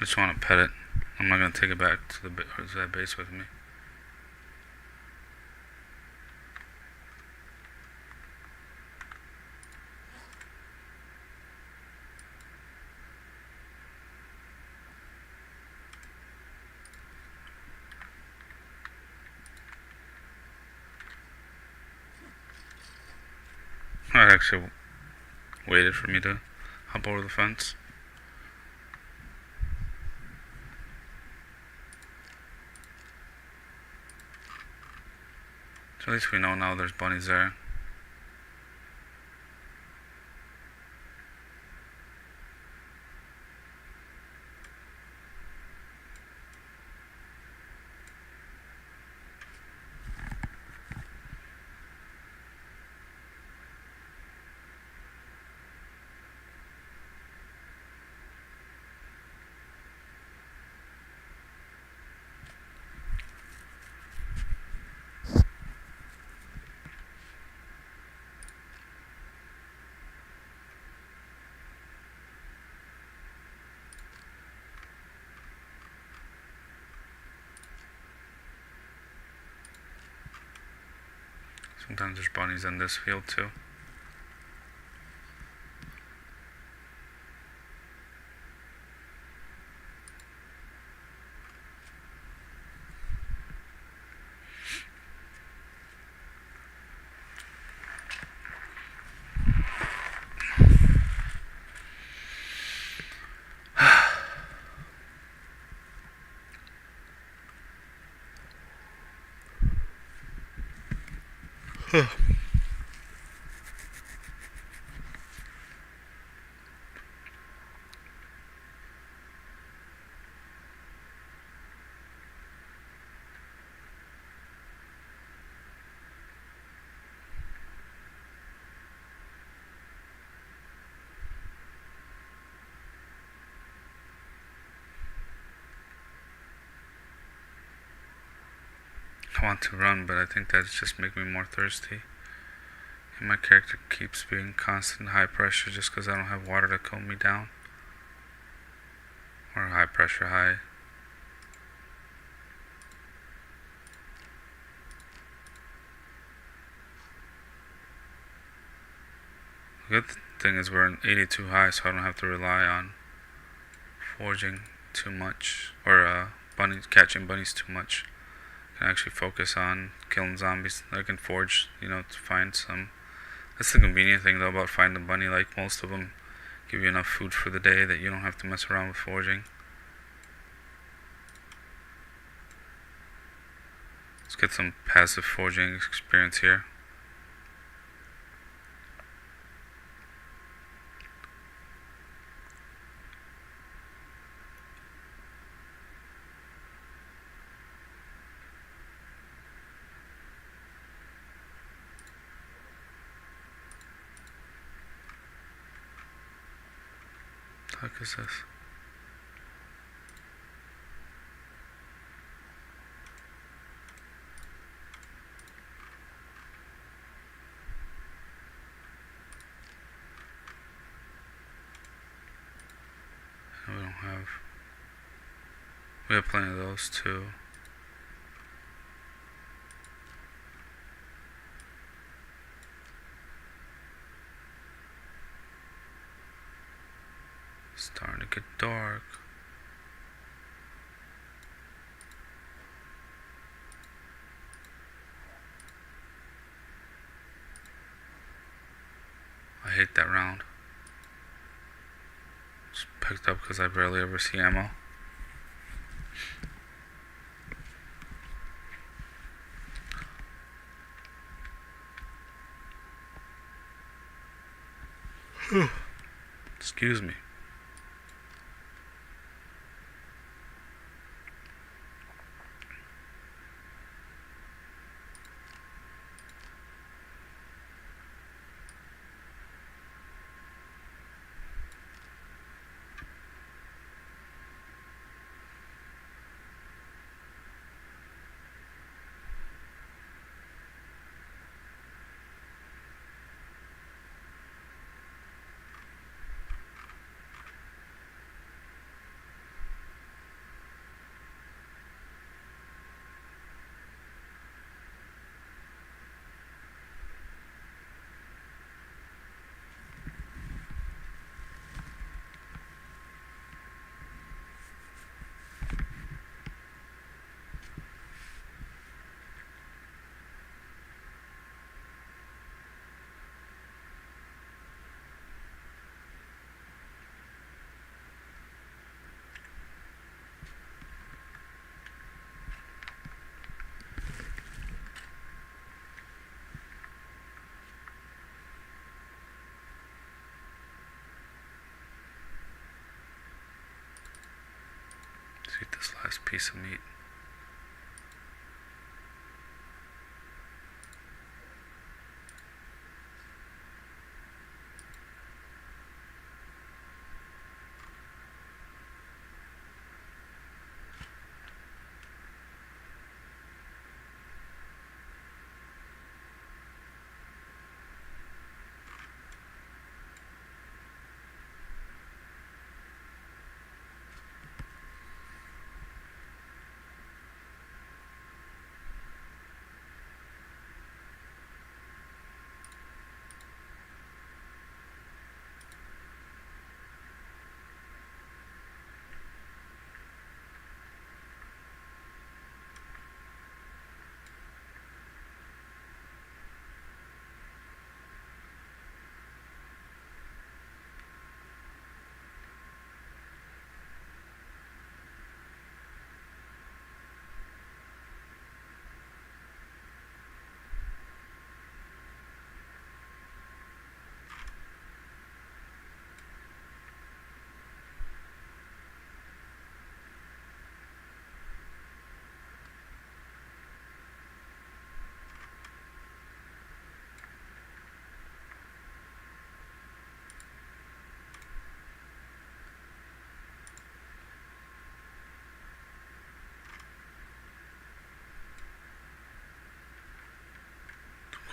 just want to pet it. I'm not gonna take it back to that base with me. I actually waited for me to hop over the fence. So at least we know now there's bunnies there. Sometimes there's bunnies in this field too. I want to run, but I think that's just making me more thirsty. And my character keeps being constant high pressure just because I don't have water to cool me down. Or high pressure high. The good thing is we're in 82 high, so I don't have to rely on foraging too much, or catching bunnies too much. I can actually focus on killing zombies. I can forage, to find some. That's the convenient thing though about finding a bunny. Like most of them give you enough food for the day that you don't have to mess around with foraging. Let's get some passive foraging experience here. What the heck is this? We have plenty of those too. It's starting to get dark. I hate that round. Just picked up because I barely ever see ammo. Excuse me. piece of meat.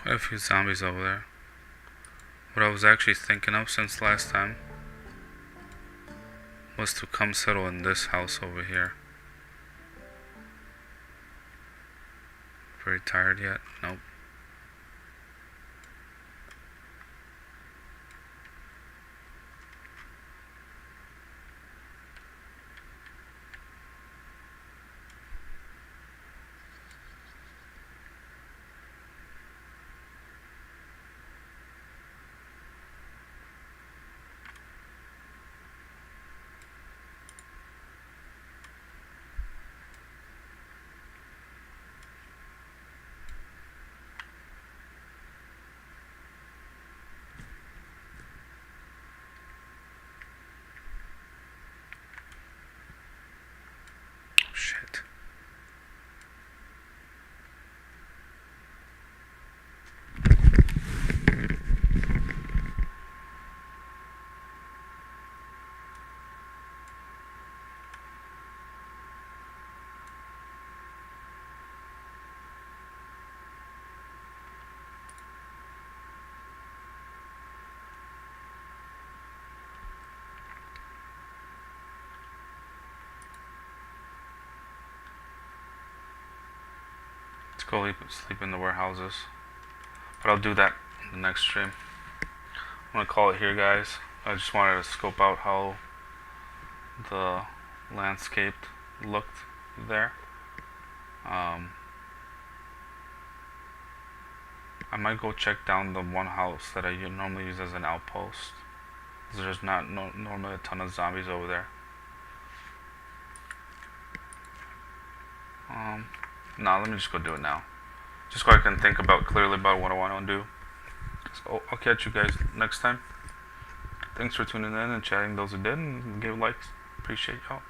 Quite a few zombies over there. What I was actually thinking of since last time was to come settle in this house over here. Very tired yet? Nope. Shit. Let's go sleep in the warehouses. But I'll do that in the next stream. I'm gonna call it here, guys. I just wanted to scope out how the landscape looked there. I might go check down the one house that I normally use as an outpost. There's not normally a ton of zombies over there. No, let me just go do it now. Just so I can think clearly about what I want to do. So I'll catch you guys next time. Thanks for tuning in and chatting those who did, and give likes. Appreciate y'all.